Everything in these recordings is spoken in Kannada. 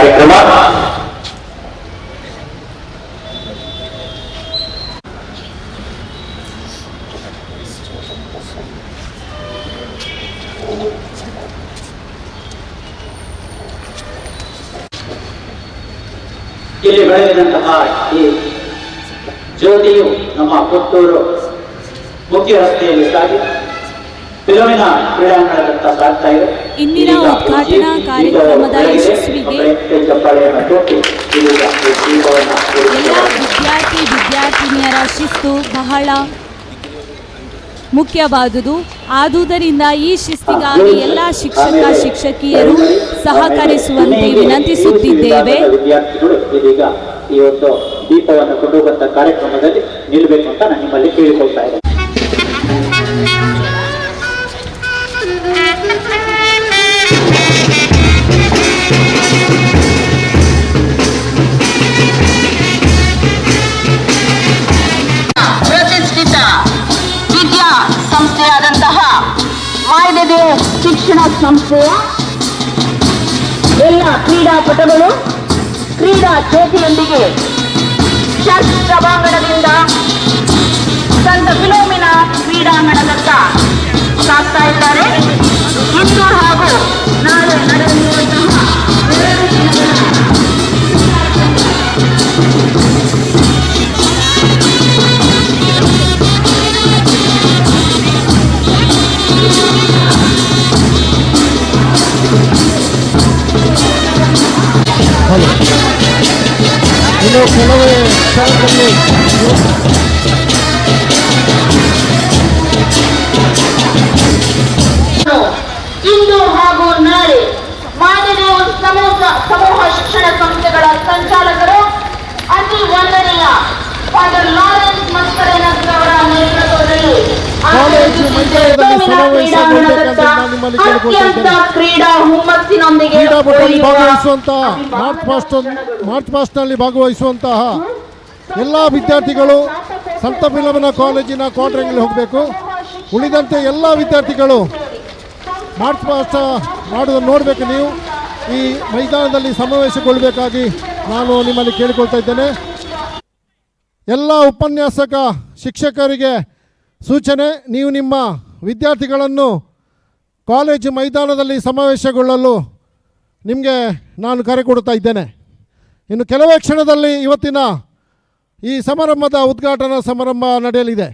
ಕಾರ್ಯಕ್ರಮ. ಇಲ್ಲಿ ಬೆಳೆದಂತಹ ಈ ಜ್ಯೋತಿಯು ನಮ್ಮ ಪುತ್ತೂರು ಮುಖ್ಯ ರಸ್ತೆಯಲ್ಲಿ ಸಾಗಿ ಫಿಲೋಮಿನಾ ಕ್ರೀಡಾಂಗಣದತ್ತ ಸಾಗ್ತಾ ಇದೆ. ಇಂದಿನ ಉದ್ಘಾಟನಾ ಕಾರ್ಯಕ್ರಮದ ಯಶಸ್ವಿಗೆ ಎಲ್ಲ ವಿದ್ಯಾರ್ಥಿನಿಯರ ಶಿಸ್ತು ಬಹಳ ಮುಖ್ಯವಾದುದು. ಆದುದರಿಂದ ಈ ಶಿಸ್ತಿಗಾಗಿ ಎಲ್ಲ ಶಿಕ್ಷಕಿಯರು ಸಹಕರಿಸುವಂತೆ ವಿನಂತಿಸುತ್ತಿದ್ದೇವೆ. ವಿದ್ಯಾರ್ಥಿಗಳು ಇದೀಗ ಈ ಒಂದು ದೀಪವನ್ನು ಕೊಂಡೋಗುವಂತ ಕಾರ್ಯಕ್ರಮದಲ್ಲಿ ನಿಲ್ಲಬೇಕು ಅಂತ ನಾನು ನಿಮ್ಮಲ್ಲಿ ಕೇಳಿಕೊಳ್ತಾ ಇದ್ದೇನೆ. ಪ್ರತಿಷ್ಠಿತ ವಿದ್ಯಾ ಸಂಸ್ಥೆಯಾದಂತಹ ಮಾಯದೇವ್ ಶಿಕ್ಷಣ ಸಂಸ್ಥೆಯ ಎಲ್ಲ ಕ್ರೀಡಾಪಟುಗಳು ಕ್ರೀಡಾ ಜ್ಯೋತಿಯೊಂದಿಗೆ ಚರ್ಚ್ ಸಭಾಂಗಣದಿಂದ ಸಂತ ಫಿಲೋಮಿನಾ ಕ್ರೀಡಾಂಗಣದತ್ತ ಸಾಗ್ತಾ ಇದ್ದಾರೆ. ಇಂದು ಹಾಗೂ ನಾಳೆ ನಡೆಯಲಿರುವಂತಹ ಇನ್ನು ಕೆಲವೇ ಕ್ಷಣದಲ್ಲಿ ಇಂದು ಹಾಗೂ ನಾಳೆ ಮಾಯದೇವ್ ಸಮೂಹ ಶಿಕ್ಷಣ ಸಂಸ್ಥೆಗಳ ಸಂಚಾಲಕರು ಅತಿ ವಂದನೀಯ ಫಾದರ್ ಲಾರೆನ್ಸ್ ಮಸ್ಕರೇನವರ ನೇತೃತ್ವದಲ್ಲಿ ಕಾಲೇಜು ಮೈದಾನದಲ್ಲಿ ಸಮಾವೇಶಗೊಳ್ಳಬೇಕಂತ ನಾನು ನಿಮ್ಮಲ್ಲಿ ಕೇಳಿಕೊಳ್ತಾ ಕ್ರೀಡಾ ಹುಮ್ಮಸ್ಸಿನೊಂದಿಗೆ ಕ್ರೀಡಾಪಟುಗಳಲ್ಲಿ ಭಾಗವಹಿಸುವಂತಹ ಮಾರ್ಚ್ ಪಾಸ್ಟ್ನಲ್ಲಿ ಭಾಗವಹಿಸುವಂತಹ ಎಲ್ಲ ವಿದ್ಯಾರ್ಥಿಗಳು ಸಂತ ಫಿಲೋಮಿನಾ ಕಾಲೇಜಿನ ಕ್ವಾರ್ಟರ್ಗೆ ಹೋಗಬೇಕು. ಉಳಿದಂತೆ ಎಲ್ಲ ವಿದ್ಯಾರ್ಥಿಗಳು ಮಾರ್ಚ್ ಪಾಸ್ಟ್ ಮಾಡೋದನ್ನು ನೋಡಬೇಕು. ನೀವು ಈ ಮೈದಾನದಲ್ಲಿ ಸಮಾವೇಶಗೊಳ್ಳಬೇಕಾಗಿ ನಾನು ನಿಮ್ಮಲ್ಲಿ ಕೇಳಿಕೊಳ್ತಾ ಇದ್ದೇನೆ. ಎಲ್ಲ ಉಪನ್ಯಾಸಕ ಶಿಕ್ಷಕರಿಗೆ ಸೂಚನೆ, ನೀವು ನಿಮ್ಮ ವಿದ್ಯಾರ್ಥಿಗಳನ್ನು ಕಾಲೇಜು ಮೈದಾನದಲ್ಲಿ ಸಮಾವೇಶಗೊಳ್ಳಲು ನಿಮಗೆ ನಾನು ಕರೆ ಕೊಡ್ತಾ ಇದ್ದೇನೆ. ಇನ್ನು ಕೆಲವೇ ಕ್ಷಣದಲ್ಲಿ ಇವತ್ತಿನ ಈ ಸಮಾರಂಭದ ಉದ್ಘಾಟನಾ ಸಮಾರಂಭ ನಡೆಯಲಿದೆ.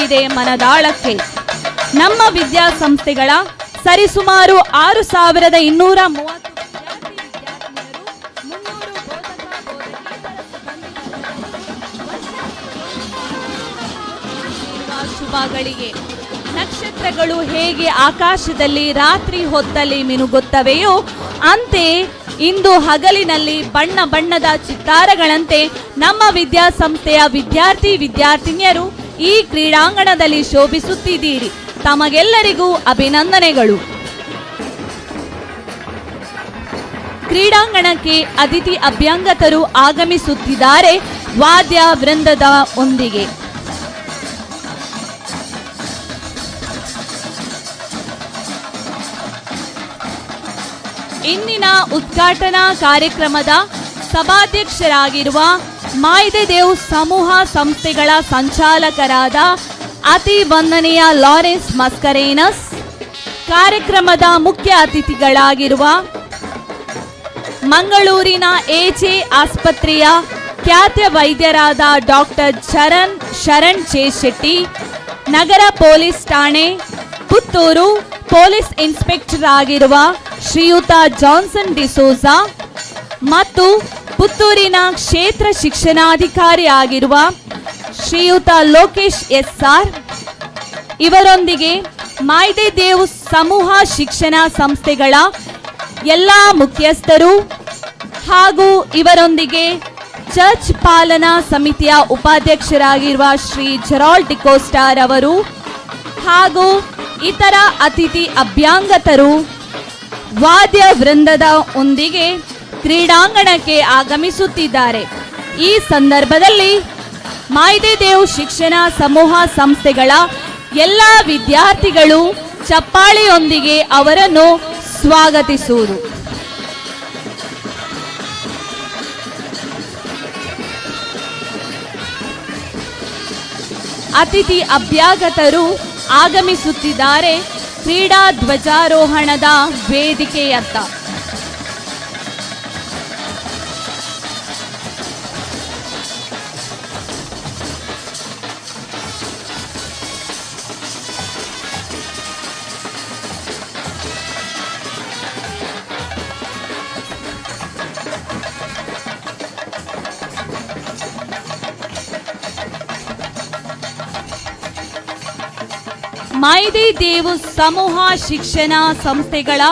ತಲುಪಿದೆ ಮನದಾಳಕ್ಕೆ. ನಮ್ಮ ವಿದ್ಯಾಸಂಸ್ಥೆಗಳ ಸರಿಸುಮಾರು 6,230 ಶುಭಗಳಿಗೆ ನಕ್ಷತ್ರಗಳು ಹೇಗೆ ಆಕಾಶದಲ್ಲಿ ರಾತ್ರಿ ಹೊತ್ತಲ್ಲಿ ಮಿನುಗುತ್ತವೆಯೋ ಅಂತೆ ಇಂದು ಹಗಲಿನಲ್ಲಿ ಬಣ್ಣ ಬಣ್ಣದ ಚಿತ್ತಾರಗಳಂತೆ ನಮ್ಮ ವಿದ್ಯಾಸಂಸ್ಥೆಯ ವಿದ್ಯಾರ್ಥಿನಿಯರು ಈ ಕ್ರೀಡಾಂಗಣದಲ್ಲಿ ಶೋಭಿಸುತ್ತಿದ್ದೀರಿ. ತಮಗೆಲ್ಲರಿಗೂ ಅಭಿನಂದನೆಗಳು. ಕ್ರೀಡಾಂಗಣಕ್ಕೆ ಅತಿಥಿ ಅಭ್ಯಂಗತರು ಆಗಮಿಸುತ್ತಿದ್ದಾರೆ ವಾದ್ಯ ವೃಂದದ ಒಂದಿಗೆ. ಇಂದಿನ ಉದ್ಘಾಟನಾ ಕಾರ್ಯಕ್ರಮದ ಸಭಾಧ್ಯಕ್ಷರಾಗಿರುವ ಮಾಯ್ದೆದೇವ್ ಸಮೂಹ ಸಂಸ್ಥೆಗಳ ಸಂಚಾಲಕರಾದ ಅತಿ ವಂದನೀಯ ಲಾರೆನ್ಸ್ ಮಸ್ಕರೇನಸ್, ಕಾರ್ಯಕ್ರಮದ ಮುಖ್ಯ ಅತಿಥಿಗಳಾಗಿರುವ ಮಂಗಳೂರಿನ ಎಜೆ ಆಸ್ಪತ್ರೆಯ ಖ್ಯಾತ ವೈದ್ಯರಾದ ಡಾಕ್ಟರ್ ಶರಣ್ ಜೆ ಶೆಟ್ಟಿ, ನಗರ ಪೊಲೀಸ್ ಠಾಣೆ ಪುತ್ತೂರು ಪೊಲೀಸ್ ಇನ್ಸ್ಪೆಕ್ಟರ್ ಆಗಿರುವ ಶ್ರೀಯುತ ಜಾನ್ಸನ್ ಡಿಸೋಜಾ ಮತ್ತು ಪುತ್ತೂರಿನ ಕ್ಷೇತ್ರ ಶಿಕ್ಷಣಾಧಿಕಾರಿ ಆಗಿರುವ ಶ್ರೀಯುತ ಲೋಕೇಶ್ ಎಸ್ಆರ್ ಇವರೊಂದಿಗೆ ಮಾಯ್ದೆದೇವ್ ಸಮೂಹ ಶಿಕ್ಷಣ ಸಂಸ್ಥೆಗಳ ಎಲ್ಲ ಮುಖ್ಯಸ್ಥರು ಹಾಗೂ ಇವರೊಂದಿಗೆ ಚರ್ಚ್ ಪಾಲನಾ ಸಮಿತಿಯ ಉಪಾಧ್ಯಕ್ಷರಾಗಿರುವ ಶ್ರೀ ಜೆರಾಲ್ಡ್ ಡಿಕೋಸ್ಟಾರ್ ಅವರು ಹಾಗೂ ಇತರ ಅತಿಥಿ ಅಭ್ಯಂಗತರು ವಾದ್ಯ ವೃಂದದ ಒಂದಿಗೆ ಕ್ರೀಡಾಂಗಣಕ್ಕೆ ಆಗಮಿಸುತ್ತಿದ್ದಾರೆ. ಈ ಸಂದರ್ಭದಲ್ಲಿ ಮಾಯ್ದೆದೇವ್ ಶಿಕ್ಷಣ ಸಮೂಹ ಸಂಸ್ಥೆಗಳ ಎಲ್ಲ ವಿದ್ಯಾರ್ಥಿಗಳು ಚಪ್ಪಾಳೆಯೊಂದಿಗೆ ಅವರನ್ನು ಸ್ವಾಗತಿಸುವುದು. ಅತಿಥಿ ಅಭ್ಯಾಗತರು ಆಗಮಿಸುತ್ತಿದ್ದಾರೆ ಕ್ರೀಡಾ ಧ್ವಜಾರೋಹಣದ ವೇದಿಕೆಯತ್ತ. ಮಾಯ್ದೆದೇವ್ ಸಮೂಹ ಶಿಕ್ಷಣ ಸಂಸ್ಥೆಗಳ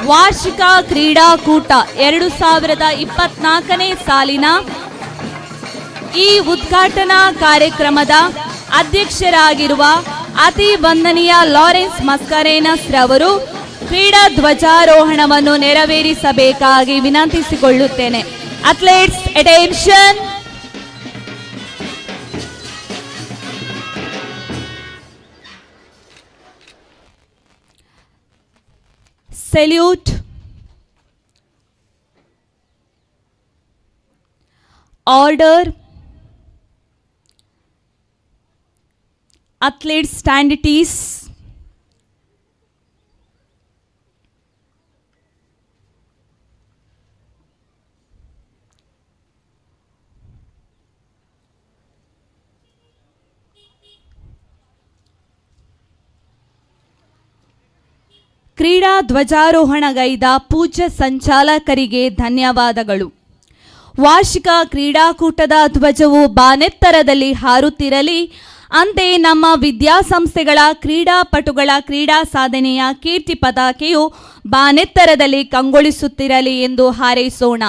ವಾರ್ಷಿಕ ಕ್ರೀಡಾಕೂಟ 2024ನೇ ಸಾಲಿನ ಈ ಉದ್ಘಾಟನಾ ಕಾರ್ಯಕ್ರಮದ ಅಧ್ಯಕ್ಷರಾಗಿರುವ ಅತಿ ವಂದನೀಯ ಲಾರೆನ್ಸ್ ಮಸ್ಕರೇನಸ್ ರವರು ಕ್ರೀಡಾ ಧ್ವಜಾರೋಹಣವನ್ನು ನೆರವೇರಿಸಬೇಕಾಗಿ ವಿನಂತಿಸಿಕೊಳ್ಳುತ್ತೇನೆ. Athletes attention. Salute. Order. Athletes stand at ease. ಕ್ರೀಡಾ ಧ್ವಜಾರೋಹಣಗೈದ ಪೂಜ್ಯ ಸಂಚಾಲಕರಿಗೆ ಧನ್ಯವಾದಗಳು. ವಾರ್ಷಿಕ ಕ್ರೀಡಾಕೂಟದ ಧ್ವಜವು ಬಾನೆತ್ತರದಲ್ಲಿ ಹಾರುತ್ತಿರಲಿ, ಅಂತೆಯೇ ನಮ್ಮ ವಿದ್ಯಾಸಂಸ್ಥೆಗಳ ಕ್ರೀಡಾಪಟುಗಳ ಕ್ರೀಡಾ ಸಾಧನೆಯ ಕೀರ್ತಿ ಪತಾಕೆಯು ಬಾನೆತ್ತರದಲ್ಲಿ ಕಂಗೊಳಿಸುತ್ತಿರಲಿ ಎಂದು ಹಾರೈಸೋಣ.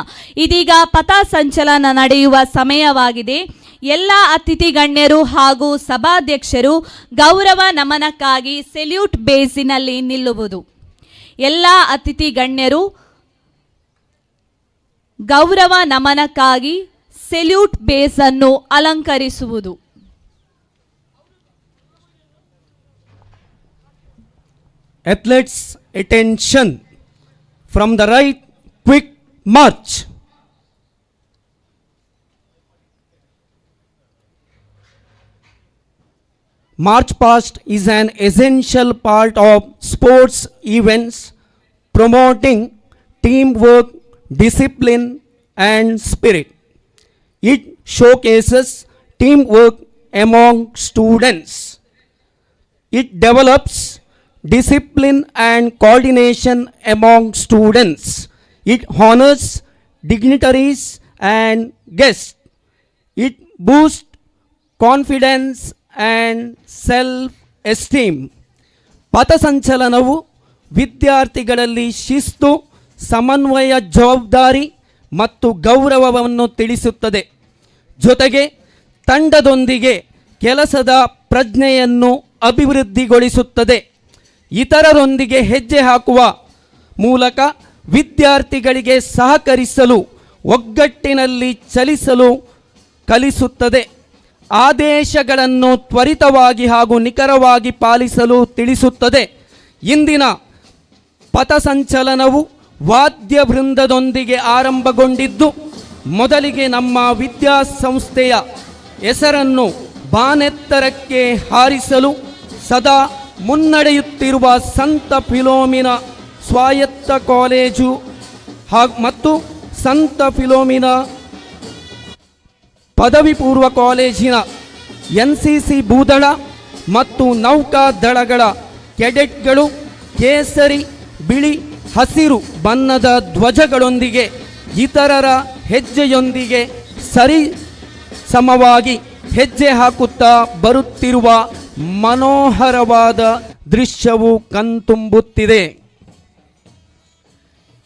ಇದೀಗ ಪಥಸಂಚಲನ ನಡೆಯುವ ಸಮಯವಾಗಿದೆ. ಎಲ್ಲ ಅತಿಥಿ ಗಣ್ಯರು ಹಾಗೂ ಸಭಾಧ್ಯಕ್ಷರು ಗೌರವ ನಮನಕ್ಕಾಗಿ ಸೆಲ್ಯೂಟ್ ಬೇಸಿನಲ್ಲಿ ನಿಲ್ಲುವುದು. ಎಲ್ಲ ಅತಿಥಿ ಗಣ್ಯರು ಗೌರವ ನಮನಕ್ಕಾಗಿ ಸೆಲ್ಯೂಟ್ ಬೇಸ್ ಅನ್ನು ಅಲಂಕರಿಸುವುದು. Athletes attention. From the right, quick march. March past is an essential part of sports events, promoting teamwork, discipline, and spirit. It showcases teamwork among students, It develops discipline and coordination among students. It honors dignitaries and guests. It boosts confidence and self-esteem. ಪಥಸಂಚಲನವು ವಿದ್ಯಾರ್ಥಿಗಳಲ್ಲಿ ಶಿಸ್ತು, ಸಮನ್ವಯ, ಜವಾಬ್ದಾರಿ ಮತ್ತು ಗೌರವವನ್ನು ತಿಳಿಸುತ್ತದೆ. ಜೊತೆಗೆ ತಂಡದೊಂದಿಗೆ ಕೆಲಸದ ಪ್ರಜ್ಞೆಯನ್ನು ಅಭಿವೃದ್ಧಿಗೊಳಿಸುತ್ತದೆ. ಇತರರೊಂದಿಗೆ ಹೆಜ್ಜೆ ಹಾಕುವ ಮೂಲಕ ವಿದ್ಯಾರ್ಥಿಗಳಿಗೆ ಸಹಕರಿಸಲು, ಒಗ್ಗಟ್ಟಿನಲ್ಲಿ ಚಲಿಸಲು ಕಲಿಸುತ್ತದೆ. ಆದೇಶಗಳನ್ನು ತ್ವರಿತವಾಗಿ ಹಾಗೂ ನಿಖರವಾಗಿ ಪಾಲಿಸಲು ತಿಳಿಸುತ್ತದೆ. ಇಂದಿನ ಪಥಸಂಚಲನವು ವಾದ್ಯವೃಂದದೊಂದಿಗೆ ಆರಂಭಗೊಂಡಿದ್ದು, ಮೊದಲಿಗೆ ನಮ್ಮ ವಿದ್ಯಾಸಂಸ್ಥೆಯ ಹೆಸರನ್ನು ಬಾನೆತ್ತರಕ್ಕೆ ಹಾರಿಸಲು ಸದಾ ಮುನ್ನಡೆಯುತ್ತಿರುವ ಸಂತ ಫಿಲೋಮಿನಾ ಸ್ವಾಯತ್ತ ಕಾಲೇಜು ಮತ್ತು ಸಂತ ಫಿಲೋಮಿನಾ ಪದವಿ ಪೂರ್ವ ಕಾಲೇಜಿನ NCC ಭೂದಳ ಮತ್ತು ನೌಕಾದಳಗಳ ಕೆಡೆಟ್ಗಳು ಕೇಸರಿ, ಬಿಳಿ, ಹಸಿರು ಬಣ್ಣದ ಧ್ವಜಗಳೊಂದಿಗೆ ಇತರರ ಹೆಜ್ಜೆಯೊಂದಿಗೆ ಸರಿ ಸಮವಾಗಿ ಹೆಜ್ಜೆ ಹಾಕುತ್ತಾ ಬರುತ್ತಿರುವ ಮನೋಹರವಾದ ದೃಶ್ಯವು ಕಣ್ತುಂಬುತ್ತಿದೆ.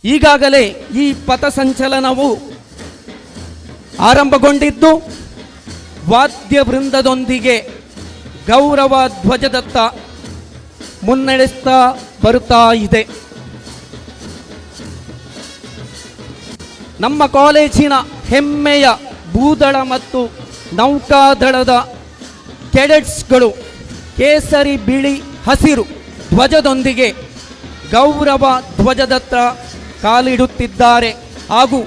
ಈಗಾಗಲೇ ಈ ಪಥಸಂಚಲನವು ಆರಂಭಗೊಂಡಿದ್ದು, ವಾದ್ಯವೃಂದದೊಂದಿಗೆ ಗೌರವ ಧ್ವಜದತ್ತ ಮುನ್ನಡೆಸ್ತಾ ಬರುತ್ತಾ ಇದೆ. ನಮ್ಮ ಕಾಲೇಜಿನ ಹೆಮ್ಮೆಯ ಭೂದಳ ಮತ್ತು ನೌಕಾದಳದ ಕೆಡೆಟ್ಸ್ಗಳು ಕೇಸರಿ, ಬಿಳಿ, ಹಸಿರು ಧ್ವಜದೊಂದಿಗೆ ಗೌರವ ಧ್ವಜದತ್ತ ಕಾಲಿಡುತ್ತಿದ್ದಾರೆ ಹಾಗೂ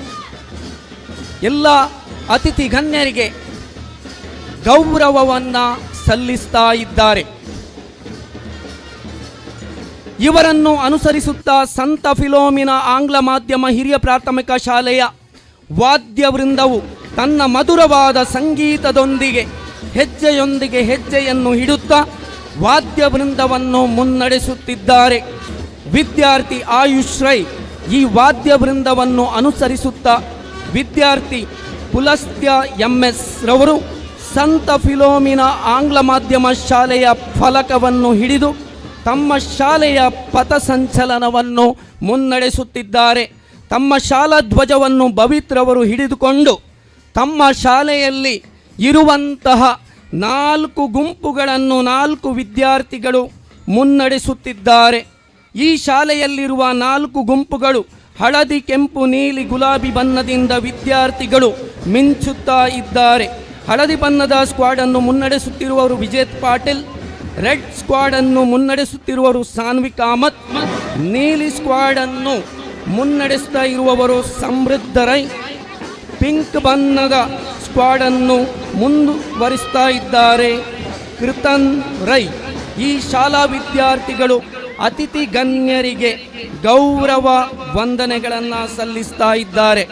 ಎಲ್ಲ ಅತಿಥಿ ಗಣ್ಯರಿಗೆ ಗೌರವವನ್ನು ಸಲ್ಲಿಸ್ತಾ ಇದ್ದಾರೆ. ಇವರನ್ನು ಅನುಸರಿಸುತ್ತಾ ಸಂತ ಫಿಲೋಮಿನಾ ಆಂಗ್ಲ ಮಾಧ್ಯಮ ಹಿರಿಯ ಪ್ರಾಥಮಿಕ ಶಾಲೆಯ ವಾದ್ಯವೃಂದವು ತನ್ನ ಮಧುರವಾದ ಸಂಗೀತದೊಂದಿಗೆ ಹೆಜ್ಜೆಯೊಂದಿಗೆ ಹೆಜ್ಜೆಯನ್ನು ಇಡುತ್ತಾ ವಾದ್ಯವೃಂದವನ್ನು ಮುನ್ನಡೆಸುತ್ತಿದ್ದಾರೆ. ವಿದ್ಯಾರ್ಥಿ ಆಯುಷ್ ರೈ ಈ ವಾದ್ಯವೃಂದವನ್ನು ಅನುಸರಿಸುತ್ತಾ ವಿದ್ಯಾರ್ಥಿ ಪುಲಸ್ತ್ಯ MS ರವರು ಸಂತ ಫಿಲೋಮಿನಾ ಆಂಗ್ಲ ಮಾಧ್ಯಮ ಶಾಲೆಯ ಫಲಕವನ್ನು ಹಿಡಿದು ತಮ್ಮ ಶಾಲೆಯ ಪಥಸಂಚಲನವನ್ನು ಮುನ್ನಡೆಸುತ್ತಿದ್ದಾರೆ. ತಮ್ಮ ಶಾಲಾ ಧ್ವಜವನ್ನು ಭವಿತ್ರವರು ಹಿಡಿದುಕೊಂಡು ತಮ್ಮ ಶಾಲೆಯಲ್ಲಿ ಇರುವಂತಹ 4 ಗುಂಪುಗಳನ್ನು 4 ವಿದ್ಯಾರ್ಥಿಗಳು ಮುನ್ನಡೆಸುತ್ತಿದ್ದಾರೆ. ಈ ಶಾಲೆಯಲ್ಲಿರುವ 4 ಗುಂಪುಗಳು ಹಳದಿ, ಕೆಂಪು, ನೀಲಿ, ಗುಲಾಬಿ ಬಣ್ಣದಿಂದ ವಿದ್ಯಾರ್ಥಿಗಳು ಮಿಂಚುತ್ತಾ ಇದ್ದಾರೆ. ಹಳದಿ ಬಣ್ಣದ ಸ್ಕ್ವಾಡನ್ನು ಮುನ್ನಡೆಸುತ್ತಿರುವವರು ವಿಜೇತ್ ಪಾಟೀಲ್, ರೆಡ್ ಸ್ಕ್ವಾಡನ್ನು ಮುನ್ನಡೆಸುತ್ತಿರುವವರು ಸಾನ್ವಿ ಕಾಮತ್, ನೀಲಿ ಸ್ಕ್ವಾಡನ್ನು ಮುನ್ನಡೆಸ್ತಾ ಇರುವವರು ಸಮೃದ್ಧ ರೈ, ಪಿಂಕ್ ಬಣ್ಣದ ಸ್ಕ್ವಾಡನ್ನು ಮುಂದುವರಿಸ್ತಾ ಇದ್ದಾರೆ ಕೃತನ್ ರೈ. ಈ ಶಾಲಾ ವಿದ್ಯಾರ್ಥಿಗಳು ಅತಿಥಿ ಗಣ್ಯರಿಗೆ ಗೌರವ ವಂದನೆಗಳನ್ನು ಸಲ್ಲಿಸ್ತಾ ಇದ್ದಾರೆ.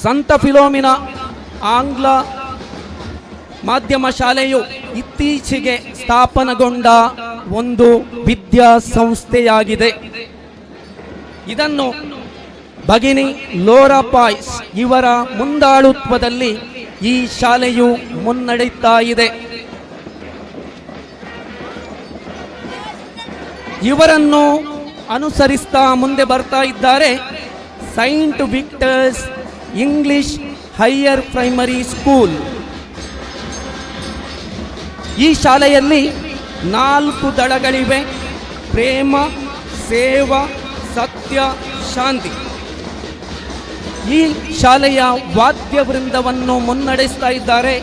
ಸಂತ ಫಿಲೋಮಿನಾ ಆಂಗ್ಲ ಮಾಧ್ಯಮ ಶಾಲೆಯು ಇತ್ತೀಚೆಗೆ ಸ್ಥಾಪನೆಗೊಂಡ ಒಂದು ವಿದ್ಯಾಸಂಸ್ಥೆಯಾಗಿದೆ. ಇದನ್ನು ಭಗಿನಿ ಲೋರಾ ಪಾಯ್ಸ್ ಇವರ ಮುಂದಾಳುತ್ವದಲ್ಲಿ ಈ ಶಾಲೆಯು ಮುನ್ನಡೆಯುತ್ತಾ ಇದೆ. ಇವರನ್ನು ಅನುಸರಿಸ್ತಾ ಮುಂದೆ ಬರ್ತಾ ಇದ್ದಾರೆ Saint Victor's English higher primary school. ಈ ಶಾಲೆಯಲ್ಲಿ 4 ದಳಗಳಿವೆ: ಪ್ರೇಮ, ಸೇವಾ, ಸತ್ಯ, ಶಾಂತಿ. ಈ ಶಾಲೆಯ ವಾದ್ಯವೃಂದವನ್ನು ಮುನ್ನಡೆಸ್ತಾ ಇದ್ದಾರೆ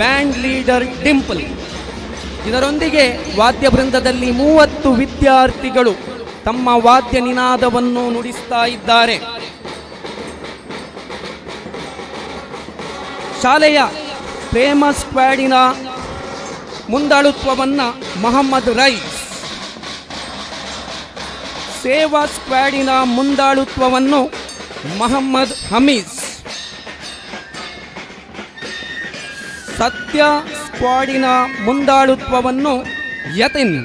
ಬ್ಯಾಂಡ್ ಲೀಡರ್ ಡಿಂಪಲ್. ಇದರೊಂದಿಗೆ ವಾದ್ಯವೃಂದದಲ್ಲಿ 30 ವಿದ್ಯಾರ್ಥಿಗಳು ತಮ್ಮ ವಾದ್ಯ ನಿನಾದವನ್ನು ನುಡಿಸ್ತಾ ಇದ್ದಾರೆ. ಶಾಲೆಯ ಪ್ರೇಮ ಸ್ಕ್ವಾಡಿನ ಮುಂದಾಳುತ್ವವನ್ನು ಮೊಹಮ್ಮದ್ ರೈಸ್, ಸೇವಾ ಸ್ಕ್ವಾಡಿನ ಮುಂದಾಳುತ್ವವನ್ನು ಮೊಹಮ್ಮದ್ ಹಮೀಸ್, ಸತ್ಯ ಸ್ಕ್ವಾಡಿನ ಮುಂದಾಳುತ್ವವನ್ನು ಯತಿನ್,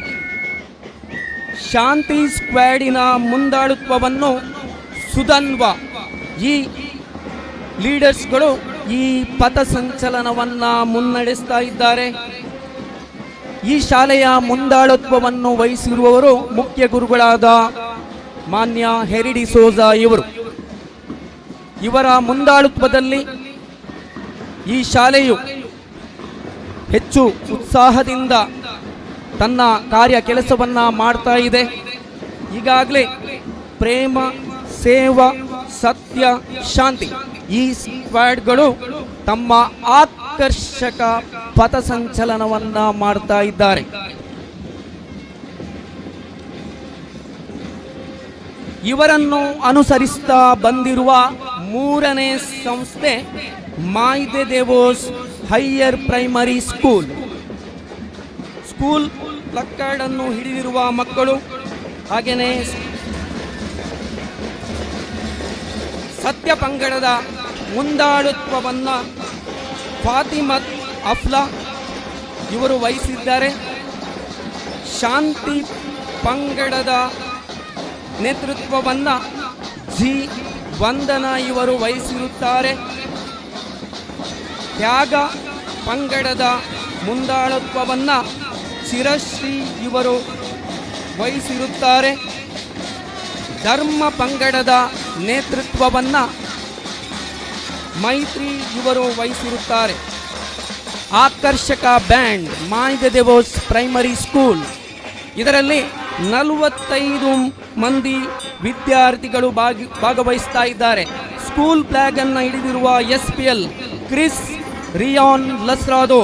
ಶಾಂತಿ ಸ್ಕ್ವಾಡಿನ ಮುಂದಾಳುತ್ವವನ್ನು ಸುಧನ್ವ. ಈ ಲೀಡರ್ಸ್ಗಳು ಈ ಪಥಸಂಚಲನವನ್ನು ಮುನ್ನಡೆಸ್ತಾ ಇದ್ದಾರೆ. ಈ ಶಾಲೆಯ ಮುಂದಾಳುತ್ವವನ್ನು ವಹಿಸಿರುವವರು ಮುಖ್ಯ ಗುರುಗಳಾದ ಮಾನ್ಯ ಹೆರಿ ಡಿಸೋಜ ಇವರು. ಇವರ ಮುಂದಾಳುತ್ವದಲ್ಲಿ ಈ ಶಾಲೆಯು ಹೆಚ್ಚು ಉತ್ಸಾಹದಿಂದ ತನ್ನ ಕೆಲಸವನ್ನು ಮಾಡ್ತಾ ಇದೆ. ಈಗಾಗಲೇ ಪ್ರೇಮ, ಸೇವಾ, ಸತ್ಯ, ಶಾಂತಿ ಈ ಸ್ಕ್ವಾಡ್ಗಳು ತಮ್ಮ ಆಕರ್ಷಕ ಪಥಸಂಚಲನವನ್ನು ಮಾಡ್ತಾ ಇದ್ದಾರೆ. ಇವರನ್ನು ಅನುಸರಿಸ್ತಾ ಬಂದಿರುವ ಮೂರನೇ ಸಂಸ್ಥೆ ಮಾಯ್ದೆ ದೇವೋಸ್ ಹೈಯರ್ ಪ್ರೈಮರಿ ಸ್ಕೂಲ್. ಸ್ಕೂಲ್ ಪ್ಲಕ್ಕಾರ್ಡ್ ಅನ್ನು ಹಿಡಿದಿರುವ ಮಕ್ಕಳು, ಹಾಗೆಯೇ ಸತ್ಯ ಪಂಗಡದ ಮುಂದಾಳುತ್ವವನ್ನು ಫಾತಿಮತ್ ಅಫ್ಲಾ ಇವರು ವಹಿಸಿದ್ದಾರೆ. ಶಾಂತಿ ಪಂಗಡದ ನೇತೃತ್ವವನ್ನು ಜಿ ವಂದನಾ ಇವರು ವಹಿಸಿರುತ್ತಾರೆ. ತ್ಯಾಗ ಪಂಗಡದ ಮುಂದಾಳುತ್ವವನ್ನು ಚಿರಶ್ರೀ ಇವರು ವಹಿಸಿರುತ್ತಾರೆ. ಧರ್ಮ ಪಂಗಡದ ನೇತೃತ್ವವನ್ನು ಮೈತ್ರಿ ಇವರು ವಹಿಸಿರುತ್ತಾರೆ. ಆಕರ್ಷಕ ಬ್ಯಾಂಡ್ ಮಾಯ್ದೆ ದೇವೋಸ್ ಪ್ರೈಮರಿ ಸ್ಕೂಲ್, ಇದರಲ್ಲಿ 45 ಮಂದಿ ವಿದ್ಯಾರ್ಥಿಗಳು ಭಾಗವಹಿಸ್ತಾ ಇದ್ದಾರೆ. ಸ್ಕೂಲ್ ಫ್ಲಾಗ್ ಅನ್ನು ಹಿಡಿದಿರುವ SPL ಕ್ರಿಸ್ ರಿಯಾನ್ ಲಸ್ರಾದೋ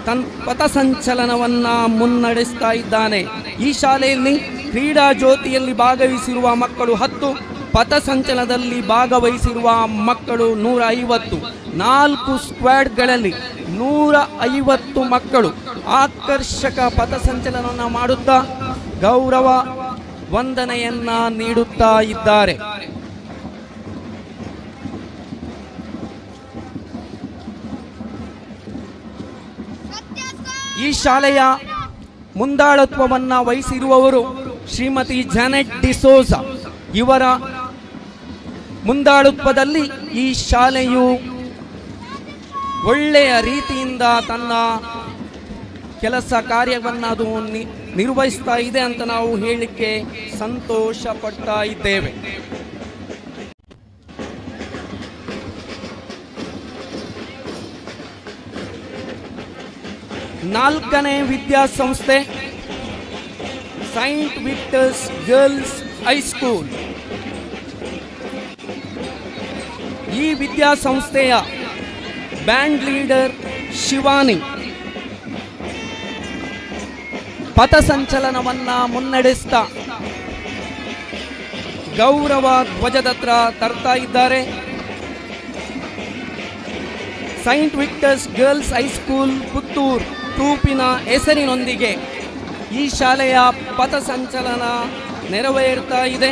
ತನ್ನ ಪಥಸಂಚಲನವನ್ನು ಮುನ್ನಡೆಸ್ತಾ ಇದ್ದಾನೆ. ಈ ಶಾಲೆಯಲ್ಲಿ ಕ್ರೀಡಾ ಜ್ಯೋತಿಯಲ್ಲಿ ಭಾಗವಹಿಸಿರುವ ಮಕ್ಕಳು 10, ಪಥಸಂಚಲನದಲ್ಲಿ ಭಾಗವಹಿಸಿರುವ ಮಕ್ಕಳು 150. 4 ಸ್ಕ್ವಾಡ್ಗಳಲ್ಲಿ 150 ಮಕ್ಕಳು ಆಕರ್ಷಕ ಪಥಸಂಚಲನವನ್ನು ಮಾಡುತ್ತಾ ಗೌರವ ವಂದನೆಯನ್ನ ನೀಡುತ್ತಾ ಇದ್ದಾರೆ. ಈ ಶಾಲೆಯ ಮುಂದಾಳತ್ವವನ್ನು ವಹಿಸಿರುವವರು ಶ್ರೀಮತಿ ಜಾನೆಟ್ ಡಿಸೋಜ. ಇವರ ಮುಂದಾಳುತ್ವದಲ್ಲಿ ಈ ಶಾಲೆಯು ಒಳ್ಳೆಯ ರೀತಿಯಿಂದ ತನ್ನ ಕೆಲಸ ಕಾರ್ಯವನ್ನು ಅದು ನಿರ್ವಹಿಸ್ತಾ ಇದೆ ಅಂತ ನಾವು ಹೇಳಲಿಕ್ಕೆ ಸಂತೋಷ ಪಡ್ತಾ ಇದ್ದೇವೆ. ನಾಲ್ಕನೇ ವಿದ್ಯಾಸಂಸ್ಥೆ ಸೈಂಟ್ ವಿಕ್ಟರ್ಸ್ ಗರ್ಲ್ಸ್ ಹೈಸ್ಕೂಲ್. ಈ ವಿದ್ಯಾಸಂಸ್ಥೆಯ ಬ್ಯಾಂಡ್ ಲೀಡರ್ ಶಿವಾನಿ ಪಥಸಂಚಲನವನ್ನು ಮುನ್ನಡೆಸ್ತಾ ಗೌರವ ಧ್ವಜದತ್ರ ತರ್ತಾ ಇದ್ದಾರೆ. Saint Victor's girls high school Puttur ಟ್ರೂಪಿನ ಹೆಸರಿನೊಂದಿಗೆ ಈ ಶಾಲೆಯ ಪಥಸಂಚಲನ ನೆರವೇರ್ತಾ ಇದೆ.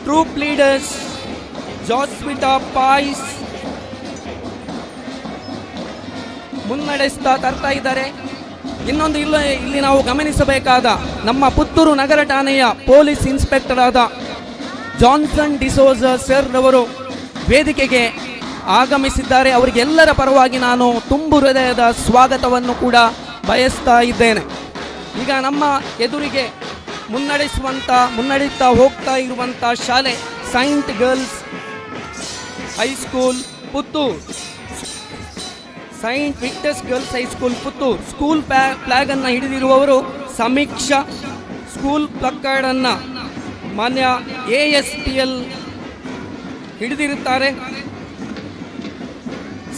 ಟ್ರೂಪ್ ಲೀಡರ್ಸ್ ಜಾಸ್ವಿಟಾ ಪಾಯ್ಸ್ ಮುನ್ನಡೆಸ್ತಾ ತರ್ತಾ ಇದ್ದಾರೆ. ಇನ್ನೊಂದು ಇಲ್ಲಿ ನಾವು ಗಮನಿಸಬೇಕಾದ ನಮ್ಮ ಪುತ್ತೂರು ನಗರ ಠಾಣೆಯ ಪೊಲೀಸ್ ಇನ್ಸ್ಪೆಕ್ಟರ್ ಆದ ಜಾನ್ಸನ್ ಡಿಸೋಜ ಸರ್ ರವರು ವೇದಿಕೆಗೆ ಆಗಮಿಸಿದ್ದಾರೆ. ಅವರಿಗೆಲ್ಲರ ಪರವಾಗಿ ನಾನು ತುಂಬು ಹೃದಯದ ಸ್ವಾಗತವನ್ನು ಕೂಡ ಬಯಸ್ತಾ ಇದ್ದೇನೆ. ಈಗ ನಮ್ಮ ಎದುರಿಗೆ ಮುನ್ನಡೆಯುತ್ತಾ ಹೋಗ್ತಾ ಇರುವಂಥ ಶಾಲೆ Saint girls high school Puttur. Saint Victor's girls high school Puttur. School flag ಅನ್ನು ಹಿಡಿದಿರುವವರು ಸಮೀಕ್ಷಾ. ಸ್ಕೂಲ್ ಪ್ಲಕ್ಕಾರ್ಡನ್ನು ಮಾನ್ಯ ASPL ಹಿಡಿದಿರುತ್ತಾರೆ.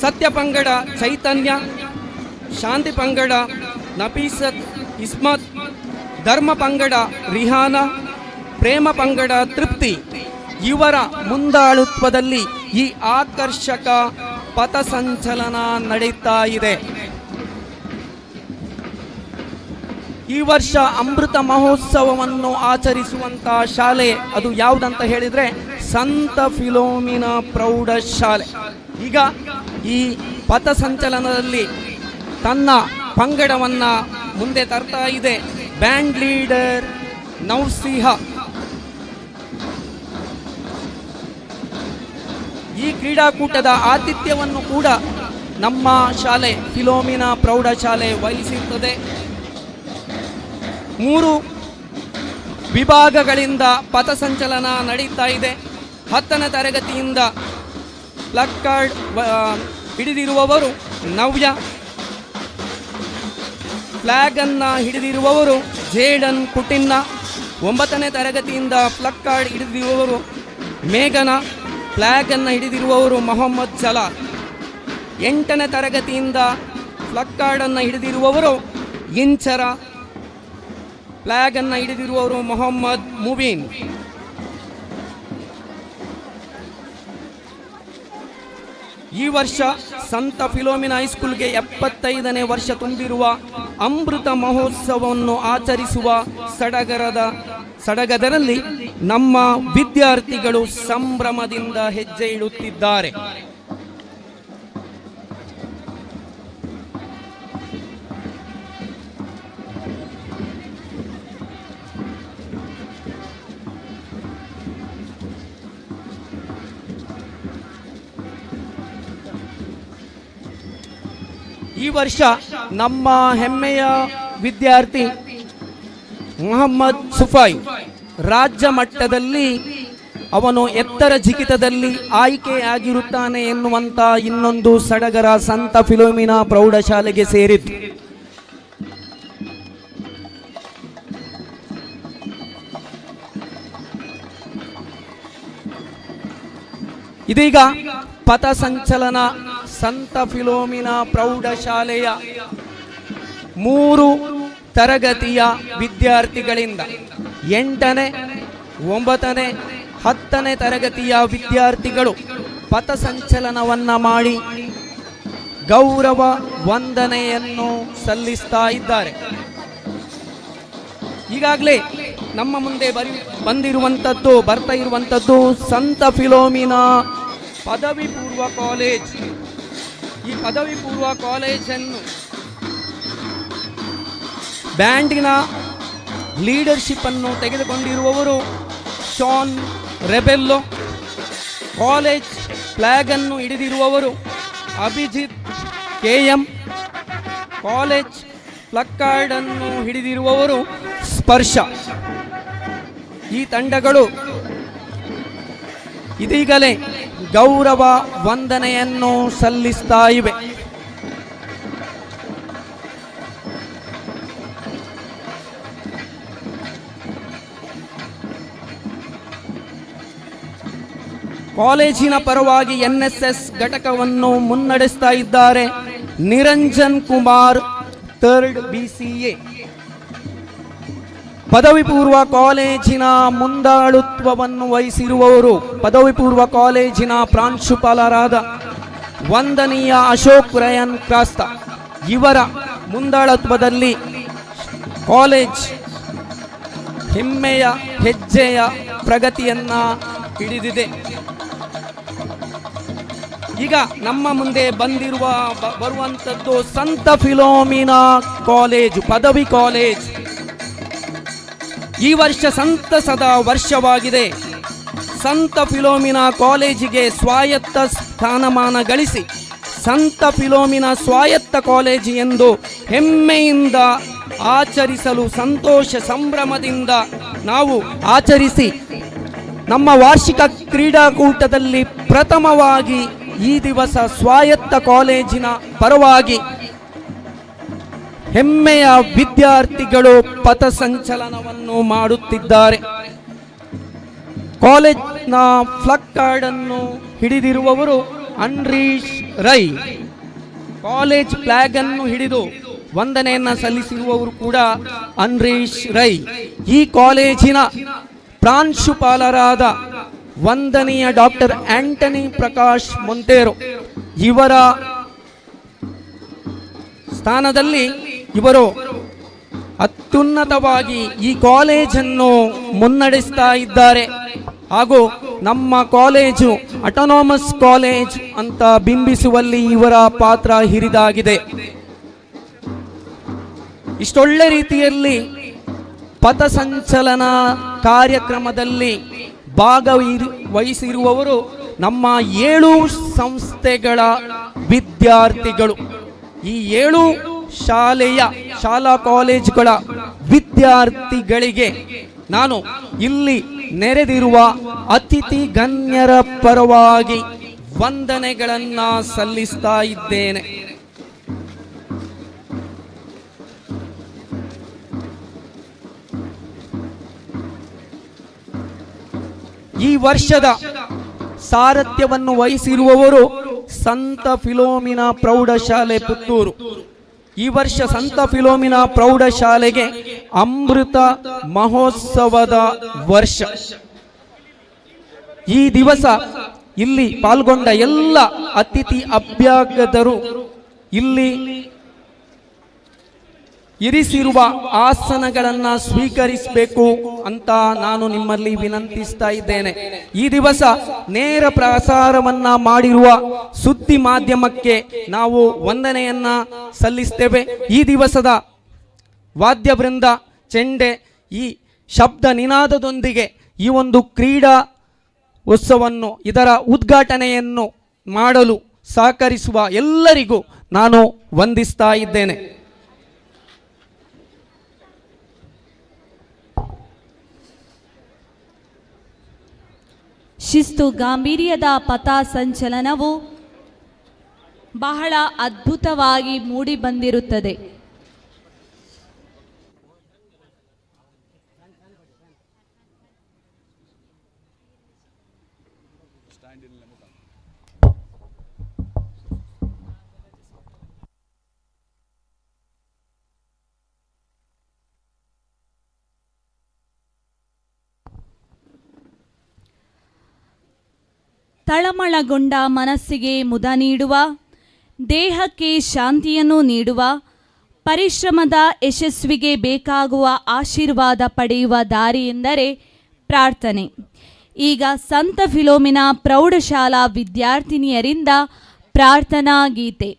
ಸತ್ಯ ಪಂಗಡ ಚೈತನ್ಯ, ಶಾಂತಿ ಪಂಗಡ ನಫೀಸತ್ ಇಸ್ಮತ್, ಧರ್ಮ ಪಂಗಡ ರಿಹಾನಾ, ಪ್ರೇಮ ಪಂಗಡ ತೃಪ್ತಿ ಇವರ ಮುಂದಾಳುತ್ವದಲ್ಲಿ ಈ ಆಕರ್ಷಕ ಪಥಸಂಚಲನ ನಡೀತಾ ಇದೆ. ಈ ವರ್ಷ ಅಮೃತ ಮಹೋತ್ಸವವನ್ನು ಆಚರಿಸುವಂಥ ಶಾಲೆ ಅದು ಯಾವುದಂತ ಹೇಳಿದರೆ ಸಂತ ಫಿಲೋಮಿನಾ ಪ್ರೌಢಶಾಲೆ. ಈಗ ಈ ಪಥಸಂಚಲನದಲ್ಲಿ ತನ್ನ ಪಂಗಡವನ್ನು ಮುಂದೆ ತರ್ತಾ ಇದೆ ಬ್ಯಾಂಡ್ ಲೀಡರ್ ನೌಸಿಂಹ. ಈ ಕ್ರೀಡಾಕೂಟದ ಆತಿಥ್ಯವನ್ನು ಕೂಡ ನಮ್ಮ ಶಾಲೆ ಫಿಲೋಮಿನಾ ಪ್ರೌಢಶಾಲೆ ವಹಿಸಿರುತ್ತದೆ. 3 ವಿಭಾಗಗಳಿಂದ ಪಥಸಂಚಲನ ನಡೀತಾ ಇದೆ. 10ನೇ ತರಗತಿಯಿಂದ ಪ್ಲಕ್ಕಾರ್ಡ್ ಹಿಡಿದಿರುವವರು ನವ್ಯ, ಫ್ಲಾಗ್ ಅನ್ನು ಹಿಡಿದಿರುವವರು ಜೇಡನ್ ಕುಟಿನ್ನ. 9ನೇ ತರಗತಿಯಿಂದ ಪ್ಲಕ್ಕಾರ್ಡ್ ಹಿಡಿದಿರುವವರು ಮೇಘನಾ, ಫ್ಲಾಗ್ ಅನ್ನು ಹಿಡಿದಿರುವವರು ಮೊಹಮ್ಮದ್ ಸಲಾಲ್. 8ನೇ ತರಗತಿಯಿಂದ ಪ್ಲಕ್ಕಾರ್ಡ್ ಅನ್ನು ಹಿಡಿದಿರುವವರು ಇಂಚರ, ಫ್ಲಾಗ್ ಅನ್ನು ಹಿಡಿದಿರುವವರು ಮೊಹಮ್ಮದ್ ಮುಬೀನ್. ಈ ವರ್ಷ ಸಂತ ಫಿಲೋಮಿನಾ ಹೈಸ್ಕೂಲ್ಗೆ 75ನೇ ವರ್ಷ ತುಂಬಿರುವ ಅಮೃತ ಮಹೋತ್ಸವವನ್ನು ಆಚರಿಸುವ ಸಡಗರದಲ್ಲಿ ನಮ್ಮ ವಿದ್ಯಾರ್ಥಿಗಳು ಸಂಭ್ರಮದಿಂದ ಹೆಜ್ಜೆ ಇಡುತ್ತಿದ್ದಾರೆ. ಈ ವರ್ಷ ನಮ್ಮ ಹೆಮ್ಮೆಯ ವಿದ್ಯಾರ್ಥಿ ಮೊಹಮ್ಮದ್ ಸುಫೈ ರಾಜ್ಯ ಮಟ್ಟದಲ್ಲಿ ಅವನು ಎತ್ತರ ಜಿಗಿತದಲ್ಲಿ ಆಯ್ಕೆಯಾಗಿರುತ್ತಾನೆ ಎನ್ನುವಂತ ಇನ್ನೊಂದು ಸಡಗರ ಸಂತ ಫಿಲೋಮಿನಾ ಪ್ರೌಢಶಾಲೆಗೆ ಸೇರಿದ್ದು. ಇದೀಗ ಪಥಸಂಚಲನ ಸಂತ ಫಿಲೋಮಿನಾ ಪ್ರೌಢಶಾಲೆಯ 3 ತರಗತಿಯ ವಿದ್ಯಾರ್ಥಿಗಳಿಂದ 8ನೇ, 9ನೇ, 10ನೇ ತರಗತಿಯ ವಿದ್ಯಾರ್ಥಿಗಳು ಪಥಸಂಚಲನವನ್ನು ಮಾಡಿ ಗೌರವ ವಂದನೆಯನ್ನು ಸಲ್ಲಿಸ್ತಾ ಇದ್ದಾರೆ. ಈಗಾಗಲೇ ನಮ್ಮ ಮುಂದೆ ಬರ್ತಾ ಇರುವಂಥದ್ದು ಸಂತ ಫಿಲೋಮಿನಾ ಪದವಿ ಪೂರ್ವ ಕಾಲೇಜ್. ಈ ಪದವಿ ಪೂರ್ವ ಕಾಲೇಜನ್ನು ಬ್ಯಾಂಡಿನ ಲೀಡರ್ಶಿಪ್ ಅನ್ನು ತೆಗೆದುಕೊಂಡಿರುವವರು ಶಾನ್ ರೆಬೆಲ್ಲೋ. ಕಾಲೇಜ್ ಫ್ಲಾಗ್ ಅನ್ನು ಹಿಡಿದಿರುವವರು ಅಭಿಜಿತ್ KM. ಕಾಲೇಜ್ ಪ್ಲಕ್ಕಾರ್ಡ್ ಅನ್ನು ಹಿಡಿದಿರುವವರು ಸ್ಪರ್ಶ. ಈ ತಂಡಗಳು ಇದೀಗಲೇ ಗೌರವ ವಂದನೆಯನ್ನು ಸಲ್ಲಿಸ್ತಾ ಇವೆ. ಕಾಲೇಜಿನ ಪರವಾಗಿ NSS ಘಟಕವನ್ನು ಮುನ್ನಡೆಸ್ತಾ ಇದ್ದಾರೆ ನಿರಂಜನ್ ಕುಮಾರ್, 3rd BCA. ಪದವಿ ಪೂರ್ವ ಕಾಲೇಜಿನ ಮುಂದಾಳುತ್ವವನ್ನು ವಹಿಸಿರುವವರು ಪದವಿ ಪೂರ್ವ ಕಾಲೇಜಿನ ಪ್ರಾಂಶುಪಾಲರಾದ ವಂದನೀಯ ಅಶೋಕ್ ರಯನ್ ಕ್ರಾಸ್ತ. ಇವರ ಮುಂದಾಳತ್ವದಲ್ಲಿ ಕಾಲೇಜ್ ಹೆಜ್ಜೆಯ ಪ್ರಗತಿಯನ್ನ ಹಿಡಿದಿದೆ. ಈಗ ನಮ್ಮ ಮುಂದೆ ಬರುವಂಥದ್ದು ಸಂತ ಫಿಲೋಮಿನಾ ಕಾಲೇಜು, ಪದವಿ ಕಾಲೇಜ್. ಈ ವರ್ಷ ಸಂತಸದ ವರ್ಷವಾಗಿದೆ. ಸಂತ ಫಿಲೋಮಿನಾ ಕಾಲೇಜಿಗೆ ಸ್ವಾಯತ್ತ ಸ್ಥಾನಮಾನ ಗಳಿಸಿ ಸಂತ ಫಿಲೋಮಿನಾ ಸ್ವಾಯತ್ತ ಕಾಲೇಜು ಎಂದು ಹೆಮ್ಮೆಯಿಂದ ಆಚರಿಸಲು ಸಂತೋಷ ಸಂಭ್ರಮದಿಂದ ನಾವು ಆಚರಿಸಿ ನಮ್ಮ ವಾರ್ಷಿಕ ಕ್ರೀಡಾಕೂಟದಲ್ಲಿ ಪ್ರಥಮವಾಗಿ ಈ ದಿವಸ ಸ್ವಾಯತ್ತ ಕಾಲೇಜಿನ ಪರವಾಗಿ ಹೆಮ್ಮೆಯ ವಿದ್ಯಾರ್ಥಿಗಳು ಪಥಸಂಚಲನವನ್ನು ಮಾಡುತ್ತಿದ್ದಾರೆ. ಕಾಲೇಜ್ನ ಪ್ಲಕ್ಕಾರ್ಡ್ ಅನ್ನು ಹಿಡಿದಿರುವವರು ಅನ್ರೀಶ್ ರೈ. ಕಾಲೇಜ್ ಫ್ಲಾಗ್ ಅನ್ನು ಹಿಡಿದು ವಂದನೆಯನ್ನು ಸಲ್ಲಿಸಿರುವವರು ಕೂಡ ಅನ್ರೀಶ್ ರೈ. ಈ ಕಾಲೇಜಿನ ಪ್ರಾಂಶುಪಾಲರಾದ ವಂದನೀಯ ಡಾಕ್ಟರ್ ಆಂಟನಿ ಪ್ರಕಾಶ್ ಮೊಂಟೇರೋ. ಇವರ ಸ್ಥಾನದಲ್ಲಿ ಇವರು ಅತ್ಯುನ್ನತವಾಗಿ ಈ ಕಾಲೇಜನ್ನು ಮುನ್ನಡೆಸ್ತಾ ಇದ್ದಾರೆ ಹಾಗೂ ನಮ್ಮ ಕಾಲೇಜು ಅಟಾನಮಸ್ ಕಾಲೇಜ್ ಅಂತ ಬಿಂಬಿಸುವಲ್ಲಿ ಇವರ ಪಾತ್ರ ಹಿರಿದಾಗಿದೆ. ಇಷ್ಟೊಳ್ಳೆ ರೀತಿಯಲ್ಲಿ ಪಥಸಂಚಲನ ಕಾರ್ಯಕ್ರಮದಲ್ಲಿ ಭಾಗವಹಿಸಿರುವವರು ನಮ್ಮ 7 ಸಂಸ್ಥೆಗಳ ವಿದ್ಯಾರ್ಥಿಗಳು. ಈ 7 ಶಾಲಾ ಕಾಲೇಜುಗಳ ವಿದ್ಯಾರ್ಥಿಗಳಿಗೆ ನಾನು ಇಲ್ಲಿ ನೆರೆದಿರುವ ಅತಿಥಿ ಗಣ್ಯರ ಪರವಾಗಿ ವಂದನೆಗಳನ್ನು ಸಲ್ಲಿಸ್ತಾ ಇದ್ದೇನೆ. ಈ ವರ್ಷದ ಸಾರಥ್ಯವನ್ನು ವಹಿಸಿರುವವರು ಸಂತ ಫಿಲೋಮಿನಾ ಪ್ರೌಢಶಾಲೆ ಪುತ್ತೂರು. ಈ ವರ್ಷ ಸಂತ ಫಿಲೋಮಿನಾ ಪ್ರೌಢಶಾಲೆಗೆ ಅಮೃತ ಮಹೋತ್ಸವದ ವರ್ಷ. ಈ ದಿವಸ ಇಲ್ಲಿ ಪಾಲ್ಗೊಂಡ ಎಲ್ಲ ಅತಿಥಿ ಅಭ್ಯಾಗತರು ಇಲ್ಲಿ ಇರಿಸಿರುವ ಆಸನಗಳನ್ನು ಸ್ವೀಕರಿಸಬೇಕು ಅಂತ ನಾನು ನಿಮ್ಮಲ್ಲಿ ವಿನಂತಿಸ್ತಾ ಇದ್ದೇನೆ. ಈ ದಿವಸ ನೇರ ಪ್ರಸಾರವನ್ನ ಮಾಡಿರುವ ಸುದ್ದಿ ಮಾಧ್ಯಮಕ್ಕೆ ನಾವು ವಂದನೆಯನ್ನ ಸಲ್ಲಿಸ್ತೇವೆ. ಈ ದಿವಸದ ವಾದ್ಯ ವೃಂದ, ಚೆಂಡೆ, ಈ ಶಬ್ದ ನಿನಾದದೊಂದಿಗೆ ಈ ಒಂದು ಕ್ರೀಡಾ ಉತ್ಸವವನ್ನು, ಇದರ ಉದ್ಘಾಟನೆಯನ್ನು ಮಾಡಲು ಸಹಕರಿಸುವ ಎಲ್ಲರಿಗೂ ನಾನು ವಂದಿಸ್ತಾ ಇದ್ದೇನೆ. ಶಿಸ್ತು ಗಾಂಭೀರ್ಯದ ಪಥಸಂಚಲನವು ಬಹಳ ಅದ್ಭುತವಾಗಿ ಮೂಡಿ ಬಂದಿರುತ್ತದೆ. ತಳಮಳಗೊಂಡ ಮನಸ್ಸಿಗೆ ಮುದ ನೀಡುವ, ದೇಹಕ್ಕೆ ಶಾಂತಿಯನ್ನು ನೀಡುವ, ಪರಿಶ್ರಮದ ಯಶಸ್ವಿಗೆ ಬೇಕಾಗುವ ಆಶೀರ್ವಾದ ಪಡೆಯುವ ದಾರಿ ಎಂದರೆ ಪ್ರಾರ್ಥನೆ. ಈಗ ಸಂತ ಫಿಲೋಮಿನಾ ಪ್ರೌಢಶಾಲಾ ವಿದ್ಯಾರ್ಥಿನಿಯರಿಂದ ಪ್ರಾರ್ಥನಾ ಗೀತೆ.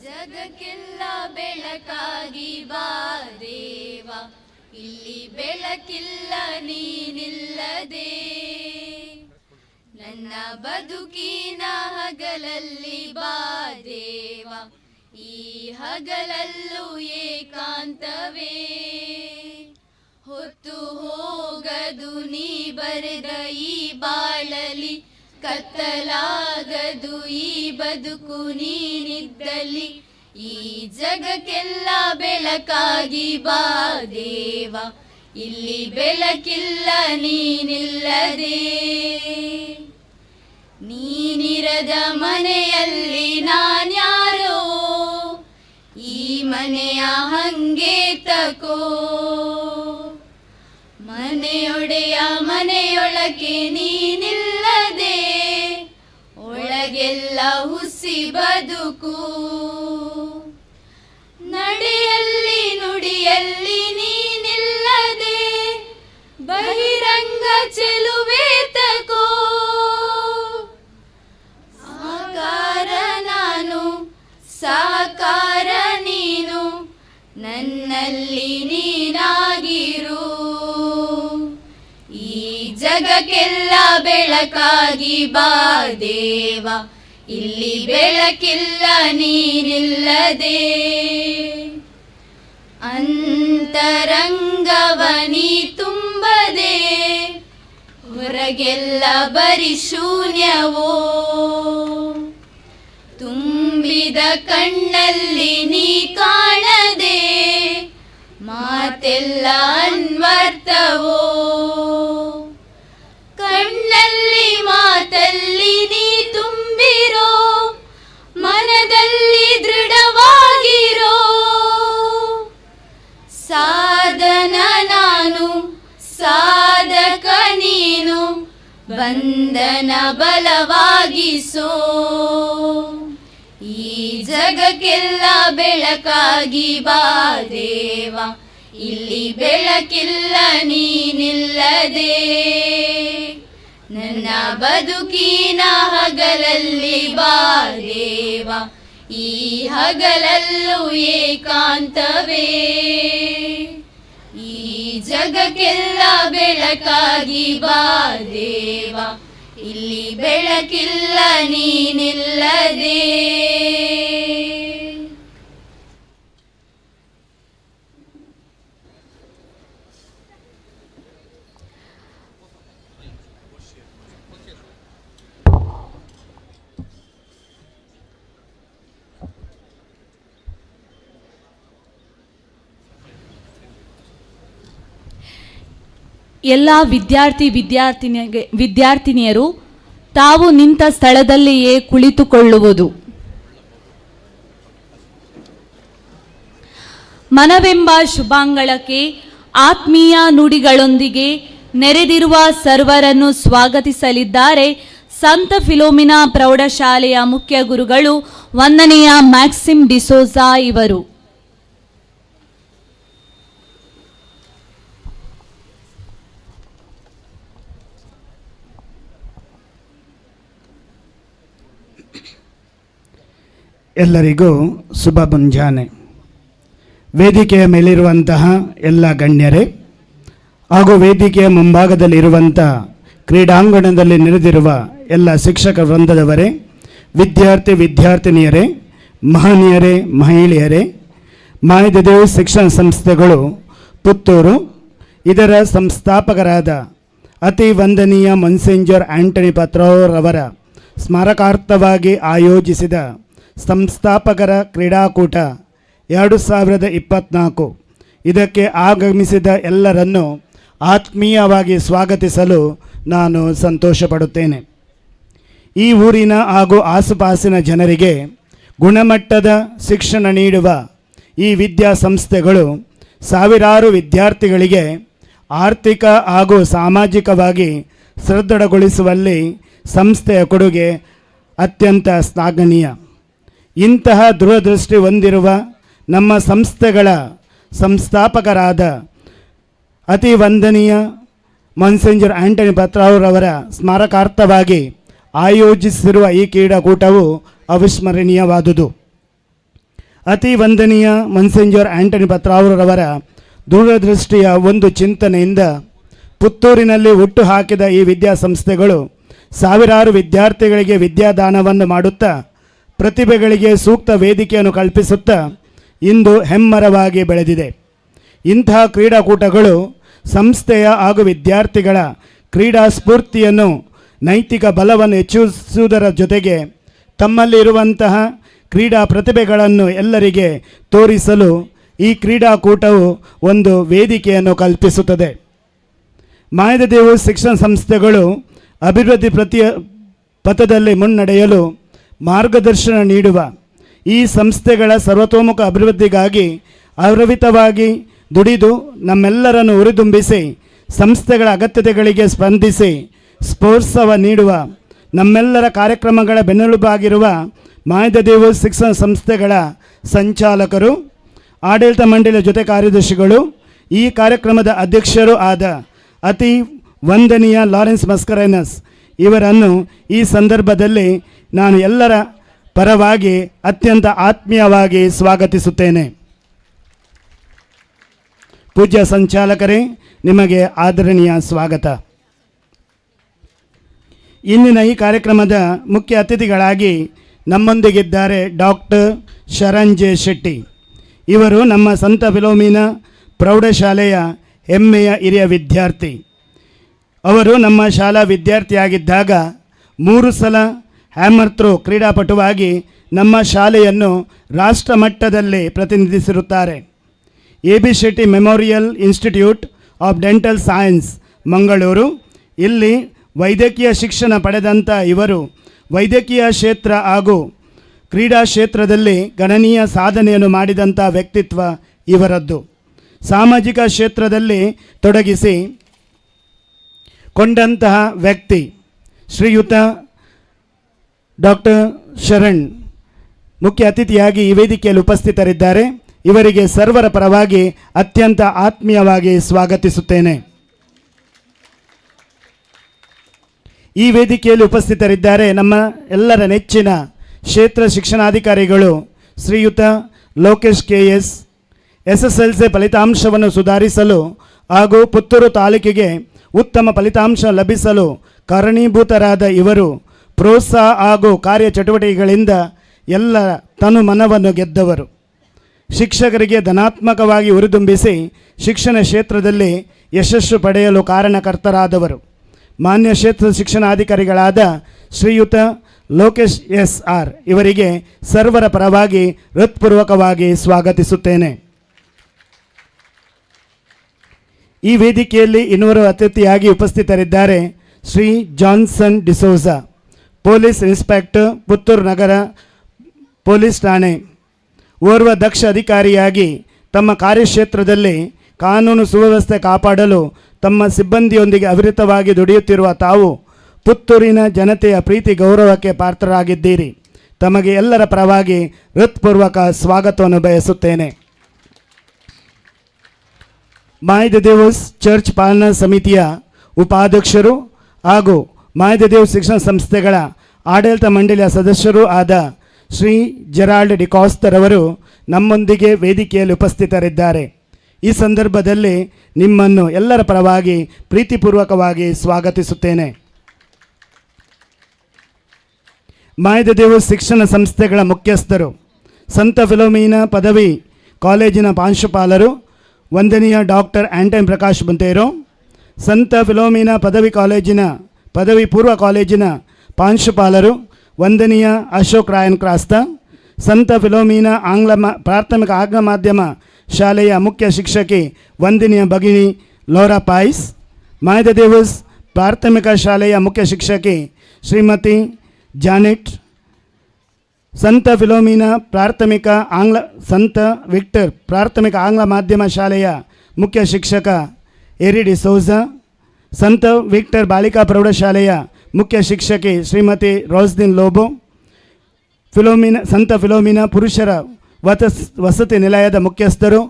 ಜಗಕ್ಕೆಲ್ಲ ಬೆಳಕಾಗಿ ಬಾ ದೇವ, ಇಲ್ಲಿ ಬೆಳಕಿಲ್ಲ ನೀನಿಲ್ಲದೆ. ನನ್ನ ಬದುಕಿನ ಹಗಲಲ್ಲಿ ಬಾ ದೇವ, ಈ ಹಗಲಲ್ಲೂ ಏಕಾಂತವೇ. ಹೊತ್ತು ಹೋಗದು ನೀ ಬರೆದ ಈ ಬಾಳಲಿ, ಕತ್ತಲಾಗದು ಈ ಬದುಕು ನೀನಿದ್ದಲ್ಲಿ. ಈ ಜಗಕ್ಕೆಲ್ಲ ಬೆಳಕಾಗಿ ಬಾ ದೇವ, ಇಲ್ಲಿ ಬೆಳಕಿಲ್ಲ ನೀನಿಲ್ಲದೆ. ನೀನಿರದ ಮನೆಯಲ್ಲಿ ನಾನ್ಯಾರೋ, ಈ ಮನೆಯ ಹಂಗೆ ತಕೋ. ಮನೆಯೊಡೆಯ ಮನೆಯೊಳಗೆ ನೀನಿಲ್ಲದೆ, ಒಳಗೆಲ್ಲ ಹುಸಿ ಬದುಕು. ನಡೆಯಲ್ಲಿ ನುಡಿಯಲ್ಲಿ ನೀನಿಲ್ಲದೆ, ಬಹಿರಂಗ ಚೆಲುವೆ ತಕೋ. ಆಕಾರ ನಾನು, ಸಾಕಾರ ನೀನು, ನನ್ನಲ್ಲಿ ನೀನಾಗಿರು. ಈ ಜಗಕ್ಕೆಲ್ಲ ಬೆಳಕಾಗಿ ಬಾ ದೇವ, ಇಲ್ಲಿ ಬೆಳಕಿಲ್ಲ ನೀನಿಲ್ಲದೆ. ಅಂತರಂಗವನಿ ತುಂಬದೆ, ಹೊರಗೆಲ್ಲ ಬರಿ ಶೂನ್ಯವೋ. ತುಂಬಿದ ಕಣ್ಣಲ್ಲಿ ನೀ ಕಾಣದೆ, ಮಾತೆಲ್ಲ ಅನ್ವರ್ಥವೋ. ಕಣ್ಣಲ್ಲಿ ಮಾತಲ್ಲಿ ಬಂಧನ ಬಲವಾಗಿಸೋ. ಈ ಜಗಕ್ಕೆಲ್ಲ ಬೆಳಕಾಗಿ ಬಾ ದೇವ, ಇಲ್ಲಿ ಬೆಳಕಿಲ್ಲ ನೀನಿಲ್ಲದೆ. ನನ್ನ ಬದುಕಿನ ಹಗಲಲ್ಲಿ ಬಾ ದೇವ, ಈ ಹಗಲಲ್ಲೂ ಏಕಾಂತವೇ. ಈ ಜಗಕ್ಕೆಲ್ಲ ಬೆಳಕಾಗಿ ಬಾ ದೇವ, ಇಲ್ಲಿ ಬೆಳಕಿಲ್ಲ ನೀನಿಲ್ಲದೆ. ಎಲ್ಲ ವಿದ್ಯಾರ್ಥಿನಿಯರು ತಾವು ನಿಂತ ಸ್ಥಳದಲ್ಲಿಯೇ ಕುಳಿತುಕೊಳ್ಳುವುದು. ಮನವೆಂಬ ಶುಭಾಂಗಳಕ್ಕೆ ಆತ್ಮೀಯ ನುಡಿಗಳೊಂದಿಗೆ ನೆರೆದಿರುವ ಸರ್ವರನ್ನು ಸ್ವಾಗತಿಸಲಿದ್ದಾರೆ ಸಂತ ಫಿಲೋಮಿನಾ ಪ್ರೌಢಶಾಲೆಯ ಮುಖ್ಯ ಗುರುಗಳು ವಂದನೆಯ ಮ್ಯಾಕ್ಸಿಮ್ ಡಿಸೋಜಾ ಇವರು. ಎಲ್ಲರಿಗೂ ಶುಭ ಮುಂಜಾನೆ. ವೇದಿಕೆಯ ಮೇಲಿರುವಂತಹ ಎಲ್ಲ ಗಣ್ಯರೇ ಹಾಗೂ ವೇದಿಕೆಯ ಮುಂಭಾಗದಲ್ಲಿರುವಂಥ ಕ್ರೀಡಾಂಗಣದಲ್ಲಿ ನೆರೆದಿರುವ ಎಲ್ಲ ಶಿಕ್ಷಕ ವೃಂದದವರೇ, ವಿದ್ಯಾರ್ಥಿನಿಯರೇ, ಮಹನೀಯರೇ, ಮಹಿಳೆಯರೇ, ಮಾಯದೇವ್ ಶಿಕ್ಷಣ ಸಂಸ್ಥೆಗಳು ಪುತ್ತೂರು ಇದರ ಸಂಸ್ಥಾಪಕರಾದ ಅತಿ ವಂದನೀಯ ಮೊನ್ಸೇಂಜರ್ ಆಂಟನಿ ಪತ್ರಾವರವರ ಸ್ಮಾರಕಾರ್ಥವಾಗಿ ಆಯೋಜಿಸಿದ ಸಂಸ್ಥಾಪಕರ ಕ್ರೀಡಾಕೂಟ 2024 ಇದಕ್ಕೆ ಆಗಮಿಸಿದ ಎಲ್ಲರನ್ನು ಆತ್ಮೀಯವಾಗಿ ಸ್ವಾಗತಿಸಲು ನಾನು ಸಂತೋಷಪಡುತ್ತೇನೆ. ಈ ಊರಿನ ಹಾಗೂ ಆಸುಪಾಸಿನ ಜನರಿಗೆ ಗುಣಮಟ್ಟದ ಶಿಕ್ಷಣ ನೀಡುವ ಈ ವಿದ್ಯಾಸಂಸ್ಥೆಗಳು ಸಾವಿರಾರು ವಿದ್ಯಾರ್ಥಿಗಳಿಗೆ ಆರ್ಥಿಕ ಹಾಗೂ ಸಾಮಾಜಿಕವಾಗಿ ಸದೃಢಗೊಳಿಸುವಲ್ಲಿ ಸಂಸ್ಥೆಯ ಕೊಡುಗೆ ಅತ್ಯಂತ ಶ್ಲಾಘನೀಯ. ಇಂತಹ ದೂರದೃಷ್ಟಿ ಹೊಂದಿರುವ ನಮ್ಮ ಸಂಸ್ಥೆಗಳ ಸಂಸ್ಥಾಪಕರಾದ ಅತಿ ವಂದನೀಯ ಮೊನ್ಸೇಂಜರ್ ಆಂಟನಿ ಪತ್ರಾವರವರ ಸ್ಮಾರಕಾರ್ಥವಾಗಿ ಆಯೋಜಿಸಿರುವ ಈ ಕ್ರೀಡಾಕೂಟವು ಅವಿಸ್ಮರಣೀಯವಾದುದು. ಅತಿ ವಂದನೀಯ ಮೊನ್ಸೇಂಜರ್ ಆಂಟನಿ ಪತ್ರಾವರವರ ದೂರದೃಷ್ಟಿಯ ಒಂದು ಚಿಂತನೆಯಿಂದ ಪುತ್ತೂರಿನಲ್ಲಿ ಹುಟ್ಟು ಹಾಕಿದ ಈ ವಿದ್ಯಾಸಂಸ್ಥೆಗಳು ಸಾವಿರಾರು ವಿದ್ಯಾರ್ಥಿಗಳಿಗೆ ವಿದ್ಯಾದಾನವನ್ನು ಮಾಡುತ್ತಾ ಪ್ರತಿಭೆಗಳಿಗೆ ಸೂಕ್ತ ವೇದಿಕೆಯನ್ನು ಕಲ್ಪಿಸುತ್ತಾ ಇಂದು ಹೆಮ್ಮರವಾಗಿ ಬೆಳೆದಿದೆ. ಇಂತಹ ಕ್ರೀಡಾಕೂಟಗಳು ಸಂಸ್ಥೆಯ ಹಾಗೂ ವಿದ್ಯಾರ್ಥಿಗಳ ಕ್ರೀಡಾ ಸ್ಫೂರ್ತಿಯನ್ನು, ನೈತಿಕ ಬಲವನ್ನು ಹೆಚ್ಚಿಸುವುದರ ಜೊತೆಗೆ ತಮ್ಮಲ್ಲಿರುವಂತಹ ಕ್ರೀಡಾ ಪ್ರತಿಭೆಗಳನ್ನು ಎಲ್ಲರಿಗೆ ತೋರಿಸಲು ಈ ಕ್ರೀಡಾಕೂಟವು ಒಂದು ವೇದಿಕೆಯನ್ನು ಕಲ್ಪಿಸುತ್ತದೆ. ಮಾಯದೇವ್ ಶಿಕ್ಷಣ ಸಂಸ್ಥೆಗಳು ಅಭಿವೃದ್ಧಿ ಪಥದಲ್ಲಿ ಮುನ್ನಡೆಯಲು ಮಾರ್ಗದರ್ಶನ ನೀಡುವ ಈ ಸಂಸ್ಥೆಗಳ ಸರ್ವತೋಮುಖ ಅಭಿವೃದ್ಧಿಗಾಗಿ ಅವಿರತವಾಗಿ ದುಡಿದು ನಮ್ಮೆಲ್ಲರನ್ನು ಹುರಿದುಂಬಿಸಿ ಸಂಸ್ಥೆಗಳ ಅಗತ್ಯತೆಗಳಿಗೆ ಸ್ಪಂದಿಸಿ ಸ್ಫೋತ್ಸವ ನೀಡುವ ನಮ್ಮೆಲ್ಲರ ಕಾರ್ಯಕ್ರಮಗಳ ಬೆನ್ನೆಲುಬಾಗಿರುವ ಮಾಯದೇವ್ ಶಿಕ್ಷಣ ಸಂಸ್ಥೆಗಳ ಸಂಚಾಲಕರು, ಆಡಳಿತ ಮಂಡಳಿಯ ಜೊತೆ ಕಾರ್ಯದರ್ಶಿಗಳು, ಈ ಕಾರ್ಯಕ್ರಮದ ಅಧ್ಯಕ್ಷರು ಆದ ಅತಿ ವಂದನೀಯ ಲಾರೆನ್ಸ್ ಮಸ್ಕರೇನಸ್ ಇವರನ್ನು ಈ ಸಂದರ್ಭದಲ್ಲಿ ನಾನು ಎಲ್ಲರ ಪರವಾಗಿ ಅತ್ಯಂತ ಆತ್ಮೀಯವಾಗಿ ಸ್ವಾಗತಿಸುತ್ತೇನೆ. ಪೂಜ್ಯ ಸಂಚಾಲಕರೇ, ನಿಮಗೆ ಆದರಣೀಯ ಸ್ವಾಗತ. ಇಂದಿನ ಈ ಕಾರ್ಯಕ್ರಮದ ಮುಖ್ಯ ಅತಿಥಿಗಳಾಗಿ ನಮ್ಮೊಂದಿಗಿದ್ದಾರೆ ಡಾಕ್ಟರ್ ಶರಣ್ ಜೆ ಶೆಟ್ಟಿ. ಇವರು ನಮ್ಮ ಸಂತ ಫಿಲೋಮಿನಾ ಪ್ರೌಢಶಾಲೆಯ ಹೆಮ್ಮೆಯ ಹಿರಿಯ ವಿದ್ಯಾರ್ಥಿ. ಅವರು ನಮ್ಮ ಶಾಲಾ ವಿದ್ಯಾರ್ಥಿಯಾಗಿದ್ದಾಗ 3 ಸಲ ಹ್ಯಾಮರ್ ಥ್ರೋ ಕ್ರೀಡಾಪಟುವಾಗಿ ನಮ್ಮ ಶಾಲೆಯನ್ನು ರಾಷ್ಟ್ರ ಮಟ್ಟದಲ್ಲಿ ಪ್ರತಿನಿಧಿಸಿರುತ್ತಾರೆ. AB Shetty memorial institute of dental science Mangaluru, ಇಲ್ಲಿ ವೈದ್ಯಕೀಯ ಶಿಕ್ಷಣ ಪಡೆದಂಥ ಇವರು ವೈದ್ಯಕೀಯ ಕ್ಷೇತ್ರ ಹಾಗೂ ಕ್ರೀಡಾ ಕ್ಷೇತ್ರದಲ್ಲಿ ಗಣನೀಯ ಸಾಧನೆಯನ್ನು ಮಾಡಿದಂಥ ವ್ಯಕ್ತಿತ್ವ ಇವರದ್ದು. ಸಾಮಾಜಿಕ ಕ್ಷೇತ್ರದಲ್ಲಿ ತೊಡಗಿಸಿ ಕೊಂಡಂತಹ ವ್ಯಕ್ತಿ. ಶ್ರೀಯುತ ಡಾಕ್ಟರ್ ಶರಣ್ ಮುಖ್ಯ ಅತಿಥಿಯಾಗಿ ಈ ವೇದಿಕೆಯಲ್ಲಿ ಉಪಸ್ಥಿತರಿದ್ದಾರೆ. ಇವರಿಗೆ ಸರ್ವರ ಪರವಾಗಿ ಅತ್ಯಂತ ಆತ್ಮೀಯವಾಗಿ ಸ್ವಾಗತಿಸುತ್ತೇನೆ. ಈ ವೇದಿಕೆಯಲ್ಲಿ ಉಪಸ್ಥಿತರಿದ್ದಾರೆ ನಮ್ಮ ಎಲ್ಲರ ನೆಚ್ಚಿನ ಕ್ಷೇತ್ರ ಶಿಕ್ಷಣಾಧಿಕಾರಿಗಳು ಶ್ರೀಯುತ ಲೋಕೇಶ್ KS. SSLC ಫಲಿತಾಂಶವನ್ನು ಸುಧಾರಿಸಲು ಹಾಗೂ ಪುತ್ತೂರು ತಾಲೂಕಿಗೆ ಉತ್ತಮ ಫಲಿತಾಂಶ ಲಭಿಸಲು ಕಾರಣೀಭೂತರಾದ ಇವರು ಪ್ರೋತ್ಸಾಹ ಹಾಗೂ ಕಾರ್ಯಚಟುವಟಿಕೆಗಳಿಂದ ಎಲ್ಲ ತನು ಮನವನ್ನು ಗೆದ್ದವರು. ಶಿಕ್ಷಕರಿಗೆ ಧನಾತ್ಮಕವಾಗಿ ಹುರಿದುಂಬಿಸಿ ಶಿಕ್ಷಣ ಕ್ಷೇತ್ರದಲ್ಲಿ ಯಶಸ್ಸು ಪಡೆಯಲು ಕಾರಣಕರ್ತರಾದವರು. ಮಾನ್ಯ ಕ್ಷೇತ್ರ ಶಿಕ್ಷಣಾಧಿಕಾರಿಗಳಾದ ಶ್ರೀಯುತ ಲೋಕೇಶ್ SR ಇವರಿಗೆ ಸರ್ವರ ಪರವಾಗಿ ಹೃತ್ಪೂರ್ವಕವಾಗಿ ಸ್ವಾಗತಿಸುತ್ತೇನೆ. ಈ ವೇದಿಕೆಯಲ್ಲಿ ಇನ್ನೂರು ಅತಿಥಿಯಾಗಿ ಉಪಸ್ಥಿತರಿದ್ದಾರೆ Shri Johnson D'Souza, police inspector, Puttur ನಗರ ಪೊಲೀಸ್ ಠಾಣೆ. ಓರ್ವ ದಕ್ಷ ಅಧಿಕಾರಿಯಾಗಿ ತಮ್ಮ ಕಾರ್ಯಕ್ಷೇತ್ರದಲ್ಲಿ ಕಾನೂನು ಸುವ್ಯವಸ್ಥೆ ಕಾಪಾಡಲು ತಮ್ಮ ಸಿಬ್ಬಂದಿಯೊಂದಿಗೆ ಅವಿರತವಾಗಿ ದುಡಿಯುತ್ತಿರುವ ತಾವು ಪುತ್ತೂರಿನ ಜನತೆಯ ಪ್ರೀತಿ ಗೌರವಕ್ಕೆ ಪಾತ್ರರಾಗಿದ್ದೀರಿ. ತಮಗೆ ಎಲ್ಲರ ಪರವಾಗಿ ಹೃತ್ಪೂರ್ವಕ ಸ್ವಾಗತವನ್ನು ಬಯಸುತ್ತೇನೆ. ಮಾಯದೇವ್ಸ್ ಚರ್ಚ್ ಪಾಲನಾ ಸಮಿತಿಯ ಉಪಾಧ್ಯಕ್ಷರು ಹಾಗೂ ಮಾಯದೇವ್ ಶಿಕ್ಷಣ ಸಂಸ್ಥೆಗಳ ಆಡಳಿತ ಮಂಡಳಿಯ ಸದಸ್ಯರೂ ಆದ ಶ್ರೀ ಜೆರಾಲ್ಡ್ ಡಿಕಾಸ್ತರ್ ಅವರು ನಮ್ಮೊಂದಿಗೆ ವೇದಿಕೆಯಲ್ಲಿ ಉಪಸ್ಥಿತರಿದ್ದಾರೆ. ಈ ಸಂದರ್ಭದಲ್ಲಿ ನಿಮ್ಮನ್ನು ಎಲ್ಲರ ಪರವಾಗಿ ಪ್ರೀತಿಪೂರ್ವಕವಾಗಿ ಸ್ವಾಗತಿಸುತ್ತೇನೆ. ಮಾಯದೇವ್ ಶಿಕ್ಷಣ ಸಂಸ್ಥೆಗಳ ಮುಖ್ಯಸ್ಥರು, ಸಂತ ಫಿಲೋಮಿನಾ ಪದವಿ ಕಾಲೇಜಿನ ಪ್ರಾಂಶುಪಾಲರು ವಂದನೀಯ ಡಾಕ್ಟರ್ ಆಂಟನ್ ಪ್ರಕಾಶ್ ಬಂತೇರೋ, ಸಂತ ಫಿಲೋಮಿನಾ ಪದವಿ ಪೂರ್ವ ಕಾಲೇಜಿನ ಪ್ರಾಂಶುಪಾಲರು ವಂದನೀಯ ಅಶೋಕ್ ರಾಯನ್ ಕ್ರಾಸ್ತ, ಸಂತ ಫಿಲೋಮಿನಾ ಪ್ರಾಥಮಿಕ ಆಂಗ್ಲ ಮಾಧ್ಯಮ ಶಾಲೆಯ ಮುಖ್ಯ ಶಿಕ್ಷಕಿ ವಂದನೀಯ ಭಗಿನಿ ಲೋರಾ ಪಾಯ್ಸ್, ಮಾಯದೇವ್ಸ್ ಪ್ರಾಥಮಿಕ ಶಾಲೆಯ ಮುಖ್ಯ ಶಿಕ್ಷಕಿ ಶ್ರೀಮತಿ ಜಾನೆಟ್, ಸಂತ ಫಿಲೋಮಿನಾ ಸಂತ ವಿಕ್ಟರ್ ಪ್ರಾಥಮಿಕ ಆಂಗ್ಲ ಮಾಧ್ಯಮ ಶಾಲೆಯ ಮುಖ್ಯ ಶಿಕ್ಷಕ ಎರಿ ಡಿಸೋಜ, ಸಂತ ವಿಕ್ಟರ್ ಬಾಲಿಕಾ ಪ್ರೌಢಶಾಲೆಯ ಮುಖ್ಯ ಶಿಕ್ಷಕಿ ಶ್ರೀಮತಿ ರೋಸ್ದಿನ್ ಲೋಬೋ, ಸಂತ ಫಿಲೋಮಿನಾ ಪುರುಷರ ವಸತಿ ನಿಲಯದ ಮುಖ್ಯಸ್ಥರು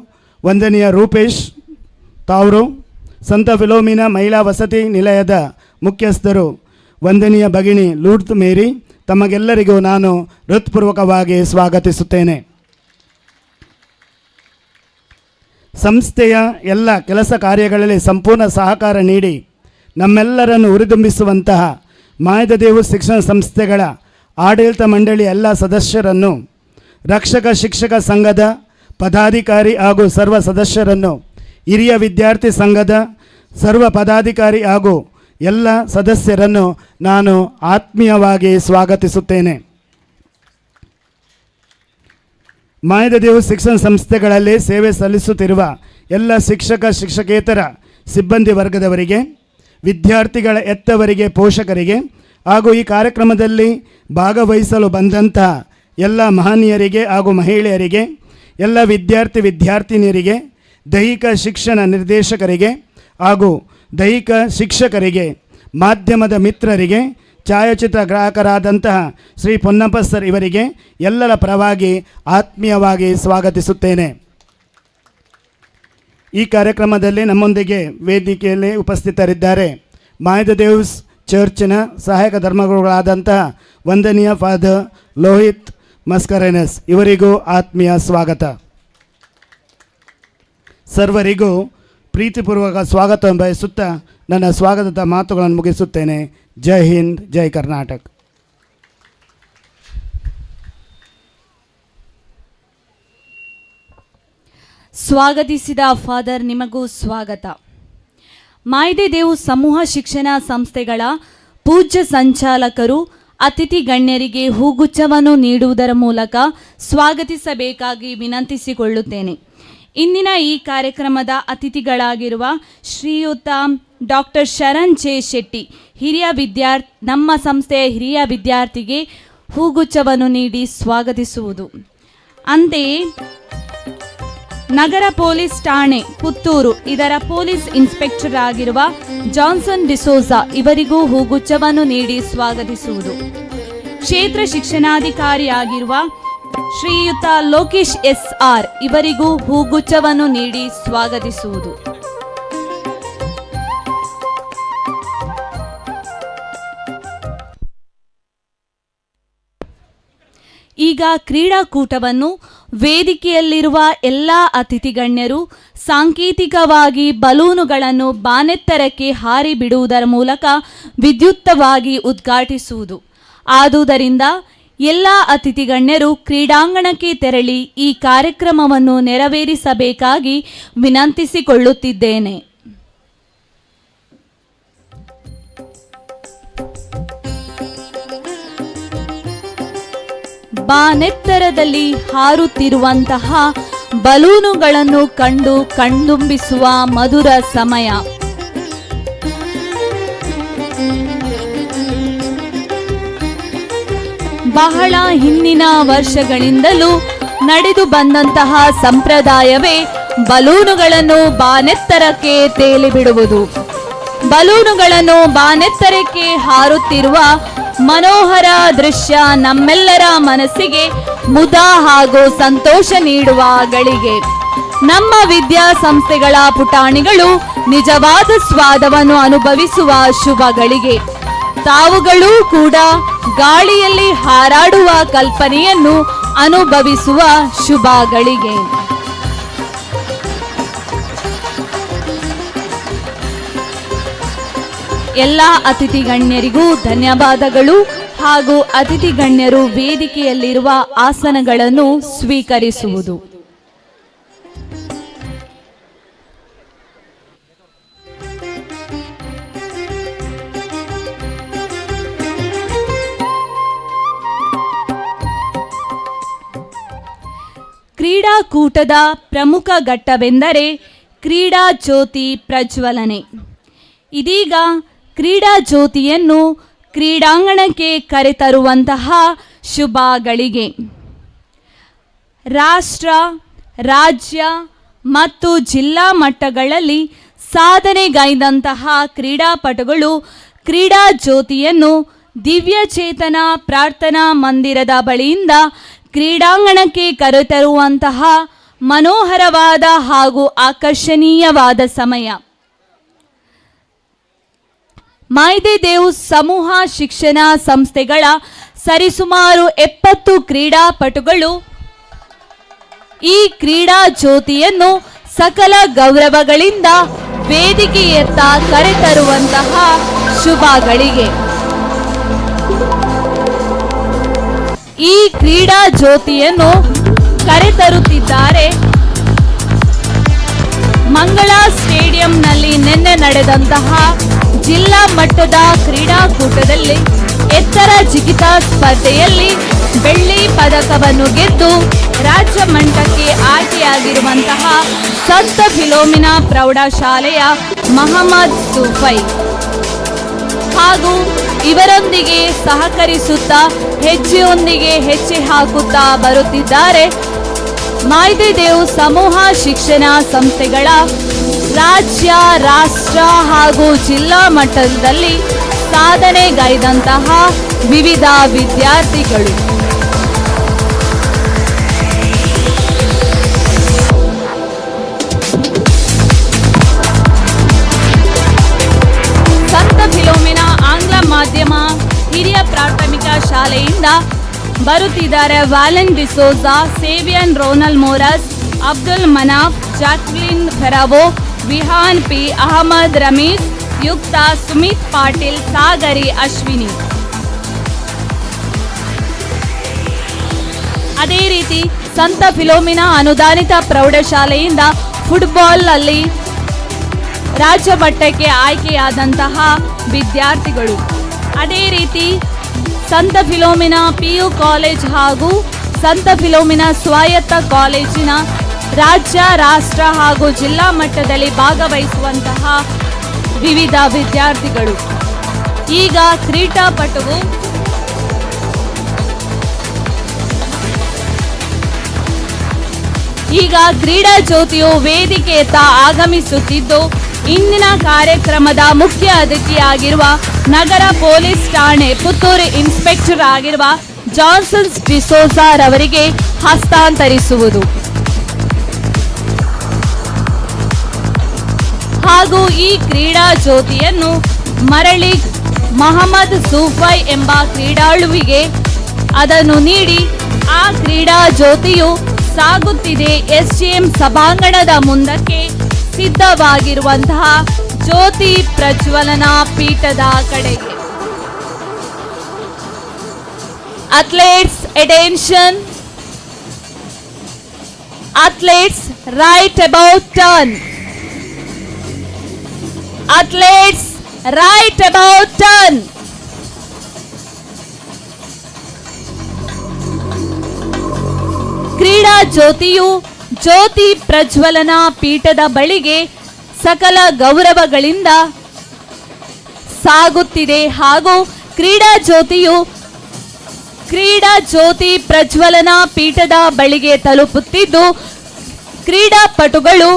ವಂದನೀಯ ರೂಪೇಶ್ ತಾವ್ರೋ, ಸಂತ ಫಿಲೋಮಿನಾ ಮಹಿಳಾ ವಸತಿ ನಿಲಯದ ಮುಖ್ಯಸ್ಥರು ವಂದನೀಯ ಭಗಿನಿ ಲೂರ್ತ್ ಮೇರಿ, ತಮಗೆಲ್ಲರಿಗೂ ನಾನು ಹೃತ್ಪೂರ್ವಕವಾಗಿ ಸ್ವಾಗತಿಸುತ್ತೇನೆ. ಸಂಸ್ಥೆಯ ಎಲ್ಲ ಕೆಲಸ ಕಾರ್ಯಗಳಲ್ಲಿ ಸಂಪೂರ್ಣ ಸಹಕಾರ ನೀಡಿ ನಮ್ಮೆಲ್ಲರನ್ನು ಹುರಿದುಂಬಿಸುವಂತಹ ಮಾಯದೇವ್ ಶಿಕ್ಷಣ ಸಂಸ್ಥೆಗಳ ಆಡಳಿತ ಮಂಡಳಿಯ ಎಲ್ಲ ಸದಸ್ಯರನ್ನು, ರಕ್ಷಕ ಶಿಕ್ಷಕ ಸಂಘದ ಪದಾಧಿಕಾರಿ ಹಾಗೂ ಸರ್ವ ಸದಸ್ಯರನ್ನು, ಹಿರಿಯ ವಿದ್ಯಾರ್ಥಿ ಸಂಘದ ಸರ್ವ ಪದಾಧಿಕಾರಿ ಹಾಗೂ ಎಲ್ಲ ಸದಸ್ಯರನ್ನು ನಾನು ಆತ್ಮೀಯವಾಗಿ ಸ್ವಾಗತಿಸುತ್ತೇನೆ. ಮಾಯದೇವ್ ಶಿಕ್ಷಣ ಸಂಸ್ಥೆಗಳಲ್ಲಿ ಸೇವೆ ಸಲ್ಲಿಸುತ್ತಿರುವ ಎಲ್ಲ ಶಿಕ್ಷಕ ಶಿಕ್ಷಕೇತರ ಸಿಬ್ಬಂದಿ ವರ್ಗದವರಿಗೆ, ವಿದ್ಯಾರ್ಥಿಗಳ ಹೆತ್ತವರಿಗೆ, ಪೋಷಕರಿಗೆ ಹಾಗೂ ಈ ಕಾರ್ಯಕ್ರಮದಲ್ಲಿ ಭಾಗವಹಿಸಲು ಬಂದಂತಹ ಎಲ್ಲ ಮಹನೀಯರಿಗೆ ಹಾಗೂ ಮಹಿಳೆಯರಿಗೆ, ಎಲ್ಲ ವಿದ್ಯಾರ್ಥಿನಿಯರಿಗೆ, ದೈಹಿಕ ಶಿಕ್ಷಣ ನಿರ್ದೇಶಕರಿಗೆ ಹಾಗೂ ದೈಹಿಕ ಶಿಕ್ಷಕರಿಗೆ, ಮಾಧ್ಯಮದ ಮಿತ್ರರಿಗೆ, ಛಾಯಾಚಿತ್ರ ಗ್ರಾಹಕರಾದಂತಹ ಶ್ರೀ ಪೊನ್ನಪ್ಪ ಸರ್ ಇವರಿಗೆ ಎಲ್ಲರ ಪರವಾಗಿ ಆತ್ಮೀಯವಾಗಿ ಸ್ವಾಗತಿಸುತ್ತೇನೆ. ಈ ಕಾರ್ಯಕ್ರಮದಲ್ಲಿ ನಮ್ಮೊಂದಿಗೆ ವೇದಿಕೆಯಲ್ಲಿ ಉಪಸ್ಥಿತರಿದ್ದಾರೆ ಮಾಯದೇವ್ಸ್ ಚರ್ಚಿನ ಸಹಾಯಕ ಧರ್ಮಗುರುಗಳಾದಂತಹ ವಂದನೀಯ ಫಾದರ್ ಲೋಹಿತ್ ಮಸ್ಕರೆನಸ್, ಇವರಿಗೂ ಆತ್ಮೀಯ ಸ್ವಾಗತ. ಸರ್ವರಿಗೂ ಪ್ರೀತಿಪೂರ್ವಕ ಸ್ವಾಗತವನ್ನು ಬಯಸುತ್ತಾ ನನ್ನ ಸ್ವಾಗತದ ಮಾತುಗಳನ್ನು ಮುಗಿಸುತ್ತೇನೆ. ಜೈ ಹಿಂದ್, ಜೈ ಕರ್ನಾಟಕ. ಸ್ವಾಗತಿಸಿದ ಫಾದರ್ ನಿಮಗೂ ಸ್ವಾಗತ. ಮಾಯದೇವ್ ಸಮೂಹ ಶಿಕ್ಷಣ ಸಂಸ್ಥೆಗಳ ಪೂಜ್ಯ ಸಂಚಾಲಕರು ಅತಿಥಿ ಗಣ್ಯರಿಗೆ ಹೂಗುಚ್ಛವನ್ನು ನೀಡುವುದರ ಮೂಲಕ ಸ್ವಾಗತಿಸಬೇಕಾಗಿ ವಿನಂತಿಸಿಕೊಳ್ಳುತ್ತೇನೆ. ಇಂದಿನ ಈ ಕಾರ್ಯಕ್ರಮದ ಅತಿಥಿಗಳಾಗಿರುವ ಶ್ರೀಯುತ ಡಾಕ್ಟರ್ ಶರಣ್ ಜೆ ಶೆಟ್ಟಿ ನಮ್ಮ ಸಂಸ್ಥೆಯ ಹಿರಿಯ ವಿದ್ಯಾರ್ಥಿಗೆ ಹೂಗುಚ್ಛವನ್ನು ನೀಡಿ ಸ್ವಾಗತಿಸುವುದು. ಅಂತೆಯೇ ನಗರ ಪೊಲೀಸ್ ಠಾಣೆ ಪುತ್ತೂರು ಇದರ ಪೊಲೀಸ್ ಇನ್ಸ್ಪೆಕ್ಟರ್ ಆಗಿರುವ ಜಾನ್ಸನ್ ಡಿಸೋಜಾ ಇವರಿಗೂ ಹೂಗುಚ್ಛವನ್ನು ನೀಡಿ ಸ್ವಾಗತಿಸುವುದು. ಕ್ಷೇತ್ರ ಶಿಕ್ಷಣಾಧಿಕಾರಿಯಾಗಿರುವ ಶ್ರೀಯುತ ಲೋಕೇಶ್ SR ಇವರಿಗೂ ಹೂಗುಚ್ಛವನ್ನು ನೀಡಿ ಸ್ವಾಗತಿಸುವುದು. ಈಗ ಕ್ರೀಡಾಕೂಟವನ್ನು ವೇದಿಕೆಯಲ್ಲಿರುವ ಎಲ್ಲ ಅತಿಥಿ ಗಣ್ಯರು ಸಾಂಕೇತಿಕವಾಗಿ ಬಲೂನುಗಳನ್ನು ಬಾನೆತ್ತರಕ್ಕೆ ಹಾರಿ ಬಿಡುವುದರ ಮೂಲಕ ವಿದ್ಯುಕ್ತವಾಗಿ ಉದ್ಘಾಟಿಸುವುದು. ಆದುದರಿಂದ ಎಲ್ಲ ಅತಿಥಿ ಗಣ್ಯರು ಕ್ರೀಡಾಂಗಣಕ್ಕೆ ತೆರಳಿ ಈ ಕಾರ್ಯಕ್ರಮವನ್ನು ನೆರವೇರಿಸಬೇಕಾಗಿ ವಿನಂತಿಸಿಕೊಳ್ಳುತ್ತಿದ್ದೇನೆ. ಬಾನೆತ್ತರದಲ್ಲಿ ಹಾರುತ್ತಿರುವಂತಹ ಬಲೂನುಗಳನ್ನು ಕಂಡು ಕಣ್ತುಂಬಿಸುವ ಮಧುರ ಸಮಯ. ಬಹಳ ಹಿಂದಿನ ವರ್ಷಗಳಿಂದಲೂ ನಡೆದು ಬಂದಂತಹ ಸಂಪ್ರದಾಯವೇ ಬಲೂನುಗಳನ್ನು ಬಾನೆತ್ತರಕ್ಕೆ ತೇಲಿಬಿಡುವುದು. ಬಲೂನುಗಳನ್ನು ಬಾನೆತ್ತರಕ್ಕೆ ಹಾರುತ್ತಿರುವ ಮನೋಹರ ದೃಶ್ಯ ನಮ್ಮೆಲ್ಲರ ಮನಸ್ಸಿಗೆ ಮುದ ಹಾಗೂ ಸಂತೋಷ ನೀಡುವ ಗಳಿಗೆ. ನಮ್ಮ ವಿದ್ಯಾಸಂಸ್ಥೆಗಳ ಪುಟಾಣಿಗಳು ನಿಜವಾದ ಸ್ವಾದವನ್ನು ಅನುಭವಿಸುವ ಶುಭ ಗಳಿಗೆ. ತಾವುಗಳೂ ಕೂಡ ಗಾಳಿಯಲ್ಲಿ ಹಾರಾಡುವ ಕಲ್ಪನೆಯನ್ನು ಅನುಭವಿಸುವ ಶುಭ ಗಳಿಗೆ. ಎಲ್ಲ ಅತಿಥಿ ಗಣ್ಯರಿಗೂ ಧನ್ಯವಾದಗಳು ಹಾಗೂ ಅತಿಥಿ ಗಣ್ಯರು ವೇದಿಕೆಯಲ್ಲಿರುವ ಆಸನಗಳನ್ನು ಸ್ವೀಕರಿಸುವುದು. ಕ್ರೀಡಾಕೂಟದ ಪ್ರಮುಖ ಘಟ್ಟವೆಂದರೆ ಕ್ರೀಡಾ ಜ್ಯೋತಿ ಪ್ರಜ್ವಲನೆ. ಇದೀಗ ಕ್ರೀಡಾ ಜ್ಯೋತಿಯನ್ನು ಕ್ರೀಡಾಂಗಣಕ್ಕೆ ಕರೆತರುವಂತಹ ಶುಭ ಗಳಿಗೆ. ರಾಷ್ಟ್ರ, ರಾಜ್ಯ ಮತ್ತು ಜಿಲ್ಲಾ ಮಟ್ಟಗಳಲ್ಲಿ ಸಾಧನೆಗೈದಂತಹ ಕ್ರೀಡಾಪಟುಗಳು ಕ್ರೀಡಾ ಜ್ಯೋತಿಯನ್ನು ದಿವ್ಯಚೇತನ ಪ್ರಾರ್ಥನಾ ಮಂದಿರದ ಬಳಿಯಿಂದ ಕ್ರೀಡಾಂಗಣಕ್ಕೆ ಕರೆತರುವಂತಹ ಮನೋಹರವಾದ ಹಾಗೂ ಆಕರ್ಷಣೀಯವಾದ ಸಮಯ. ಮಾಯ್ದೆದೇವ್ ಸಮೂಹ ಶಿಕ್ಷಣ ಸಂಸ್ಥೆಗಳ ಸರಿಸುಮಾರು 70 ಕ್ರೀಡಾಪಟುಗಳು ಈ ಕ್ರೀಡಾ ಜ್ಯೋತಿಯನ್ನು ಸಕಲ ಗೌರವಗಳಿಂದ ವೇದಿಕೆಯತ್ತ ಕರೆತರುವಂತಹ ಶುಭ ಗಳಿಗೆ. ಈ ಕ್ರೀಡಾ ಜ್ಯೋತಿಯನ್ನು ಕರೆತರುತ್ತಿದ್ದಾರೆ ಮಂಗಳ ಸ್ಟೇಡಿಯಂನಲ್ಲಿ ನಿನ್ನೆ ನಡೆದಂತಹ ಜಿಲ್ಲಾ ಮಟ್ಟದ ಕ್ರೀಡಾಕೂಟದಲ್ಲಿ ಎತ್ತರ ಜಿಗಿತ ಸ್ಪರ್ಧೆಯಲ್ಲಿ ಬೆಳ್ಳಿ ಪದಕವನ್ನು ಗೆದ್ದು ರಾಜ್ಯ ಮಟ್ಟಕ್ಕೆ ಆಯ್ಕೆಯಾಗಿರುವಂತಹ ಸಂತ ಫಿಲೋಮಿನಾ ಪ್ರೌಢಶಾಲೆಯ ಮಹಮ್ಮದ್ ಸೂಫೈ ಹಾಗೂ ಇವರೊಂದಿಗೆ ಸಹಕರಿಸುತ್ತಾ ಹೆಜ್ಜೆಯೊಂದಿಗೆ ಹೆಜ್ಜೆ ಹಾಕುತ್ತಾ ಬರುತ್ತಿದ್ದಾರೆ ಮಾಯ್ದೆದೇವ್ ಸಮೂಹ ಶಿಕ್ಷಣ ಸಂಸ್ಥೆಗಳ ರಾಜ್ಯ, ರಾಷ್ಟ್ರ ಹಾಗೂ ಜಿಲ್ಲಾ ಮಟ್ಟದಲ್ಲಿ ಸಾಧನೆಗೈದಂತಹ ವಿವಿಧ ವಿದ್ಯಾರ್ಥಿಗಳು. ಸಂತ ಫಿಲೋಮಿನಾ ಆಂಗ್ಲ ಮಾಧ್ಯಮ ಹಿರಿಯ ಪ್ರಾಥಮಿಕ ಶಾಲೆಯಿಂದ ಬರುತ್ತಿದ್ದಾರೆ ವ್ಯಾಲೆನ್ ಡಿಸೋಜಾ, ಸೇವಿಯನ್ ರೋನಲ್ ಮೋರಸ್, ಅಬ್ದುಲ್ ಮನಾಫ್, ಜಾಕ್ಲಿನ್ ಫೆರಾವೋ, ವಿಹಾನ್ ಪಿ, ಅಹಮದ್ ರಮೀಸ್, ಯುಕ್ತ, ಸುಮಿತ್ ಪಾಟೀಲ್, ಸಾಗರಿ, ಅಶ್ವಿನಿ. ಅದೇ ರೀತಿ ಸಂತ ಫಿಲೋಮಿನಾ ಅನುದಾನಿತ ಪ್ರೌಢಶಾಲೆಯಿಂದ ಫುಟ್ಬಾಲ್ ಅಲ್ಲಿ ರಾಜ್ಯ ಮಟ್ಟಕ್ಕೆ ಆಯ್ಕೆಯಾದಂತಹ ವಿದ್ಯಾರ್ಥಿಗಳು. ಅದೇ ರೀತಿ ಸಂತ ಫಿಲೋಮಿನಾ PU ಕಾಲೇಜ್ ಹಾಗೂ ಸಂತ ಫಿಲೋಮಿನಾ ಸ್ವಾಯತ್ತ ಕಾಲೇಜಿನ ರಾಜ್ಯ, ರಾಷ್ಟ್ರ ಹಾಗೂ ಜಿಲ್ಲಾ ಮಟ್ಟದಲ್ಲಿ ಭಾಗವಹಿಸುವಂತಹ ವಿವಿಧ ವಿದ್ಯಾರ್ಥಿಗಳು. ಈಗ ಕ್ರೀಡಾಪಟುವು ಈಗ ಕ್ರೀಡಾ ಜ್ಯೋತಿಯು ವೇದಿಕೆಯತ್ತ ಆಗಮಿಸುತ್ತಿದ್ದು ಇಂದಿನ ಕಾರ್ಯಕ್ರಮದ ಮುಖ್ಯ ಅತಿಥಿಯಾಗಿರುವ ನಗರ ಪೊಲೀಸ್ ಠಾಣೆ ಪುತ್ತೂರು ಇನ್ಸ್ಪೆಕ್ಟರ್ ಆಗಿರುವ ಜಾನ್ಸನ್ ಡಿಸೋಜಾ ರವರಿಗೆ ಹಸ್ತಾಂತರಿಸುವುದು ಹಾಗೂ ಈ ಕ್ರೀಡಾ ಜ್ಯೋತಿಯನ್ನು ಮರಳಿ ಮಹಮ್ಮದ್ ಸೂಫೈ ಎಂಬ ಕ್ರೀಡಾಳುವಿಗೆ ಅದನ್ನು ನೀಡಿ ಆ ಕ್ರೀಡಾ ಜ್ಯೋತಿಯು ಸಾಗುತ್ತಿದೆ ಎಸ್ಜಿಎಂ ಸಭಾಂಗಣದ ಮುಂದಕ್ಕೆ ಸಿದ್ಧವಾಗಿರುವಂತಹ ಜ್ಯೋತಿ ಪ್ರಜ್ವಲನಾ ಪೀಠದ ಕಡೆಗೆ. Athletes attention, athletes right about turn, athletes right about turn. ಕ್ರೀಡಾ ಜ್ಯೋತಿಯು ಜ್ಯೋತಿ ಪ್ರಜ್ವಲನಾ ಪೀಠದ ಬಳಿಗೆ ಸಕಲ ಗೌರವಗಳಿಂದ ಸಾಗುತ್ತಿದೆ ಹಾಗೂ ಕ್ರೀಡಾ ಜ್ಯೋತಿ ಪ್ರಜ್ವಲನಾ ಪೀಠದ ಬಳಿಗೆ ತಲುಪುತ್ತಿದ್ದು ಕ್ರೀಡಾಪಟುಗಳು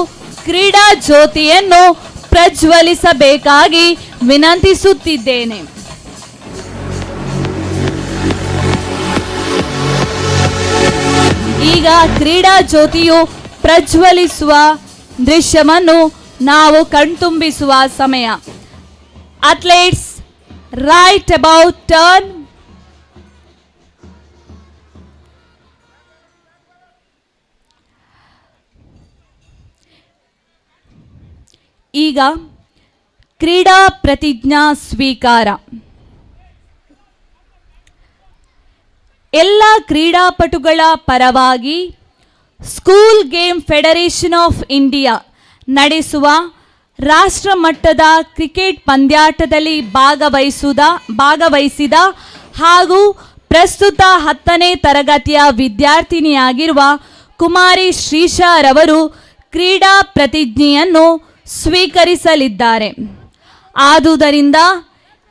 ಕ್ರೀಡಾ ಜ್ಯೋತಿಯನ್ನು ಪ್ರಜ್ವಲಿಸಬೇಕಾಗಿ ವಿನಂತಿಸುತ್ತಿದ್ದೇನೆ. ಈಗ ಕ್ರೀಡಾ ಜ್ಯೋತಿಯು ಪ್ರಜ್ವಲಿಸುವ ದೃಶ್ಯವನ್ನು ನಾವು ಕಣ್ತುಂಬಿಸುವ ಸಮಯ. ಅಥ್ಲೇಟ್ಸ್ ರೈಟ್ ಅಬೌಟ್ ಟರ್ನ್. ಈಗ ಕ್ರೀಡಾ ಪ್ರತಿಜ್ಞಾ ಸ್ವೀಕಾರ. ಎಲ್ಲ ಕ್ರೀಡಾಪಟುಗಳ ಪರವಾಗಿ school game federation of India ನಡೆಸುವ ರಾಷ್ಟ್ರ ಮಟ್ಟದ ಕ್ರಿಕೆಟ್ ಪಂದ್ಯಾಟದಲ್ಲಿ ಭಾಗವಹಿಸಿದ ಹಾಗೂ ಪ್ರಸ್ತುತ 10ನೇ ತರಗತಿಯ ವಿದ್ಯಾರ್ಥಿನಿಯಾಗಿರುವ ಕುಮಾರಿ ಶ್ರೀಶಾ ರವರು ಕ್ರೀಡಾ ಪ್ರತಿಜ್ಞೆಯನ್ನು ಸ್ವೀಕರಿಸಲಿದ್ದಾರೆ. ಆದುದರಿಂದ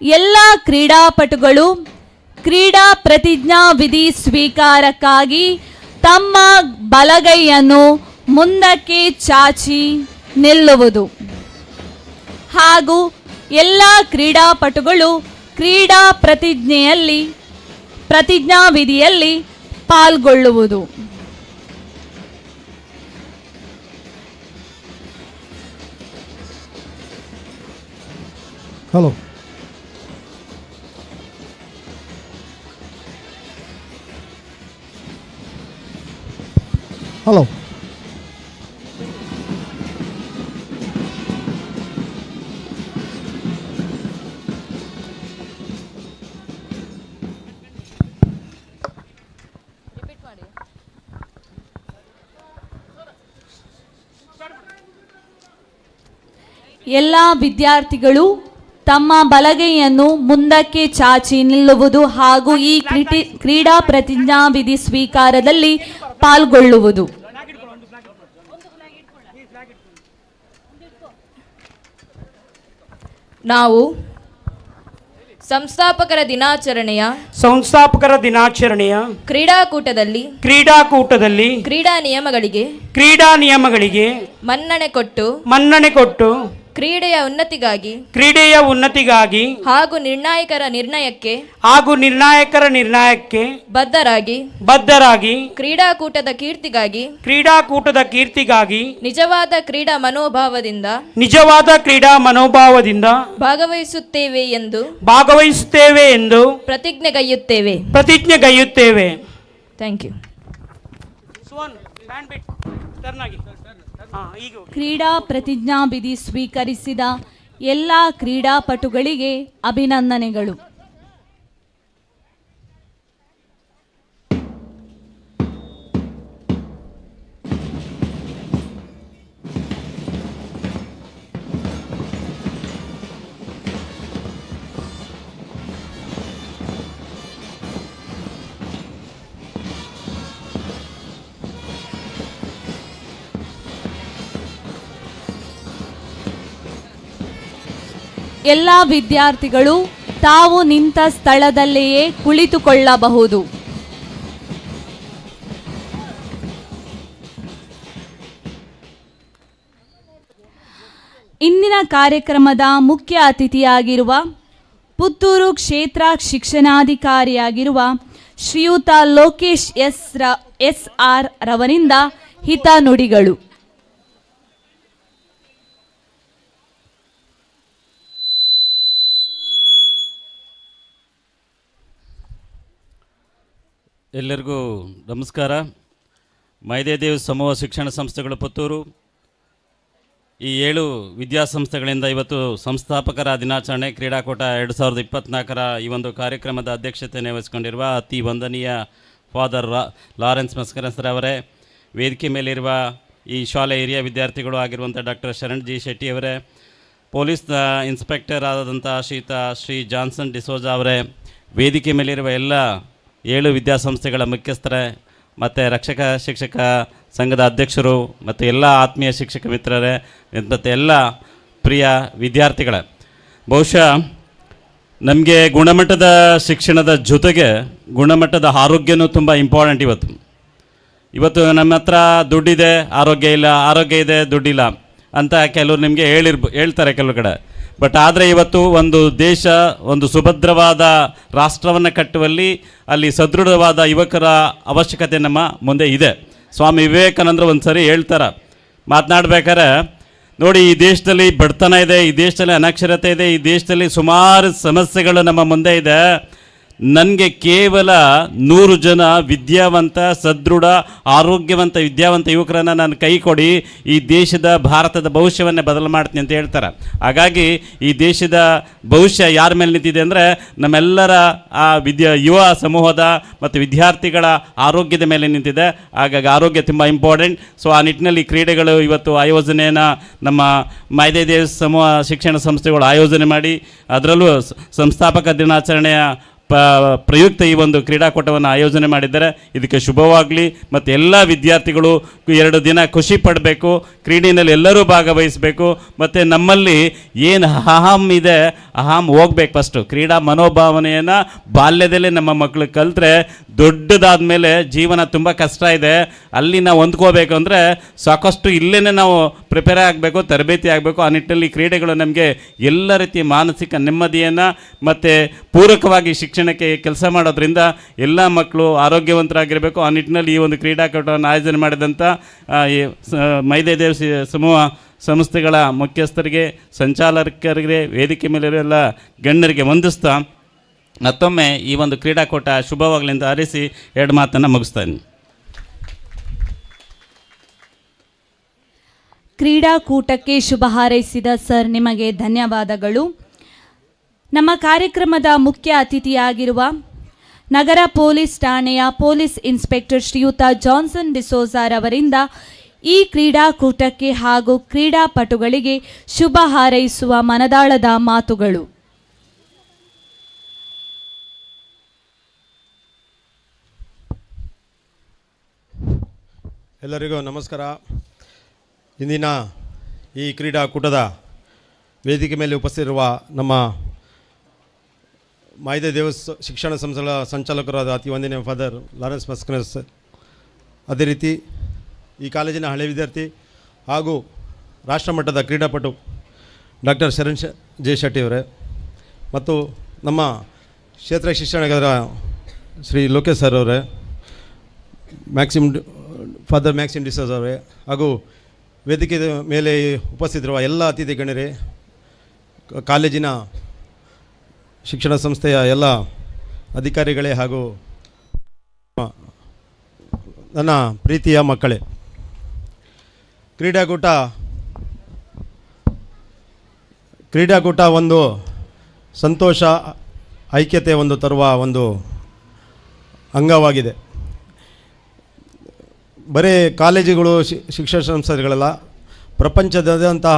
ಎಲ್ಲ ಕ್ರೀಡಾಪಟುಗಳು ಕ್ರೀಡಾ ಪ್ರತಿಜ್ಞಾ ವಿಧಿ ಸ್ವೀಕಾರಕ್ಕಾಗಿ ತಮ್ಮ ಬಲಗೈಯನ್ನು ಮುಂದಕ್ಕೆ ಚಾಚಿ ನಿಲ್ಲುವುದು ಹಾಗೂ ಎಲ್ಲ ಕ್ರೀಡಾಪಟುಗಳು ಕ್ರೀಡಾ ಪ್ರತಿಜ್ಞಾ ವಿಧಿಯಲ್ಲಿ ಪಾಲ್ಗೊಳ್ಳುವುದು. ಹಲೋ. ಹಲೋ. ಎಲ್ಲ ವಿದ್ಯಾರ್ಥಿಗಳು ತಮ್ಮ ಬಲಗೈಯನ್ನು ಮುಂದಕ್ಕೆ ಚಾಚಿ ನಿಲ್ಲುವುದು ಹಾಗೂ ಈ ಕ್ರೀಡಾ ಪ್ರತಿಜ್ಞಾ ವಿಧಿ ಸ್ವೀಕಾರದಲ್ಲಿ ಪಾಲ್ಗೊಳ್ಳುವುದು. ನಾವು ಸಂಸ್ಥಾಪಕರ ದಿನಾಚರಣೆಯ ಕ್ರೀಡಾಕೂಟದಲ್ಲಿ ಕ್ರೀಡಾ ನಿಯಮಗಳಿಗೆ ಮನ್ನಣೆ ಕೊಟ್ಟು ಕ್ರೀಡೆಯ ಉನ್ನತಿಗಾಗಿ ಹಾಗೂ ನಿರ್ಣಾಯಕರ ನಿರ್ಣಯಕ್ಕೆ ಬದ್ಧರಾಗಿ ಕ್ರೀಡಾಕೂಟದ ಕೀರ್ತಿಗಾಗಿ ನಿಜವಾದ ಕ್ರೀಡಾ ಮನೋಭಾವದಿಂದ ಭಾಗವಹಿಸುತ್ತೇವೆ ಎಂದು ಪ್ರತಿಜ್ಞೆಗೈಯುತ್ತೇವೆ. Thank you. ಕ್ರೀಡಾ ಪ್ರತಿಜ್ಞಾ ವಿಧಿ ಸ್ವೀಕರಿಸಿದ ಎಲ್ಲ ಕ್ರೀಡಾಪಟುಗಳಿಗೆ ಅಭಿನಂದನೆಗಳು. ಎಲ್ಲ ವಿದ್ಯಾರ್ಥಿಗಳು ತಾವು ನಿಂತ ಸ್ಥಳದಲ್ಲಿಯೇ ಕುಳಿತುಕೊಳ್ಳಬಹುದು. ಇಂದಿನ ಕಾರ್ಯಕ್ರಮದ ಮುಖ್ಯ ಅತಿಥಿಯಾಗಿರುವ ಪುತ್ತೂರು ಕ್ಷೇತ್ರ ಶಿಕ್ಷಣಾಧಿಕಾರಿಯಾಗಿರುವ ಶ್ರೀಯುತ ಲೋಕೇಶ್ ಎಸ್.ಆರ್. ರವರಿಂದ ಹಿತನುಡಿಗಳು. ಎಲ್ಲರಿಗೂ ನಮಸ್ಕಾರ. ಮೈದೇದೇವ್ ಸಮೂಹ ಶಿಕ್ಷಣ ಸಂಸ್ಥೆಗಳು ಪುತ್ತೂರು ಈ 7 ವಿದ್ಯಾಸಂಸ್ಥೆಗಳಿಂದ ಇವತ್ತು ಸಂಸ್ಥಾಪಕರ ದಿನಾಚರಣೆ ಕ್ರೀಡಾಕೂಟ 2024ರ ಈ ಒಂದು ಕಾರ್ಯಕ್ರಮದ ಅಧ್ಯಕ್ಷತೆಯನ್ನು ವಹಿಸಿಕೊಂಡಿರುವ ಅತಿ ವಂದನೀಯ ಫಾದರ್ ಲಾರೆನ್ಸ್ ಮಸ್ಕರನ್ಸ್ ಅವರೇ, ವೇದಿಕೆ ಮೇಲಿರುವ ಈ ಶಾಲೆಯ ಹಿರಿಯ ವಿದ್ಯಾರ್ಥಿಗಳು ಆಗಿರುವಂಥ ಡಾಕ್ಟರ್ ಶರಣ್ ಜಿ ಶೆಟ್ಟಿ ಅವರೇ, ಪೊಲೀಸ್ ಇನ್ಸ್ಪೆಕ್ಟರ್ ಆದಂಥ ಶ್ರೀ ಜಾನ್ಸನ್ ಡಿಸೋಜಾ ಅವರೇ, ವೇದಿಕೆ ಮೇಲಿರುವ ಎಲ್ಲ 7 ವಿದ್ಯಾಸಂಸ್ಥೆಗಳ ಮುಖ್ಯಸ್ಥರೇ ಮತ್ತು ರಕ್ಷಕ ಶಿಕ್ಷಕ ಸಂಘದ ಅಧ್ಯಕ್ಷರು ಮತ್ತು ಎಲ್ಲ ಆತ್ಮೀಯ ಶಿಕ್ಷಕ ಮಿತ್ರರೇ ಮತ್ತು ಎಲ್ಲ ಪ್ರಿಯ ವಿದ್ಯಾರ್ಥಿಗಳೇ, ಬಹುಶಃ ನಮಗೆ ಗುಣಮಟ್ಟದ ಶಿಕ್ಷಣದ ಜೊತೆಗೆ ಗುಣಮಟ್ಟದ ಆರೋಗ್ಯನೂ ತುಂಬ ಇಂಪಾರ್ಟೆಂಟ್. ಇವತ್ತು ನಮ್ಮ ಹತ್ರ ದುಡ್ಡಿದೆ, ಆರೋಗ್ಯ ಇಲ್ಲ, ಆರೋಗ್ಯ ಇದೆ, ದುಡ್ಡಿಲ್ಲ ಅಂತ ಕೆಲವರು ನಿಮಗೆ ಹೇಳ್ತಾರೆ ಕೆಲವು ಕಡೆ. ಬಟ್ ಆದರೆ ಇವತ್ತು ಒಂದು ದೇಶ, ಒಂದು ಸುಭದ್ರವಾದ ರಾಷ್ಟ್ರವನ್ನು ಕಟ್ಟುವಲ್ಲಿ ಅಲ್ಲಿ ಸದೃಢವಾದ ಯುವಕರ ಅವಶ್ಯಕತೆ ನಮ್ಮ ಮುಂದೆ ಇದೆ. ಸ್ವಾಮಿ ವಿವೇಕಾನಂದರು ಒಂದು ಸರಿ ಹೇಳ್ತಾರೆ ಮಾತನಾಡ್ಬೇಕಾದ್ರೆ, ನೋಡಿ ಈ ದೇಶದಲ್ಲಿ ಬಡತನ ಇದೆ, ಈ ದೇಶದಲ್ಲಿ ಅನಕ್ಷರತೆ ಇದೆ, ಈ ದೇಶದಲ್ಲಿ ಸುಮಾರು ಸಮಸ್ಯೆಗಳು ನಮ್ಮ ಮುಂದೆ ಇದೆ. ನನಗೆ ಕೇವಲ 100 ಜನ ವಿದ್ಯಾವಂತ, ಸದೃಢ, ಆರೋಗ್ಯವಂತ, ವಿದ್ಯಾವಂತ ಯುವಕರನ್ನು ನಾನು ಕೈ ಕೊಡಿ, ಈ ದೇಶದ ಭಾರತದ ಭವಿಷ್ಯವನ್ನೇ ಬದಲು ಮಾಡ್ತೀನಿ ಅಂತ ಹೇಳ್ತಾರೆ. ಹಾಗಾಗಿ ಈ ದೇಶದ ಭವಿಷ್ಯ ಯಾರ ಮೇಲೆ ನಿಂತಿದೆ ಅಂದರೆ ನಮ್ಮೆಲ್ಲರ ಆ ಯುವ ಸಮೂಹದ ಮತ್ತು ವಿದ್ಯಾರ್ಥಿಗಳ ಆರೋಗ್ಯದ ಮೇಲೆ ನಿಂತಿದೆ. ಹಾಗಾಗಿ ಆರೋಗ್ಯ ತುಂಬ ಇಂಪಾರ್ಟೆಂಟ್. ಸೊ ಆ ನಿಟ್ಟಿನಲ್ಲಿ ಕ್ರೀಡೆಗಳು ಇವತ್ತು ಆಯೋಜನೆಯನ್ನು ನಮ್ಮ ಮೈದೇದೇವ್ ಸಮೂಹ ಶಿಕ್ಷಣ ಸಂಸ್ಥೆಗಳು ಆಯೋಜನೆ ಮಾಡಿ ಅದರಲ್ಲೂ ಸಂಸ್ಥಾಪಕ ದಿನಾಚರಣೆಯ ಪ್ರಯುಕ್ತ ಈ ಒಂದು ಕ್ರೀಡಾಕೂಟವನ್ನು ಆಯೋಜನೆ ಮಾಡಿದ್ದಾರೆ. ಇದಕ್ಕೆ ಶುಭವಾಗಲಿ. ಮತ್ತು ಎಲ್ಲ ವಿದ್ಯಾರ್ಥಿಗಳು 2 ದಿನ ಖುಷಿ ಪಡಬೇಕು, ಕ್ರೀಡೆಯಲ್ಲಿ ಎಲ್ಲರೂ ಭಾಗವಹಿಸಬೇಕು. ಮತ್ತು ನಮ್ಮಲ್ಲಿ ಏನು ಅಹಂ ಇದೆ, ಅಹಂ ಹೋಗ್ಬೇಕು. ಫಸ್ಟು ಕ್ರೀಡಾ ಮನೋಭಾವನೆಯನ್ನು ಬಾಲ್ಯದಲ್ಲೇ ನಮ್ಮ ಮಕ್ಕಳು ಕಲಿತ್ರೆ ದೊಡ್ಡದಾದ ಮೇಲೆ ಜೀವನ ತುಂಬ ಕಷ್ಟ ಇದೆ. ಅಲ್ಲಿ ನಾವು ಹೊಂದ್ಕೋಬೇಕು ಅಂದರೆ ಸಾಕಷ್ಟು ಇಲ್ಲೇ ನಾವು ಪ್ರಿಪೇರ್ ಆಗಬೇಕು, ತರಬೇತಿ ಆಗಬೇಕು. ಆ ನಿಟ್ಟಿನಲ್ಲಿ ಕ್ರೀಡೆಗಳು ನಮಗೆ ಎಲ್ಲ ರೀತಿಯ ಮಾನಸಿಕ ನೆಮ್ಮದಿಯನ್ನು ಮತ್ತು ಪೂರಕವಾಗಿ ಶಿಕ್ಷಣಕ್ಕೆ ಕೆಲಸ ಮಾಡೋದ್ರಿಂದ ಎಲ್ಲ ಮಕ್ಕಳು ಆರೋಗ್ಯವಂತರಾಗಿರಬೇಕು. ಆ ನಿಟ್ಟಿನಲ್ಲಿ ಈ ಒಂದು ಕ್ರೀಡಾಕೂಟವನ್ನು ಆಯೋಜನೆ ಮಾಡಿದಂಥ ಮೈದೇದೇವ್ ಸಮೂಹ ಸಂಸ್ಥೆಗಳ ಮುಖ್ಯಸ್ಥರಿಗೆ, ಸಂಚಾಲಕರಿಗೆ, ವೇದಿಕೆ ಮೇಲಿರೋ ಎಲ್ಲ ಗಣ್ಯರಿಗೆ ವಂದಿಸ್ತಾ ಮತ್ತೊಮ್ಮೆ ಈ ಒಂದು ಕ್ರೀಡಾಕೂಟ ಶುಭವಾಗಲಿ ಅಂತ ಹಾರೈಸಿ 2 ಮಾತನ್ನು ಮುಗಿಸ್ತಾನೆ. ಕ್ರೀಡಾಕೂಟಕ್ಕೆ ಶುಭ ಹಾರೈಸಿದ ಸರ್ ನಿಮಗೆ ಧನ್ಯವಾದಗಳು. ನಮ್ಮ ಕಾರ್ಯಕ್ರಮದ ಮುಖ್ಯ ಅತಿಥಿಯಾಗಿರುವ ನಗರ ಪೊಲೀಸ್ ಠಾಣೆಯ ಪೊಲೀಸ್ ಇನ್ಸ್ಪೆಕ್ಟರ್ ಶ್ರೀಯುತ ಜಾನ್ಸನ್ ಡಿಸೋಜಾರ್ ಅವರಿಂದ ಈ ಕ್ರೀಡಾಕೂಟಕ್ಕೆ ಹಾಗೂ ಕ್ರೀಡಾಪಟುಗಳಿಗೆ ಶುಭ ಹಾರೈಸುವ ಮನದಾಳದ ಮಾತುಗಳು. ಎಲ್ಲರಿಗೂ ನಮಸ್ಕಾರ. ಇಂದಿನ ಈ ಕ್ರೀಡಾಕೂಟದ ವೇದಿಕೆ ಮೇಲೆ ಉಪಸ್ಥಿತಿರುವ ನಮ್ಮ ಮೈದೇದೇವ್ ಶಿಕ್ಷಣ ಸಂಸ್ಥೆಗಳ ಸಂಚಾಲಕರಾದ ಅತಿ ವಂದನೀಯ ಫಾದರ್ ಲಾರೆನ್ಸ್ ಮಸ್ಕರನ್ಸ್, ಅದೇ ರೀತಿ ಈ ಕಾಲೇಜಿನ ಹಳೆ ವಿದ್ಯಾರ್ಥಿ ಹಾಗೂ ರಾಷ್ಟ್ರಮಟ್ಟದ ಕ್ರೀಡಾಪಟು ಡಾಕ್ಟರ್ ಶರಣ್ ಜೆ ಶೆಟ್ಟಿ ಅವರೇ, ಮತ್ತು ನಮ್ಮ ಕ್ಷೇತ್ರ ಶಿಕ್ಷಣದ ಶ್ರೀ ಲೋಕೇಶ್ ಸರ್ ಅವರೇ, ಫಾದರ್ ಮ್ಯಾಕ್ಸಿಮ್ ಡಿಸೋಜ್ ಅವರೇ, ಹಾಗೂ ವೇದಿಕೆ ಮೇಲೆ ಉಪಸ್ಥಿತಿರುವ ಎಲ್ಲ ಅತಿಥಿ ಗಣ್ಯರೇ, ಕಾಲೇಜಿನ ಶಿಕ್ಷಣ ಸಂಸ್ಥೆಯ ಎಲ್ಲ ಅಧಿಕಾರಿಗಳೇ ಹಾಗೂ ನನ್ನ ಪ್ರೀತಿಯ ಮಕ್ಕಳೇ, ಕ್ರೀಡಾಕೂಟ ಒಂದು ಸಂತೋಷ, ಐಕ್ಯತೆ ಒಂದು ತರುವ ಒಂದು ಅಂಗವಾಗಿದೆ. ಬರೀ ಕಾಲೇಜುಗಳು ಶಿಕ್ಷಣ ಸಂಸ್ಥೆಗಳೆಲ್ಲ ಪ್ರಪಂಚದಾದ್ಯಂತಹ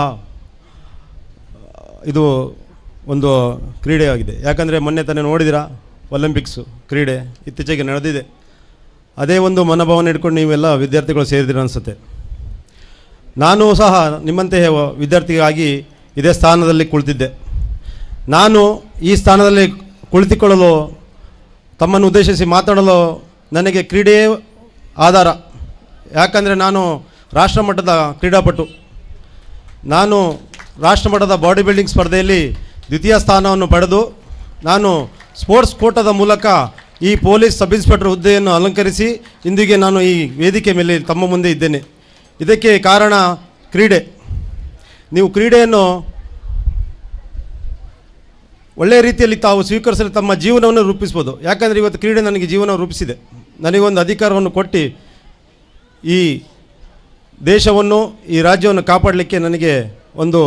ಇದು ಒಂದು ಕ್ರೀಡೆಯಾಗಿದೆ. ಯಾಕಂದರೆ ಮೊನ್ನೆ ತಾನೇ ನೋಡಿದಿರ ಒಲಿಂಪಿಕ್ಸು ಕ್ರೀಡೆ ಇತ್ತೀಚೆಗೆ ನಡೆದಿದೆ. ಅದೇ ಒಂದು ಮನೋಭಾವನೆ ಇಟ್ಕೊಂಡು ನೀವೆಲ್ಲ ವಿದ್ಯಾರ್ಥಿಗಳು ಸೇರಿದಿರ ಅನಿಸುತ್ತೆ. ನಾನು ಸಹ ನಿಮ್ಮಂತೆಯೇ ವಿದ್ಯಾರ್ಥಿಗಾಗಿ ಇದೇ ಸ್ಥಾನದಲ್ಲಿ ಕುಳಿತಿದ್ದೆ. ನಾನು ಈ ಸ್ಥಾನದಲ್ಲಿ ಕುಳಿತುಕೊಳ್ಳಲು, ತಮ್ಮನ್ನು ಉದ್ದೇಶಿಸಿ ಮಾತಾಡಲು ನನಗೆ ಕ್ರೀಡೆಯೇ ಆಧಾರ. ಯಾಕಂದರೆ ನಾನು ರಾಷ್ಟ್ರಮಟ್ಟದ ಕ್ರೀಡಾಪಟು. ನಾನು ರಾಷ್ಟ್ರಮಟ್ಟದ ಬಾಡಿ ಬಿಲ್ಡಿಂಗ್ ಸ್ಪರ್ಧೆಯಲ್ಲಿ ದ್ವಿತೀಯ ಸ್ಥಾನವನ್ನು ಪಡೆದು ನಾನು ಸ್ಪೋರ್ಟ್ಸ್ ಕೋಟಾದ ಮೂಲಕ ಈ ಪೊಲೀಸ್ ಸಬ್ ಇನ್ಸ್ಪೆಕ್ಟರ್ ಹುದ್ದೆಯನ್ನು ಅಲಂಕರಿಸಿ ಇಂದಿಗೆ ನಾನು ಈ ವೇದಿಕೆ ಮೇಲೆ ತಮ್ಮ ಮುಂದೆ ಇದ್ದೇನೆ. ಇದಕ್ಕೆ ಕಾರಣ ಕ್ರೀಡೆ. ನೀವು ಕ್ರೀಡೆಯನ್ನು ಒಳ್ಳೆಯ ರೀತಿಯಲ್ಲಿ ತಾವು ಸ್ವೀಕರಿಸಲು ತಮ್ಮ ಜೀವನವನ್ನು ರೂಪಿಸ್ಬೋದು. ಯಾಕಂದರೆ ಇವತ್ತು ಕ್ರೀಡೆ ನನಗೆ ಜೀವನ ರೂಪಿಸಿದೆ. ನನಗೊಂದು ಅಧಿಕಾರವನ್ನು ಕೊಟ್ಟು ಈ ದೇಶವನ್ನು ಈ ರಾಜ್ಯವನ್ನು ಕಾಪಾಡಲಿಕ್ಕೆ ನನಗೆ ಒಂದು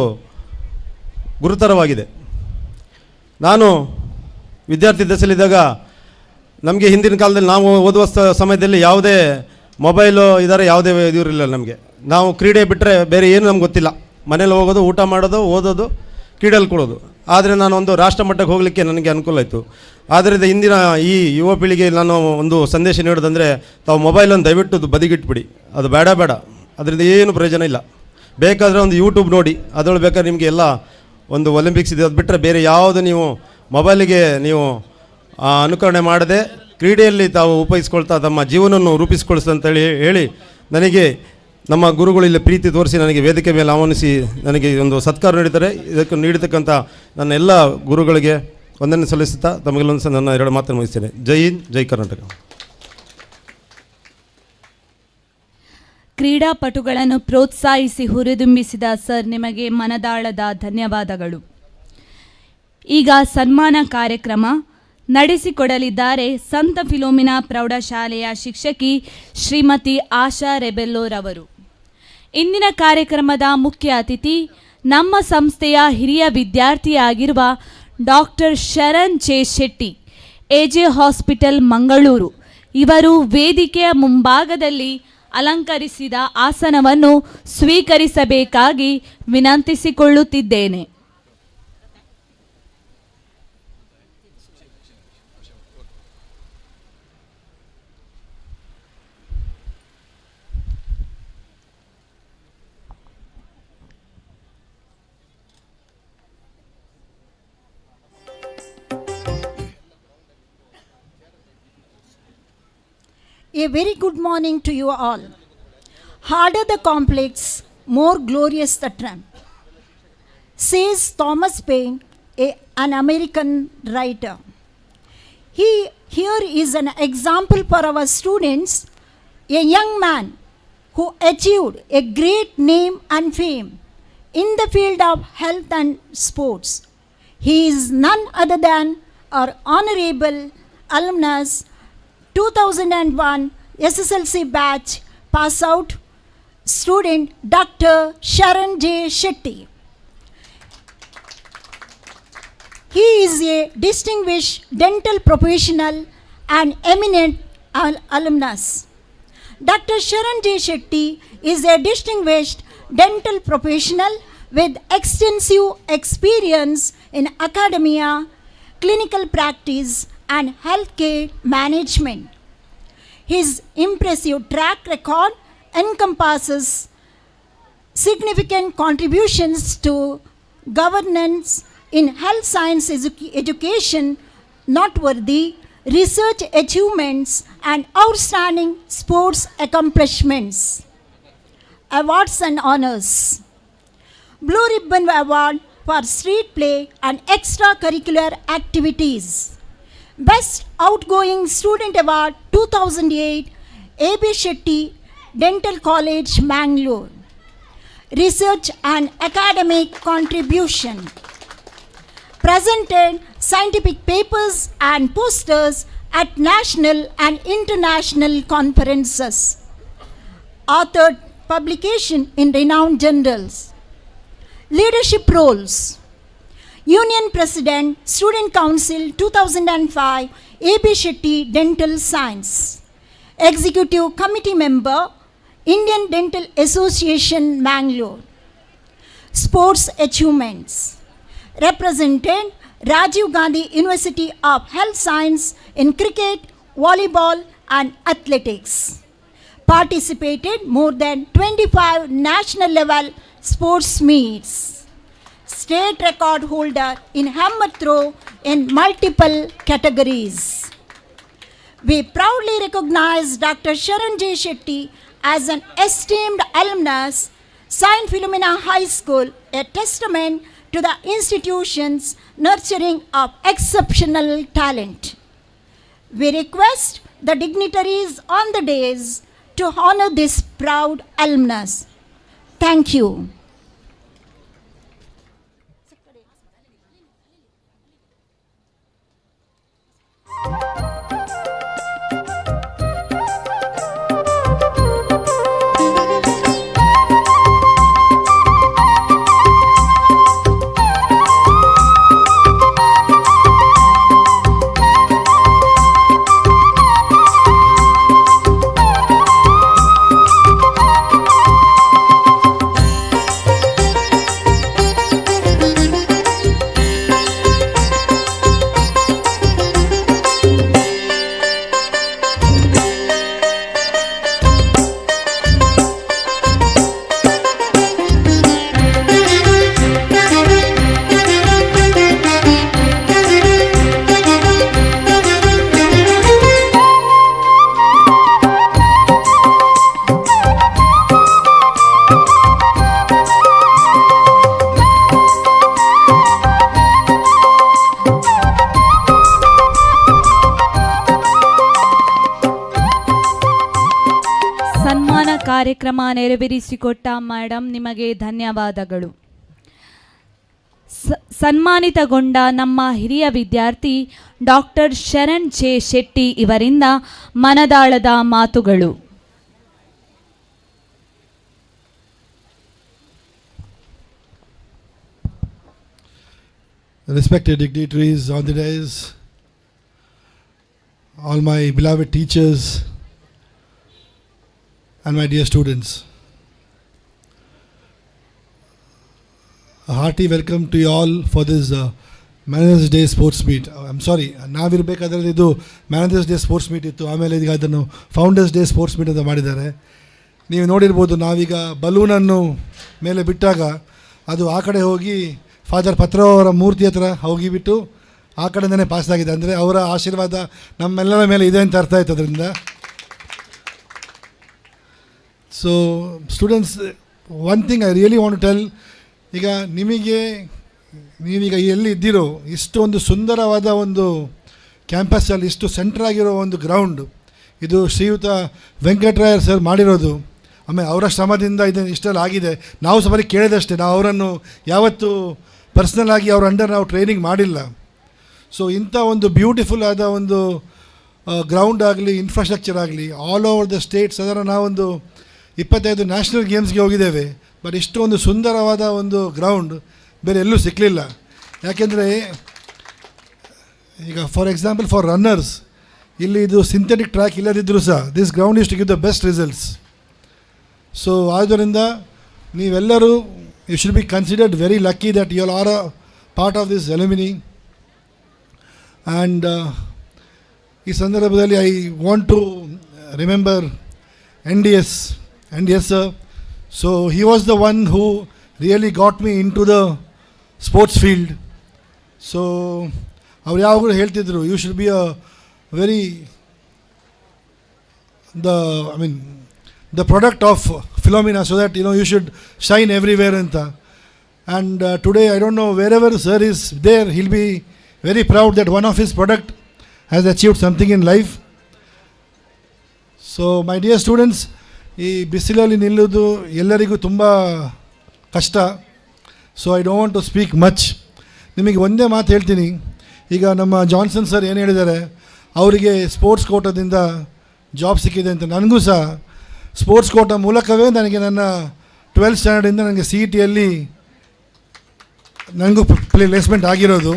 ಗುರುತರವಾಗಿದೆ. ನಾನು ವಿದ್ಯಾರ್ಥಿ ದಶೆಯಲ್ಲಿದ್ದಾಗ ನಮಗೆ ಹಿಂದಿನ ಕಾಲದಲ್ಲಿ ನಾವು ಓದುವ ಸಮಯದಲ್ಲಿ ಯಾವುದೇ ಮೊಬೈಲು ಇದರ ಯಾವುದೇ ಇದಿರಲಿಲ್ಲ ನಮಗೆ. ನಾವು ಕ್ರೀಡೆ ಬಿಟ್ಟರೆ ಬೇರೆ ಏನು ನಮ್ಗೆ ಗೊತ್ತಿಲ್ಲ. ಮನೇಲಿ ಹೋಗೋದು, ಊಟ ಮಾಡೋದು, ಓದೋದು, ಕ್ರೀಡೆಯಲ್ಲಿ ಕೊಡೋದು. ಆದರೆ ನಾನು ಒಂದು ರಾಷ್ಟ್ರ ಮಟ್ಟಕ್ಕೆ ಹೋಗಲಿಕ್ಕೆ ನನಗೆ ಅನುಕೂಲ ಆಯಿತು. ಆದ್ದರಿಂದ ಇಂದಿನ ಈ ಯುವ ಪೀಳಿಗೆ ನಾನು ಒಂದು ಸಂದೇಶ ನೀಡೋದಂದರೆ, ತಾವು ಮೊಬೈಲನ್ನು ದಯವಿಟ್ಟು ಬದಿಗಿಟ್ಬಿಡಿ. ಅದು ಬೇಡ ಅದರಿಂದ ಏನು ಪ್ರಯೋಜನ ಇಲ್ಲ. ಬೇಕಾದರೆ ಒಂದು ಯೂಟ್ಯೂಬ್ ನೋಡಿ, ಅದರೊಳಗೆ ಬೇಕಾದ್ರೆ ನಿಮಗೆ ಎಲ್ಲ ಒಂದು ಒಲಿಂಪಿಕ್ಸ್ ಇದೆ. ಅದು ಬಿಟ್ಟರೆ ಬೇರೆ ಯಾವುದು ನೀವು ಮೊಬೈಲಿಗೆ ನೀವು ಅನುಕರಣೆ ಮಾಡದೆ ಕ್ರೀಡೆಯಲ್ಲಿ ತಾವು ಉಪಯೋಗಿಸ್ಕೊಳ್ತಾ ತಮ್ಮ ಜೀವನವನ್ನು ರೂಪಿಸ್ಕೊಳಿಸ್ತಂತೇಳಿ ಹೇಳಿ, ನನಗೆ ನಮ್ಮ ಗುರುಗಳು ಇಲ್ಲಿ ಪ್ರೀತಿ ತೋರಿಸಿ ನನಗೆ ವೇದಿಕೆ ಮೇಲೆ ಆಹ್ವಾನಿಸಿ ನನಗೆ ಒಂದು ಸತ್ಕಾರ ನೀಡಿದ್ದಾರೆ. ಇದಕ್ಕೆ ನೀಡತಕ್ಕಂಥ ನನ್ನ ಎಲ್ಲ ಗುರುಗಳಿಗೆ ವಂದನೆ ಸಲ್ಲಿಸುತ್ತಾ ತಮಗೆಲ್ಲೊಂದು ಸಹ ನನ್ನ 2 ಮಾತನ್ನು ಮುಗಿಸ್ತೇನೆ. ಜೈ ಹಿಂದ್, ಜೈ ಕರ್ನಾಟಕ. ಕ್ರೀಡಾಪಟುಗಳನ್ನು ಪ್ರೋತ್ಸಾಹಿಸಿ ಹುರಿದುಂಬಿಸಿದ ಸರ್ ನಿಮಗೆ ಮನದಾಳದ ಧನ್ಯವಾದಗಳು. ಈಗ ಸನ್ಮಾನ ಕಾರ್ಯಕ್ರಮ ನಡೆಸಿಕೊಡಲಿದ್ದಾರೆ ಸಂತ ಫಿಲೋಮಿನಾ ಪ್ರೌಢಶಾಲೆಯ ಶಿಕ್ಷಕಿ ಶ್ರೀಮತಿ ಆಶಾ ರೆಬೆಲ್ಲೋರವರು. ಇಂದಿನ ಕಾರ್ಯಕ್ರಮದ ಮುಖ್ಯ ಅತಿಥಿ ನಮ್ಮ ಸಂಸ್ಥೆಯ ಹಿರಿಯ ವಿದ್ಯಾರ್ಥಿಯಾಗಿರುವ doctor Sharan J Shetty, AJ hospital Mangaluru. ಇವರು ವೇದಿಕೆಯ ಮುಂಭಾಗದಲ್ಲಿ ಅಲಂಕರಿಸಿದ ಆಸನವನ್ನು ಸ್ವೀಕರಿಸಬೇಕಾಗಿ ವಿನಂತಿಸಿಕೊಳ್ಳುತ್ತಿದ್ದೇನೆ. A very good morning to you all. Harder the complex, more glorious the triumph, says Thomas Paine, an American writer. Here is an example for our students, a young man who achieved a great name and fame in the field of health and sports. He is none other than our honorable alumnus 2001 SSLC batch pass out student Dr. Sharan J. Shetty. He is a distinguished dental professional and eminent alumnus. Dr. Sharan J. Shetty is a distinguished dental professional with extensive experience in academia, clinical practice, and healthcare management. His impressive track record encompasses significant contributions to governance in health science education, noteworthy research achievements, and outstanding sports accomplishments. Awards and honors. Blue Ribbon Award for street play and extracurricular activities. Best Outgoing Student Award 2008, A.B. Shetty Dental College, Mangalore. Research and academic contribution. Presented scientific papers and posters at national and international conferences. Authored publication in renowned journals. Leadership roles. Union President, Student Council 2005, A.B. Shetty Dental Science. Executive Committee Member, Indian Dental Association, Mangalore. Sports achievements. Represented Rajiv Gandhi University of Health Science in cricket, volleyball, and athletics. Participated more than 25 national level sports meets. State record holder in hammer throw in multiple categories. We proudly recognize Dr. Sharan J. Shetty as an esteemed alumnus Saint Philomena High School a testament to the institution's nurturing of exceptional talent. We request the dignitaries on the dais to honor this proud alumnus. Thank you. ಸನ್ಮಾನ ಕಾರ್ಯಕ್ರಮ ನೆರವೇರಿಸಿಕೊಟ್ಟ ಮೇಡಮ್ ನಿಮಗೆ ಧನ್ಯವಾದಗಳು. ಸನ್ಮಾನಿತಗೊಂಡ ನಮ್ಮ ಹಿರಿಯ ವಿದ್ಯಾರ್ಥಿ ಡಾಕ್ಟರ್ ಶರಣ್ ಜೆ ಶೆಟ್ಟಿ ಇವರಿಂದ ಮನದಾಳದ ಮಾತುಗಳು. Respected dignitaries on the dais, all my beloved teachers and my dear students, a hearty welcome to you all for this Managers Day sports meet. I'm sorry, ನಾವಿರಬೇಕಾದ್ರೆ ಇದು ಮ್ಯಾನೇಜರ್ಸ್ ಡೇ ಸ್ಪೋರ್ಟ್ಸ್ ಮೀಟ್ ಇತ್ತು, ಆಮೇಲೆ ಈಗ ಅದನ್ನು ಫೌಂಡರ್ಸ್ ಡೇ ಸ್ಪೋರ್ಟ್ಸ್ ಮೀಟ್ ಅಂತ ಮಾಡಿದ್ದಾರೆ. ನೀವು ನೋಡಿರ್ಬೋದು, ನಾವೀಗ ಬಲೂನನ್ನು ಮೇಲೆ ಬಿಟ್ಟಾಗ ಅದು ಆ ಕಡೆ ಹೋಗಿ ಫಾದರ್ ಪತ್ರವ್ ಅವರ ಮೂರ್ತಿ ಹತ್ರ ಹೋಗಿಬಿಟ್ಟು ಆ ಕಡೆಯಿಂದನೇ ಪಾಸ್ ಆಗಿದೆ. ಅಂದರೆ ಅವರ ಆಶೀರ್ವಾದ ನಮ್ಮೆಲ್ಲರ ಮೇಲೆ ಇದೆ ಅಂತ ಅರ್ಥ ಆಯ್ತು ಅದರಿಂದ. So students, one thing I really want to tell, ಈಗ ನೀವೀಗ ಎಲ್ಲಿ ಇದ್ದೀರೋ, ಇಷ್ಟೊಂದು ಸುಂದರವಾದ ಒಂದು ಕ್ಯಾಂಪಸ್ಸಲ್ಲಿ ಇಷ್ಟು ಸೆಂಟ್ರಾಗಿರೋ ಒಂದು ಗ್ರೌಂಡ್, ಇದು ಶ್ರೀಯುತ ವೆಂಕಟರಾಯರ್ ಸರ್ ಮಾಡಿರೋದು. ಆಮೇಲೆ ಅವರ ಶ್ರಮದಿಂದ ಇದು ಇಷ್ಟೆಲ್ಲ ಆಗಿದೆ. ನಾವು ಸಬರಿ ಕೇಳಿದಷ್ಟೇ, ನಾವು ಅವರನ್ನು ಯಾವತ್ತೂ ಪರ್ಸ್ನಲ್ ಆಗಿ ಅವ್ರ ಅಂಡರ್ ನಾವು ಟ್ರೈನಿಂಗ್ ಮಾಡಿಲ್ಲ. ಸೊ ಇಂಥ ಒಂದು ಬ್ಯೂಟಿಫುಲ್ ಆದ ಒಂದು ಗ್ರೌಂಡ್ ಆಗಲಿ, ಇನ್ಫ್ರಾಸ್ಟ್ರಕ್ಚರ್ ಆಗಲಿ, ಆಲ್ ಓವರ್ ದ ಸ್ಟೇಟ್ ಸಾಧಾರಣ ನಾವೊಂದು 25 ನ್ಯಾಷನಲ್ ಗೇಮ್ಸ್ಗೆ ಹೋಗಿದ್ದೇವೆ. ಬಟ್ ಇಷ್ಟೊಂದು ಸುಂದರವಾದ ಒಂದು ಗ್ರೌಂಡ್ ಬೇರೆ ಎಲ್ಲೂ ಸಿಕ್ಕಲಿಲ್ಲ. ಯಾಕೆಂದರೆ ಈಗ ಫಾರ್ ಎಕ್ಸಾಂಪಲ್ ಫಾರ್ ರನ್ನರ್ಸ್, ಇಲ್ಲಿ ಇದು ಸಿಂಥೆಟಿಕ್ ಟ್ರ್ಯಾಕ್ ಇಲ್ಲದಿದ್ದರೂ ಸಹ this ground is to give the best results. So ಆದ್ದರಿಂದ ನೀವೆಲ್ಲರೂ you should be considered very lucky that you all are a part of this alumni. And ಈ ಸಂದರ್ಭದಲ್ಲಿ I want to remember NDS sir. So he was the one who really got me into the sports field. So ಅವ್ರು ಯಾವಾಗಲೂ ಹೇಳ್ತಿದ್ರು, you should be a very the product of Philomena, so that you should shine everywhere anta. And today I don't know, wherever sir is there, he'll be very proud that one of his product has achieved something in life. So my dear students, ಈ ಬಿಸಿಲಲ್ಲಿ ನಿಲ್ಲೋದು ಎಲ್ಲರಿಗೂ ತುಂಬ ಕಷ್ಟ. So I don't want to speak much. ನಿಮಗೆ ಒಂದೇ ಮಾತು ಹೇಳ್ತೀನಿ. ಈಗ ನಮ್ಮ ಜಾನ್ಸನ್ ಸರ್ ಏನು ಹೇಳಿದ್ದಾರೆ, ಅವರಿಗೆ ಸ್ಪೋರ್ಟ್ಸ್ ಕೋಟಾದಿಂದ ಜಾಬ್ ಸಿಕ್ಕಿದೆ ಅಂತ. ನನಗೂ ಸಹ ಸ್ಪೋರ್ಟ್ಸ್ ಕೋಟಾ ಮೂಲಕವೇ ನನಗೆ ನನ್ನ 12th ಸ್ಟ್ಯಾಂಡರ್ಡಿಂದ ನನಗೆ CETಯಲ್ಲಿ ನನಗೂ ಪ್ಲೇಸ್ಮೆಂಟ್ ಆಗಿರೋದು.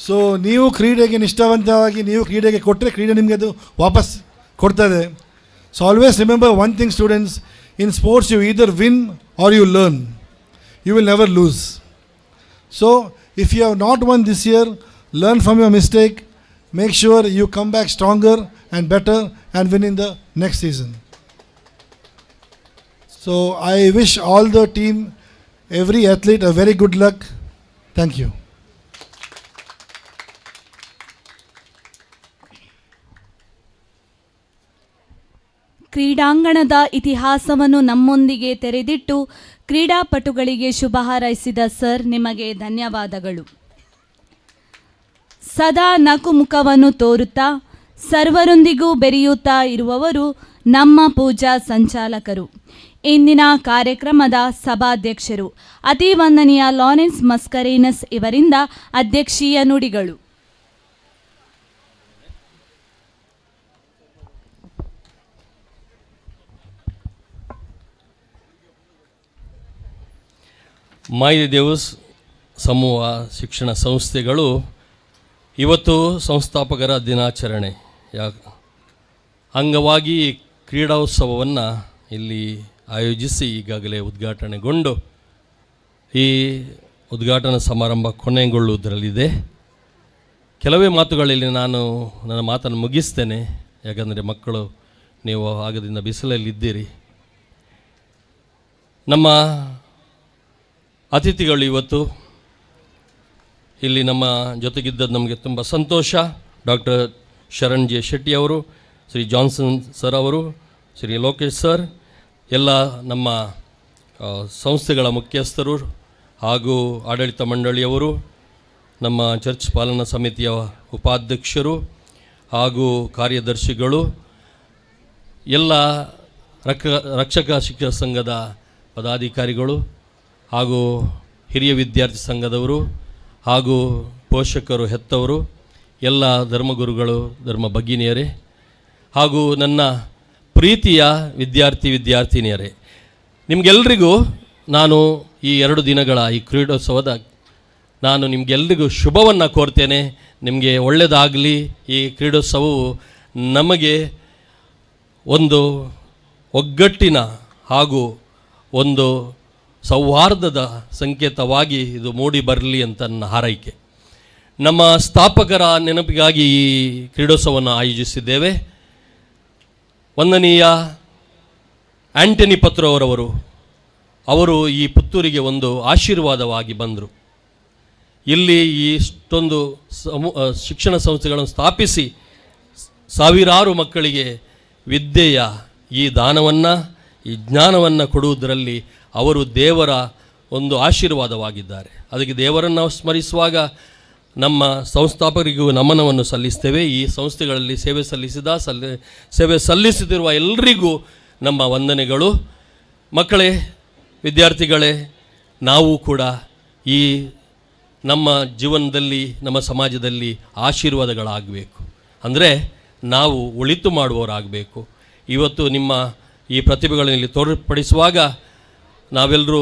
ಸೊ ನೀವು ಕ್ರೀಡೆಗೆ ನಿಷ್ಠಾವಂತವಾಗಿ ನೀವು ಕ್ರೀಡೆಗೆ ಕೊಟ್ಟರೆ ಕ್ರೀಡೆ ನಿಮಗೆ ಅದು ವಾಪಸ್ ಕೊಡ್ತದೆ. So always remember one thing students, in sports you either win or you learn, you will never lose. So if you have not won this year, learn from your mistake, make sure you come back stronger and better and win in the next season. So I wish all the team, every athlete a very good luck. Thank you. ಕ್ರೀಡಾಂಗಣದ ಇತಿಹಾಸವನ್ನು ನಮ್ಮೊಂದಿಗೆ ತೆರೆದಿಟ್ಟು ಕ್ರೀಡಾಪಟುಗಳಿಗೆ ಶುಭ ಹಾರೈಸಿದ ಸರ್, ನಿಮಗೆ ಧನ್ಯವಾದಗಳು. ಸದಾ ನಗುಮುಖವನ್ನು ತೋರುತ್ತಾ ಸರ್ವರೊಂದಿಗೂ ಬೆರೆಯುತ್ತಾ ಇರುವವರು ನಮ್ಮ ಪೂಜಾ ಸಂಚಾಲಕರು, ಇಂದಿನ ಕಾರ್ಯಕ್ರಮದ ಸಭಾಧ್ಯಕ್ಷರು, ಅತಿ ವಂದನೀಯ ಲಾರೆನ್ಸ್ ಮಸ್ಕರೇನಸ್ ಇವರಿಂದ ಅಧ್ಯಕ್ಷೀಯ ನುಡಿಗಳು. ಮಾಯಿದೆ ದೇವಸ್ ಸಮೂಹ ಶಿಕ್ಷಣ ಸಂಸ್ಥೆಗಳು ಇವತ್ತು ಸಂಸ್ಥಾಪಕರ ದಿನಾಚರಣೆ ಅಂಗವಾಗಿ ಕ್ರೀಡೋತ್ಸವವನ್ನು ಇಲ್ಲಿ ಆಯೋಜಿಸಿ ಈಗಾಗಲೇ ಉದ್ಘಾಟನೆಗೊಂಡು ಈ ಉದ್ಘಾಟನಾ ಸಮಾರಂಭ ಕೊನೆಗೊಳ್ಳುವುದರಲ್ಲಿದೆ. ಕೆಲವೇ ಮಾತುಗಳಲ್ಲಿ ನಾನು ನನ್ನ ಮಾತನ್ನು ಮುಗಿಸ್ತೇನೆ, ಯಾಕಂದರೆ ಮಕ್ಕಳು ನೀವು ಆಗದಿಂದ ಬಿಸಿಲಲ್ಲಿದ್ದೀರಿ. ನಮ್ಮ ಅತಿಥಿಗಳು ಇವತ್ತು ಇಲ್ಲಿ ನಮ್ಮ ಜೊತೆಗಿದ್ದದ್ದು ನಮಗೆ ತುಂಬ ಸಂತೋಷ. ಡಾಕ್ಟರ್ ಶರಣ್ ಜೆ ಶೆಟ್ಟಿ ಅವರು, ಶ್ರೀ ಜಾನ್ಸನ್ ಸರ್ ಅವರು, ಶ್ರೀ ಲೋಕೇಶ್ ಸರ್, ಎಲ್ಲ ನಮ್ಮ ಸಂಸ್ಥೆಗಳ ಮುಖ್ಯಸ್ಥರು ಹಾಗೂ ಆಡಳಿತ ಮಂಡಳಿಯವರು, ನಮ್ಮ ಚರ್ಚ್ ಪಾಲನಾ ಸಮಿತಿಯ ಉಪಾಧ್ಯಕ್ಷರು ಹಾಗೂ ಕಾರ್ಯದರ್ಶಿಗಳು, ಎಲ್ಲ ರಕ್ಷಕ ಶಿಕ್ಷಕ ಸಂಘದ ಪದಾಧಿಕಾರಿಗಳು ಹಾಗೂ ಹಿರಿಯ ವಿದ್ಯಾರ್ಥಿ ಸಂಘದವರು ಹಾಗೂ ಪೋಷಕರು, ಹೆತ್ತವರು, ಎಲ್ಲ ಧರ್ಮಗುರುಗಳು, ಧರ್ಮ ಭಗಿನಿಯರೇ ಹಾಗೂ ನನ್ನ ಪ್ರೀತಿಯ ವಿದ್ಯಾರ್ಥಿನಿಯರೇ, ನಿಮಗೆಲ್ಲರಿಗೂ ನಾನು ಈ 2 ದಿನಗಳ ಈ ಕ್ರೀಡೋತ್ಸವದ ನಾನು ನಿಮಗೆಲ್ಲರಿಗೂ ಶುಭವನ್ನು ಕೋರ್ತೇನೆ. ನಿಮಗೆ ಒಳ್ಳೆಯದಾಗಲಿ. ಈ ಕ್ರೀಡೋತ್ಸವವು ನಮಗೆ ಒಂದು ಒಗ್ಗಟ್ಟಿನ ಹಾಗೂ ಒಂದು ಸೌಹಾರ್ದದ ಸಂಕೇತವಾಗಿ ಇದು ಮೂಡಿ ಬರಲಿ ಅಂತ ನನ್ನ ಹಾರೈಕೆ. ನಮ್ಮ ಸ್ಥಾಪಕರ ನೆನಪಿಗಾಗಿ ಈ ಕ್ರೀಡೋತ್ಸವವನ್ನು ಆಯೋಜಿಸಿದ್ದೇವೆ. ವಂದನೀಯ ಆಂಟನಿ ಪತ್ರೋರವರು ಅವರು ಈ ಪುತ್ತೂರಿಗೆ ಒಂದು ಆಶೀರ್ವಾದವಾಗಿ ಬಂದರು. ಇಲ್ಲಿ ಇಷ್ಟೊಂದು ಶಿಕ್ಷಣ ಸಂಸ್ಥೆಗಳನ್ನು ಸ್ಥಾಪಿಸಿ ಸಾವಿರಾರು ಮಕ್ಕಳಿಗೆ ವಿದ್ಯೆಯ ಈ ದಾನವನ್ನು, ಈ ಜ್ಞಾನವನ್ನು ಕೊಡುವುದರಲ್ಲಿ ಅವರು ದೇವರ ಒಂದು ಆಶೀರ್ವಾದವಾಗಿದ್ದಾರೆ. ಅದಕ್ಕೆ ದೇವರನ್ನು ನಾವು ಸ್ಮರಿಸುವಾಗ ನಮ್ಮ ಸಂಸ್ಥಾಪಕರಿಗೂ ನಮನವನ್ನು ಸಲ್ಲಿಸ್ತೇವೆ. ಈ ಸಂಸ್ಥೆಗಳಲ್ಲಿ ಸೇವೆ ಸಲ್ಲಿಸುತ್ತಿರುವ ಎಲ್ಲರಿಗೂ ನಮ್ಮ ವಂದನೆಗಳು. ಮಕ್ಕಳೇ, ವಿದ್ಯಾರ್ಥಿಗಳೇ, ನಾವು ಕೂಡ ಈ ನಮ್ಮ ಜೀವನದಲ್ಲಿ, ನಮ್ಮ ಸಮಾಜದಲ್ಲಿ ಆಶೀರ್ವಾದಗಳಾಗಬೇಕು. ಅಂದರೆ ನಾವು ಒಳಿತು ಮಾಡುವವರಾಗಬೇಕು. ಇವತ್ತು ನಿಮ್ಮ ಈ ಪ್ರತಿಭೆಗಳಲ್ಲಿ ತೋರ್ಪಡಿಸುವಾಗ ನಾವೆಲ್ಲರೂ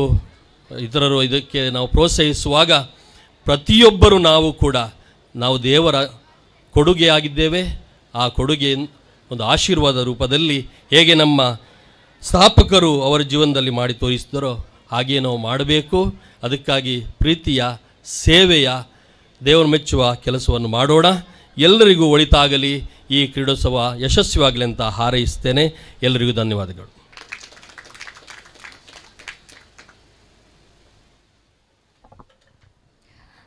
ಇತರರು ಇದಕ್ಕೆ ನಾವು ಪ್ರೋತ್ಸಾಹಿಸುವಾಗ ಪ್ರತಿಯೊಬ್ಬರೂ ನಾವು ದೇವರ ಕೊಡುಗೆಯಾಗಿದ್ದೇವೆ. ಆ ಕೊಡುಗೆ ಒಂದು ಆಶೀರ್ವಾದ ರೂಪದಲ್ಲಿ ಹೇಗೆ ನಮ್ಮ ಸ್ಥಾಪಕರು ಅವರ ಜೀವನದಲ್ಲಿ ಮಾಡಿ ತೋರಿಸಿದರೋ ಹಾಗೆಯೇ ನಾವು ಮಾಡಬೇಕು. ಅದಕ್ಕಾಗಿ ಪ್ರೀತಿಯ, ಸೇವೆಯ, ದೇವರು ಮೆಚ್ಚುವ ಕೆಲಸವನ್ನು ಮಾಡೋಣ. ಎಲ್ಲರಿಗೂ ಒಳಿತಾಗಲಿ. ಈ ಕ್ರೀಡೋತ್ಸವ ಯಶಸ್ವಿಯಾಗಲಿ ಅಂತ ಹಾರೈಸ್ತೇನೆ. ಎಲ್ಲರಿಗೂ ಧನ್ಯವಾದಗಳು.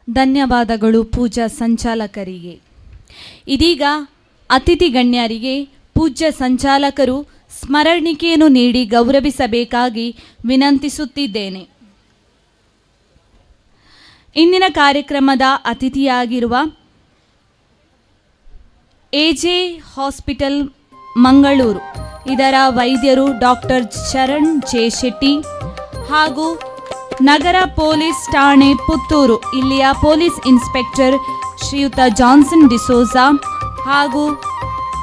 ಧನ್ಯವಾದಗಳು ಪೂಜಾ ಸಂಚಾಲಕರಿಗೆ. ಇದೀಗ ಅತಿಥಿ ಗಣ್ಯರಿಗೆ ಪೂಜ್ಯ ಸಂಚಾಲಕರು ಸ್ಮರಣಿಕೆಯನ್ನು ನೀಡಿ ಗೌರವಿಸಬೇಕಾಗಿ ವಿನಂತಿಸುತ್ತಿದ್ದೇನೆ. ಇಂದಿನ ಕಾರ್ಯಕ್ರಮದ ಅತಿಥಿಯಾಗಿರುವ ಎಜೆ ಹಾಸ್ಪಿಟಲ್ ಮಂಗಳೂರು ಇದರ ವೈದ್ಯರು ಡಾಕ್ಟರ್ ಶರಣ್ ಜೆ ಶೆಟ್ಟಿ ಹಾಗೂ ನಗರ ಪೊಲೀಸ್ ಠಾಣೆ ಪುತ್ತೂರು ಇಲ್ಲಿಯ ಪೊಲೀಸ್ ಇನ್ಸ್ಪೆಕ್ಟರ್ ಶ್ರೀಯುತ ಜಾನ್ಸನ್ ಡಿಸೋಜಾ ಹಾಗೂ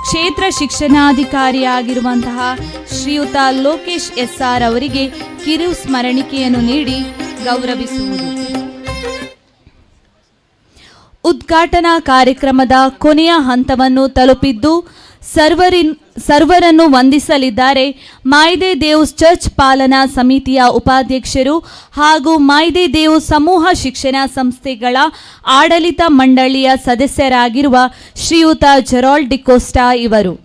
ಕ್ಷೇತ್ರ ಶಿಕ್ಷಣಾಧಿಕಾರಿಯಾಗಿರುವಂತಹ ಶ್ರೀಯುತ ಲೋಕೇಶ್ SR ಅವರಿಗೆ ಕಿರು ಸ್ಮರಣಿಕೆಯನ್ನು ನೀಡಿ ಗೌರವಿಸುವುದು. ಉದ್ಘಾಟನಾ ಕಾರ್ಯಕ್ರಮದ ಕೊನೆಯ ಹಂತವನ್ನು ತಲುಪಿದ್ದು ಸರ್ವರನ್ನು ವಂದಿಸಲಿದ್ದಾರೆ ಮಾಯಿದೆ ದೇವ್ಸ್ ಚರ್ಚ್ ಪಾಲನಾ ಸಮಿತಿಯ ಉಪಾಧ್ಯಕ್ಷರು ಹಾಗೂ ಮಾಯಿದೆ ದೇವ್ ಸಮೂಹ ಶಿಕ್ಷಣ ಸಂಸ್ಥೆಗಳ ಆಡಳಿತ ಮಂಡಳಿಯ ಸದಸ್ಯರಾಗಿರುವ ಶ್ರೀಯುತ ಜೆರಾಲ್ಡ್ ಡಿಕೋಸ್ಟಾ ಇವರು.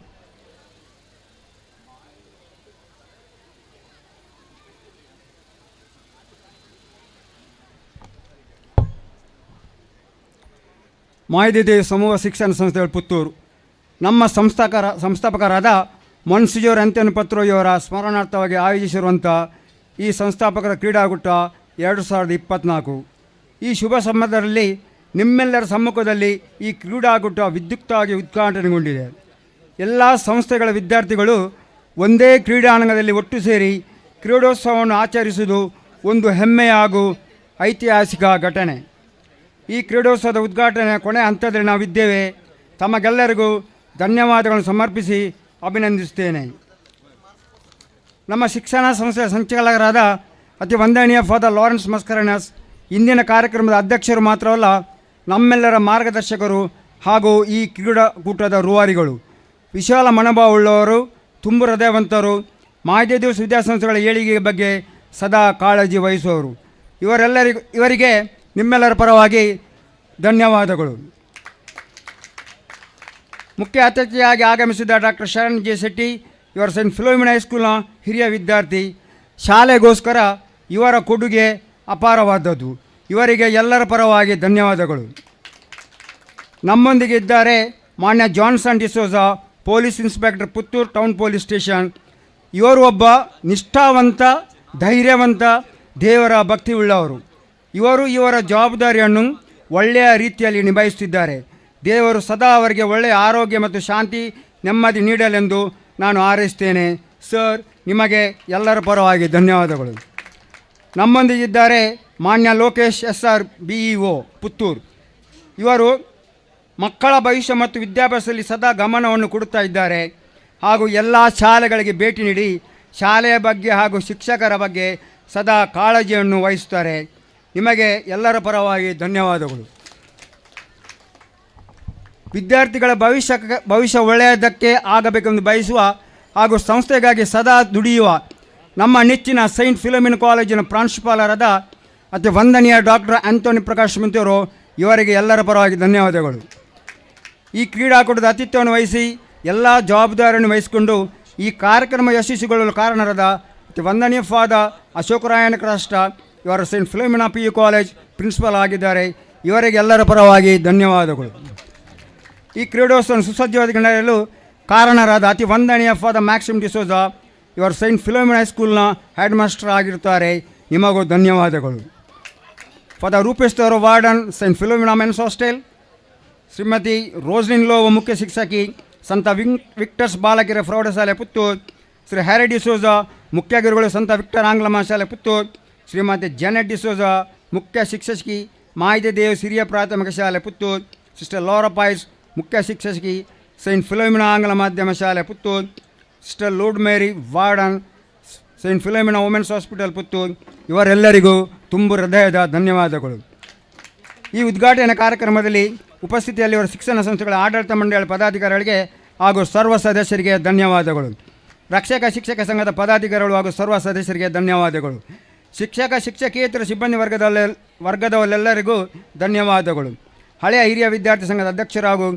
ಮಾಯಿದೆ ದೇವ್ ಸಮೂಹ ಶಿಕ್ಷಣ ಸಂಸ್ಥೆಗಳು ಪುತ್ತೂರು ನಮ್ಮ ಸಂಸ್ಥಾಪಕರಾದ ಮೊನ್ಸಿಜೋರ್ ಆಂಟೋನಿ ಪತ್ರೋಯವರ ಸ್ಮರಣಾರ್ಥವಾಗಿ ಆಯೋಜಿಸಿರುವಂಥ ಈ ಸಂಸ್ಥಾಪಕರ ಕ್ರೀಡಾಕೂಟ 2024 ಈ ಶುಭ ಸಂದರ್ಭದಲ್ಲಿ ನಿಮ್ಮೆಲ್ಲರ ಸಮ್ಮುಖದಲ್ಲಿ ಈ ಕ್ರೀಡಾಕೂಟ ವಿದ್ಯುಕ್ತವಾಗಿ ಉದ್ಘಾಟನೆಗೊಂಡಿದೆ. ಎಲ್ಲ ಸಂಸ್ಥೆಗಳ ವಿದ್ಯಾರ್ಥಿಗಳು ಒಂದೇ ಕ್ರೀಡಾಂಗಣದಲ್ಲಿ ಒಟ್ಟು ಸೇರಿ ಕ್ರೀಡೋತ್ಸವವನ್ನು ಆಚರಿಸುವುದು ಒಂದು ಹೆಮ್ಮೆಯ ಹಾಗೂ ಐತಿಹಾಸಿಕ ಘಟನೆ. ಈ ಕ್ರೀಡೋತ್ಸವದ ಉದ್ಘಾಟನೆಯ ಕೊನೆಯ ಹಂತದಲ್ಲಿ ನಾವಿದ್ದೇವೆ. ತಮಗೆಲ್ಲರಿಗೂ ಧನ್ಯವಾದಗಳನ್ನು ಸಮರ್ಪಿಸಿ ಅಭಿನಂದಿಸುತ್ತೇನೆ. ನಮ್ಮ ಶಿಕ್ಷಣ ಸಂಸ್ಥೆಯ ಸಂಚಾಲಕರಾದ ಅತಿ ವಂದನೀಯ ಫಾದರ್ ಲಾರೆನ್ಸ್ ಮಸ್ಕರನಸ್ ಇಂದಿನ ಕಾರ್ಯಕ್ರಮದ ಅಧ್ಯಕ್ಷರು ಮಾತ್ರವಲ್ಲ, ನಮ್ಮೆಲ್ಲರ ಮಾರ್ಗದರ್ಶಕರು ಹಾಗೂ ಈ ಕ್ರೀಡಾಕೂಟದ ರೂವಾರಿಗಳು. ವಿಶಾಲ ಮನೋಭಾವವುಳ್ಳವರು, ತುಂಬು ಹೃದಯವಂತರು, ಮಾಯದೆ ದಿವಸ ವಿದ್ಯಾಸಂಸ್ಥೆಗಳ ಏಳಿಗೆಯ ಬಗ್ಗೆ ಸದಾ ಕಾಳಜಿ ವಹಿಸುವವರು. ಇವರಿಗೆ ನಿಮ್ಮೆಲ್ಲರ ಪರವಾಗಿ ಧನ್ಯವಾದಗಳು. ಮುಖ್ಯ ಅತಿಥಿಯಾಗಿ ಆಗಮಿಸಿದ ಡಾಕ್ಟರ್ ಶರಣ್ ಜೆ ಶೆಟ್ಟಿ, ಇವರ ಸೆಂಟ್ ಫಿಲೋಮಿನಾ ಹೈಸ್ಕೂಲ್ನ ಹಿರಿಯ ವಿದ್ಯಾರ್ಥಿ. ಶಾಲೆಗೋಸ್ಕರ ಇವರ ಕೊಡುಗೆ ಅಪಾರವಾದದ್ದು. ಇವರಿಗೆ ಎಲ್ಲರ ಪರವಾಗಿ ಧನ್ಯವಾದಗಳು. ನಮ್ಮೊಂದಿಗೆ ಇದ್ದಾರೆ ಮಾನ್ಯ Johnson D'Souza, police inspector, Puttur town police station. ಇವರು ಒಬ್ಬ ನಿಷ್ಠಾವಂತ, ಧೈರ್ಯವಂತ, ದೇವರ ಭಕ್ತಿ ಉಳ್ಳವರು. ಇವರು ಇವರ ಜವಾಬ್ದಾರಿಯನ್ನು ಒಳ್ಳೆಯ ರೀತಿಯಲ್ಲಿ ನಿಭಾಯಿಸುತ್ತಿದ್ದಾರೆ. ದೇವರು ಸದಾ ಅವರಿಗೆ ಒಳ್ಳೆಯ ಆರೋಗ್ಯ ಮತ್ತು ಶಾಂತಿ, ನೆಮ್ಮದಿ ನೀಡಲೆಂದು ನಾನು ಹಾರೈಸ್ತೇನೆ. ಸರ್, ನಿಮಗೆ ಎಲ್ಲರ ಪರವಾಗಿ ಧನ್ಯವಾದಗಳು. ನಮ್ಮೊಂದಿಗಿದ್ದಾರೆ ಮಾನ್ಯ ಲೋಕೇಶ್ SR BEO ಪುತ್ತೂರು. ಇವರು ಮಕ್ಕಳ ಭವಿಷ್ಯ ಮತ್ತು ವಿದ್ಯಾಭ್ಯಾಸದಲ್ಲಿ ಸದಾ ಗಮನವನ್ನು ಕೊಡುತ್ತಾ ಇದ್ದಾರೆ ಹಾಗೂ ಎಲ್ಲ ಶಾಲೆಗಳಿಗೆ ಭೇಟಿ ನೀಡಿ ಶಾಲೆಯ ಬಗ್ಗೆ ಹಾಗೂ ಶಿಕ್ಷಕರ ಬಗ್ಗೆ ಸದಾ ಕಾಳಜಿಯನ್ನು ವಹಿಸುತ್ತಾರೆ. ನಿಮಗೆ ಎಲ್ಲರ ಪರವಾಗಿ ಧನ್ಯವಾದಗಳು. ವಿದ್ಯಾರ್ಥಿಗಳ ಭವಿಷ್ಯ ಒಳ್ಳೆಯದಕ್ಕೆ ಆಗಬೇಕೆಂದು ಬಯಸುವ ಹಾಗೂ ಸಂಸ್ಥೆಗಾಗಿ ಸದಾ ದುಡಿಯುವ ನಮ್ಮ ನೆಚ್ಚಿನ ಸೈಂಟ್ ಫಿಲೋಮಿನಾ ಕಾಲೇಜಿನ ಪ್ರಾಂಶುಪಾಲರಾದ ಅತಿ ವಂದನೀಯ ಡಾಕ್ಟರ್ ಆಂಟೋನಿ ಪ್ರಕಾಶ್ ಮಿಂತಿಯವರು, ಇವರಿಗೆ ಎಲ್ಲರ ಪರವಾಗಿ ಧನ್ಯವಾದಗಳು. ಈ ಕ್ರೀಡಾಕೂಟದ ಆತಿಥ್ಯವನ್ನು ವಹಿಸಿ ಎಲ್ಲ ಜವಾಬ್ದಾರಿಯನ್ನು ವಹಿಸಿಕೊಂಡು ಈ ಕಾರ್ಯಕ್ರಮ ಯಶಸ್ವಿಗೊಳ್ಳಲು ಕಾರಣರಾದ ಅತಿ ವಂದನೀಯ ಫಾದರ್ ಅಶೋಕರಾಯನ ಕ್ರಾಷ್ಟ, ಇವರ Saint Philomena PU college principal ಆಗಿದ್ದಾರೆ. ಇವರಿಗೆ ಎಲ್ಲರ ಪರವಾಗಿ ಧನ್ಯವಾದಗಳು. ಈ ಕ್ರೀಡೋತ್ಸವ ಸುಸಜ್ಜವಾಗಿ ನಡೆಯಲು ಕಾರಣರಾದ ಅತಿ ವಂದನೀಯ ಫಾದರ್ ಮ್ಯಾಕ್ಸಿಮ್ ಡಿಸೋಜಾ, ಇವರು ಸೈಂಟ್ ಫಿಲೋಮಿನಾ ಹೈಸ್ಕೂಲ್ನ ಹೆಡ್ ಮಾಸ್ಟರ್ ಆಗಿರುತ್ತಾರೆ. ನಿಮಗೂ ಧನ್ಯವಾದಗಳು. ಫಾದರ್ ರೂಪೇಶ್ ಅವರು warden, Saint Philomena men's hostel. Shrimati Roslin love ಮುಖ್ಯ ಶಿಕ್ಷಕಿ, ಸಂತ ವಿಕ್ಟರ್ಸ್ ಬಾಲಕಿಯರ ಪ್ರೌಢಶಾಲೆ ಪುತ್ತೂರು. ಶ್ರೀ ಹ್ಯಾರಿ ಡಿಸೋಜಾ ಮುಖ್ಯ ಗುರುಗಳು, ಸಂತ ವಿಕ್ಟರ್ ಆಂಗ್ಲ ಮಹಾಶಾಲೆ ಪುತ್ತೂರು. ಶ್ರೀಮತಿ ಜೆನೆಟ್ ಡಿಸೋಜಾ ಮುಖ್ಯ ಶಿಕ್ಷಕಿ, ಮಾಯಿದೆ ದೇವ್ಸ್ ಹಿರಿಯ ಪ್ರಾಥಮಿಕ ಶಾಲೆ ಪುತ್ತೂರು. ಸಿಸ್ಟರ್ ಲೋರಾ ಪಾಯ್ಸ್ ಮುಖ್ಯ ಶಿಕ್ಷಕಿ, ಸೈಂಟ್ ಫಿಲೋಮಿನಾ ಆಂಗ್ಲ ಮಾಧ್ಯಮ ಶಾಲೆ Puttur. Sister Lourde Mary warden, Saint Philomena women's hospital Puttur. ಇವರೆಲ್ಲರಿಗೂ ತುಂಬು ಹೃದಯದ ಧನ್ಯವಾದಗಳು. ಈ ಉದ್ಘಾಟನಾ ಕಾರ್ಯಕ್ರಮದಲ್ಲಿ ಉಪಸ್ಥಿತಿಯಲ್ಲಿರುವ ಶಿಕ್ಷಣ ಸಂಸ್ಥೆಗಳ ಆಡಳಿತ ಮಂಡಳಿ ಪದಾಧಿಕಾರಿಗಳಿಗೆ ಹಾಗೂ ಸರ್ವ ಸದಸ್ಯರಿಗೆ ಧನ್ಯವಾದಗಳು. ರಕ್ಷಕ ಶಿಕ್ಷಕ ಸಂಘದ ಪದಾಧಿಕಾರಿಗಳು ಹಾಗೂ ಸರ್ವ ಸದಸ್ಯರಿಗೆ ಧನ್ಯವಾದಗಳು. ಶಿಕ್ಷಕೇತರ ಸಿಬ್ಬಂದಿ ವರ್ಗದವರೆಲ್ಲರಿಗೂ ಧನ್ಯವಾದಗಳು. ಹಳೆಯ ಹಿರಿಯ ವಿದ್ಯಾರ್ಥಿ ಸಂಘದ ಅಧ್ಯಕ್ಷರು ಹಾಗೂ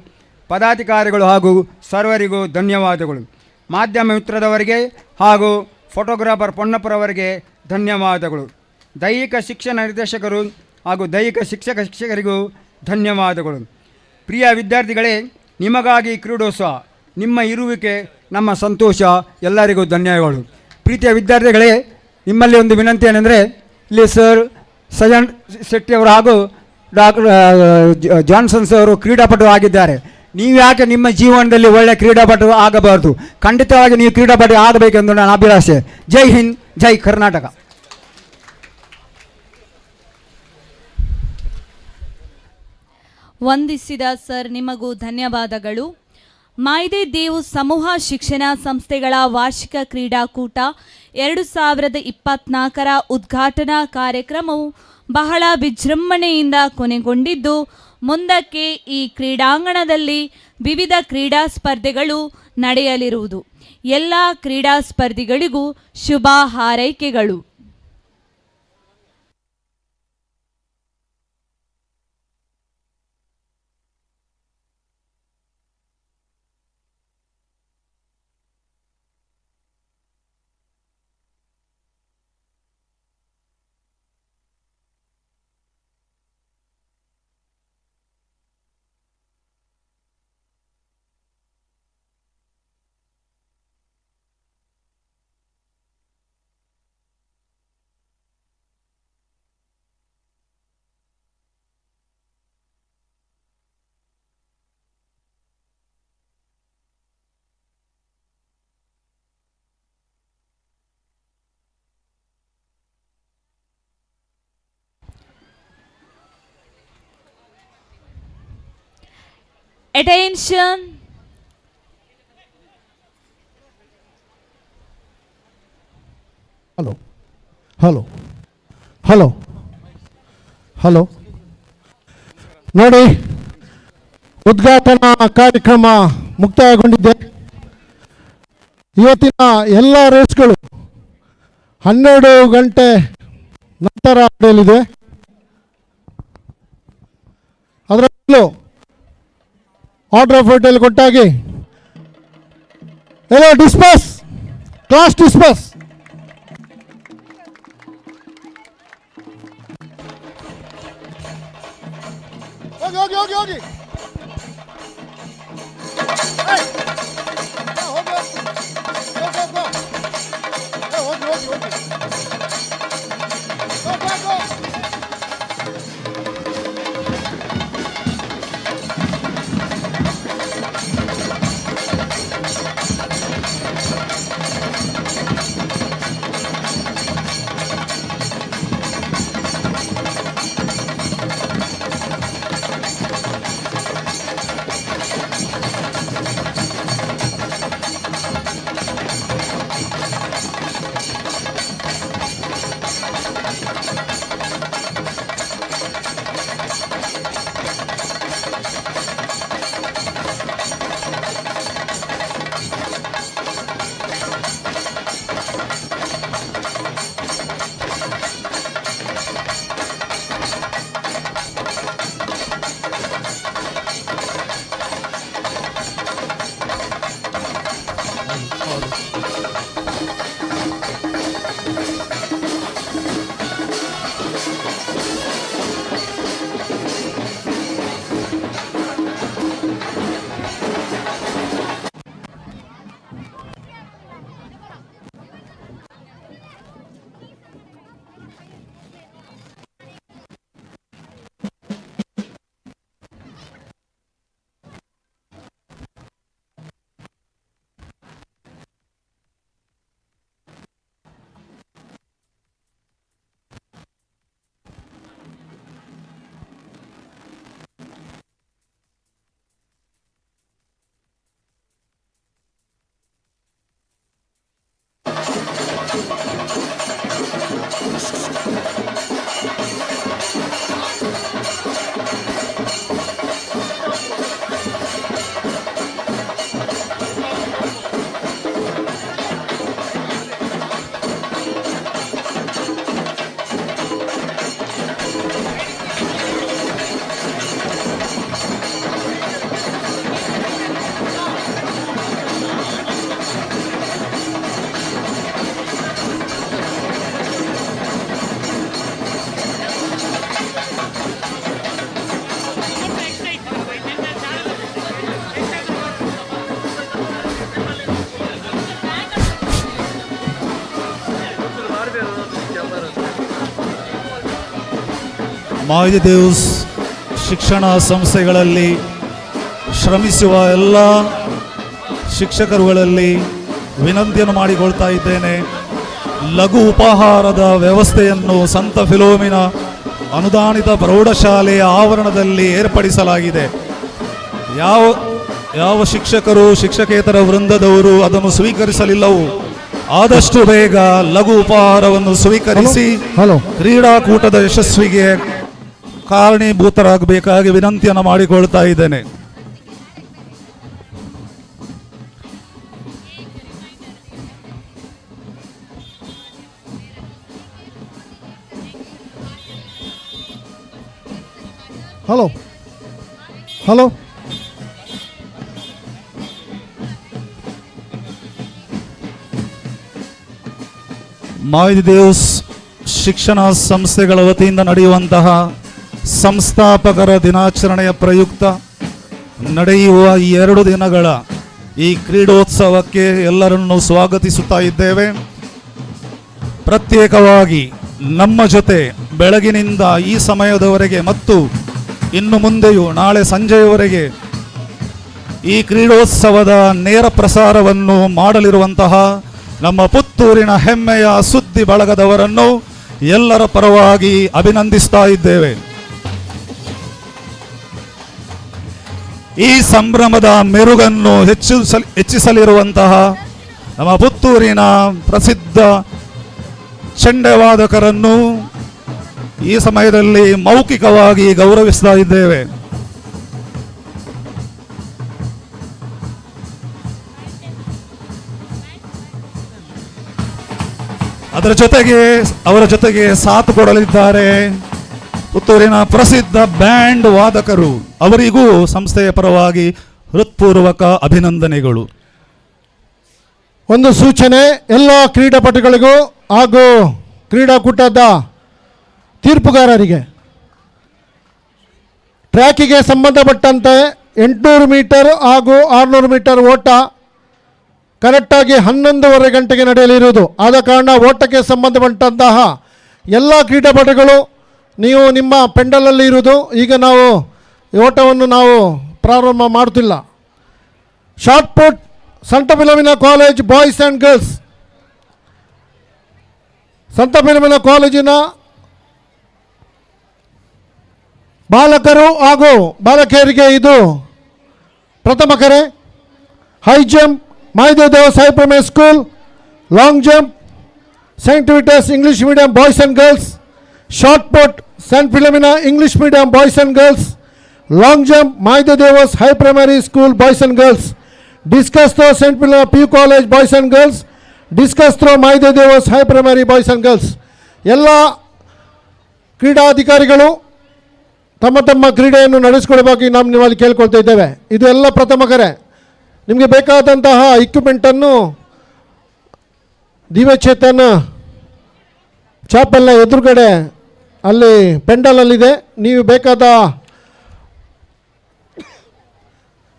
ಪದಾಧಿಕಾರಿಗಳು ಹಾಗೂ ಸರ್ವರಿಗೂ ಧನ್ಯವಾದಗಳು. ಮಾಧ್ಯಮ ಮಿತ್ರದವರಿಗೆ ಹಾಗೂ ಫೋಟೋಗ್ರಾಫರ್ ಪೊನ್ನಪ್ಪರವರಿಗೆ ಧನ್ಯವಾದಗಳು. ದೈಹಿಕ ಶಿಕ್ಷಣ ನಿರ್ದೇಶಕರು ಹಾಗೂ ದೈಹಿಕ ಶಿಕ್ಷಕರಿಗೂ ಧನ್ಯವಾದಗಳು. ಪ್ರಿಯ ವಿದ್ಯಾರ್ಥಿಗಳೇ, ನಿಮಗಾಗಿ ಕ್ರೀಡೋತ್ಸವ, ನಿಮ್ಮ ಇರುವಿಕೆ ನಮ್ಮ ಸಂತೋಷ. ಎಲ್ಲರಿಗೂ ಧನ್ಯವಾದಗಳು. ಪ್ರೀತಿಯ ವಿದ್ಯಾರ್ಥಿಗಳೇ, ನಿಮ್ಮಲ್ಲಿ ಒಂದು ವಿನಂತಿ ಏನೆಂದರೆ, ಇಲ್ಲಿ ಸರ್ ಸಜನ್ ಶೆಟ್ಟಿಯವರು ಹಾಗೂ ಡಾಕ್ಟರ್ ಜಾನ್ಸನ್ಸ್ ಅವರು ಕ್ರೀಡಾಪಟು ಆಗಿದ್ದಾರೆ. ನೀವು ಯಾಕೆ ನಿಮ್ಮ ಜೀವನದಲ್ಲಿ ಒಳ್ಳೆಯ ಕ್ರೀಡಾಪಟು ಆಗಬಾರ್ದು? ಖಂಡಿತವಾಗಿ ನೀವು ಕ್ರೀಡಾಪಟು ಆಗಬೇಕೆಂದು ನನ್ನ ಅಭಿಲಾಷೆ. ಜೈ ಹಿಂದ್, ಜೈ ಕರ್ನಾಟಕ. ವಂದಿಸಿದ ಸರ್, ನಿಮಗೂ ಧನ್ಯವಾದಗಳು. ಮಾಯ್ದೆ ದೇವು ಸಮೂಹ ಶಿಕ್ಷಣ ಸಂಸ್ಥೆಗಳ ವಾರ್ಷಿಕ ಕ್ರೀಡಾಕೂಟ 2024ರ ಉದ್ಘಾಟನಾ ಕಾರ್ಯಕ್ರಮವು ಬಹಳ ವಿಜೃಂಭಣೆಯಿಂದ ಕೊನೆಗೊಂಡಿದ್ದು, ಮುಂದಕ್ಕೆ ಈ ಕ್ರೀಡಾಂಗಣದಲ್ಲಿ ವಿವಿಧ ಕ್ರೀಡಾ ಸ್ಪರ್ಧೆಗಳು ನಡೆಯಲಿರುವುದು. ಎಲ್ಲ ಕ್ರೀಡಾ ಸ್ಪರ್ಧಿಗಳಿಗೂ ಶುಭ ಹಾರೈಕೆಗಳು. Attention. Hello hello hello hello ನೋಡಿ, ಉದ್ಘಾಟನಾ ಕಾರ್ಯಕ್ರಮ ಮುಕ್ತಾಯಗೊಂಡಿದೆ. ಇವತ್ತಿನ ಎಲ್ಲ ರೇಸ್ಗಳು 12 ಗಂಟೆ ನಂತರ ನಡೆಯಲಿದೆ. ಅದರಲ್ಲೂ ಆರ್ಡರ್ ಆಫ್ ಹೋಟೆಲ್ ಕೊಟ್ಟಾಗಿ ಎಲ್ಲ ಡಿಸ್ಪಸ್, ಕ್ಲಾಸ್ ಡಿಸ್ಪಸ್. ಹೋಗಿ ಹೋಗಿ ಹೋಗಿ ಹೋಗಿ ಮಾಯಿದೆ ದೇವ್ಸ್ ಶಿಕ್ಷಣ ಸಂಸ್ಥೆಗಳಲ್ಲಿ ಶ್ರಮಿಸುವ ಎಲ್ಲ ಶಿಕ್ಷಕರುಗಳಲ್ಲಿ ವಿನಂತಿಯನ್ನು ಮಾಡಿಕೊಳ್ತಾ ಇದ್ದೇನೆ. ಲಘು ಉಪಹಾರದ ವ್ಯವಸ್ಥೆಯನ್ನು ಸಂತ ಫಿಲೋಮಿನ ಅನುದಾನಿತ ಪ್ರೌಢಶಾಲೆಯ ಆವರಣದಲ್ಲಿ ಏರ್ಪಡಿಸಲಾಗಿದೆ. ಯಾವ ಶಿಕ್ಷಕರು ಶಿಕ್ಷಕೇತರ ವೃಂದದವರು ಅದನ್ನು ಸ್ವೀಕರಿಸಲಿಲ್ಲವೋ ಆದಷ್ಟು ಬೇಗ ಲಘು ಉಪಹಾರವನ್ನು ಸ್ವೀಕರಿಸಿ ಕ್ರೀಡಾಕೂಟದ ಯಶಸ್ವಿಗೆ ಕಾರಣೀಭೂತರಾಗಬೇಕಾಗಿ ವಿನಂತಿಯನ್ನು ಮಾಡಿಕೊಳ್ತಾ ಇದ್ದೇನೆ. ಹಲೋ ಹಲೋ ಮಾಯಿದೆ ದೇವ್ಸ್ ಶಿಕ್ಷಣ ಸಂಸ್ಥೆಗಳ ವತಿಯಿಂದ ನಡೆಯುವಂತಹ ಸಂಸ್ಥಾಪಕರ ದಿನಾಚರಣೆಯ ಪ್ರಯುಕ್ತ ನಡೆಯುವ 2 ದಿನಗಳ ಈ ಕ್ರೀಡೋತ್ಸವಕ್ಕೆ ಎಲ್ಲರನ್ನು ಸ್ವಾಗತಿಸುತ್ತಾ ಇದ್ದೇವೆ. ಪ್ರತ್ಯೇಕವಾಗಿ ನಮ್ಮ ಜೊತೆ ಬೆಳಗಿನಿಂದ ಈ ಸಮಯದವರೆಗೆ ಮತ್ತು ಇನ್ನು ಮುಂದೆಯೂ ನಾಳೆ ಸಂಜೆಯವರೆಗೆ ಈ ಕ್ರೀಡೋತ್ಸವದ ನೇರ ಪ್ರಸಾರವನ್ನು ಮಾಡಲಿರುವಂತಹ ನಮ್ಮ ಪುತ್ತೂರಿನ ಹೆಮ್ಮೆಯ ಸುದ್ದಿ ಬಳಗದವರನ್ನು ಎಲ್ಲರ ಪರವಾಗಿ ಅಭಿನಂದಿಸ್ತಾ ಇದ್ದೇವೆ. ಈ ಸಂಭ್ರಮದ ಮೆರುಗನ್ನು ಹೆಚ್ಚಿಸಲಿರುವಂತಹ ನಮ್ಮ ಪುತ್ತೂರಿನ ಪ್ರಸಿದ್ಧ ಚೆಂಡೆವಾದಕರನ್ನು ಈ ಸಮಯದಲ್ಲಿ ಮೌಖಿಕವಾಗಿ ಗೌರವಿಸ್ತಾ ಇದ್ದೇವೆ. ಅವರ ಜೊತೆಗೆ ಸಾಥ್ ಕೊಡಲಿದ್ದಾರೆ ಪುತ್ತೂರಿನ ಪ್ರಸಿದ್ಧ ಬ್ಯಾಂಡ್ ವಾದಕರು. ಅವರಿಗೂ ಸಂಸ್ಥೆಯ ಪರವಾಗಿ ಹೃತ್ಪೂರ್ವಕ ಅಭಿನಂದನೆಗಳು. ಒಂದು ಸೂಚನೆ ಎಲ್ಲ ಕ್ರೀಡಾಪಟುಗಳಿಗೂ ಹಾಗೂ ಕ್ರೀಡಾಕೂಟದ ತೀರ್ಪುಗಾರರಿಗೆ, ಟ್ರ್ಯಾಕಿಗೆ ಸಂಬಂಧಪಟ್ಟಂತೆ 800 ಮೀಟರ್ ಹಾಗೂ 600 ಮೀಟರ್ ಓಟ ಕರೆಕ್ಟಾಗಿ 11:30 ಗಂಟೆಗೆ ನಡೆಯಲಿರುವುದು. ಆದ ಕಾರಣ ಓಟಕ್ಕೆ ಸಂಬಂಧಪಟ್ಟಂತಹ ಎಲ್ಲ ಕ್ರೀಡಾಪಟುಗಳು ನೀವು ನಿಮ್ಮ ಪೆಂಡಲಲ್ಲಿ ಇರುವುದು. ಈಗ ನಾವು ಓಟವನ್ನು ನಾವು ಪ್ರಾರಂಭ ಮಾಡ್ತಿಲ್ಲ. ಶಾರ್ಟ್ ಪುಟ್ ಸಂತ Philomena college boys and girls, ಸಂತ ಫಿಲೋಮಿನಾ ಕಾಲೇಜಿನ ಬಾಲಕರು ಹಾಗೂ ಬಾಲಕಿಯರಿಗೆ ಇದು ಪ್ರಥಮ ಕರೆ. High jump Maide Deus high primary school, long jump Saint Victor's English medium boys and girls, shot put Saint Philomena English medium boys and girls, long jump Maide Deus high primary school boys and girls, discus throw Saint Philomena P college boys and girls, discus throw Maide Deus high primary boys and girls. ಎಲ್ಲ ಕ್ರೀಡಾಧಿಕಾರಿಗಳು ತಮ್ಮ ತಮ್ಮ ಕ್ರೀಡೆಯನ್ನು ನಡೆಸಿಕೊಡಬೇಕು ನಾವು ನಿಮ್ಮಲ್ಲಿ ಕೇಳ್ಕೊಳ್ತಾ ಇದ್ದೇವೆ. ಇದು ಎಲ್ಲ ಪ್ರಥಮ ಕರೆ. ನಿಮಗೆ ಬೇಕಾದಂತಹ ಇಕ್ವಿಪ್ಮೆಂಟನ್ನು ದಿವ್ಯಚೇತನ ಚಾಪೆಲ್ಲ ಎದುರುಗಡೆ ಅಲ್ಲಿ ಪೆಂಡಲಲ್ಲಿದೆ. ನೀವು ಬೇಕಾದ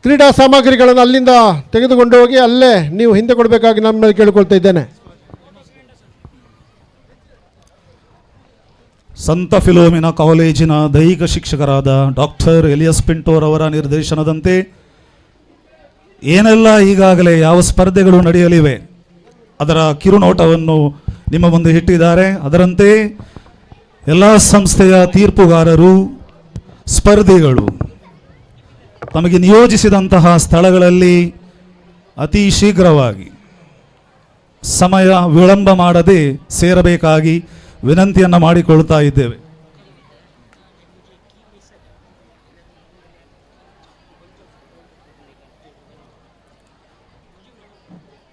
ಕ್ರೀಡಾ ಸಾಮಗ್ರಿಗಳನ್ನು ಅಲ್ಲಿಂದ ತೆಗೆದುಕೊಂಡು ಹೋಗಿ ಅಲ್ಲೇ ನೀವು ಹಿಂದೆ ಕೊಡಬೇಕಾಗಿ ನಮ್ಮಲ್ಲಿ ಕೇಳಿಕೊಳ್ತಾ ಇದ್ದೇನೆ. ಸಂತ ಫಿಲೋಮಿನಾ ಕಾಲೇಜಿನ ದೈಹಿಕ ಶಿಕ್ಷಕರಾದ ಡಾಕ್ಟರ್ ಎಲಿಯಸ್ ಪಿಂಟೋರ್ ಅವರ ನಿರ್ದೇಶನದಂತೆ ಏನೆಲ್ಲ ಈಗಾಗಲೇ ಯಾವ ಸ್ಪರ್ಧೆಗಳು ನಡೆಯಲಿವೆ ಅದರ ಕಿರುನೋಟವನ್ನು ನಿಮ್ಮ ಮುಂದೆ ಇಟ್ಟಿದ್ದಾರೆ. ಅದರಂತೆ ಎಲ್ಲ ಸಂಸ್ಥೆಯ ತೀರ್ಪುಗಾರರು, ಸ್ಪರ್ಧಿಗಳು ತಮಗೆ ನಿಯೋಜಿಸಿದಂತಹ ಸ್ಥಳಗಳಲ್ಲಿ ಅತಿ ಶೀಘ್ರವಾಗಿ ಸಮಯ ವಿಳಂಬ ಮಾಡದೆ ಸೇರಬೇಕಾಗಿ ವಿನಂತಿಯನ್ನು ಮಾಡಿಕೊಳ್ತಾ ಇದ್ದೇವೆ.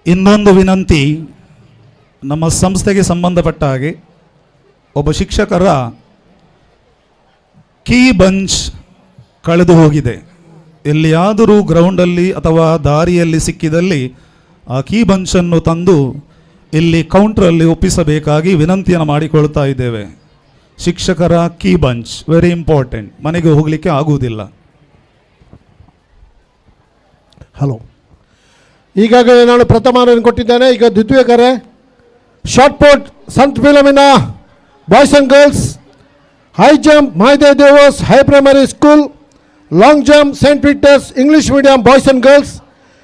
ಇನ್ನೊಂದು ವಿನಂತಿ, ನಮ್ಮ ಸಂಸ್ಥೆಗೆ ಸಂಬಂಧಪಟ್ಟ ಹಾಗೆ ಒಬ್ಬ ಶಿಕ್ಷಕರ ಕೀ ಬಂಚ್ ಕಳೆದು ಹೋಗಿದೆ. ಎಲ್ಲಿಯಾದರೂ ಗ್ರೌಂಡಲ್ಲಿ ಅಥವಾ ದಾರಿಯಲ್ಲಿ ಸಿಕ್ಕಿದಲ್ಲಿ ಆ ಕೀ ಬಂಚನ್ನು ತಂದು ಇಲ್ಲಿ ಕೌಂಟ್ರಲ್ಲಿ ಒಪ್ಪಿಸಬೇಕಾಗಿ ವಿನಂತಿಯನ್ನು ಮಾಡಿಕೊಳ್ತಾ ಇದ್ದೇವೆ. ಶಿಕ್ಷಕರ ಕೀ ಬಂಚ್ ವೆರಿ ಇಂಪಾರ್ಟೆಂಟ್, ಮನೆಗೆ ಹೋಗಲಿಕ್ಕೆ ಆಗುವುದಿಲ್ಲ. ಹಲೋ, ಈಗಾಗಲೇ ನಾನು ಪ್ರಥಮವನ್ನು ಕೊಟ್ಟಿದ್ದೇನೆ. ಈಗ ದ್ವಿತೀಯ ಕರೆ. ಶಾರ್ಟ್ ಪುಟ್ ಸಂತ Philomena boys and girls, high jump Maide Deus high primary school, long jump Saint Peter's English medium boys and girls,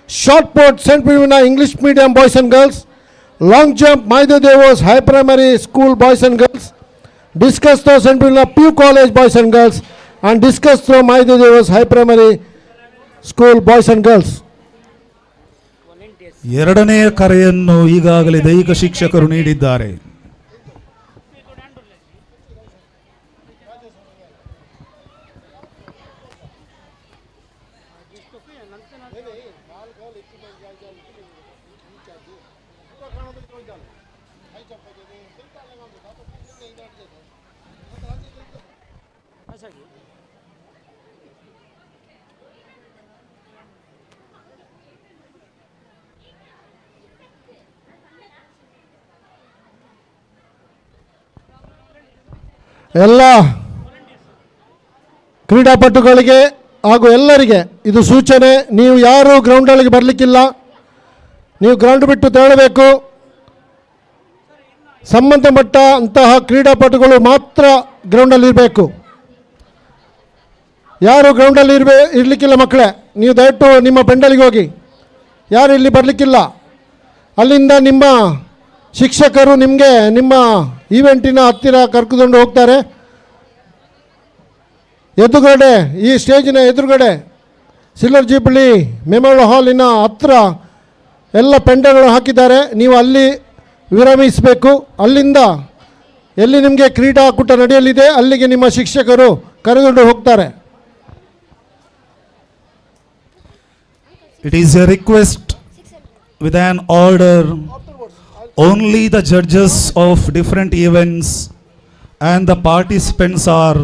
shot put Saint Philomena English medium boys and girls, long jump Maide Deus high primary school boys and girls, discus throw Saint Philomena P college boys and girls and discus throw Maide Deus high primary school boys and girls. ಎರಡನೆಯ ಕರೆಯನ್ನು ಈಗಾಗಲೇ ದೈಹಿಕ ಶಿಕ್ಷಕರು ನೀಡಿದ್ದಾರೆ. ಎಲ್ಲ ಕ್ರೀಡಾಪಟುಗಳಿಗೆ ಹಾಗೂ ಎಲ್ಲರಿಗೆ ಇದು ಸೂಚನೆ, ನೀವು ಯಾರು ಗ್ರೌಂಡಲ್ಲಿಗೆ ಬರಲಿಕ್ಕಿಲ್ಲ. ನೀವು ಗ್ರೌಂಡ್ ಬಿಟ್ಟು ತೆರಳಬೇಕು. ಸಂಬಂಧಪಟ್ಟ ಅಂತಹ ಕ್ರೀಡಾಪಟುಗಳು ಮಾತ್ರ ಗ್ರೌಂಡಲ್ಲಿ ಇರಬೇಕು. ಯಾರು ಗ್ರೌಂಡಲ್ಲಿ ಇರಲಿಕ್ಕಿಲ್ಲ ಮಕ್ಕಳೇ, ನೀವು ದಯವಿಟ್ಟು ನಿಮ್ಮ ಪೆಂಡಲಿಗೆ ಹೋಗಿ. ಯಾರು ಇಲ್ಲಿ ಬರಲಿಕ್ಕಿಲ್ಲ, ಅಲ್ಲಿಂದ ನಿಮ್ಮ ಶಿಕ್ಷಕರು ನಿಮಗೆ ನಿಮ್ಮ ಈವೆಂಟಿನ ಹತ್ತಿರ ಕರ್ಕೊಂಡು ಹೋಗ್ತಾರೆ. ಎದುರುಗಡೆ, ಈ ಸ್ಟೇಜಿನ ಎದುರುಗಡೆ ಸಿಲ್ವರ್ ಜೂಬಿಲಿ ಮೆಮೋರಿಯಲ್ ಹಾಲಿನ ಹತ್ರ ಎಲ್ಲ ಪೆಂಡಗಳು ಹಾಕಿದ್ದಾರೆ. ನೀವು ಅಲ್ಲಿ ವಿರಮಿಸಬೇಕು. ಅಲ್ಲಿಂದ ಎಲ್ಲಿ ನಿಮಗೆ ಕ್ರೀಡಾಕೂಟ ನಡೆಯಲಿದೆ ಅಲ್ಲಿಗೆ ನಿಮ್ಮ ಶಿಕ್ಷಕರು ಕರೆದುಕೊಂಡು ಹೋಗ್ತಾರೆ. It is a request with an order. Only the judges of different events and the participants are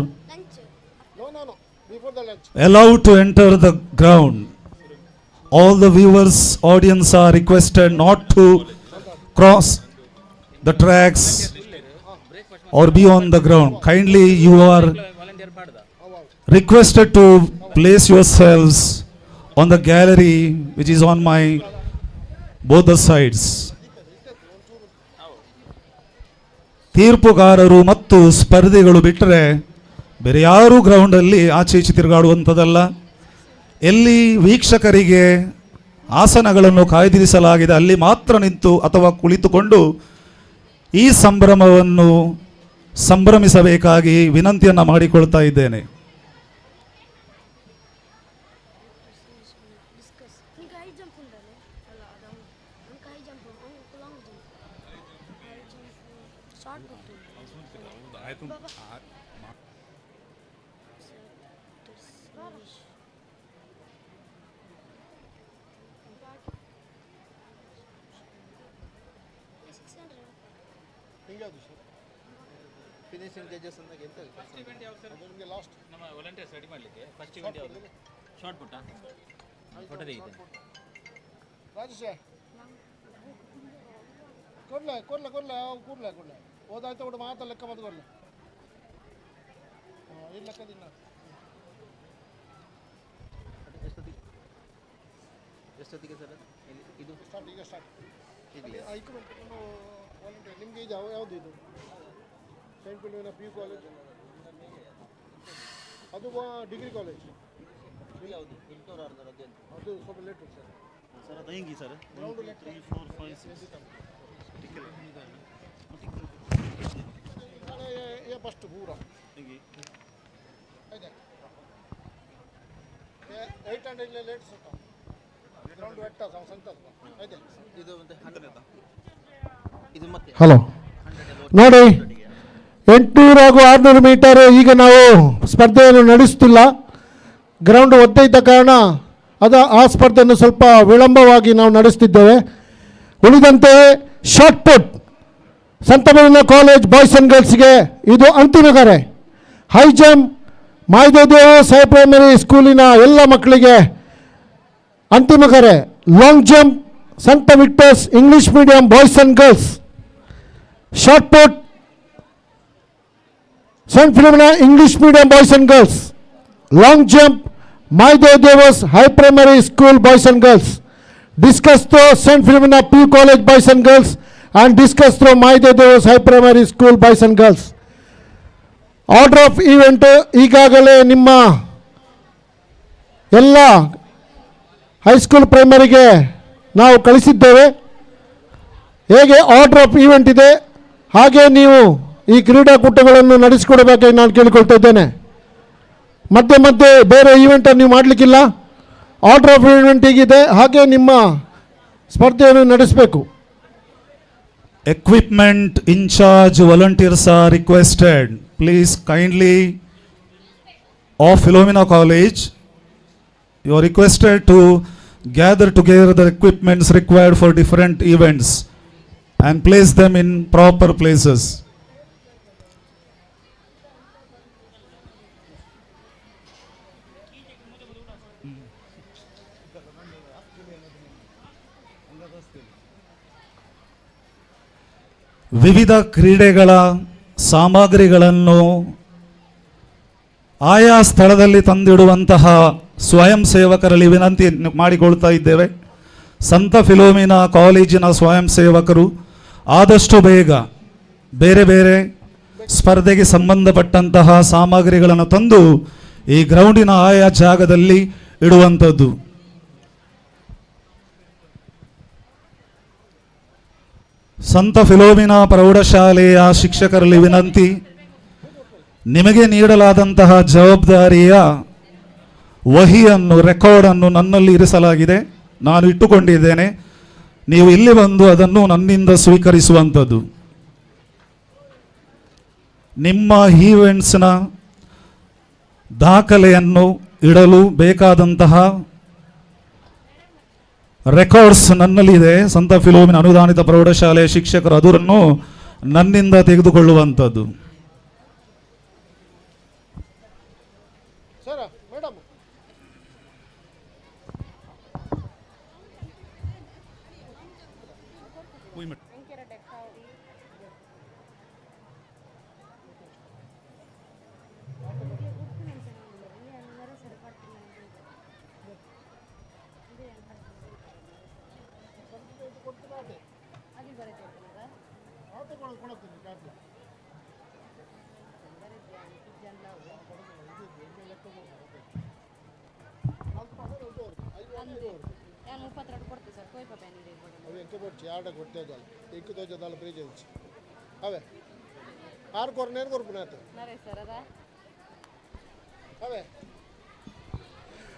allowed to enter the ground. All the viewers, audience are requested not to cross the tracks or be on the ground. Kindly you are requested to place yourselves on the gallery which is on my both the sides. ತೀರ್ಪುಗಾರರು ಮತ್ತು ಸ್ಪರ್ಧಿಗಳು ಬಿಟ್ಟರೆ ಬೇರೆ ಯಾರೂ ಗ್ರೌಂಡಲ್ಲಿ ಆಚೆ ಈಚೆ ತಿರುಗಾಡುವಂಥದ್ದಲ್ಲ. ಎಲ್ಲಿ ವೀಕ್ಷಕರಿಗೆ ಆಸನಗಳನ್ನು ಕಾಯ್ದಿರಿಸಲಾಗಿದೆ ಅಲ್ಲಿ ಮಾತ್ರ ನಿಂತು ಅಥವಾ ಕುಳಿತುಕೊಂಡು ಈ ಸಂಭ್ರಮವನ್ನು ಸಂಭ್ರಮಿಸಬೇಕಾಗಿ ವಿನಂತಿಯನ್ನು ಮಾಡಿಕೊಳ್ತಾ ಇದ್ದೇನೆ. ಫಿನಿಶಿಂಗ್ ಜಡ್ಜಸ್ ಅಂತ ನಿಮಗೆ ಲಾಸ್ಟ್ ನಮ್ಮ ವಾಲಂಟಿಯರ್ಸ್ ರೆಡಿ ಮಾಡಲಿಕ್ಕೆ ಫಸ್ಟ್ ಇವೆಂಟ್ ಯಾವುದು? ಶಾರ್ಟ್ ಪುಟ್ಟ ಫೋಟೋ ತೆಗಿತೆ ರಾಜೇಶ್ ಕೊಡ್ಲೆ ಕೊಡ್ಲೆ ಕೊಡ್ಲೆ ಕೂಡ್ಲೆ ಕೊಡ್ಲೆ ಓದಾಯ್ತು ಬಿಡು ಮಾತ್ರ ಲೆಕ್ಕ ಮತ್ತೆ ಕೊಡ್ಲೆ ಈ ಲೆಕ್ಕದಿಂದ ಎಷ್ಟೊತ್ತಿಗೆ ಸರ್ ಇದು ಸ್ಟಾರ್ಟ್ ಈಗ ಸ್ಟಾರ್ಟ್ ಇಕ್ವಿಪ್ಮೆಂಟ್ ವಾಲಂಟಿಯರ್ ನಿಮಗೆ ಇದು ಯಾವುದು ಇದು ಸೈಂಟ್ ಫಿಲೋಮಿನಾ PU ಕಾಲೇಜ್ ಅದು ಡಿಗ್ರಿ ಕಾಲೇಜ್ ಯಾವುದು ಅದು ಸ್ವಲ್ಪ ಲೇಟ್ ಸರ್ ಸರ್ ಅದು ಹೆಂಗೆ ಸರ್ ಗ್ರೌಂಡ್ 3 4 5 6 ये फर्स्ट पूरा हेंगी ಇದೆ 800 ಲೇಟ್ ಸರ್ ಗ್ರೌಂಡ್ ವೆಟ್ಟ ಸಂತೋಷ ಇದೆ ಇದು ಮತ್ತೆ 100 ಇದು ಮತ್ತೆ ಹಲೋ ನೋಡಿ 800 ಹಾಗೂ 600 ಮೀಟರ್ ಈಗ ನಾವು ಸ್ಪರ್ಧೆಯನ್ನು ನಡೆಸ್ತಿಲ್ಲ. ಗ್ರೌಂಡ್ ಒತ್ತೆ ಇದ್ದ ಕಾರಣ ಆ ಸ್ಪರ್ಧೆಯನ್ನು ಸ್ವಲ್ಪ ವಿಳಂಬವಾಗಿ ನಾವು ನಡೆಸ್ತಿದ್ದೇವೆ. ಉಳಿದಂತೆ ಶಾರ್ಟ್ ಪುಟ್ ಸಂತ ಕಾಲೇಜ್ ಬಾಯ್ಸ್ ಆ್ಯಂಡ್ ಗರ್ಲ್ಸ್ಗೆ ಇದು ಅಂತಿಮ ಕರೆ. ಹೈ ಜಂಪ್ ಮಾಯದೇವ ಸಾಯಿ ಪ್ರೈಮರಿ ಸ್ಕೂಲಿನ ಎಲ್ಲ ಮಕ್ಕಳಿಗೆ ಅಂತಿಮ ಕರೆ. ಲಾಂಗ್ ಜಂಪ್ ಸಂತ Victus English medium boys and girls. Shot put Saint Philomena English Medium Boys and Girls. Long jump Maydev Devas High Primary School Boys and Girls. Discuss through Saint Philomena PU College Boys and Girls and discuss through Maydev Devas High Primary School Boys and Girls. Order of event ಈಗಾಗಲೇ ನಿಮ್ಮ ಎಲ್ಲ ಹೈಸ್ಕೂಲ್ ಪ್ರೈಮರಿಗೆ ನಾವು ಕಳಿಸಿದ್ದೇವೆ. ಹೇಗೆ ಆರ್ಡರ್ ಆಫ್ ಈವೆಂಟ್ ಇದೆ ಹಾಗೆ ನೀವು ಈ ಕ್ರೀಡಾಕೂಟಗಳನ್ನು ನಡೆಸಿಕೊಡಬೇಕಾಗಿ ನಾನು ಕೇಳಿಕೊಳ್ತಾ ಇದ್ದೇನೆ. ಮಧ್ಯೆ ಮಧ್ಯೆ ಬೇರೆ ಈವೆಂಟನ್ನು ನೀವು ಮಾಡಲಿಕ್ಕಿಲ್ಲ. ಆರ್ಡರ್ ಆಫ್ ಈವೆಂಟ್ ಹೀಗಿದೆ ಹಾಗೆ ನಿಮ್ಮ ಸ್ಪರ್ಧೆಯನ್ನು ನಡೆಸಬೇಕು. Equipment in charge volunteers are requested. Please kindly of Philomena College, you are requested to gather together the equipments required for different events and place them in proper places. ವಿವಿಧ ಕ್ರೀಡೆಗಳ ಸಾಮಗ್ರಿಗಳನ್ನು ಆಯಾ ಸ್ಥಳದಲ್ಲಿ ತಂದಿಡುವಂತಹ ಸ್ವಯಂ ಸೇವಕರಲ್ಲಿ ವಿನಂತಿ ಮಾಡಿಕೊಳ್ತಾ ಇದ್ದೇವೆ. ಸಂತ ಫಿಲೋಮಿನಾ ಕಾಲೇಜಿನ ಸ್ವಯಂ ಸೇವಕರು ಆದಷ್ಟು ಬೇಗ ಬೇರೆ ಬೇರೆ ಸ್ಪರ್ಧೆಗೆ ಸಂಬಂಧಪಟ್ಟಂತಹ ಸಾಮಗ್ರಿಗಳನ್ನು ತಂದು ಈ ಗ್ರೌಂಡಿನ ಆಯಾ ಜಾಗದಲ್ಲಿ ಇಡುವಂಥದ್ದು. ಸಂತ ಫಿಲೋಮಿನಾ ಪ್ರೌಢಶಾಲೆಯ ಶಿಕ್ಷಕರಲ್ಲಿ ವಿನಂತಿ, ನಿಮಗೆ ನೀಡಲಾದಂತಹ ಜವಾಬ್ದಾರಿಯ ವಹಿಯನ್ನು ರೆಕಾರ್ಡನ್ನು ನನ್ನಲ್ಲಿ ಇರಿಸಲಾಗಿದೆ, ನಾನು ಇಟ್ಟುಕೊಂಡಿದ್ದೇನೆ. ನೀವು ಇಲ್ಲಿ ಬಂದು ಅದನ್ನು ನನ್ನಿಂದ ಸ್ವೀಕರಿಸುವಂಥದ್ದು. ನಿಮ್ಮ ಈವೆಂಟ್ಸ್ನ ದಾಖಲೆಯನ್ನು ಇಡಲು ಬೇಕಾದಂತಹ ರೆಕಾರ್ಡ್ಸ್ ನನ್ನಲ್ಲಿದೆ. ಸಂತ ಫಿಲೋಮಿನ ಅನುದಾನಿತ ಪ್ರೌಢಶಾಲೆಯ ಶಿಕ್ಷಕರು ಅದನ್ನು ನನ್ನಿಂದ ತೆಗೆದುಕೊಳ್ಳುವಂಥದ್ದು.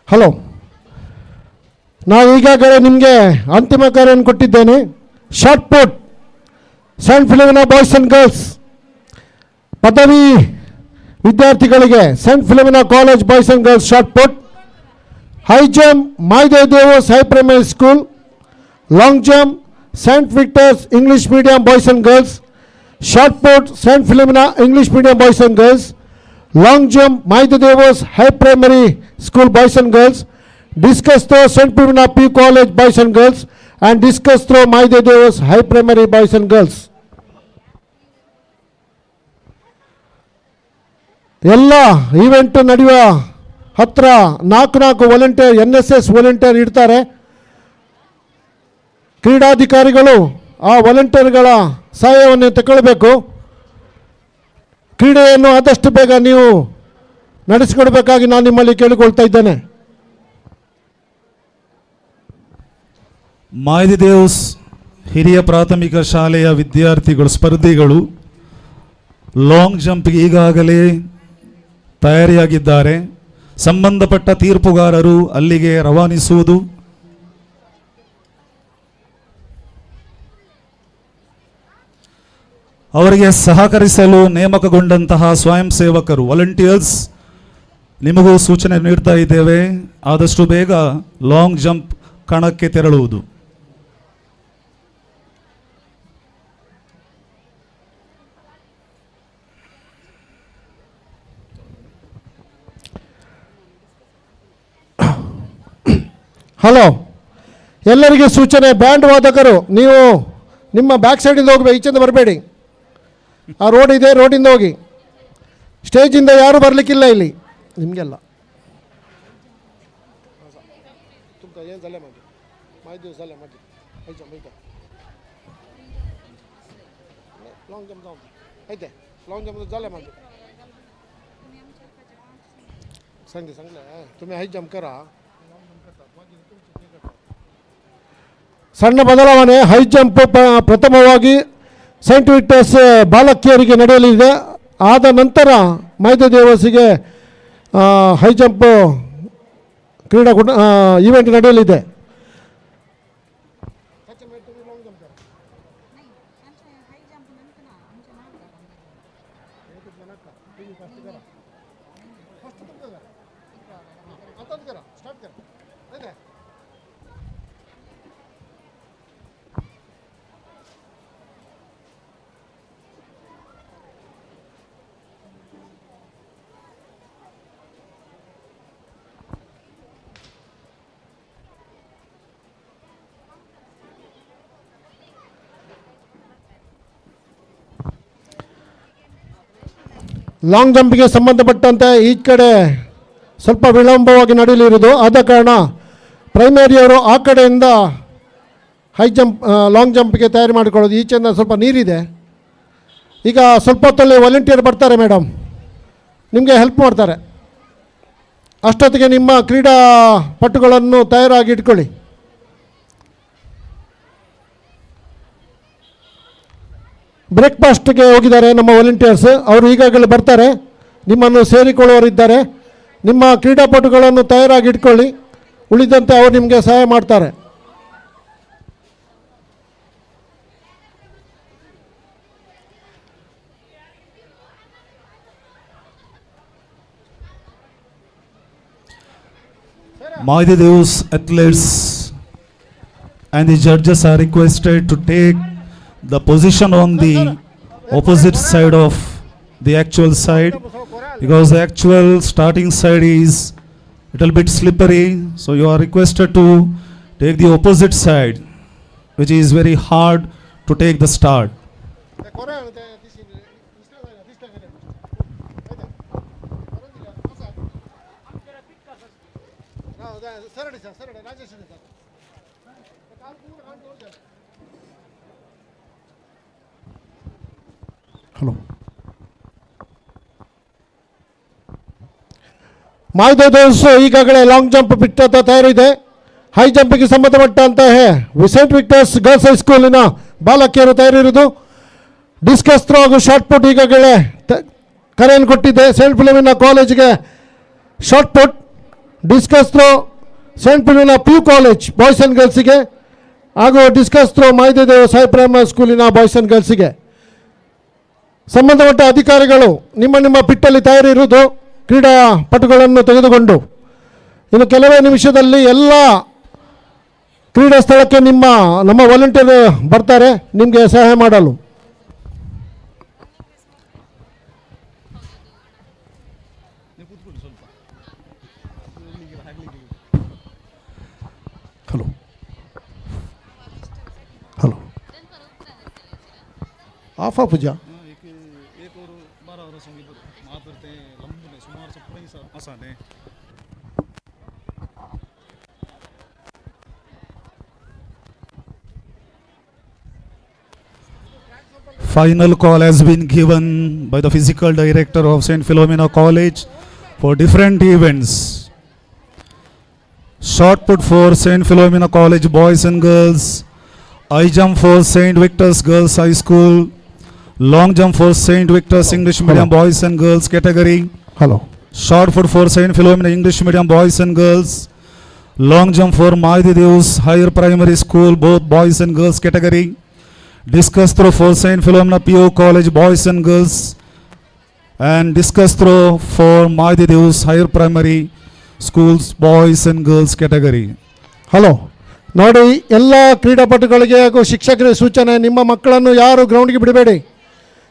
ಹಲೋ, ನಾವು ಈಗಾಗಲೇ ನಿಮಗೆ ಅಂತಿಮ ಕಾರ್ಯವನ್ನು ಕೊಟ್ಟಿದ್ದೇನೆ. Shot put Saint Philomena boys and girls ಪದವಿ ವಿದ್ಯಾರ್ಥಿಗಳಿಗೆ Saint Philomena college boys and girls shot put, high jump Maide ದೇವಸ್ high primary school, long jump St. Victor's English Medium Boys and Girls, Shot Put St. Philomena English Medium Boys and Girls, Long Jump Maida Devas High Primary School Boys and Girls, Discus Throw St. Philomena P College Boys and Girls, and Discus Throw Maida Devas High Primary Boys and Girls. ಎಲ್ಲ ಈವೆಂಟ್ ನಡೆಯುವ ಹತ್ತಿರ 4 ವಾಲಂಟಿಯರ್ NSS ವಾಲಂಟಿಯರ್ ಇರ್ತಾರೆ. ಕ್ರೀಡಾಧಿಕಾರಿಗಳು ಆ ವಾಲಂಟಿಯರ್ಗಳ ಸಹಾಯವನ್ನು ತಗೊಳ್ಬೇಕು. ಕ್ರೀಡೆಯನ್ನು ಆದಷ್ಟು ಬೇಗ ನೀವು ನಡೆಸಿಕೊಡಬೇಕಾಗಿ ನಾನು ನಿಮ್ಮಲ್ಲಿ ಕೇಳಿಕೊಳ್ತಾ ಇದ್ದೇನೆ. ಮಾಯ್ದೆ ದೇವ್ಸ್ ಹಿರಿಯ ಪ್ರಾಥಮಿಕ ಶಾಲೆಯ ವಿದ್ಯಾರ್ಥಿಗಳು ಸ್ಪರ್ಧಿಗಳು ಲಾಂಗ್ ಜಂಪ್ಗೆ ಈಗಾಗಲೇ ತಯಾರಿಯಾಗಿದ್ದಾರೆ. ಸಂಬಂಧಪಟ್ಟ ತೀರ್ಪುಗಾರರು ಅಲ್ಲಿಗೆ ರವಾನಿಸುವುದು, ಅವರಿಗೆ ಸಹಕರಿಸಲು ನೇಮಕಗೊಂಡಂತಹ ಸ್ವಯಂ ಸೇವಕರು ವಾಲಂಟಿಯರ್ಸ್ ನಿಮಗೂ ಸೂಚನೆ ನೀಡ್ತಾ ಇದ್ದೇವೆ. ಆದಷ್ಟು ಬೇಗ ಲಾಂಗ್ ಜಂಪ್ ಕಣಕ್ಕೆ ತೆರಳುವುದು. ಹಲೋ, ಎಲ್ಲರಿಗೆ ಸೂಚನೆ. ಬ್ಯಾಂಡ್ ವಾದಕರು ನೀವು ನಿಮ್ಮ ಬ್ಯಾಕ್ ಸೈಡಿಂದ ಹೋಗಬೇಕು, ಈಚೆಂದ ಬರಬೇಡಿ. ಆ ರೋಡ್ ಇದೆ, ರೋಡಿಂದ ಹೋಗಿ. ಸ್ಟೇಜಿಂದ ಯಾರೂ ಬರಲಿಕ್ಕಿಲ್ಲ ಇಲ್ಲಿ ನಿಮಗೆಲ್ಲ. ಸಣ್ಣ ಬದಲಾವಣೆ. ಹೈ ಜಂಪ್ ಪ್ರಥಮವಾಗಿ ಸೈಂಟ್ ವಿಕ್ಟರ್ಸ್ ಬಾಲಕಿಯರಿಗೆ ನಡೆಯಲಿದೆ. ಆದ ನಂತರ ಮಾಯ್ದೆ ದೇವಸಿಗೆ ಹೈ ಜಂಪ್ ಕ್ರೀಡಾಕೂಟ ಈವೆಂಟ್ ನಡೆಯಲಿದೆ. ಲಾಂಗ್ ಜಂಪ್ಗೆ ಸಂಬಂಧಪಟ್ಟಂತೆ ಈ ಕಡೆ ಸ್ವಲ್ಪ ವಿಳಂಬವಾಗಿ ನಡೆಯಲಿರುವುದು. ಆದ ಕಾರಣ ಪ್ರೈಮರಿಯವರು ಆ ಕಡೆಯಿಂದ ಹೈ ಜಂಪ್ ಲಾಂಗ್ ಜಂಪ್ಗೆ ತಯಾರಿ ಮಾಡಿಕೊಳ್ಳೋದು. ಈಚೆಯಿಂದ ಸ್ವಲ್ಪ ನೀರಿದೆ. ಈಗ ಸ್ವಲ್ಪ ಹೊತ್ತಲ್ಲಿ ವಾಲಂಟಿಯರ್ ಬರ್ತಾರೆ ಮೇಡಮ್, ನಿಮಗೆ ಹೆಲ್ಪ್ ಮಾಡ್ತಾರೆ. ಅಷ್ಟೊತ್ತಿಗೆ ನಿಮ್ಮ ಕ್ರೀಡಾಪಟುಗಳನ್ನು ತಯಾರಾಗಿ ಇಟ್ಕೊಳ್ಳಿ. ಬ್ರೇಕ್ಫಾಸ್ಟ್ಗೆ ಹೋಗಿದ್ದಾರೆ ನಮ್ಮ ವಾಲಂಟಿಯರ್ಸ್. ಅವರು ಈಗಾಗಲೇ ಬರ್ತಾರೆ, ನಿಮ್ಮನ್ನು ಸೇರಿಕೊಳ್ಳುವವರಿದ್ದಾರೆ. ನಿಮ್ಮ ಕ್ರೀಡಾಪಟುಗಳನ್ನು ತಯಾರಾಗಿ ಇಟ್ಕೊಳ್ಳಿ, ಉಳಿದಂತೆ ಅವರು ನಿಮಗೆ ಸಹಾಯ ಮಾಡ್ತಾರೆ. Maide Deus athletes and the judges are requested to take the position on the opposite side of the actual side, because the actual starting side is a little bit slippery, so you are requested to take the opposite side, which is very hard to take the start. Hello, Maide Deus ಈಗಾಗಲೇ ಲಾಂಗ್ ಜಂಪ್ ಬಿಟ್ಟ ತಯಾರಿದೆ. ಹೈ ಜಂಪಿಗೆ ಸಂಬಂಧಪಟ್ಟಂತಹ ವಿಸೆಂಟ್ ವಿಕ್ಟರ್ಸ್ ಗರ್ಲ್ಸ್ ಹೈಸ್ಕೂಲಿನ ಬಾಲಕಿಯರು ತಯಾರಿರುವುದು. ಡಿಸ್ಕಸ್ ಥ್ರೋ ಹಾಗೂ ಶಾರ್ಟ್ ಪುಟ್ ಈಗಾಗಲೇ ಕರೆಯನ್ನು ಕೊಟ್ಟಿದ್ದೆ. ಸೇಂಟ್ ಫಿಲೋಮಿನಾ ಕಾಲೇಜಿಗೆ shot put, discus throw Saint Philomena PU college boys and ಗರ್ಲ್ಸಿಗೆ, ಹಾಗೂ discus throw Maide Deus high primary ಸ್ಕೂಲಿನ ಬಾಯ್ಸ್ ಆ್ಯಂಡ್ ಗರ್ಲ್ಸಿಗೆ. ಸಂಬಂಧಪಟ್ಟ ಅಧಿಕಾರಿಗಳು ನಿಮ್ಮ ಪಿಟ್ಟಲ್ಲಿ ತಯಾರಿರುವುದು. ಕ್ರೀಡಾಪಟುಗಳನ್ನು ತೆಗೆದುಕೊಂಡು ಇನ್ನು ಕೆಲವೇ ನಿಮಿಷದಲ್ಲಿ ಎಲ್ಲ ಕ್ರೀಡಾ ಸ್ಥಳಕ್ಕೆ ನಮ್ಮ ವಾಲಂಟಿಯರ್ ಬರ್ತಾರೆ ನಿಮಗೆ ಸಹಾಯ ಮಾಡಲು. ಹಲೋ ಹಲೋ ಆಫಾ Pooja Final call has been given by the physical director of St. Philomena College for different events. Short put for St. Philomena College boys and girls, high jump for St. Victor's Girls High School, long jump for St. Victor's English Medium Boys and Girls category. Hello. Short put for St. Philomena English Medium Boys and Girls, long jump for Maide Deus Higher Primary School both boys and girls category. Discus throw for St. Philomena PO College boys and girls, and discus throw for Maide Deus Higher Primary Schools boys and girls category. Hello, ನೋಡಿ ಎಲ್ಲ ಕ್ರೀಡಾಪಟುಗಳಿಗೆ ಹಾಗೂ ಶಿಕ್ಷಕರಿಗೆ ಸೂಚನೆ, ನಿಮ್ಮ ಮಕ್ಕಳನ್ನು ಯಾರು ಗ್ರೌಂಡ್ಗೆ ಬಿಡಬೇಡಿ.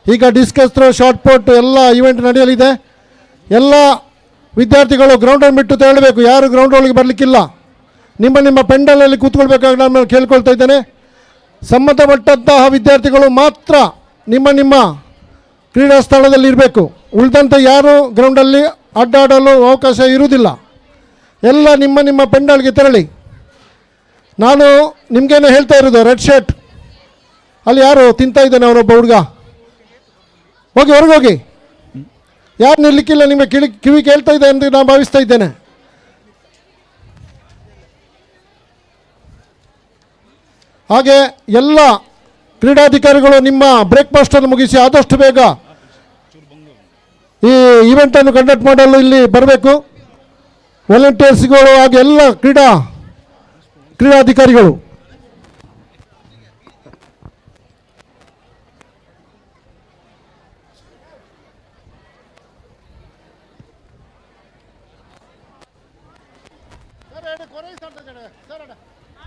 ಈಗ ಡಿಸ್ಕಸ್ ಥ್ರೋ, ಶಾರ್ಟ್ ಪುಟ್ ಎಲ್ಲ ಇವೆಂಟ್ ನಡೆಯಲಿದೆ. ಎಲ್ಲ ವಿದ್ಯಾರ್ಥಿಗಳು ಗ್ರೌಂಡನ್ನು ಬಿಟ್ಟು ತೆರಳಬೇಕು, ಯಾರು ಗ್ರೌಂಡ್ ಒಳಗೆ ಬರಲಿಕ್ಕಿಲ್ಲ. ನಿಮ್ಮ ಪೆಂಡಲಲ್ಲಿ ಕೂತ್ಕೊಳ್ಬೇಕಾಗಿ ನಾನು ಕೇಳ್ಕೊಳ್ತಾ ಇದ್ದೇನೆ. ಸಂಬಂಧಪಟ್ಟಂತಹ ವಿದ್ಯಾರ್ಥಿಗಳು ಮಾತ್ರ ನಿಮ್ಮ ಕ್ರೀಡಾ ಸ್ಥಳದಲ್ಲಿ ಇರಬೇಕು. ಉಳಿದಂತೆ ಯಾರು ಗ್ರೌಂಡಲ್ಲಿ ಅಡ್ಡಾಡಲು ಅವಕಾಶ ಇರುವುದಿಲ್ಲ. ಎಲ್ಲ ನಿಮ್ಮ ಪೆಂಡಲ್ಗೆ ತೆರಳಿ. ನಾನು ನಿಮಗೇನು ಹೇಳ್ತಾ ಇರೋದು, ರೆಡ್ ಶರ್ಟ್ ಅಲ್ಲಿ ಯಾರು ತಿಂತಾ ಇದ್ದಾನೆ, ಅವರೊಬ್ಬ ಹುಡುಗ, ಹೋಗಿ ಹೊರಗೆ ಹೋಗಿ. ಯಾರು ನಿಲ್ಲಕ್ಕಿಲ್ಲ, ನಿಮಗೆ ಕಿವಿ ಕೇಳ್ತಾ ಇದೆ ಎಂದು ನಾನು ಭಾವಿಸ್ತಾ ಇದ್ದೇನೆ. ಹಾಗೆ ಎಲ್ಲ ಕ್ರೀಡಾಧಿಕಾರಿಗಳು ನಿಮ್ಮ ಬ್ರೇಕ್ಫಾಸ್ಟನ್ನು ಮುಗಿಸಿ ಆದಷ್ಟು ಬೇಗ ಈ ಈವೆಂಟನ್ನು ಕಂಡಕ್ಟ್ ಮಾಡಲು ಇಲ್ಲಿ ಬರಬೇಕು. ವಾಲಂಟಿಯರ್ಸ್ಗಳು ಹಾಗೆ ಎಲ್ಲ ಕ್ರೀಡಾಧಿಕಾರಿಗಳು.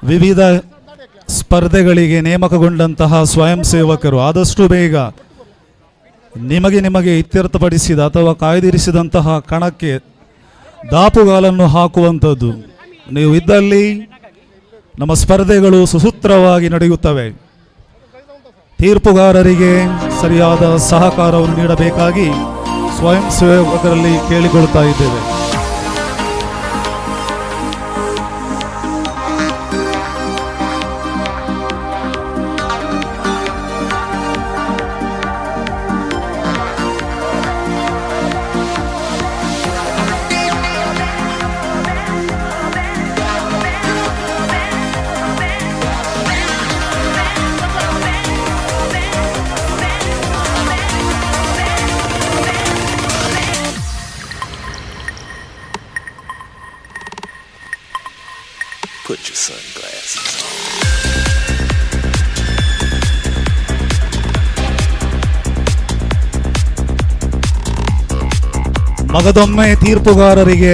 ವಿವಿಧ ಸ್ಪರ್ಧೆಗಳಿಗೆ ನೇಮಕಗೊಂಡಂತಹ ಸ್ವಯಂ ಸೇವಕರು ಆದಷ್ಟು ಬೇಗ ನಿಮಗೆ ಇತ್ಯರ್ಥಪಡಿಸಿದ ಅಥವಾ ಕಾಯ್ದಿರಿಸಿದಂತಹ ಕಣಕ್ಕೆ ದಾಪುಗಾಲನ್ನು ಹಾಕುವಂಥದ್ದು ನೀವು ಇದ್ದಲ್ಲಿ ನಮ್ಮ ಸ್ಪರ್ಧೆಗಳು ಸುಸೂತ್ರವಾಗಿ ನಡೆಯುತ್ತವೆ. ತೀರ್ಪುಗಾರರಿಗೆ ಸರಿಯಾದ ಸಹಕಾರವನ್ನು ನೀಡಬೇಕಾಗಿ ಸ್ವಯಂ ಸೇವಕರಲ್ಲಿ ಕೇಳಿಕೊಳ್ತಾ ಇದ್ದೇವೆ. ಮಗದೊಮ್ಮೆ ತೀರ್ಪುಗಾರರಿಗೆ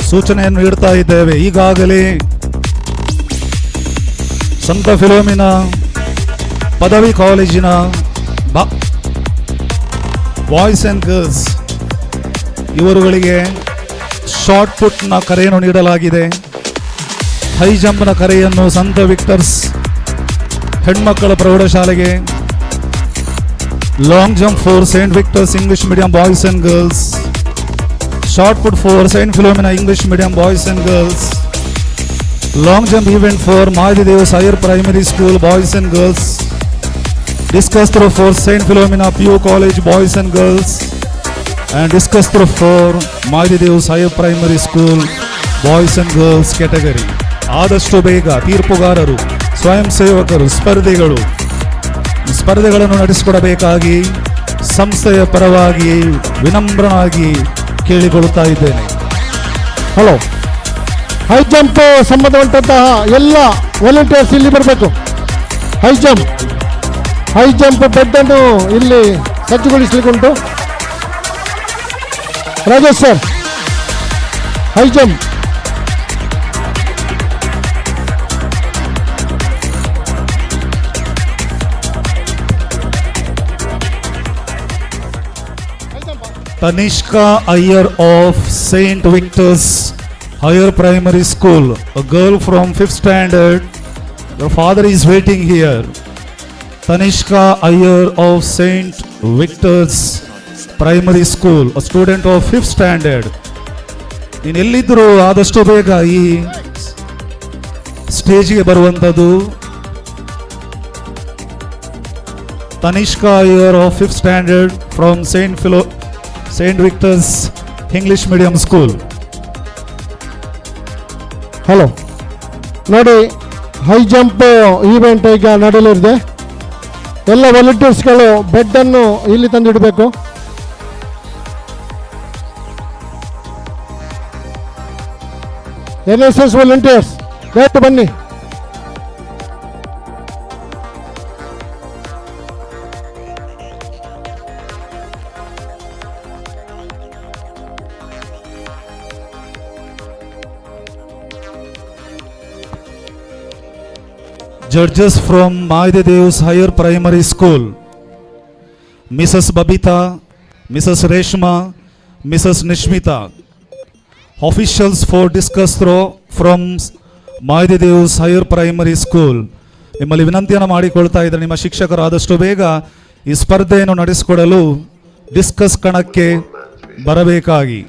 ಸೂಚನೆಯನ್ನು ನೀಡ್ತಾ ಇದ್ದೇವೆ. ಈಗಾಗಲೇ ಸಂತ ಫಿಲೋಮಿನಾ ಪದವಿ ಕಾಲೇಜಿನ ಬಾಯ್ಸ್ ಆ್ಯಂಡ್ ಗರ್ಲ್ಸ್ ಇವರುಗಳಿಗೆ ಶಾರ್ಟ್ ಪುಟ್ನ ಕರೆಯನ್ನು ನೀಡಲಾಗಿದೆ. ಹೈ ಜಂಪ್ನ ಕರೆಯನ್ನು ಸಂತ ವಿಕ್ಟರ್ಸ್ ಹೆಣ್ಮಕ್ಕಳ ಪ್ರೌಢಶಾಲೆಗೆ, long jump for Saint Victor's English medium boys and girls, shot put for Saint Philomena English medium boys and girls, long jump event for Maide Deus higher primary school boys and girls, discus throw for Saint Philomena PU College boys and girls, and discus throw for Maide Devs Higher Primary School boys and girls category. ಆದಷ್ಟು ಬೇಗ ತೀರ್ಪುಗಾರರು, ಸ್ವಯಂ ಸೇವಕರು, ಸ್ಪರ್ಧೆಗಳನ್ನು ನಡೆಸಿಕೊಡಬೇಕಾಗಿ ಸಂಸ್ಥೆಯ ಪರವಾಗಿ ವಿನಮ್ರನಾಗಿ ಕೇಳಿಕೊಳ್ಳುತ್ತಾ ಇದ್ದೇನೆ. ಹಲೋ, ಹೈ ಜಂಪ್ ಸಂಬಂಧಪಟ್ಟಂತಹ ಎಲ್ಲ ವಾಲಂಟಿಯರ್ಸ್ ಇಲ್ಲಿ ಬರಬೇಕು. ಹೈ ಜಂಪ್ ಬೆಡ್ ಅನ್ನು ಇಲ್ಲಿ ಸಜ್ಜುಗೊಳಿಸಲಿಕ್ಕುಂಟು. Rajesh sir, high jump. Tanishka Iyer of Saint Victor's Higher Primary School, a girl from 5th standard. Your father is waiting here. Tanishka Iyer of Saint Victor's Primary School, a student of 5th standard. ನೀನು ಎಲ್ಲಿದ್ದರೂ ಆದಷ್ಟು ಬೇಗ ಈ ಸ್ಟೇಜಿಗೆ ಬರುವಂಥದ್ದು. Tanishka Iyer of 5th standard from Saint Victor's English Medium School. Hello, ನೋಡಿ, ಹೈ ಜಂಪ್ ಈವೆಂಟ್ ಈಗ ನಡೆಯಲಿದೆ. ಎಲ್ಲ ವಾಲಂಟಿಯರ್ಸ್ಗಳು ಬೆಡ್ ಅನ್ನು ಇಲ್ಲಿ ತಂದಿಡಬೇಕು. NSS ವಾಲಂಟಿಯರ್ಸ್ ದಯವಿಟ್ಟು ಬನ್ನಿ. Judges from Maide Devs Higher Primary School, Mrs. Babita, Mrs. Reshma, Mrs. Nishmita. Officials for discus throw from Maide Devs Higher Primary School. ನಿಮ್ಮಲ್ಲಿ ವಿನಂತಿಯನ್ನು ಮಾಡಿಕೊಳ್ತಾ ಇದ್ದಾರೆ, ನಿಮ್ಮ ಶಿಕ್ಷಕರು ಆದಷ್ಟು ಬೇಗ ಈ ಸ್ಪರ್ಧೆಯನ್ನು ನಡೆಸಿಕೊಡಲು ಡಿಸ್ಕಸ್ ಕಣಕ್ಕೆ ಬರಬೇಕಾಗಿ.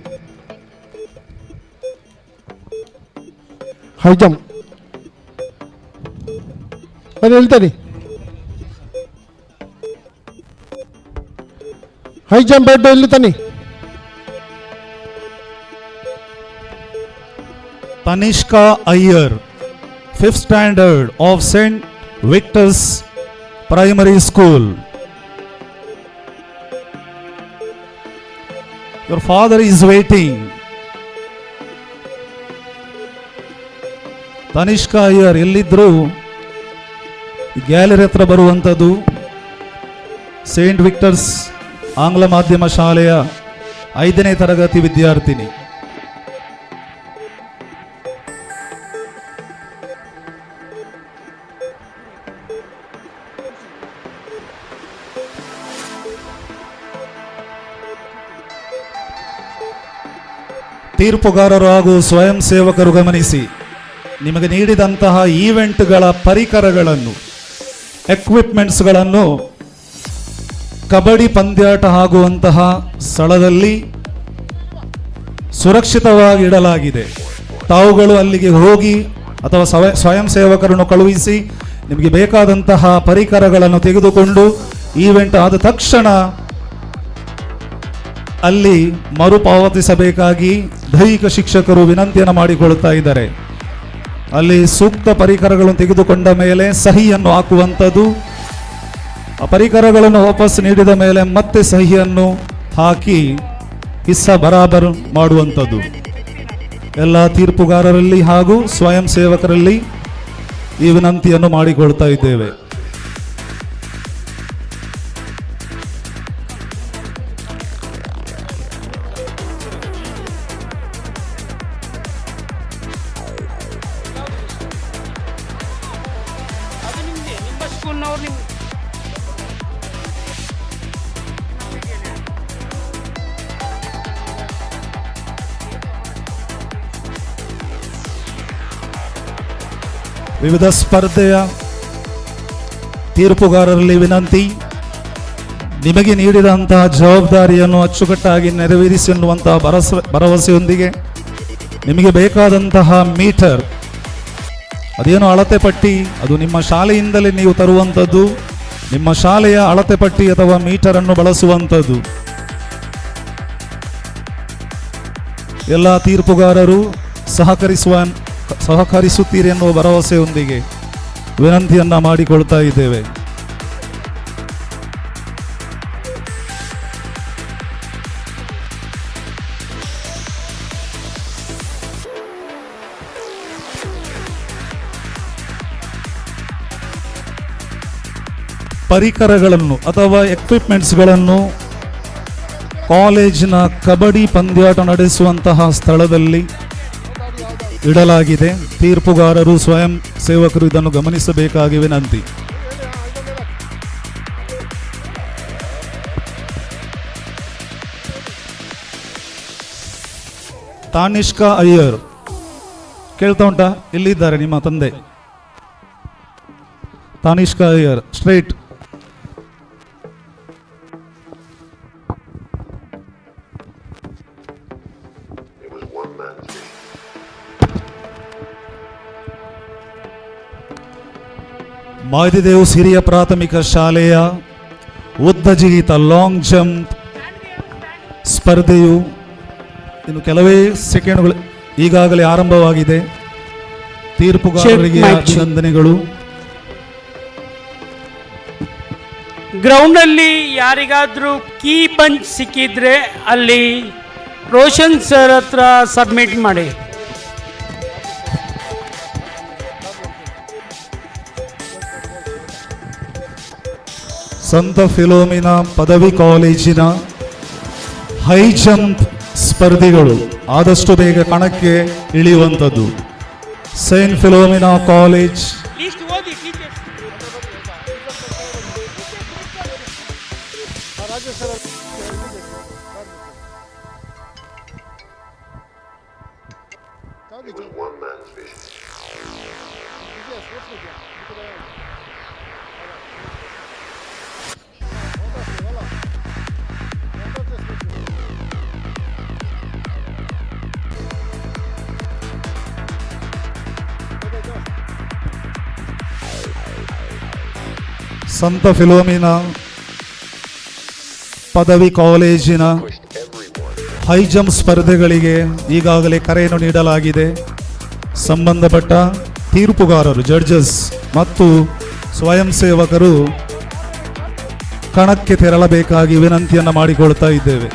ಹೈ ಜಂಪ್ ನಾನು ಹೇಳ್ತೇನೆ. ಹೈ ಜಂಪ್ ಬೆಡ್ ಇಲ್ಲಿ ತನ್ನಿ. Tanishka Iyer, 5th standard of Saint Victor's Primary School. Your father is waiting. Tanishka Iyer ಎಲ್ಲಿದ್ದರೂ ಗ್ಯಾಲರಿ ಹತ್ರ ಬರುವಂಥದ್ದು. ಸೇಂಟ್ ವಿಕ್ಟರ್ಸ್ ಆಂಗ್ಲ ಮಾಧ್ಯಮ ಶಾಲೆಯ 5ನೇ ತರಗತಿ ವಿದ್ಯಾರ್ಥಿನಿ. ತೀರ್ಪುಗಾರರು ಹಾಗೂ ಸ್ವಯಂ ಸೇವಕರು ಗಮನಿಸಿ, ನಿಮಗೆ ನೀಡಿದಂತಹ ಈವೆಂಟ್ಗಳ ಪರಿಕರಗಳನ್ನು, ಎಕ್ವಿಪ್ಮೆಂಟ್ಸ್ಗಳನ್ನು ಕಬಡ್ಡಿ ಪಂದ್ಯಾಟ ಆಗುವಂತಹ ಸ್ಥಳದಲ್ಲಿ ಸುರಕ್ಷಿತವಾಗಿ ಇಡಲಾಗಿದೆ. ತಾವುಗಳು ಅಲ್ಲಿಗೆ ಹೋಗಿ ಅಥವಾ ಸ್ವಯಂ ಸೇವಕರನ್ನು ಕಳುಹಿಸಿ ನಿಮಗೆ ಬೇಕಾದಂತಹ ಪರಿಕರಗಳನ್ನು ತೆಗೆದುಕೊಂಡು ಈವೆಂಟ್ ಆದ ತಕ್ಷಣ ಅಲ್ಲಿ ಮರುಪಾವತಿಸಬೇಕಾಗಿ ದೈಹಿಕ ಶಿಕ್ಷಕರು ವಿನಂತಿಯನ್ನು ಮಾಡಿಕೊಳ್ಳುತ್ತಾ ಇದ್ದಾರೆ. ಅಲ್ಲಿ ಸೂಕ್ತ ಪರಿಕರಗಳನ್ನು ತೆಗೆದುಕೊಂಡ ಮೇಲೆ ಸಹಿಯನ್ನು ಹಾಕುವಂಥದ್ದು, ಆ ಪರಿಕರಗಳನ್ನು ವಾಪಸ್ ನೀಡಿದ ಮೇಲೆ ಮತ್ತೆ ಸಹಿಯನ್ನು ಹಾಕಿ ಹಿಸ್ಸ ಬರಾಬರ್ ಮಾಡುವಂಥದ್ದು. ಎಲ್ಲ ತೀರ್ಪುಗಾರರಲ್ಲಿ ಹಾಗೂ ಸ್ವಯಂ ಸೇವಕರಲ್ಲಿ ಈ ವಿನಂತಿಯನ್ನು ಮಾಡಿಕೊಳ್ತಾ ಇದ್ದೇವೆ. ಅವ್ರು ನಿಮ್ಮ ವಿವಿಧ ಸ್ಪರ್ಧೆಯ ತೀರ್ಪುಗಾರರಲ್ಲಿ ವಿನಂತಿ, ನಿಮಗೆ ನೀಡಿದಂತಹ ಜವಾಬ್ದಾರಿಯನ್ನು ಅಚ್ಚುಕಟ್ಟಾಗಿ ನೆರವೇರಿಸಿ ಎನ್ನುವಂತಹ ಭರವಸೆಯೊಂದಿಗೆ ನಿಮಗೆ ಬೇಕಾದಂತಹ ಮೀಟರ್, ಅದೇನು ಅಳತೆ ಪಟ್ಟಿ, ಅದು ನಿಮ್ಮ ಶಾಲೆಯಿಂದಲೇ ನೀವು ತರುವಂಥದ್ದು, ನಿಮ್ಮ ಶಾಲೆಯ ಅಳತೆ ಪಟ್ಟಿ ಅಥವಾ ಮೀಟರನ್ನು ಬಳಸುವಂಥದ್ದು. ಎಲ್ಲ ತೀರ್ಪುಗಾರರು ಸಹಕರಿಸುತ್ತೀರಿ ಎನ್ನುವ ಭರವಸೆಯೊಂದಿಗೆ ವಿನಂತಿಯನ್ನ ಮಾಡಿಕೊಳ್ತಾ ಇದ್ದೇವೆ. ಪರಿಕರಗಳನ್ನು ಅಥವಾ ಎಕ್ವಿಪ್ಮೆಂಟ್ಸ್ಗಳನ್ನು ಕಾಲೇಜಿನ ಕಬಡ್ಡಿ ಪಂದ್ಯಾಟ ನಡೆಸುವಂತಹ ಸ್ಥಳದಲ್ಲಿ ಇಡಲಾಗಿದೆ. ತೀರ್ಪುಗಾರರು ಸ್ವಯಂ ಸೇವಕರು ಇದನ್ನು ಗಮನಿಸಬೇಕಾಗಿ ವಿನಂತಿ. ತಾನಿಷ್ಕಾ ಅಯ್ಯರ್ ಕೇಳ್ತಾ ಉಂಟಾ? ಇಲ್ಲಿದ್ದಾರೆ ನಿಮ್ಮ ತಂದೆ ತಾನಿಷ್ಕಾ ಅಯ್ಯರ್, ಸ್ಟ್ರೈಟ್. ಮಾಯದೇವ್ ಹಿರಿಯ ಪ್ರಾಥಮಿಕ ಶಾಲೆಯ ಉದ್ದ ಜಿಗಿತ ಲಾಂಗ್ ಜಂಪ್ ಸ್ಪರ್ಧೆಯು ಇನ್ನು ಕೆಲವೇ ಸೆಕೆಂಡ್ಗಳು ಈಗಾಗಲೇ ಆರಂಭವಾಗಿದೆ. ತೀರ್ಪುಗಾರರಿಗೆ ಅಭಿನಂದನೆಗಳು. ಗ್ರೌಂಡಲ್ಲಿ ಯಾರಿಗಾದರೂ ಕೀ ಬಂಚ್ ಸಿಕ್ಕಿದ್ರೆ ಅಲ್ಲಿ ರೋಷನ್ ಸರ್ ಹತ್ರ ಸಬ್ಮಿಟ್ ಮಾಡಿ. ಸಂತ ಫಿಲೋಮಿನಾ ಪದವಿ ಕಾಲೇಜಿನ ಹೈ ಜಂಪ್ ಸ್ಪರ್ಧಿಗಳು ಆದಷ್ಟು ಬೇಗ ಕಣಕ್ಕೆ ಇಳಿಯುವಂಥದ್ದು. ಸೈಂಟ್ ಫಿಲೋಮಿನಾ ಕಾಲೇಜ್ ಸಂತ ಫಿಲೋಮಿನಾ ಪದವಿ ಕಾಲೇಜಿನ ಹೈ ಜಂಪ್ ಸ್ಪರ್ಧೆಗಳಿಗೆ ಈಗಾಗಲೇ ಕರೆಯನ್ನು ನೀಡಲಾಗಿದೆ. ಸಂಬಂಧಪಟ್ಟ ತೀರ್ಪುಗಾರರು, ಜಡ್ಜಸ್ ಮತ್ತು ಸ್ವಯಂ ಸೇವಕರು ಕಣಕ್ಕೆ ತೆರಳಬೇಕಾಗಿ ವಿನಂತಿಯನ್ನು ಮಾಡಿಕೊಳ್ತಾ ಇದ್ದೇವೆ.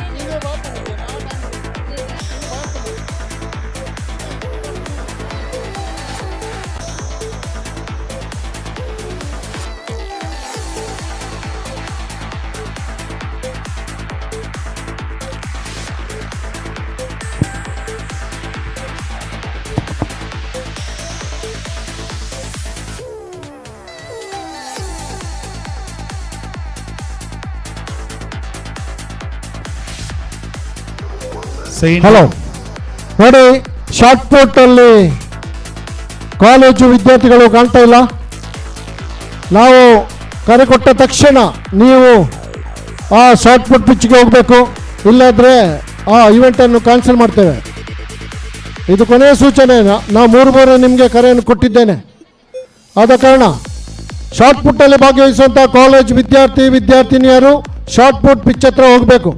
ಹಲೋ ನೋಡಿ, ಶಾರ್ಟ್ ಪುಟ್ ಅಲ್ಲಿ ಕಾಲೇಜು ವಿದ್ಯಾರ್ಥಿಗಳು ಕಾಣ್ತಾ ಇಲ್ಲ. ನಾವು ಕರೆ ಕೊಟ್ಟ ತಕ್ಷಣ ನೀವು ಆ ಶಾರ್ಟ್ ಪುಟ್ ಪಿಚ್ಗೆ ಹೋಗಬೇಕು, ಇಲ್ಲಾಂದರೆ ಆ ಇವೆಂಟನ್ನು ಕ್ಯಾನ್ಸಲ್ ಮಾಡ್ತೇವೆ. ಇದು ಕೊನೆಯ ಸೂಚನೆ. ನಾವು ಮೂರು ನಿಮಗೆ ಕರೆಯನ್ನು ಕೊಟ್ಟಿದ್ದೇನೆ. ಆದ ಕಾರಣ ಶಾರ್ಟ್ ಪುಟ್ಟಲ್ಲಿ ಭಾಗವಹಿಸುವಂಥ ಕಾಲೇಜ್ ವಿದ್ಯಾರ್ಥಿನಿಯರು ಶಾರ್ಟ್ ಪುಟ್ ಪಿಚ್ ಹತ್ರ ಹೋಗಬೇಕು.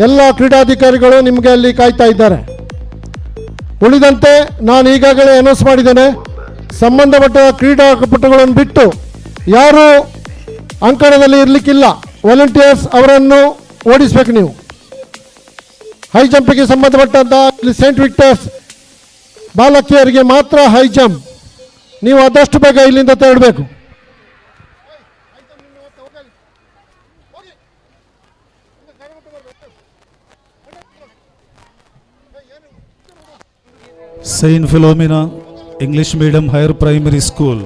ಎಲ್ಲ ಕ್ರೀಡಾಧಿಕಾರಿಗಳು ನಿಮಗೆ ಅಲ್ಲಿ ಕಾಯ್ತಾ ಇದ್ದಾರೆ. ಉಳಿದಂತೆ ನಾನು ಈಗಾಗಲೇ ಅನೌನ್ಸ್ ಮಾಡಿದ್ದೇನೆ, ಸಂಬಂಧಪಟ್ಟ ಕ್ರೀಡಾಪಟುಗಳನ್ನು ಬಿಟ್ಟು ಯಾರು ಅಂಕಣದಲ್ಲಿ ಇರಲಿಕ್ಕಿಲ್ಲ. ವಾಲಂಟಿಯರ್ಸ್ ಅವರನ್ನು ಓಡಿಸಬೇಕು. ನೀವು ಹೈ ಜಂಪಿಗೆ ಸಂಬಂಧಪಟ್ಟಂಥ ಸೈಂಟ್ ವಿಕ್ಟರ್ಸ್ ಬಾಲಕಿಯರಿಗೆ ಮಾತ್ರ ಹೈ ಜಂಪ್. ನೀವು ಆದಷ್ಟು ಬೇಗ ಇಲ್ಲಿಂದ ತೆರಳಬೇಕು. Saint Philomena English medium higher primary school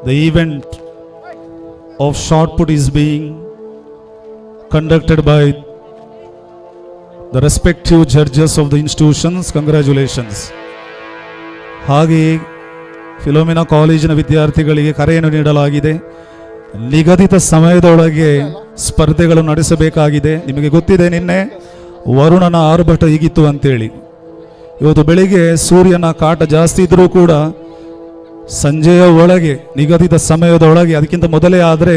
the event of shot put is being conducted by the respective judges of the institutions. Congratulations. ಹಾಗೆಯೇ ಫಿಲೋಮಿನಾ ಕಾಲೇಜಿನ ವಿದ್ಯಾರ್ಥಿಗಳಿಗೆ ಕರೆಯನ್ನು ನೀಡಲಾಗಿದೆ. ನಿಗದಿತ ಸಮಯದೊಳಗೆ ಸ್ಪರ್ಧೆಗಳು ನಡೆಸಬೇಕಾಗಿದೆ. ನಿಮಗೆ ಗೊತ್ತಿದೆ ನಿನ್ನೆ ವರುಣನ ಆರ್ಭಟ ಹೀಗಿತ್ತು ಅಂತೇಳಿ. ಇವತ್ತು ಬೆಳಿಗ್ಗೆ ಸೂರ್ಯನ ಕಾಟ ಜಾಸ್ತಿ ಇದ್ದರೂ ಕೂಡ ಸಂಜೆಯ ಒಳಗೆ ನಿಗದಿತ ಸಮಯದೊಳಗೆ ಅದಕ್ಕಿಂತ ಮೊದಲೇ ಆದರೆ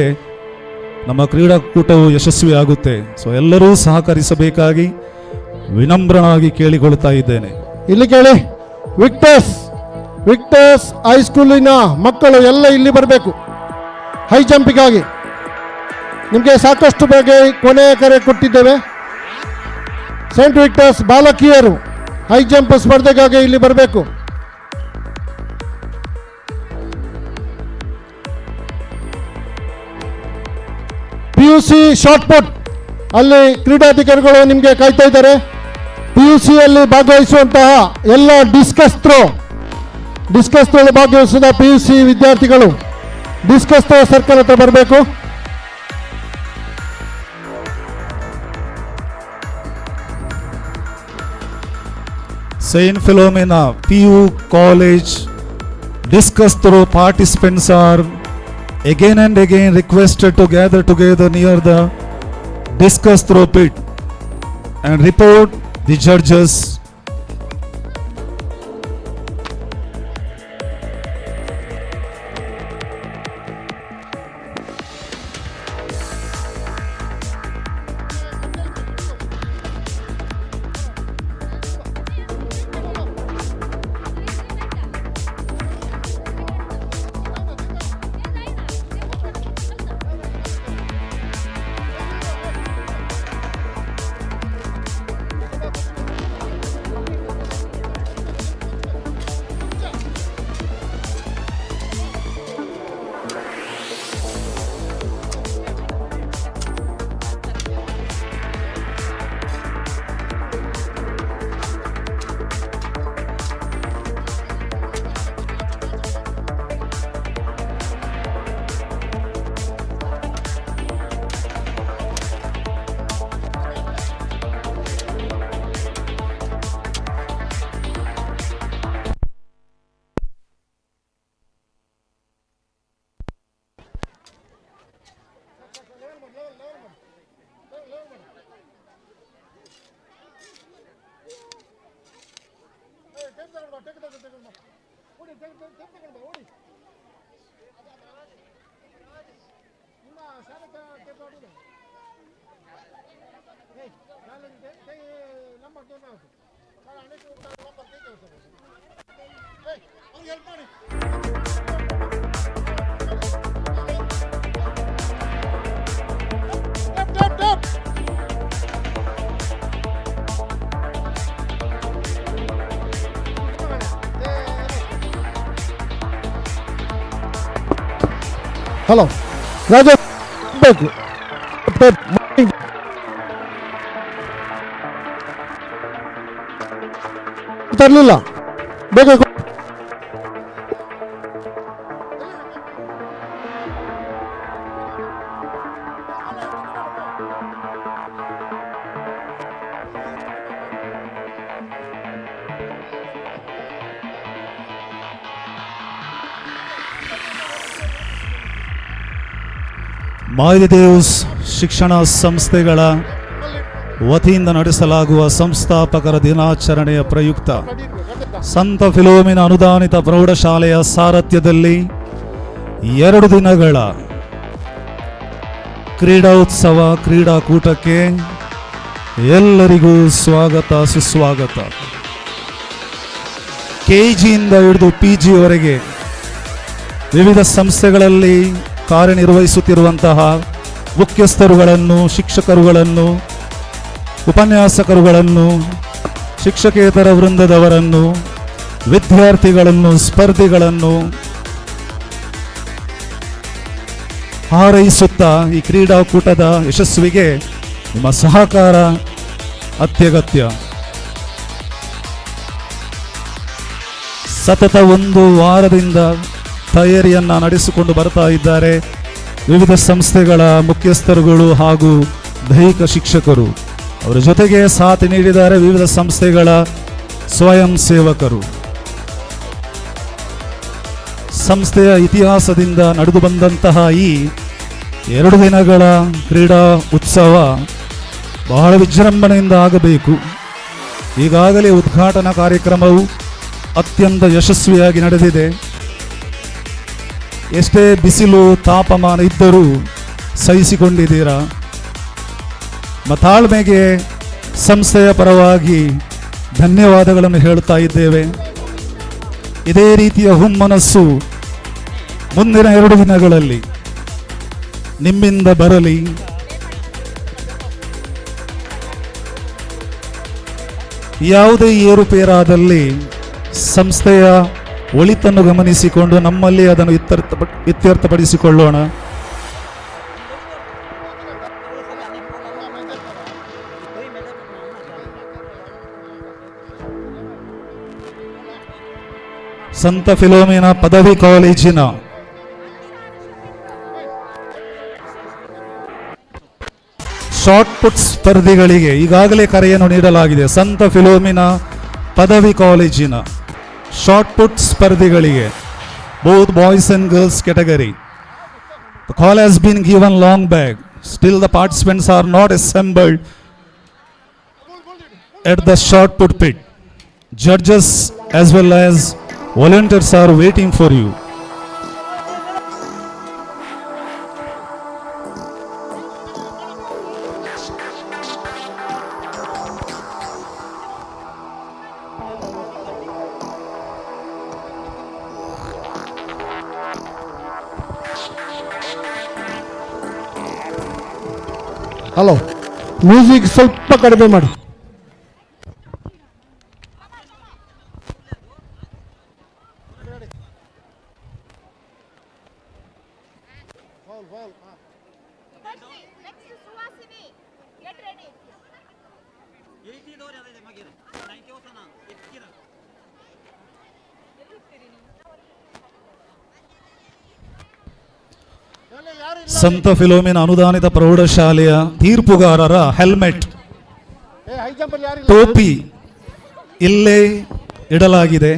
ನಮ್ಮ ಕ್ರೀಡಾಕೂಟವು ಯಶಸ್ವಿ ಆಗುತ್ತೆ. ಸೊ ಎಲ್ಲರೂ ಸಹಕರಿಸಬೇಕಾಗಿ ವಿನಮ್ರನಾಗಿ ಕೇಳಿಕೊಳ್ತಾ ಇದ್ದೇನೆ. ಇಲ್ಲಿ ಕೇಳಿ, ವಿಕ್ಟರ್ಸ್ ಹೈಸ್ಕೂಲಿನ ಮಕ್ಕಳು ಎಲ್ಲ ಇಲ್ಲಿ ಬರಬೇಕು ಹೈ ಜಂಪಿಗಾಗಿ. ನಿಮಗೆ ಸಾಕಷ್ಟು ಬಗ್ಗೆ ಕೊನೆಯ ಕರೆ ಕೊಟ್ಟಿದ್ದೇವೆ. ಸೆಂಟ್ ವಿಕ್ಟರ್ಸ್ ಬಾಲಕಿಯರು ಹೈ ಜಂಪ್ ಸ್ಪರ್ಧೆಗಾಗಿ ಇಲ್ಲಿ ಬರಬೇಕು. PUC ಶಾರ್ಟ್ ಪುಟ್ ಅಲ್ಲಿ ಕ್ರೀಡಾಧಿಕಾರಿಗಳು ನಿಮಗೆ ಕಾಯ್ತಾ ಇದ್ದಾರೆ. PUCಯಲ್ಲಿ ಭಾಗವಹಿಸುವಂತಹ ಎಲ್ಲ ಡಿಸ್ಕಸ್ ಥ್ರೋ ಭಾಗವಹಿಸಿದ PUC ವಿದ್ಯಾರ್ಥಿಗಳು ಡಿಸ್ಕಸ್ ಥ್ರೋ ಸರ್ಕಲ್ ಹತ್ರ ಬರಬೇಕು. Saint Philomena PU College discus throw participants are again and again requested to gather together near the discus throw pit and report the judges. Hello Raju ಬೇಕು ತರಲಿಲ್ಲ ಬೇಗ ಮಾಯದೇವ್ಸ್ ಶಿಕ್ಷಣ ಸಂಸ್ಥೆಗಳ ವತಿಯಿಂದ ನಡೆಸಲಾಗುವ ಸಂಸ್ಥಾಪಕರ ದಿನಾಚರಣೆಯ ಪ್ರಯುಕ್ತ ಸಂತ ಫಿಲೋಮಿನ ಅನುದಾನಿತ ಪ್ರೌಢಶಾಲೆಯ ಸಾರಥ್ಯದಲ್ಲಿ 2 ದಿನಗಳ ಕ್ರೀಡೋತ್ಸವ ಕ್ರೀಡಾಕೂಟಕ್ಕೆ ಎಲ್ಲರಿಗೂ ಸ್ವಾಗತ ಸುಸ್ವಾಗತ. KGಯಿಂದ ಹಿಡಿದು PGವರೆಗೆ ವಿವಿಧ ಸಂಸ್ಥೆಗಳಲ್ಲಿ ಕಾರ್ಯನಿರ್ವಹಿಸುತ್ತಿರುವಂತಹ ಮುಖ್ಯಸ್ಥರುಗಳನ್ನು, ಶಿಕ್ಷಕರುಗಳನ್ನು, ಉಪನ್ಯಾಸಕರುಗಳನ್ನು, ಶಿಕ್ಷಕೇತರ ವೃಂದದವರನ್ನು, ವಿದ್ಯಾರ್ಥಿಗಳನ್ನು, ಸ್ಪರ್ಧಿಗಳನ್ನು ಹಾರೈಸುತ್ತಾ ಈ ಕ್ರೀಡಾಕೂಟದ ಯಶಸ್ವಿಗೆ ನಿಮ್ಮ ಸಹಕಾರ ಅತ್ಯಗತ್ಯ. ಸತತ 1 ವಾರದಿಂದ ತಯಾರಿಯನ್ನು ನಡೆಸಿಕೊಂಡು ಬರ್ತಾ ಇದ್ದಾರೆ ವಿವಿಧ ಸಂಸ್ಥೆಗಳ ಮುಖ್ಯಸ್ಥರುಗಳು ಹಾಗೂ ದೈಹಿಕ ಶಿಕ್ಷಕರು. ಅವರ ಜೊತೆಗೆ ಸಾಥ್ ನೀಡಿದ್ದಾರೆ ವಿವಿಧ ಸಂಸ್ಥೆಗಳ ಸ್ವಯಂ ಸೇವಕರು. ಸಂಸ್ಥೆಯ ಇತಿಹಾಸದಿಂದ ನಡೆದು ಬಂದಂತಹ ಈ 2 ದಿನಗಳ ಕ್ರೀಡಾ ಉತ್ಸವ ಬಹಳ ವಿಜೃಂಭಣೆಯಿಂದ ಆಗಬೇಕು. ಈಗಾಗಲೇ ಉದ್ಘಾಟನಾ ಕಾರ್ಯಕ್ರಮವು ಅತ್ಯಂತ ಯಶಸ್ವಿಯಾಗಿ ನಡೆದಿದೆ. ಎಷ್ಟೇ ಬಿಸಿಲು ತಾಪಮಾನ ಇದ್ದರೂ ಸಹಿಸಿಕೊಂಡಿದ್ದೀರಾ. ತಾಳ್ಮೆಗೆ ಸಂಸ್ಥೆಯ ಪರವಾಗಿ ಧನ್ಯವಾದಗಳನ್ನು ಹೇಳುತ್ತಾ ಇದ್ದೇವೆ. ಇದೇ ರೀತಿಯ ಹುಮ್ಮನಸ್ಸು ಮುಂದಿನ 2 ದಿನಗಳಲ್ಲಿ ನಿಮ್ಮಿಂದ ಬರಲಿ. ಯಾವುದೇ ಏರುಪೇರಾದಲ್ಲಿ ಸಂಸ್ಥೆಯ ಒಳಿತನ್ನು ಗಮನಿಸಿಕೊಂಡು ನಮ್ಮಲ್ಲಿ ಅದನ್ನು ಇತ್ಯರ್ಥಪಡಿಸಿಕೊಳ್ಳೋಣ. ಸಂತ ಫಿಲೋಮಿನಾ ಪದವಿ ಕಾಲೇಜಿನ ಶಾರ್ಟ್ ಪುಟ್ ಸ್ಪರ್ಧಿಗಳಿಗೆ ಈಗಾಗಲೇ ಕರೆಯನ್ನು ನೀಡಲಾಗಿದೆ. ಸಂತ ಫಿಲೋಮಿನಾ ಪದವಿ ಕಾಲೇಜಿನ ಶಾರ್ಟ್ ಪುಟ್ ಸ್ಪರ್ಧಿಗಳಿಗೆ both boys and girls category. The call has been given long back. Still the participants are not assembled at the shot put pit. Judges as well as volunteers are waiting for you. Hello, music ಸ್ವಲ್ಪ ಕಡಿಮೆ ಮಾಡಿ. ಸಂತ ಫಿಲೋಮಿನಾ ಅನುದಾನಿತ ಪ್ರೌಢಶಾಲೆಯ ತೀರ್ಪುಗಾರರ ಹೆಲ್ಮೆಟ್, ಟೋಪಿ ಇಲ್ಲೇ ಇಡಲಾಗಿದೆ.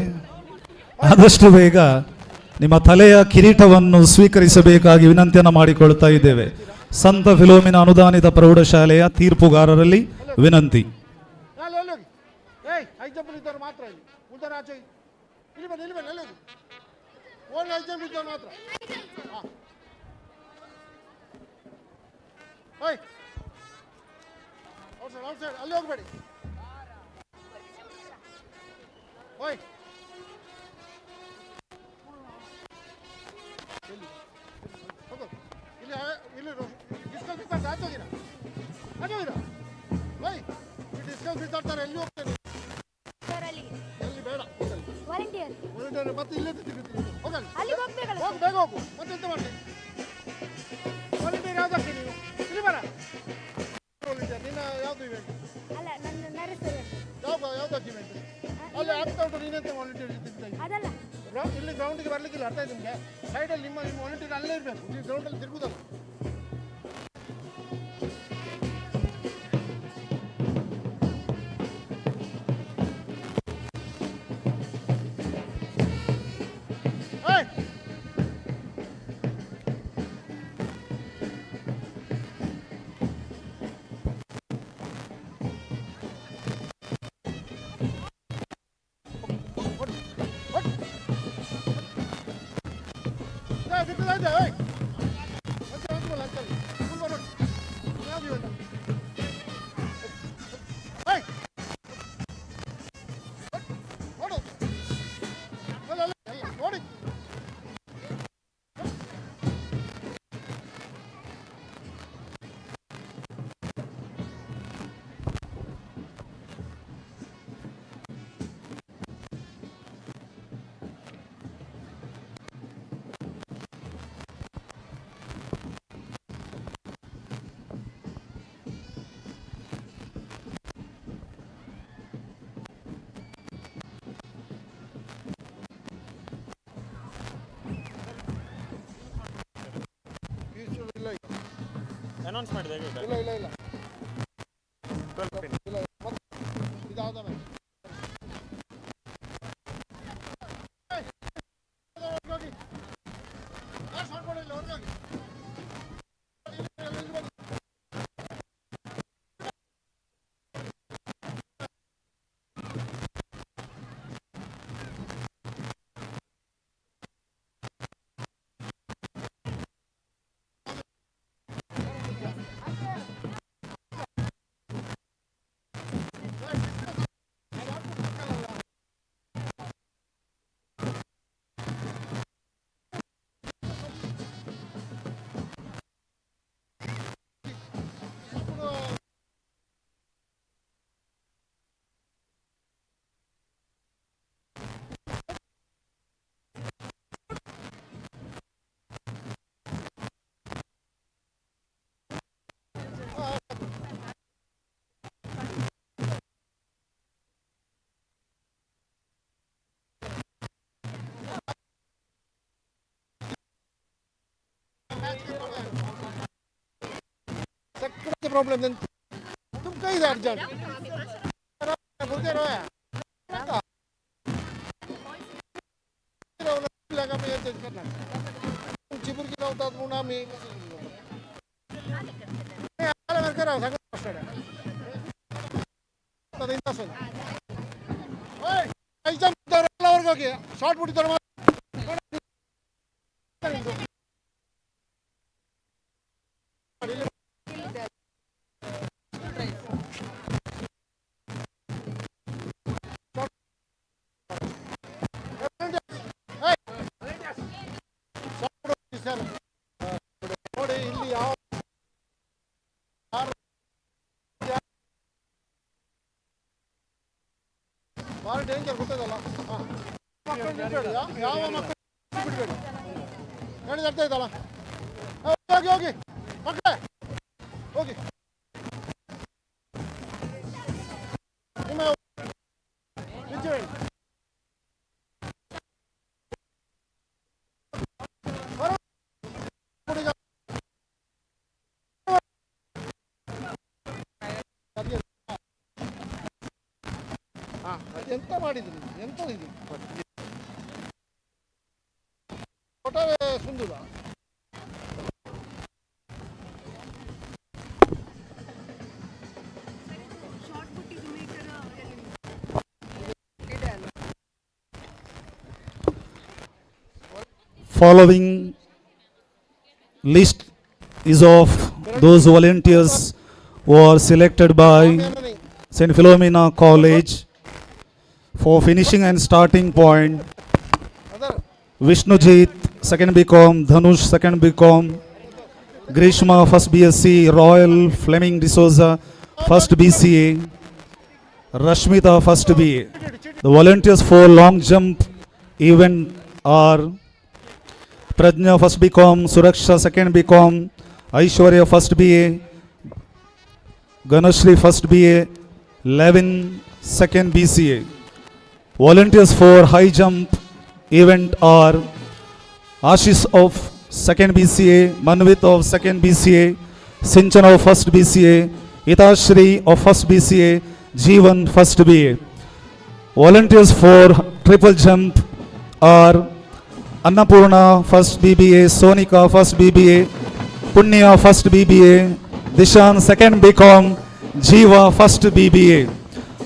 ಆದಷ್ಟು ಬೇಗ ನಿಮ್ಮ ತಲೆಯ ಕಿರೀಟವನ್ನು ಸ್ವೀಕರಿಸಬೇಕಾಗಿ ವಿನಂತಿಯನ್ನು ಮಾಡಿಕೊಳ್ತಾ ಇದ್ದೇವೆ. ಸಂತ ಫಿಲೋಮಿನಾ ಅನುದಾನಿತ ಪ್ರೌಢಶಾಲೆಯ ತೀರ್ಪುಗಾರರಲ್ಲಿ ವಿನಂತಿ. ಅಲ್ಲಿ ಹೋಗ್ಬೇಡಿ. ಇಲ್ಲಿ ಡಿಸ್ಕಸ್ ಬಿದ್ದಾಡ್ತಾರೆ ಆಚೋಗಿರಾ ಡಿಸ್ಕಸ್ ಬಿದ್ದಾಡ್ತಾರೆ. ಎಲ್ಲಿ ಹೋಗ್ತೇನೆ? ಎಲ್ಲಿ ಬೇಡ, ವಾಲಂಟಿಯರ್ ಮತ್ತೆ ಇಲ್ಲೇ ಹೋಗಿ ಬೇಗ ಹೋಗು. ಮತ್ತೆಂತ ಮಾಡಿ ವಾಲಂಟಿಯರ್ ಯಾವ್ದು ಹಾಕ್ತೀನಿ? ನೀವು ಇಲ್ಲಿ ಬರ. ನಿನ್ನ ಯಾವ್ದು ಇವೆಂಟ್? ಯಾವ್ದು ಇವೆಂಟ್? ಅಲ್ಲಿ ಆಗ್ತಾ ಉಂಟು. ನೀನೆಂತ ವಾಲಂಟಿಯರ್ ಇಲ್ಲಿ ಗ್ರೌಂಡಿಗೆ ಬರ್ಲಿಕ್ಕಿಲ್ಲ. ಅರ್ಥ ಆಯ್ತು ನಿಮಗೆ? ಸೈಡಲ್ಲಿ ನಿಮ್ಮ ವಾಲಂಟಿಯರ್ ಅಲ್ಲೇ ಇರಬೇಕು. ನೀವು ಗ್ರೌಂಡಲ್ಲಿ ತಿರುಗುದಲ್ಲ. ಅನೌನ್ಸ್ ಮಾಡಿದಾಗ ಇಲ್ಲ ಇದಾದ ಮೇಲೆ प्रॉब्लम तुम कहीं जा अर्जेंट बोलते रहो लगा मैं ये करना चिपुर की लावतात म्हणून आम्ही आला वर करा सगळं स्टार्ट आता दिन तास ओय ऐसा तर वर का शॉर्ट पुटी तर ನೋಡಿ ಇಲ್ಲಿ ಯಾವ ಭಾಳ ಡೇಂಜರ್ ಗೊತ್ತದಲ್ಲ ಯಾವ ಮಕ್ಕಳು ಬಿಡಬೇಡಿ ಹೇಳಿದ ಅರ್ಥ ಆಯ್ತಲ್ಲ ಹೋಗಿ ಹೋಗಿ ಮಕ್ಕಳೇ ಹೋಗಿ ನಿಮ್ಮ ಎಂತ ಮಾಡಿದ್ರಿ ಎಂತ ಇದು ಫೋಟೋವೇ ಸುಂದರ Following list is of those volunteers who are selected by St. Philomena College for finishing and starting point. Vishnujit, 2nd BCom, Dhanush, 2nd BCom, Grishma, 1st BSc, Royal, Fleming D'Souza, 1st BCA, Rashmita, 1st BA. The volunteers for long jump event are Prajna, 1st BCom, Suraksha, 2nd BCom, Aishwarya, 1st BA, Ganashri, 1st BA, Levin, 2nd BCA. Volunteers for high jump event are Ashish of 2nd BCA, Manvit of 2nd BCA, Sinchan of 1st BCA, Itashri of 1st BCA, Jeevan 1st BA. Volunteers for triple jump are Annapurna 1st BBA, Sonika 1st BBA, Punya 1st BBA, Dishan 2nd BCom, Jeeva 1st BBA.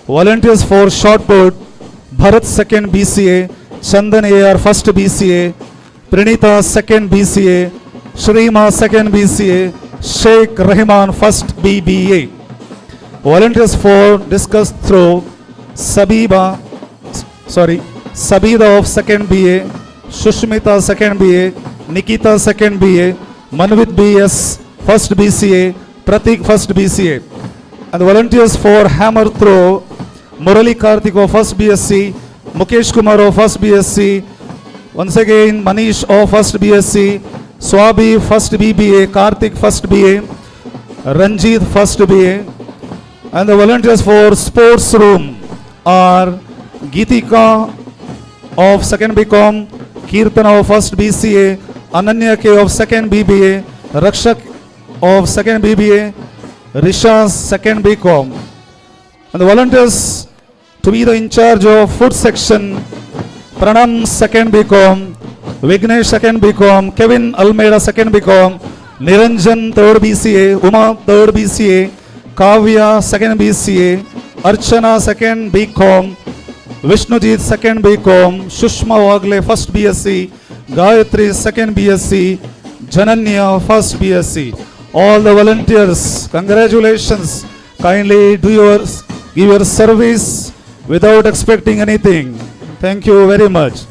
Volunteers for short put Bharat 2nd BCA, Chandan AR 1st BCA, Pranita 2nd BCA, Shrima 2nd BCA, Sheikh Rahman 1st BBA. Volunteers for discus throw Sabida of 2nd BA, Shushmita 2nd BA, Nikita 2nd BA, Manvit BS 1st BCA, Pratik 1st BCA. And the volunteers for hammer throw Murali Karthik of 1st BSc, Mukesh Kumar of 1st BSc, once again Manish of 1st BSc, Swabi 1st BBA, Karthik 1st BA, Ranjit 1st BA. And the volunteers for sports room are Geetika of 2nd BCom, Kirtana of 1st BCA, Ananya K of 2nd BBA, Rakshak of 2nd BBA, Rishas 2nd BCom. And the volunteers to be the in charge of food section, Pranam 2nd BCom, Vignesh 2nd BCom, Kevin Almeida 2nd BCom, Niranjan 3rd BCA, Uma 3rd BCA, Kavya 2nd BCA, Archana 2nd BCom, Vishnujit 2nd BCom, Shushma Wagle 1st BSc, Gayatri 2nd BSc, Jananya 1st BSc. All the volunteers, congratulations. Kindly give your service without expecting anything. Thank you very much.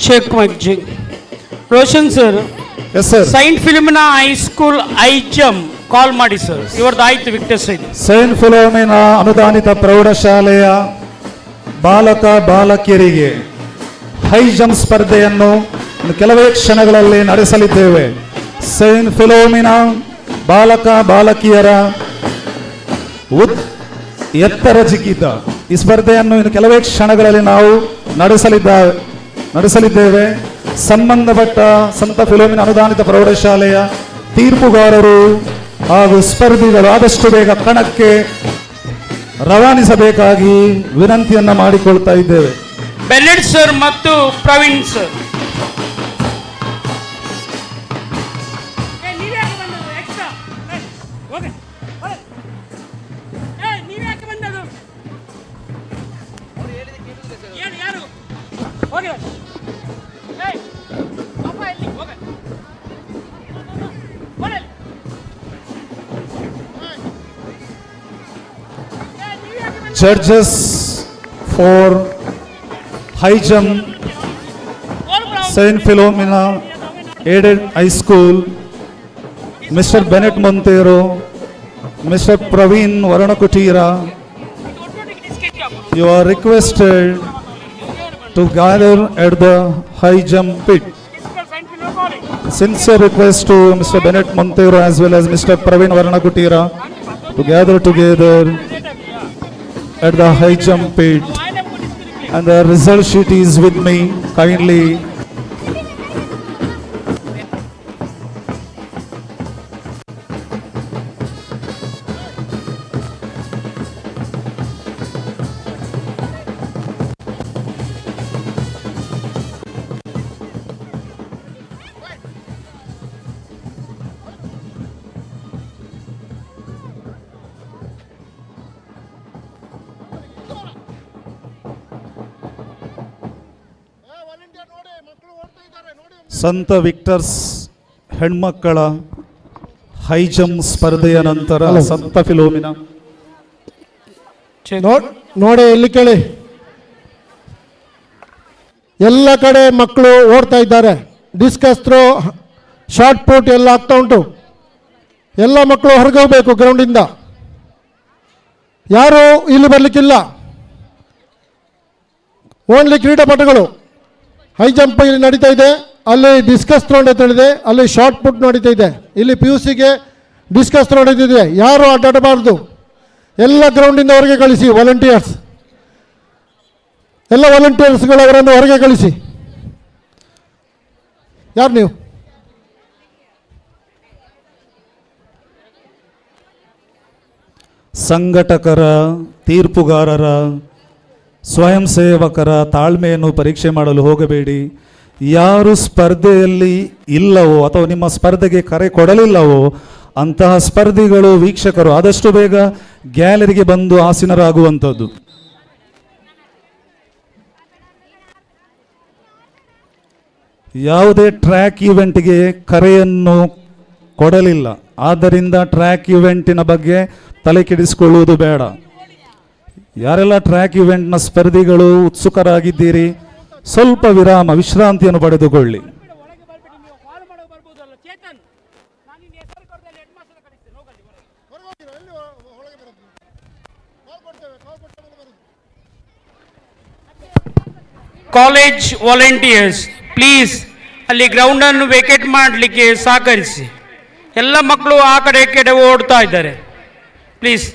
Check check. Roshan sir, yes sir. Saint Philomena high school ಐಜಮ್ ಕಾಲ್ ಮಾಡಿ ಸರ್. ಇವರದ್ದು ಆಯ್ತು ವಿಕ್ಟರ್ಸ್ ಇದೆ. ಸೈಂಟ್ ಫಿಲೋಮಿನಾ ಅನುದಾನಿತ ಪ್ರೌಢಶಾಲೆಯ ಬಾಲಕ ಬಾಲಕಿಯರಿಗೆ ಹೈ ಜಂಪ್ ಸ್ಪರ್ಧೆಯನ್ನು ಕೆಲವೇ ಕ್ಷಣಗಳಲ್ಲಿ ನಡೆಸಲಿದ್ದೇವೆ. ಸೈಂಟ್ ಫಿಲೋಮಿನಾ ಬಾಲಕ ಬಾಲಕಿಯರ ಎತ್ತರ ಜಿಗಿತ ಈ ಸ್ಪರ್ಧೆಯನ್ನು ಇನ್ನು ಕೆಲವೇ ಕ್ಷಣಗಳಲ್ಲಿ ನಾವು ನಡೆಸಲಿದ್ದೇವೆ. ಸಂಬಂಧಪಟ್ಟ ಸಂತ ಫಿಲೋಮಿನಾ ಅನುದಾನಿತ ಪ್ರೌಢಶಾಲೆಯ ತೀರ್ಪುಗಾರರು ಹಾಗೂ ಸ್ಪರ್ಧಿಗಳು ಆದಷ್ಟು ಬೇಗ ಕಣಕ್ಕೆ ರವಾನಿಸಬೇಕಾಗಿ ವಿನಂತಿಯನ್ನ ಮಾಡಿಕೊಳ್ತಾ ಇದ್ದೇವೆ. ಬೆನೆಟ್ ಸರ್ ಮತ್ತು Praveen sir. Judges for high jump, Saint Philomena Aided High School, Mr. Bennett Montero, Mr. Praveen Varanakutira, you are requested to gather at the high jump pit. Sincere request to Mr. Bennett Montero as well as Mr. Praveen Varanakutira to gather together at the high jump pit, and the result sheet is with me. Kindly ಸಂತ ವಿಕ್ಟರ್ಸ್ ಹೆಣ್ಮಕ್ಕಳ ಹೈ ಜಂಪ್ ಸ್ಪರ್ಧೆಯ ನಂತರ ಸಂತ ಫಿಲೋಮಿನಾ ನೋಡಿ ಇಲ್ಲಿ ಕೇಳಿ, ಎಲ್ಲ ಕಡೆ ಮಕ್ಕಳು ಓಡ್ತಾ ಇದ್ದಾರೆ. ಡಿಸ್ಕಸ್ ಥ್ರೋ, ಶಾರ್ಟ್ ಪುಟ್ ಎಲ್ಲ ಆಗ್ತಾ ಉಂಟು. ಎಲ್ಲ ಮಕ್ಕಳು ಹೊರಗೆ ಹೋಗಬೇಕು ಗ್ರೌಂಡಿಂದ, ಯಾರು ಇಲ್ಲಿ ಬರಲಿಕ್ಕಿಲ್ಲ. ಓನ್ಲಿ ಕ್ರೀಡಾಪಟುಗಳು. ಹೈ ಜಂಪ್ ಇಲ್ಲಿ ನಡೀತಾ ಇದೆ, ಅಲ್ಲಿ ಡಿಸ್ಕಸ್ ಥ್ರೋ ನಡೀತಾ, ಅಲ್ಲಿ ಶಾರ್ಟ್ ಪುಟ್ ನಡೀತಾ ಇದೆ, ಇಲ್ಲಿ PUCಗೆ ಡಿಸ್ಕಸ್ ಥ್ರೋ ನಡೀತಿದೆ. ಯಾರು ಆಟಾಡಬಾರ್ದು, ಎಲ್ಲ ಗ್ರೌಂಡಿಂದ ಹೊರಗೆ ಕಳಿಸಿ. ವಾಲಂಟಿಯರ್ಸ್ ಎಲ್ಲ ವಾಲಂಟಿಯರ್ಸ್ಗಳವರನ್ನು ಹೊರಗೆ ಕಳಿಸಿ. ಯಾರು ನೀವು? ಸಂಘಟಕರ, ತೀರ್ಪುಗಾರರ, ಸ್ವಯಂ ಸೇವಕರ ತಾಳ್ಮೆಯನ್ನು ಪರೀಕ್ಷೆ ಮಾಡಲು ಹೋಗಬೇಡಿ. ಯಾರು ಸ್ಪರ್ಧೆಯಲ್ಲಿ ಇಲ್ಲವೋ ಅಥವಾ ನಿಮ್ಮ ಸ್ಪರ್ಧೆಗೆ ಕರೆ ಕೊಡಲಿಲ್ಲವೋ ಅಂತಹ ಸ್ಪರ್ಧಿಗಳು, ವೀಕ್ಷಕರು ಆದಷ್ಟು ಬೇಗ ಗ್ಯಾಲರಿಗೆ ಬಂದು ಆಸೀನರಾಗುವಂಥದ್ದು. ಯಾವುದೇ ಟ್ರ್ಯಾಕ್ ಇವೆಂಟ್ಗೆ ಕರೆಯನ್ನು ಕೊಡಲಿಲ್ಲ, ಆದ್ದರಿಂದ ಟ್ರ್ಯಾಕ್ ಇವೆಂಟಿನ ಬಗ್ಗೆ ತಲೆ ಕೆಡಿಸಿಕೊಳ್ಳುವುದು ಬೇಡ. ಯಾರೆಲ್ಲ ಟ್ರ್ಯಾಕ್ ಇವೆಂಟ್ನ ಸ್ಪರ್ಧಿಗಳು ಉತ್ಸುಕರಾಗಿದ್ದೀರಿ, ಸ್ವಲ್ಪ ವಿಶ್ರಾಂತಿಯನ್ನು ಪಡೆದುಕೊಳ್ಳಿ. ಕಾಲೇಜ್ ವಾಲಂಟಿಯರ್ಸ್ ಪ್ಲೀಸ್ ಅಲ್ಲಿ ಗ್ರೌಂಡನ್ನು ವೇಕೆಟ್ ಮಾಡಲಿಕ್ಕೆ ಸಹಕರಿಸಿ. ಎಲ್ಲ ಮಕ್ಕಳು ಆ ಕಡೆ ಈ ಕಡೆ ಓಡ್ತಾ ಇದ್ದಾರೆ. ಪ್ಲೀಸ್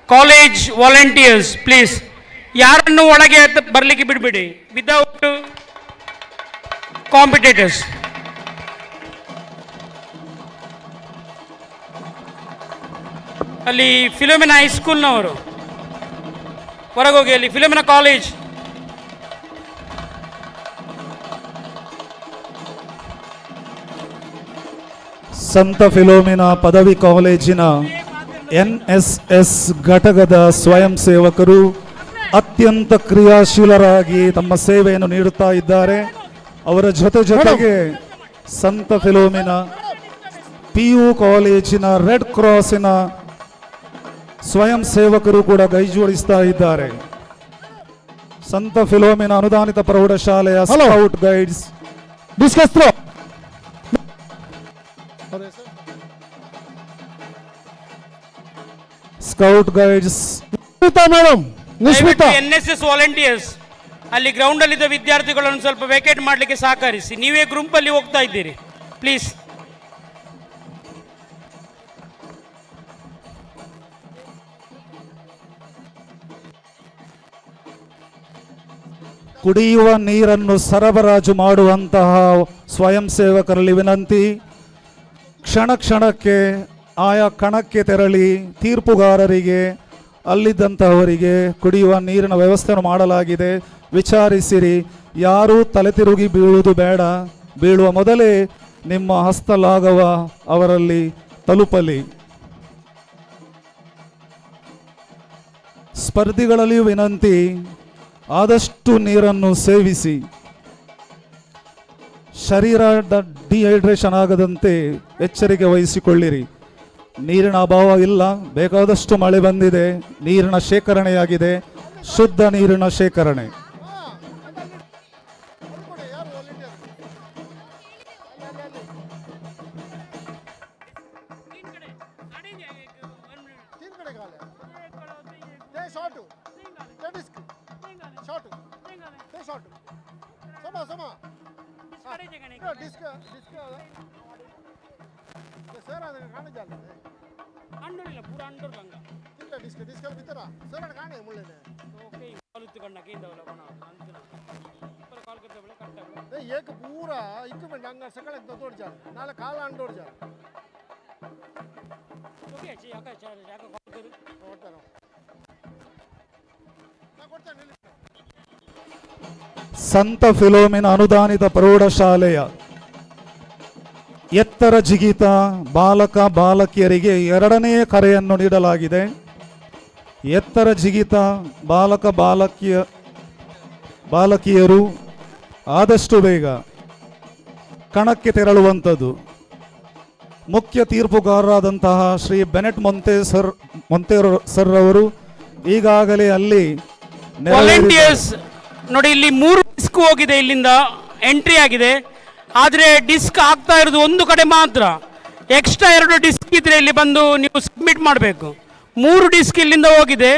ಕಾಲೇಜ್ ವಾಲಂಟಿಯರ್ಸ್ ಪ್ಲೀಸ್ ಯಾರನ್ನು ಒಳಗೆ ಬರಲಿಕ್ಕೆ ಬಿಡಬೇಡಿ ವಿದೌಟ್ ಕಾಂಪಿಟೇಟರ್ಸ್. ಅಲ್ಲಿ ಫಿಲೋಮಿನಾ ಹೈಸ್ಕೂಲ್ನವರು ಹೊರಗೋಗಿ, ಅಲ್ಲಿ ಫಿಲೋಮಿನಾ ಕಾಲೇಜ್. ಸಂತ ಫಿಲೋಮಿನಾ ಪದವಿ ಕಾಲೇಜಿನ NSS ಘಟಕದ ಸ್ವಯಂ ಸೇವಕರು ಅತ್ಯಂತ ಕ್ರಿಯಾಶೀಲರಾಗಿ ತಮ್ಮ ಸೇವೆಯನ್ನು ನೀಡುತ್ತಾ ಇದ್ದಾರೆ. ಅವರ ಜೊತೆಗೆ ಸಂತ ಫಿಲೋಮಿನಾ PU ಕಾಲೇಜಿನ ರೆಡ್ ಕ್ರಾಸಿನ ಸ್ವಯಂ ಸೇವಕರು ಕೂಡ ಕೈಜೋಡಿಸ್ತಾ ಇದ್ದಾರೆ. ಸಂತ ಫಿಲೋಮಿನಾ ಅನುದಾನಿತ ಪ್ರೌಢಶಾಲೆಯ scout guides scout guides madam, NSS volunteers ಅಲ್ಲಿ ಗ್ರೌಂಡ್ ಅಲ್ಲಿದ್ದ ವಿದ್ಯಾರ್ಥಿಗಳನ್ನು ಸ್ವಲ್ಪ ವೇಕೆಟ್ ಮಾಡಲಿಕ್ಕೆ ಸಹಕರಿಸಿ. ನೀವೇ ಗ್ರೂಪ್ ಅಲ್ಲಿ ಹೋಗ್ತಾ ಇದ್ದೀರಿ ಪ್ಲೀಸ್. ಕುಡಿಯುವ ನೀರನ್ನು ಸರಬರಾಜು ಮಾಡುವಂತಹ ಸ್ವಯಂ ಸೇವಕರಲ್ಲಿ ವಿನಂತಿ, ಕ್ಷಣಕ್ಕೆ ಆಯಾ ಕಣಕ್ಕೆ ತೆರಳಿ ತೀರ್ಪುಗಾರರಿಗೆ, ಅಲ್ಲಿದ್ದಂತಹವರಿಗೆ ಕುಡಿಯುವ ನೀರಿನ ವ್ಯವಸ್ಥೆಯನ್ನು ಮಾಡಲಾಗಿದೆ, ವಿಚಾರಿಸಿರಿ. ಯಾರೂ ತಲೆ ತಿರುಗಿ ಬೀಳುವುದು ಬೇಡ. ಬೀಳುವ ಮೊದಲೇ ನಿಮ್ಮ ಹಸ್ತಲಾಘವ ಅವರಲ್ಲಿ ತಲುಪಲಿ. ಸ್ಪರ್ಧಿಗಳಲ್ಲಿಯೂ ವಿನಂತಿ, ಆದಷ್ಟು ನೀರನ್ನು ಸೇವಿಸಿ. ಶರೀರದ ಡಿಹೈಡ್ರೇಷನ್ ಆಗದಂತೆ ಎಚ್ಚರಿಕೆ ವಹಿಸಿಕೊಳ್ಳಿರಿ. ನೀರಿನ ಅಭಾವ ಇಲ್ಲ, ಬೇಕಾದಷ್ಟು ಮಳೆ ಬಂದಿದೆ, ನೀರಿನ ಶೇಖರಣೆಯಾಗಿದೆ, ಶುದ್ಧ ನೀರಿನ ಶೇಖರಣೆ. एक पूरा इक्विपमेंट अंग सकल तोड़ जा नाले काल अंडोड़ जा ओके जी आका जाके कॉल कर होता ना ಕೊಡ್ತಾ ನಿಲ್ಲಿ. ಸಂತ ಫಿಲೋಮಿನಾ ಅನುದಾನಿತ ಪ್ರೌಢಶಾಲೆಯ ಎತ್ತರ ಜಿಗಿತ ಬಾಲಕ ಬಾಲಕಿಯರಿಗೆ 2ನೇ ಕರೆಯನ್ನು ನೀಡಲಾಗಿದೆ. ಎತ್ತರ ಜಿಗಿತ ಬಾಲಕ ಬಾಲಕಿಯರು ಆದಷ್ಟು ಬೇಗ ಕಣಕ್ಕೆ ತೆರಳುವಂಥದ್ದು. ಮುಖ್ಯ ತೀರ್ಪುಗಾರರಾದಂತಹ ಶ್ರೀ ಬೆನೆಟ್ ಮೊಂತೆರೋ ಸರ್ ಅವರು ಈಗಾಗಲೇ ಅಲ್ಲಿ ವಾಲಂಟಿಯರ್ಸ್ ನೋಡಿ, ಇಲ್ಲಿ 3 ಡಿಸ್ಕ್ ಹೋಗಿದೆ, ಇಲ್ಲಿಂದ ಎಂಟ್ರಿ ಆಗಿದೆ. ಆದರೆ ಡಿಸ್ಕ್ ಆಗ್ತಾ ಇರೋದು ಒಂದು ಕಡೆ ಮಾತ್ರ. ಎಕ್ಸ್ಟ್ರಾ 2 ಡಿಸ್ಕ್ ಇದ್ರೆ ಇಲ್ಲಿ ಬಂದು ನೀವು ಸಬ್ಮಿಟ್ ಮಾಡಬೇಕು. 3 ಡಿಸ್ಕ್ ಇಲ್ಲಿಂದ ಹೋಗಿದೆ.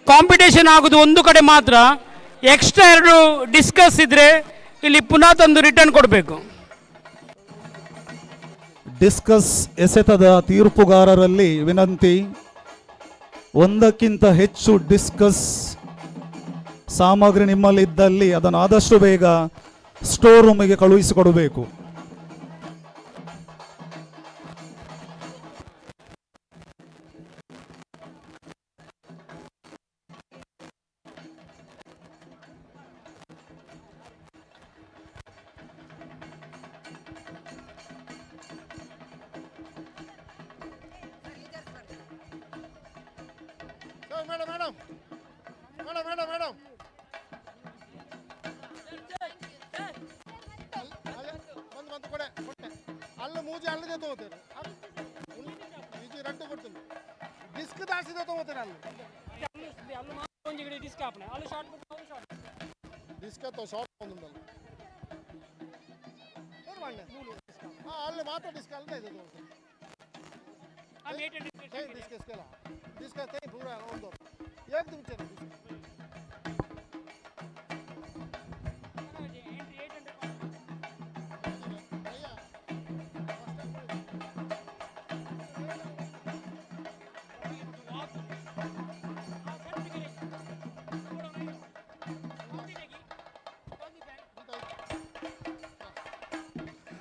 ಕಾಂಪಿಟೇಷನ್ ಆಗೋದು ಒಂದು ಕಡೆ ಮಾತ್ರ. ಎಕ್ಸ್ಟ್ರಾ 2 ಡಿಸ್ಕಸ್ ಇದ್ರೆ ಇಲ್ಲಿ ಪುನಃ ತಂದು ರಿಟರ್ನ್ ಕೊಡಬೇಕು. ಡಿಸ್ಕಸ್ ಎಸೆತದ ತೀರ್ಪುಗಾರರಲ್ಲಿ ವಿನಂತಿ, ಒಂದಕ್ಕಿಂತ ಹೆಚ್ಚು ಡಿಸ್ಕಸ್ ಸಾಮಗ್ರಿ ನಿಮ್ಮಲ್ಲಿದ್ದಲ್ಲಿ ಅದನ್ನು ಆದಷ್ಟು ಬೇಗ ಸ್ಟೋರ್ ರೂಮಿಗೆ ಕಳುಹಿಸಿಕೊಡಬೇಕು. Madam madam madam madam madam ಬಂದು ಕೊಡೆ ಕೊಟ್ಟೆ ಅಲ್ಲ ಮೂಜಿ ಅಲ್ಲದೆ ತಗೋತೇನೆ ಈಜಿ ರೆಂಟು ಕೊಡ್ತೀನಿ ಡಿಸ್ಕ್ ದಾಸಿದೆ ತಗೋತೇನೆ ಅಲ್ಲಿ ಡಿಸ್ಕ್ ಅಥವಾ ಶಾರ್ಟ್ ಒಂದು ಅಲ್ಲಿ ಮಾತ್ರ ಡಿಸ್ಕ್ ಅಲ್ಲದೆ ಇದೆ ಡಿಸ್ಕ್ इसकेला ಡಿಸ್ಕ್ ತೈ ಪೂರಾ ಒಂದು एक दिन चले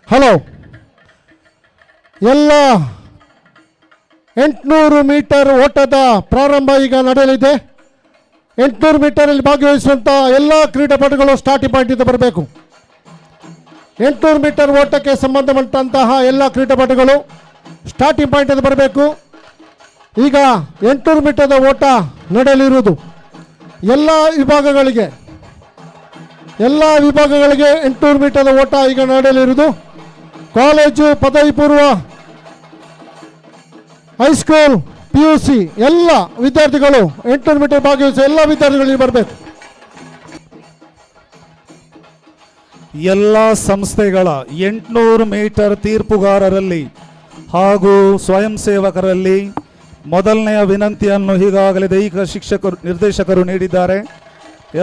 ಹಲೋ ಎಲ್ಲ 800 ಮೀಟರ್ ಓಟದ ಪ್ರಾರಂಭ ಈಗ ನಡೆಯಲಿದೆ. 800 ಮೀಟರಲ್ಲಿ ಭಾಗವಹಿಸುವಂಥ ಎಲ್ಲ ಕ್ರೀಡಾಪಟುಗಳು ಸ್ಟಾರ್ಟಿಂಗ್ ಪಾಯಿಂಟಿಂದ ಬರಬೇಕು. 800 ಮೀಟರ್ ಓಟಕ್ಕೆ ಸಂಬಂಧಪಟ್ಟಂತಹ ಎಲ್ಲ ಕ್ರೀಡಾಪಟುಗಳು ಸ್ಟಾರ್ಟಿಂಗ್ ಪಾಯಿಂಟಿಂದ ಬರಬೇಕು. ಈಗ 800 ಮೀಟರ್ದ ಓಟ ನಡೆಯಲಿರುವುದು ಎಲ್ಲ ವಿಭಾಗಗಳಿಗೆ 800 ಮೀಟರ್ದ ಓಟ ಈಗ ನಡೆಯಲಿರುವುದು. ಕಾಲೇಜು, ಪದವಿ ಪೂರ್ವ, ಹೈಸ್ಕೂಲ್, PUC ಎಲ್ಲ ವಿದ್ಯಾರ್ಥಿಗಳು 800 ಮೀಟರ್ ಭಾಗವಹಿಸುವ ಎಲ್ಲ ವಿದ್ಯಾರ್ಥಿಗಳಿಗೆ ಬರಬೇಕು. ಎಲ್ಲ ಸಂಸ್ಥೆಗಳ 800 ಮೀಟರ್ ತೀರ್ಪುಗಾರರಲ್ಲಿ ಹಾಗೂ ಸ್ವಯಂ ಸೇವಕರಲ್ಲಿ ಮೊದಲನೆಯ ವಿನಂತಿಯನ್ನು ಈಗಾಗಲೇ ದೈಹಿಕ ನಿರ್ದೇಶಕರು ನೀಡಿದ್ದಾರೆ.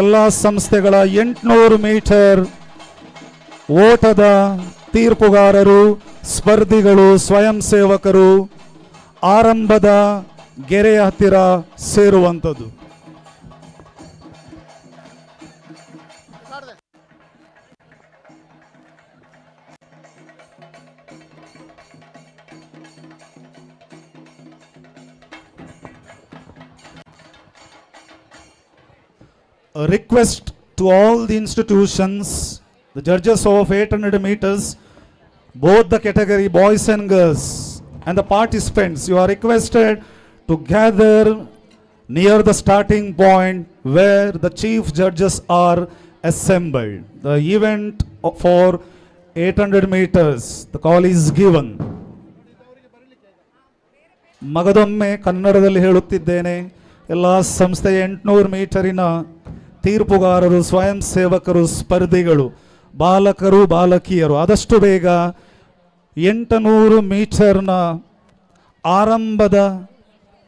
ಎಲ್ಲ ಸಂಸ್ಥೆಗಳ 800 ಮೀಟರ್ ಓಟದ ತೀರ್ಪುಗಾರರು, ಸ್ಪರ್ಧಿಗಳು, ಸ್ವಯಂ ಸೇವಕರು ಆರಂಭದ ಗೆರೆಯ ಹತ್ತಿರ ಸೇರುವಂಥದ್ದು. A request to all the institutions, the judges of 800 meters, both the category boys and girls, and the participants, you are requested to gather near the starting point where the chief judges are assembled. The event for 800 meters, the call is given. ಮಗದೊಮ್ಮೆ ಕನ್ನಡದಲ್ಲಿ ಹೇಳುತ್ತಿದ್ದೇನೆ. ಎಲ್ಲ ಸಂಸ್ಥೆಯ 800 ಮೀಟರಿನ ತೀರ್ಪುಗಾರರು, ಸ್ವಯಂ ಸೇವಕರು, ಸ್ಪರ್ಧಿಗಳು, ಬಾಲಕರು, ಬಾಲಕಿಯರು ಆದಷ್ಟು ಬೇಗ 800 ಮೀಟರ್ನ ಆರಂಭದ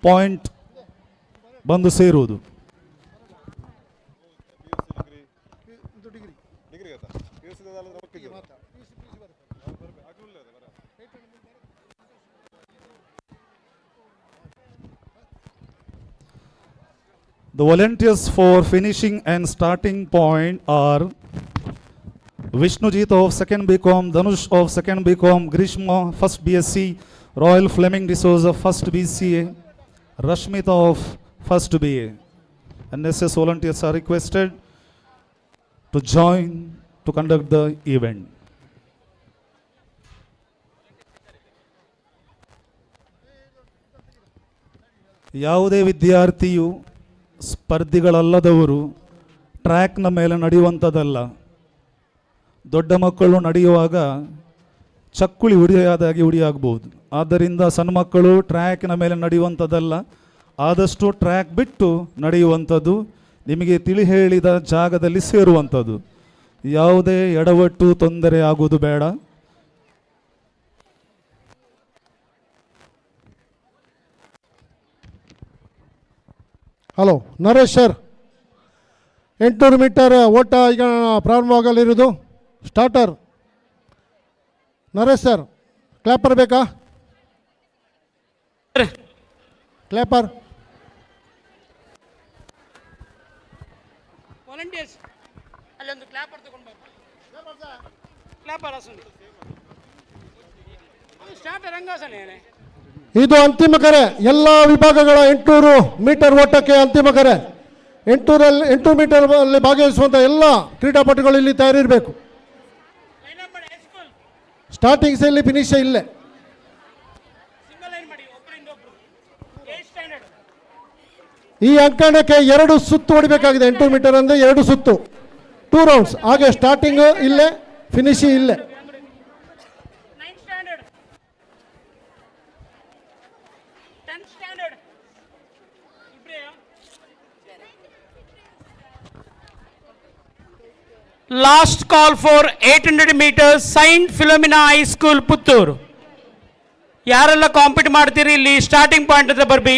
ಪಾಯಿಂಟ್ ಬಂದು ಸೇರುವುದು. The volunteers for finishing and starting point are Vishnujit of 2nd BCom, Dhanush of 2nd BCom, Grishma 1st BSc, Royal Fleming D'Souza 1st BCA, Rashmita of 1st BA. NSS volunteers are requested to join to conduct the event. ಯಾವುದೇ ವಿದ್ಯಾರ್ಥಿಯು ಸ್ಪರ್ಧಿಗಳಲ್ಲದವರು ಟ್ರ್ಯಾಕ್ನ ಮೇಲೆ ನಡೆಯುವಂಥದ್ದಲ್ಲ. ದೊಡ್ಡ ಮಕ್ಕಳು ನಡೆಯುವಾಗ ಚಕ್ಕುಳಿ ಹುಡಿಯಾದಾಗಿ ಹುಡಿಯಾಗಬಹುದು. ಆದ್ದರಿಂದ ಸಣ್ಣ ಮಕ್ಕಳು ಟ್ರ್ಯಾಕ್ನ ಮೇಲೆ ನಡೆಯುವಂಥದ್ದಲ್ಲ, ಆದಷ್ಟು ಟ್ರ್ಯಾಕ್ ಬಿಟ್ಟು ನಡೆಯುವಂಥದ್ದು, ನಿಮಗೆ ತಿಳಿ ಹೇಳಿದ ಜಾಗದಲ್ಲಿ ಸೇರುವಂಥದ್ದು. ಯಾವುದೇ ಎಡವಟ್ಟು ತೊಂದರೆ ಆಗುವುದು ಬೇಡ. ಹಲೋ ನರೇಶ್ ಸರ್, 800 ಮೀಟರ್ ಓಟ ಈಗ ಪ್ರಾರಂಭವಾಗಲಿರುವುದು. ಸ್ಟಾರ್ಟರ್ ನರೇಶ್ ಸರ್, ಕ್ಲಾಪರ್ ಬೇಕಾ? ಕ್ಲಾಪರ್ ವಾಲಂಟಿಯರ್ಸ್ ಅಲ್ಲೊಂದು ಕ್ಲಾಪರ್ ತಗೊಂಡು ಕ್ಲಾಪರ್ ಅಸಂಡಿ ಸ್ಟಾರ್ಟರ್ ರಂಗಾಸನೆ. ಇದು ಅಂತಿಮ ಕರೆ. ಎಲ್ಲ ವಿಭಾಗಗಳ 800 ಮೀಟರ್ ಓಟಕ್ಕೆ ಅಂತಿಮ ಕರೆ. 800 ಮೀಟರ್ ಅಲ್ಲಿ ಭಾಗವಹಿಸುವಂಥ ಎಲ್ಲ ಕ್ರೀಡಾಪಟುಗಳು ಇಲ್ಲಿ ತಯಾರಿರಬೇಕು. ಸ್ಟಾರ್ಟಿಂಗ್ಸ್ ಇಲ್ಲಿ ಫಿನಿಶ್ ಇಲ್ಲೇ. ಈ ಅಂಕಣಕ್ಕೆ 2 ಸುತ್ತು ಹೊಡಿಬೇಕಾಗಿದೆ. 800 ಮೀಟರ್ ಅಂದರೆ 2 ಸುತ್ತು, 2 ರೌಂಡ್ಸ್. ಹಾಗೆ ಸ್ಟಾರ್ಟಿಂಗು ಇಲ್ಲೇ, ಫಿನಿಶಿಂಗ್ ಇಲ್ಲೇ. Last call for 800 meters, Saint Philomena high school Puttur. ಯಾರೆಲ್ಲ ಕಾಂಪೀಟ್ ಮಾಡ್ತೀರಿ ಇಲ್ಲಿ ಸ್ಟಾರ್ಟಿಂಗ್ ಪಾಯಿಂಟ್ ಹತ್ರ ಬರ್ಬಿ.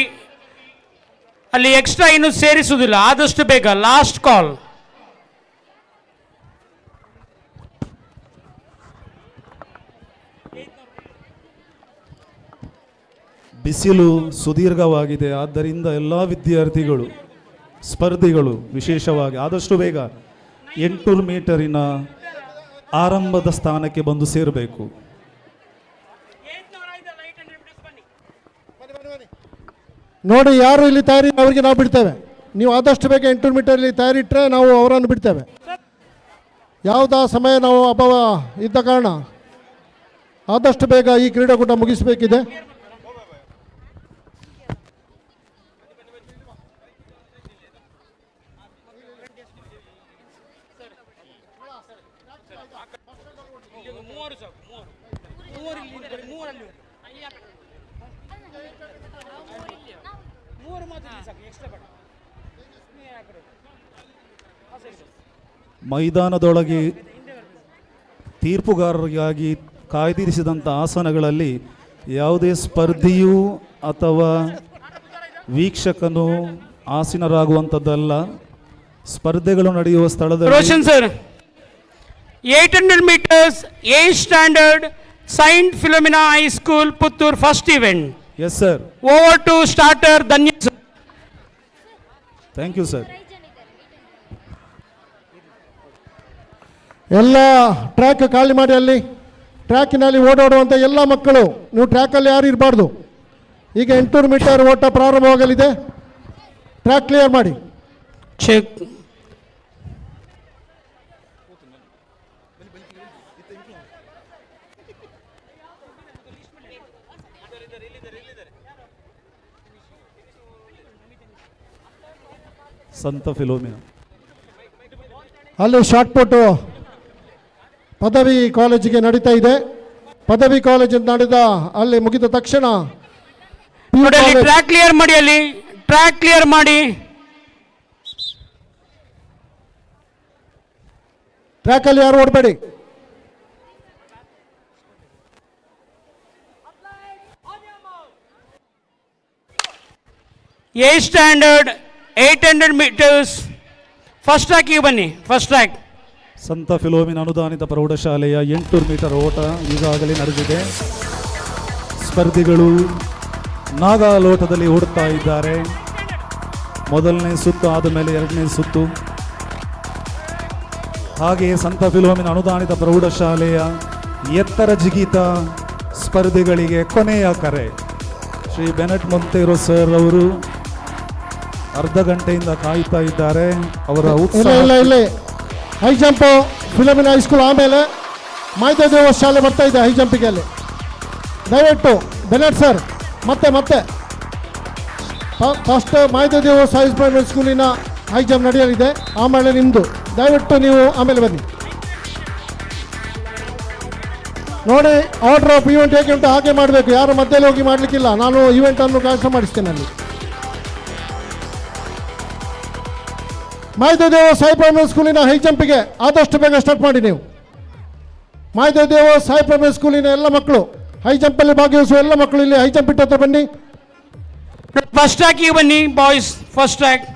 ಅಲ್ಲಿ ಎಕ್ಸ್ಟ್ರಾ ಇನ್ನೂ ಸೇರಿಸುವುದಿಲ್ಲ, ಆದಷ್ಟು ಬೇಗ. Last call. ಬಿಸಿಲು ಸುದೀರ್ಘವಾಗಿದೆ, ಆದ್ದರಿಂದ ಎಲ್ಲ ವಿದ್ಯಾರ್ಥಿಗಳು, ಸ್ಪರ್ಧಿಗಳು ವಿಶೇಷವಾಗಿ ಆದಷ್ಟು ಬೇಗ 800 ಮೀಟರಿನ ಆರಂಭದ ಸ್ಥಾನಕ್ಕೆ ಬಂದು ಸೇರಬೇಕು. ನೋಡಿ, ಯಾರು ಇಲ್ಲಿ ತಯಾರಿ ಅವರಿಗೆ ನಾವು ಬಿಡ್ತೇವೆ. ನೀವು ಆದಷ್ಟು ಬೇಗ 800 ಮೀಟರ್ ತಯಾರಿ ಇಟ್ಟರೆ ನಾವು ಅವರನ್ನು ಬಿಡ್ತೇವೆ. ಯಾವುದಾ ಸಮಯ ನಾವು ಅಭಾವ ಇದ್ದ ಕಾರಣ ಆದಷ್ಟು ಬೇಗ ಈ ಕ್ರೀಡಾಕೂಟ ಮುಗಿಸಬೇಕಿದೆ. ಮೈದಾನದೊಳಗೆ ತೀರ್ಪುಗಾರರಿಗಾಗಿ ಕಾಯ್ದಿರಿಸಿದಂಥ ಆಸನಗಳಲ್ಲಿ ಯಾವುದೇ ಸ್ಪರ್ಧಿಯೂ ಅಥವಾ ವೀಕ್ಷಕನು ಆಸೀನರಾಗುವಂಥದ್ದಲ್ಲ. ಸ್ಪರ್ಧೆಗಳು ನಡೆಯುವ ಸ್ಥಳದಲ್ಲಿ Roshan sir, 800 meters A standard Saint Philomena High School Puttur first event. Yes sir. Over to starter Dhanya sir. Thank you sir. ಎಲ್ಲ ಟ್ರ್ಯಾಕ್ ಖಾಲಿ ಮಾಡಿ. ಅಲ್ಲಿ ಟ್ರ್ಯಾಕಿನಲ್ಲಿ ಓಡಾಡುವಂಥ ಎಲ್ಲ ಮಕ್ಕಳು, ನೀವು ಟ್ರ್ಯಾಕಲ್ಲಿ ಯಾರು ಇರಬಾರ್ದು. ಈಗ 800 ಮೀಟರ್ ಓಟ ಪ್ರಾರಂಭವಾಗಲಿದೆ. ಟ್ರ್ಯಾಕ್ ಕ್ಲಿಯರ್ ಮಾಡಿ. ಚೆಕ್. ಸಂತ ಫಿಲೋಮಿನಾ. ಅಲ್ಲಿ ಶಾರ್ಟ್ ಪುಟ್ ಪದವಿ ಕಾಲೇಜಿಗೆ ನಡೀತಾ ಇದೆ. ಪದವಿ ಕಾಲೇಜ್ ನಡೆದ ಅಲ್ಲಿ ಮುಗಿದ ತಕ್ಷಣ ಟ್ರ್ಯಾಕ್ ಕ್ಲಿಯರ್ ಮಾಡಿ. ಅಲ್ಲಿ ಟ್ರ್ಯಾಕ್ ಕ್ಲಿಯರ್ ಮಾಡಿ. ಟ್ರ್ಯಾಕಲ್ಲಿ ಯಾರು ಓಡಬೇಡಿ. A standard 800 meters ಫಸ್ಟ್ ಟ್ರ್ಯಾಕಿಗೆ ಬನ್ನಿ. ಫಸ್ಟ್ ಟ್ರ್ಯಾಕ್ ಸಂತ ಫಿಲೋಮಿನಾ ಅನುದಾನಿತ ಪ್ರೌಢಶಾಲೆಯ 800 ಮೀಟರ್ ಓಟ ಈಗಾಗಲೇ ನಡೆದಿದೆ. ಸ್ಪರ್ಧಿಗಳು ನಾಗಾಲೋಟದಲ್ಲಿ ಓಡುತ್ತಾ ಇದ್ದಾರೆ. ಮೊದಲನೇ ಸುತ್ತು ಆದ ಮೇಲೆ 2ನೇ ಸುತ್ತು. ಹಾಗೆಯೇ ಸಂತ ಫಿಲೋಮಿನಾ ಅನುದಾನಿತ ಪ್ರೌಢಶಾಲೆಯ ಎತ್ತರ ಜಿಗಿತ ಸ್ಪರ್ಧಿಗಳಿಗೆ ಕೊನೆಯ ಕರೆ. ಶ್ರೀ ಬೆನಟ್ ಮೊಂತೇರೋ ಸರ್ ಅವರು ಅರ್ಧ ಗಂಟೆಯಿಂದ ಕಾಯ್ತಾ ಇದ್ದಾರೆ. ಅವರ ಇಲ್ಲ ಹೈ ಜಂಪ್ ಫಿಲೋಮಿನಾ ಹೈಸ್ಕೂಲ್ ಆಮೇಲೆ ಮಾಯ್ದೇವ ಶಾಲೆ ಬರ್ತಾ ಇದೆ ಹೈ ಜಂಪಿಗೆ. ಅಲ್ಲಿ ದಯವಿಟ್ಟು ಬೆನಟ್ ಸರ್ ಮತ್ತೆ ಫಸ್ಟ್ ಮಾಯ್ದೇವ ಸೈನ್ಸ್ ಪ್ರೈಮರಿ ಸ್ಕೂಲಿನ ಹೈ ಜಂಪ್ ನಡೆಯಲಿದೆ. ಆಮೇಲೆ ನಿಮ್ಮದು, ದಯವಿಟ್ಟು ನೀವು ಆಮೇಲೆ ಬನ್ನಿ. ನೋಡಿ, ಆರ್ಡರ್ ಆಫ್ ಇವೆಂಟ್ ಹೇಗೆ ಉಂಟು ಹಾಗೆ ಮಾಡಬೇಕು. ಯಾರು ಮಧ್ಯದಲ್ಲಿ ಹೋಗಿ ಮಾಡಲಿಕ್ಕಿಲ್ಲ. ನಾನು ಇವೆಂಟನ್ನು ಕ್ಯಾನ್ಸಲ್ ಮಾಡಿಸ್ತೇನೆ. ಅಲ್ಲಿ ಮಾಯ್ದೇವ ಸಾಯಿ ಪ್ರೈಮರಿ ಸ್ಕೂಲಿನ ಹೈ ಜಂಪಿಗೆ ಆದಷ್ಟು ಬೇಗ ಸ್ಟಾರ್ಟ್ ಮಾಡಿ. ನೀವು ಮಾಯ್ದೇವ ಸಾಯಿ ಪ್ರೈಮರಿ ಸ್ಕೂಲಿನ ಎಲ್ಲ ಮಕ್ಕಳು, ಹೈ ಜಂಪಲ್ಲಿ ಭಾಗವಹಿಸುವ ಎಲ್ಲ ಮಕ್ಕಳು ಇಲ್ಲಿ ಹೈ ಜಂಪ್ ಇಟ್ಟು ಹತ್ರ ಬನ್ನಿ. ಫಸ್ಟ್ ಟ್ರ್ಯಾಕಿಗೆ ಬನ್ನಿ ಬಾಯ್ಸ್. First track.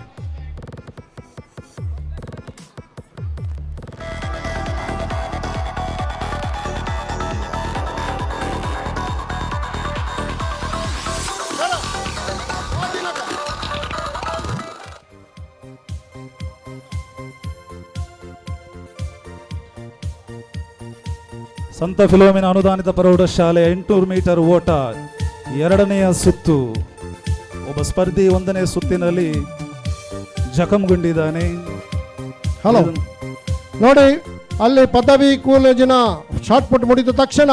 ಸಂತ ಫಿಲೋಮಿನಾ ಅನುದಾನಿತ ಪ್ರೌಢಶಾಲೆಯ 800 ಮೀಟರ್ ಓಟ 2ನೆಯ ಸುತ್ತು. ಒಬ್ಬ ಸ್ಪರ್ಧಿ 1ನೇ ಸುತ್ತಿನಲ್ಲಿ ಜಖಂಗೊಂಡಿದ್ದಾನೆ. ಹಲೋ ನೋಡಿ, ಅಲ್ಲಿ ಪದವಿ ಕಾಲೇಜಿನ ಶಾರ್ಟ್ ಪುಟ್ ಮುಗಿದ ತಕ್ಷಣ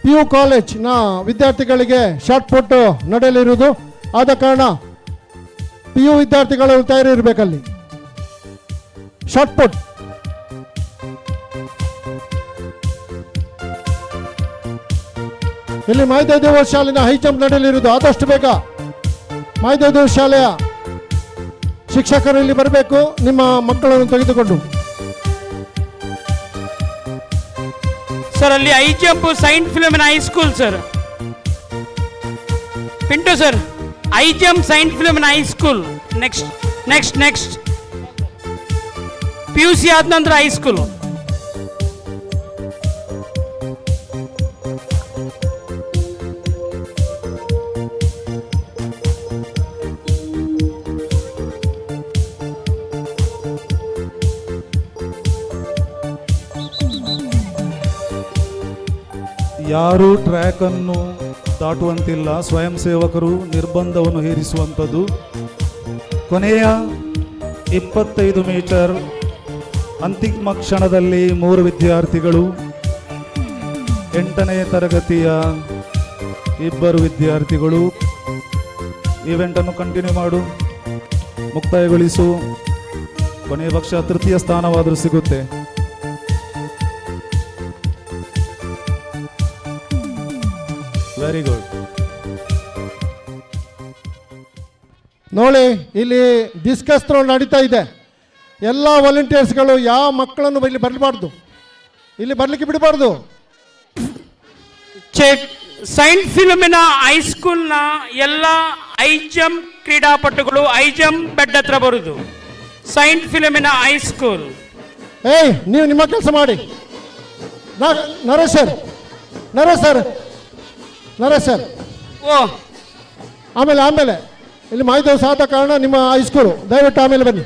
PU ಕಾಲೇಜ್ನ ವಿದ್ಯಾರ್ಥಿಗಳಿಗೆ ಶಾರ್ಟ್ ಪುಟ್ ನಡೆಯಲಿರುವುದು. ಆದ ಕಾರಣ PU ವಿದ್ಯಾರ್ಥಿಗಳು ತಯಾರಿ ಇರಬೇಕಲ್ಲಿ. ಶಾರ್ಟ್ ಪುಟ್, ಇಲ್ಲಿ ಮಾಯದೇವ ಶಾಲೆಯ ಹೈ ಜಂಪ್ ನಡೆಯಲಿರುವುದು. ಆದಷ್ಟು ಬೇಗ ಮಾಯದೇವ ಶಾಲೆಯ ಶಿಕ್ಷಕರು ಇಲ್ಲಿ ಬರಬೇಕು ನಿಮ್ಮ ಮಕ್ಕಳನ್ನು ತೆಗೆದುಕೊಂಡು. ಸರ್ ಅಲ್ಲಿ high jump saint Philomena high school sir. Pintu sir, high jump saint Philomena high school. Next PUC ಆದ ನಂತರ ಹೈಸ್ಕೂಲ್. ಯಾರೂ ಟ್ರ್ಯಾಕನ್ನು ದಾಟುವಂತಿಲ್ಲ. ಸ್ವಯಂ ಸೇವಕರು ನಿರ್ಬಂಧವನ್ನು ಹೇರಿಸುವಂಥದ್ದು. ಕೊನೆಯ 25 ಮೀಟರ್ ಅಂತಿಮ ಕ್ಷಣದಲ್ಲಿ 3 ವಿದ್ಯಾರ್ಥಿಗಳು, 8ನೇ ತರಗತಿಯ 2 ವಿದ್ಯಾರ್ಥಿಗಳು ಈವೆಂಟನ್ನು ಕಂಟಿನ್ಯೂ ಮಾಡು, ಮುಕ್ತಾಯಗೊಳಿಸು. ಕೊನೆಯ ಪಕ್ಷ ತೃತೀಯ ಸ್ಥಾನವಾದರೂ ಸಿಗುತ್ತೆ. Very good. ನೋಡಿ, ಇಲ್ಲಿ ಡಿಸ್ಕಸ್ ಥ್ರೋ ನಡೀತಾ ಇದೆ. ಎಲ್ಲ ವಾಲಂಟಿಯರ್ಸ್ಗಳು ಯಾವ ಮಕ್ಕಳನ್ನು ಇಲ್ಲಿ ಬರಬಾರ್ದು, ಇಲ್ಲಿ ಬರಲಿಕ್ಕೆ ಬಿಡಬಾರ್ದು. ಸೈಂಟ್ ಫಿಲೋಮಿನಾ ಹೈಸ್ಕೂಲ್ನ ಎಲ್ಲ ಹೈ ಜಂಪ್ ಕ್ರೀಡಾಪಟುಗಳು ಹೈ ಜಂಪ್ ಬೆಡ್ ಹತ್ರ ಬರುದು. Saint Philomena high school. ನೀವು ನಿಮ್ಮ ಕೆಲಸ ಮಾಡಿ. ನರೇಶ್ ಸರ್, ಆಮೇಲೆ ಇಲ್ಲಿ ಮಾಹಿತಿ ಆದ ಕಾರಣ ನಿಮ್ಮ ಹೈಸ್ಕೂಲು ದಯವಿಟ್ಟು ಆಮೇಲೆ ಬನ್ನಿ.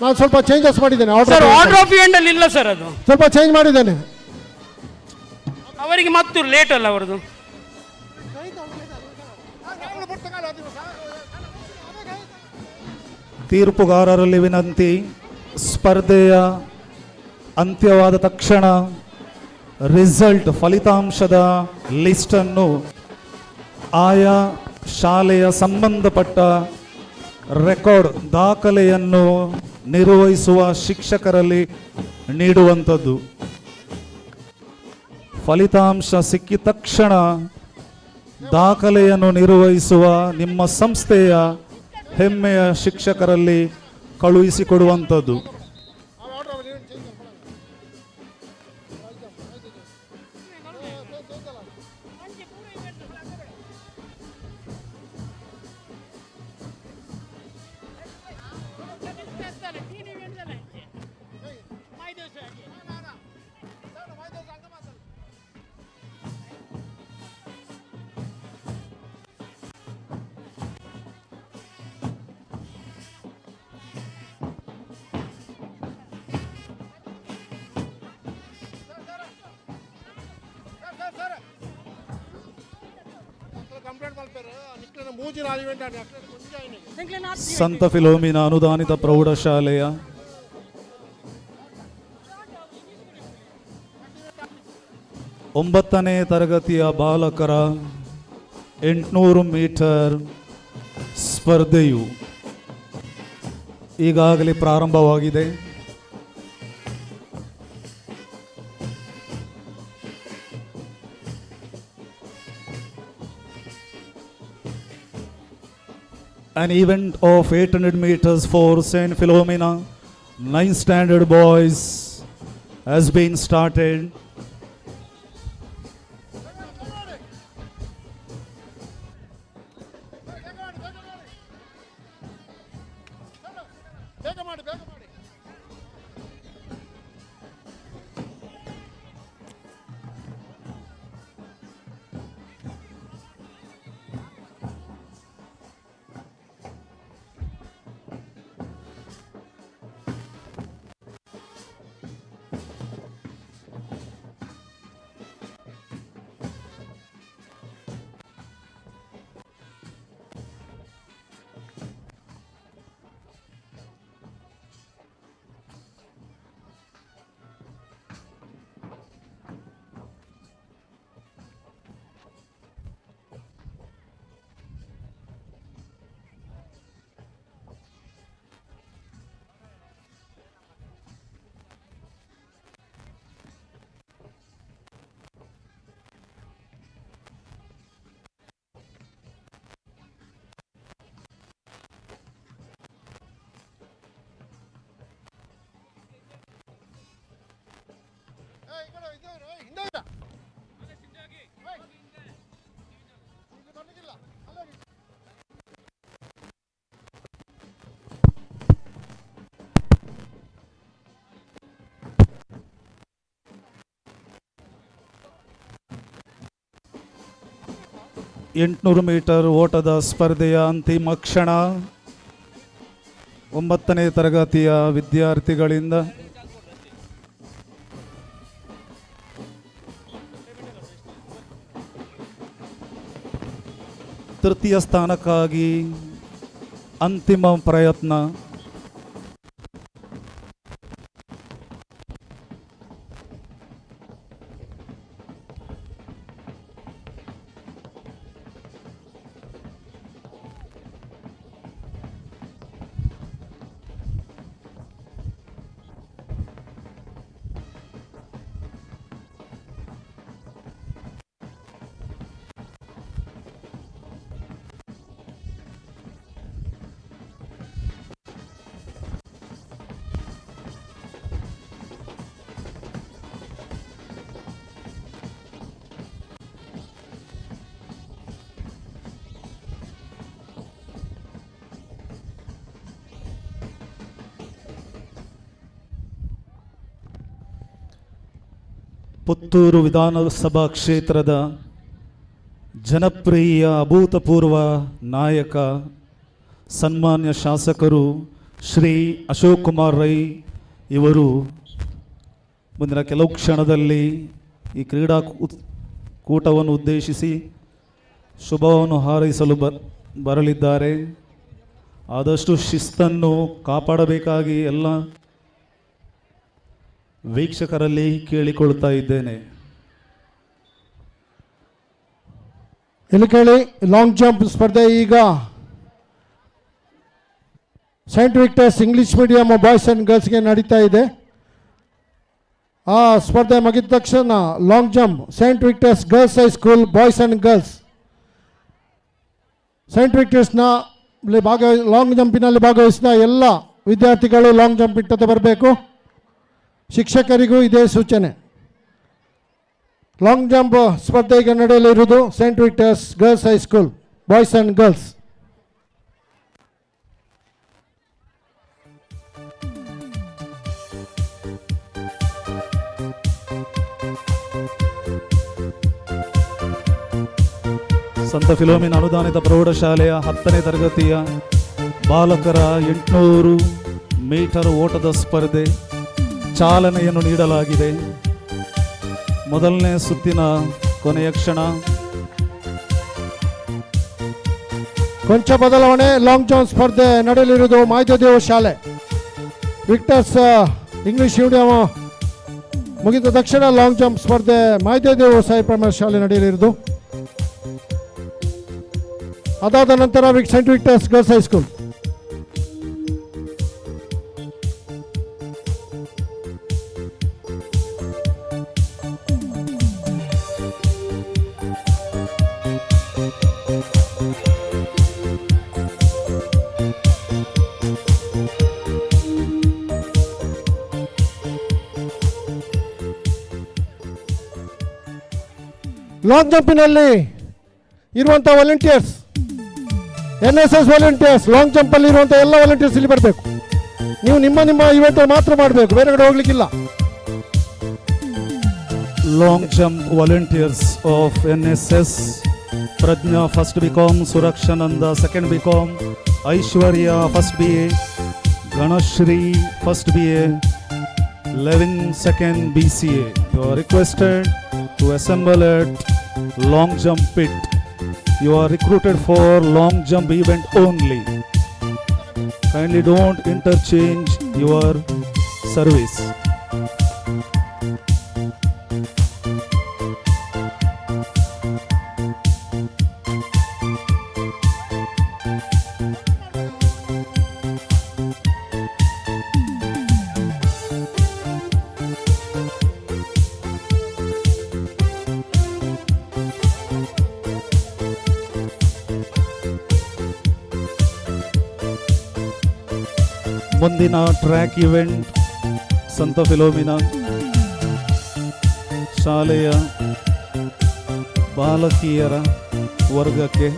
ನಾನು ಸ್ವಲ್ಪ ಚೇಂಜಸ್ ಮಾಡಿದ್ದೇನೆ. ಆರ್ಡರ್ ಆಫ್ ಇವೆಂಟ್ ಅಲ್ಲಿ ಇಲ್ಲ ಸರ್, ಅದು ಸ್ವಲ್ಪ ಚೇಂಜ್ ಮಾಡಿದ್ದೇನೆ. ಅವರಿಗೆ ಮತ್ತು ಲೇಟ್ ಅಲ್ಲ ಅವರದು. ತೀರ್ಪುಗಾರರಲ್ಲಿ ವಿನಂತಿ, ಸ್ಪರ್ಧೆಯ ಅಂತ್ಯವಾದ ತಕ್ಷಣ ಫಲಿತಾಂಶದ ಲಿಸ್ಟನ್ನು ಆಯಾ ಶಾಲೆಯ ಸಂಬಂಧಪಟ್ಟ ರೆಕಾರ್ಡ್ ದಾಖಲೆಯನ್ನು ನಿರ್ವಹಿಸುವ ಶಿಕ್ಷಕರಲ್ಲಿ ನೀಡುವಂಥದ್ದು. ಫಲಿತಾಂಶ ಸಿಕ್ಕಿದ ತಕ್ಷಣ ದಾಖಲೆಯನ್ನು ನಿರ್ವಹಿಸುವ ನಿಮ್ಮ ಸಂಸ್ಥೆಯ ಹೆಮ್ಮೆಯ ಶಿಕ್ಷಕರಲ್ಲಿ ಕಳುಹಿಸಿಕೊಡುವಂಥದ್ದು. ಸಂತ ಫಿಲೋಮಿನಾ ಅನುದಾನಿತ ಪ್ರೌಢಶಾಲೆಯ ಒಂಬತ್ತನೇ ತರಗತಿಯ ಬಾಲಕರ 800 ಮೀಟರ್ ಸ್ಪರ್ಧೆಯು ಈಗಾಗಲೇ ಪ್ರಾರಂಭವಾಗಿದೆ. An event of 800 meters for St. Philomena 9th standard boys has been started. 800 metre ಓಟದ ಸ್ಪರ್ಧೆಯ ಅಂತಿಮ ಕ್ಷಣ 9ನೇ ತರಗತಿಯ ವಿದ್ಯಾರ್ಥಿಗಳಿಂದ ತೃತೀಯ ಸ್ಥಾನಕ್ಕಾಗಿ ಅಂತಿಮ ಪ್ರಯತ್ನ. ಪುತ್ತೂರು ವಿಧಾನಸಭಾ ಕ್ಷೇತ್ರದ ಜನಪ್ರಿಯ ಅಭೂತಪೂರ್ವ ನಾಯಕ ಸನ್ಮಾನ್ಯ ಶಾಸಕರು ಶ್ರೀ ಅಶೋಕ್ ಕುಮಾರ್ ರೈ ಇವರು ಮುಂದಿನ ಕೆಲವು ಕ್ಷಣದಲ್ಲಿ ಈ ಕೂಟವನ್ನು ಉದ್ದೇಶಿಸಿ ಶುಭವನ್ನು ಹಾರೈಸಲು ಬರಲಿದ್ದಾರೆ. ಆದಷ್ಟು ಶಿಸ್ತನ್ನು ಕಾಪಾಡಬೇಕಾಗಿ ಎಲ್ಲ ವೀಕ್ಷಕರಲ್ಲಿ ಕೇಳಿಕೊಳ್ತಾ ಇದ್ದೇನೆ. ಇಲ್ಲಿ ಕೇಳಿ, ಲಾಂಗ್ ಜಂಪ್ ಸ್ಪರ್ಧೆ ಈಗ saint Victor's English medium boys and ಗರ್ಲ್ಸ್ಗೆ ನಡೀತಾ ಇದೆ. ಆ ಸ್ಪರ್ಧೆ ಮುಗಿದ ತಕ್ಷಣ long jump saint Victor's girls high school boys and girls saint ವಿಕ್ಟರ್ಸ್ನ ಲಾಂಗ್ ಜಂಪಿನಲ್ಲಿ ಭಾಗವಹಿಸಿದ ಎಲ್ಲ ವಿದ್ಯಾರ್ಥಿಗಳು ಲಾಂಗ್ ಜಂಪ್ ಇಟ್ಟತೆ ಬರಬೇಕು. ಶಿಕ್ಷಕರಿಗೂ ಇದೇ ಸೂಚನೆ. ಲಾಂಗ್ ಜಂಪ್ ಸ್ಪರ್ಧೆಗೆ ನಡೆಯಲಿರುವುದು saint Victor's girls high school boys and girls. ಸಂತ ಫಿಲೋಮಿನ ಅನುದಾನಿತ ಪ್ರೌಢಶಾಲೆಯ 10ನೇ ತರಗತಿಯ ಬಾಲಕರ 800 ಮೀಟರ್ ಓಟದ ಸ್ಪರ್ಧೆ ಚಾಲನೆಯನ್ನು ನೀಡಲಾಗಿದೆ. ಮೊದಲನೇ ಸುತ್ತಿನ ಕೊನೆಯ ಕ್ಷಣ. ಕೊಂಚ ಬದಲಾವಣೆ. ಲಾಂಗ್ ಜಂಪ್ ಸ್ಪರ್ಧೆ ನಡೆಯಲಿರುವುದು ಮಾಯ್ದೇದೇವ ಶಾಲೆ ವಿಕ್ಟರ್ಸ್ ಇಂಗ್ಲಿಷ್ ಮೀಡಿಯಂ ಮುಗಿದ ತಕ್ಷಣ ಲಾಂಗ್ ಜಂಪ್ ಸ್ಪರ್ಧೆ ಮಾಯ್ದೇದೇವ ಸಾಯಿ ಪ್ರೈಮರಿ ಶಾಲೆ ನಡೆಯಲಿರುವುದು. ಅದಾದ ನಂತರ saint Victor's girls high school. Long ಜಂಪಿನಲ್ಲಿ ಇರುವಂಥ ವಾಲಂಟಿಯರ್ಸ್, NSS ವಾಲಂಟಿಯರ್ಸ್, ಲಾಂಗ್ ಜಂಪಲ್ಲಿ ಇರುವಂಥ ಎಲ್ಲ ವಾಲಂಟಿಯರ್ಸ್ ಇಲ್ಲಿ ಬರಬೇಕು. ನೀವು ನಿಮ್ಮ ಇವೆಂಟ್ ಮಾತ್ರ ಮಾಡಬೇಕು, ಬೇರೆ ಕಡೆ ಹೋಗ್ಲಿಕ್ಕಿಲ್ಲ. Long jump volunteers of NSS: Prajna first BCom, Surakshananda second BCom, Aishwarya first BA, Ganashree first BA, Levin second BCA. You are requested to assemble at long jump pit. You are recruited for long jump event only. Kindly don't interchange your service. ಮುಂದಿನ ಟ್ರ್ಯಾಕ್ ಇವೆಂಟ್ ಸಂತ ಫಿಲೋಮಿನಾ ಶಾಲೆಯ ಬಾಲಕಿಯರ ವರ್ಗಕ್ಕೆ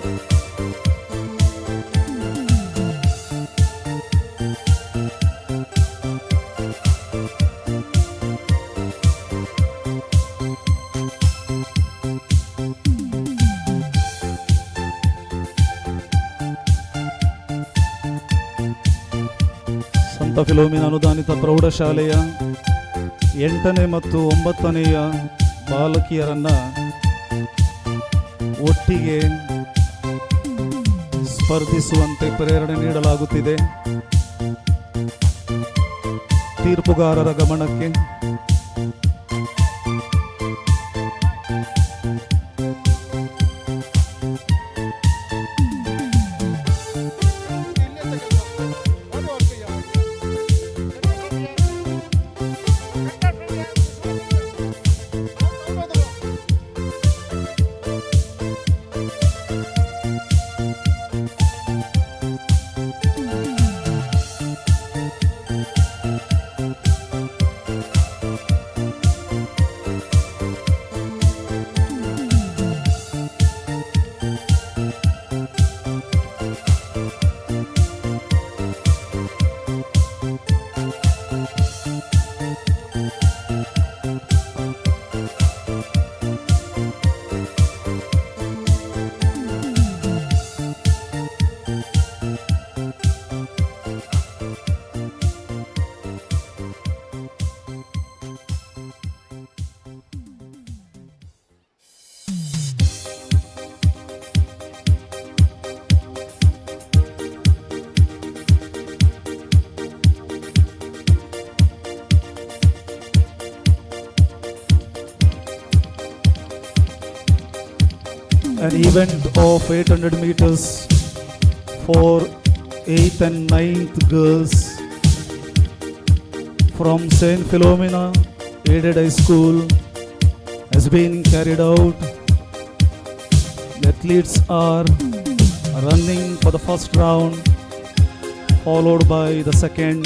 ಸಂತ ಫಿಲೋಮಿನ ಅನುದಾನಿತ ಪ್ರೌಢಶಾಲೆಯ 8ನೇ ಮತ್ತು 9ನೆಯ ಬಾಲಕಿಯರನ್ನು ಒಟ್ಟಿಗೆ ಸ್ಪರ್ಧಿಸುವಂತೆ ಪ್ರೇರಣೆ ನೀಡಲಾಗುತ್ತಿದೆ. ತೀರ್ಪುಗಾರರ ಗಮನಕ್ಕೆ an event of 800 meters for 8th and 9th girls from St. Philomena Aided High School has been carried out. The athletes are running for the first round, followed by the second.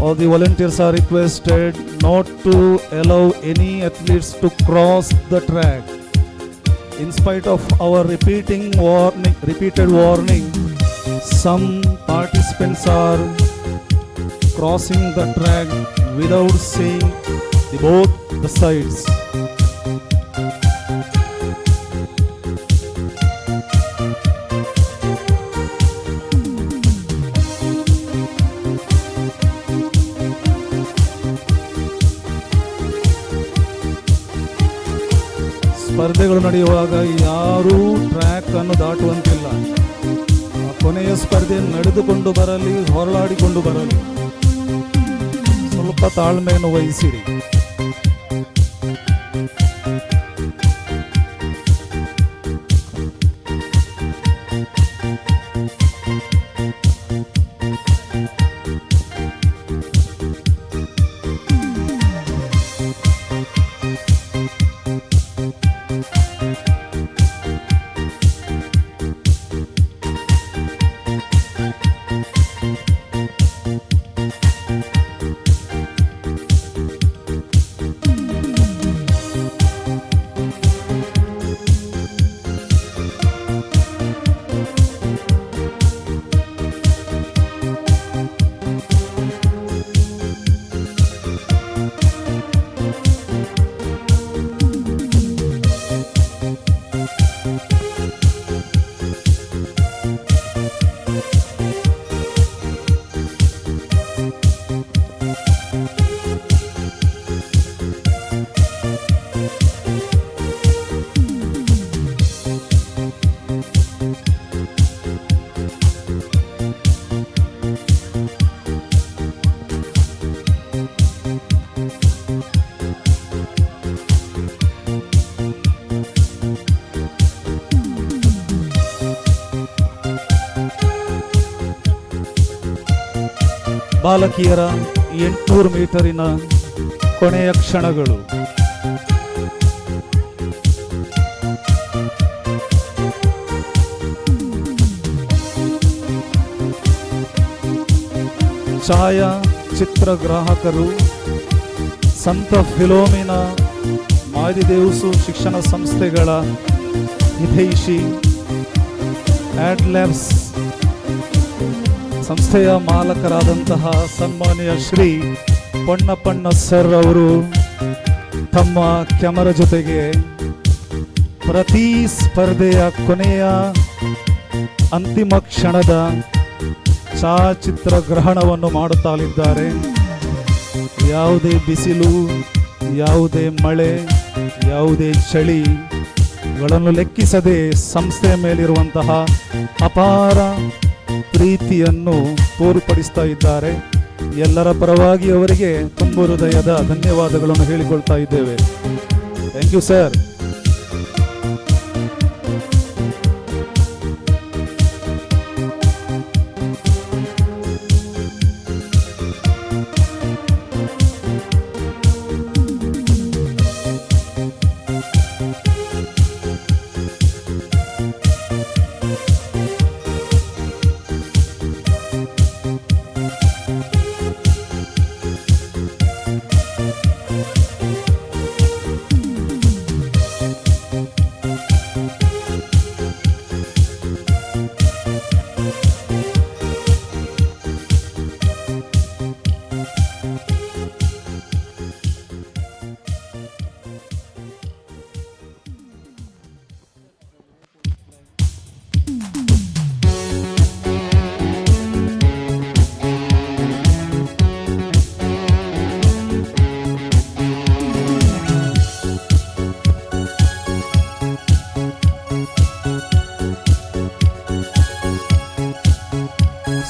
All the volunteers are requested not to allow any athletes to cross the track. In spite of our repeated warning, some participants are crossing the track without seeing both the sides. ಸ್ಪರ್ಧೆಗಳು ನಡೆಯುವಾಗ ಯಾರೂ ಟ್ರ್ಯಾಕ್ ಅನ್ನು ದಾಟುವಂತಿಲ್ಲ. ಕೊನೆಯ ಸ್ಪರ್ಧೆ ನಡೆದುಕೊಂಡು ಬರಲಿ, ಹೊರಳಾಡಿಕೊಂಡು ಬರಲಿ, ಸ್ವಲ್ಪ ತಾಳ್ಮೆಯನ್ನು ವಹಿಸಿರಿ. ಬಾಲಕಿಯರ 800 ಮೀಟರಿನ ಕೊನೆಯ ಕ್ಷಣಗಳು. ಛಾಯಾ ಚಿತ್ರಗ್ರಾಹಕರು ಸಂತ ಫಿಲೋಮಿನ ಮಾದಿದೇವಸು ಶಿಕ್ಷಣ ಸಂಸ್ಥೆಗಳ ಹಿತೈಷಿ ಆಡ್ಲ್ಯಾಬ್ಸ್ ಸಂಸ್ಥೆಯ ಮಾಲಕರಾದಂತಹ ಸನ್ಮಾನ್ಯ ಶ್ರೀ ಪೊನ್ನಪ್ಪಣ್ಣ ಸರ್ ಅವರು ತಮ್ಮ ಕ್ಯಾಮರಾ ಜೊತೆಗೆ ಪ್ರತಿ ಸ್ಪರ್ಧೆಯ ಕೊನೆಯ ಅಂತಿಮ ಕ್ಷಣದ ಛಾಯಾಚಿತ್ರ ಗ್ರಹಣವನ್ನು ಮಾಡುತ್ತಲಿದ್ದಾರೆ. ಯಾವುದೇ ಬಿಸಿಲು, ಯಾವುದೇ ಮಳೆ, ಯಾವುದೇ ಚಳಿಗಳನ್ನು ಲೆಕ್ಕಿಸದೆ ಸಂಸ್ಥೆಯ ಮೇಲಿರುವಂತಹ ಅಪಾರ ಪ್ರೀತಿಯನ್ನು ತೋರ್ಪಡಿಸ್ತಾ ಇದ್ದಾರೆ. ಎಲ್ಲರ ಪರವಾಗಿ ಅವರಿಗೆ ತುಂಬು ಹೃದಯದ ಧನ್ಯವಾದಗಳನ್ನು ಹೇಳಿಕೊಳ್ತಾ ಇದ್ದೇವೆ. Thank you sir.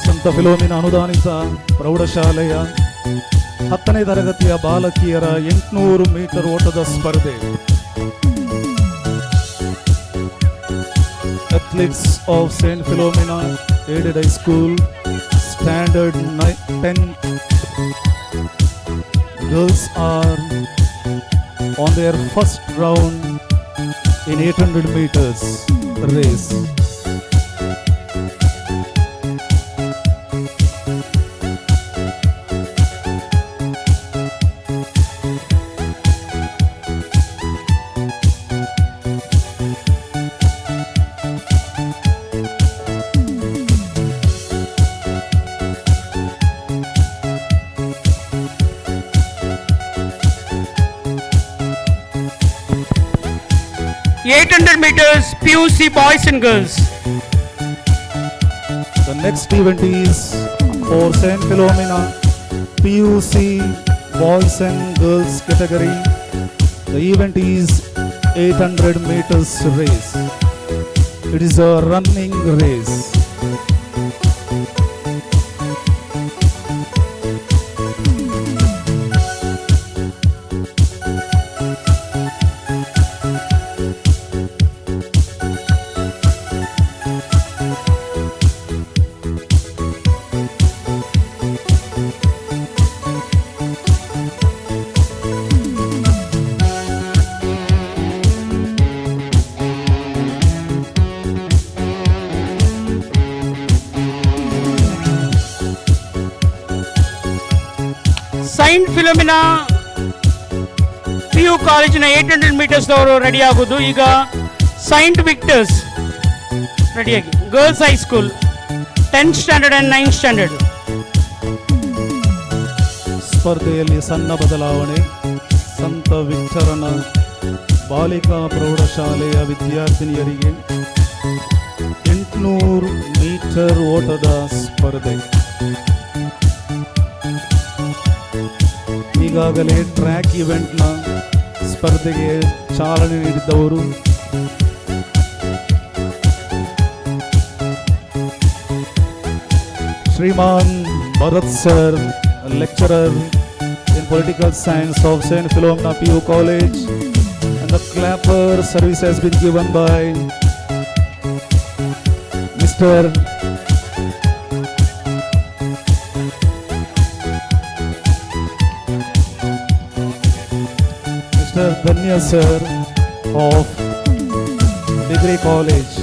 ಸಂತ ಫಿಲೋಮಿನ ಅನುದಾನಿತ ಪ್ರೌಢಶಾಲೆಯ 10ನೇ ತರಗತಿಯ ಬಾಲಕಿಯರ 800 ಮೀಟರ್ ಓಟದ ಸ್ಪರ್ಧೆ. Athletes of Saint Philomena Aided High School, Standard 10 girls are on their first round in 800 meters race. meters PUC boys and girls. The next event is for Saint Philomena PUC boys and girls category. The event is 800 meters race. It is a running race. Saint Philomena PU ಕಾಲೇಜಿನ 800 ಮೀಟರ್ಸ್ ಅವರು ರೆಡಿ ಆಗೋದು. ಈಗ ಸೈಂಟ್ ವಿಕ್ಟರ್ಸ್ ರೆಡಿಯಾಗಿ girls high school 10th standard and 9th standard. ಸ್ಪರ್ಧೆಯಲ್ಲಿ ಸಣ್ಣ ಬದಲಾವಣೆ. ಸಂತ ವಿಕ್ಟರನ ಬಾಲಿಕಾ ಪ್ರೌಢಶಾಲೆಯ ವಿದ್ಯಾರ್ಥಿನಿಯರಿಗೆ 800 ಮೀಟರ್ ಓಟದ ಸ್ಪರ್ಧೆ. ಈಗಾಗಲೇ ಟ್ರ್ಯಾಕ್ ಇವೆಂಟ್ನ ಸ್ಪರ್ಧೆಗೆ ಚಾಲನೆ ನೀಡಿದ್ದವರು Shriman Bharath sir, lecturer in political science of Saint Philomena PU College, and the clapper service has been given by Mr. Dhanya sir of Degree College.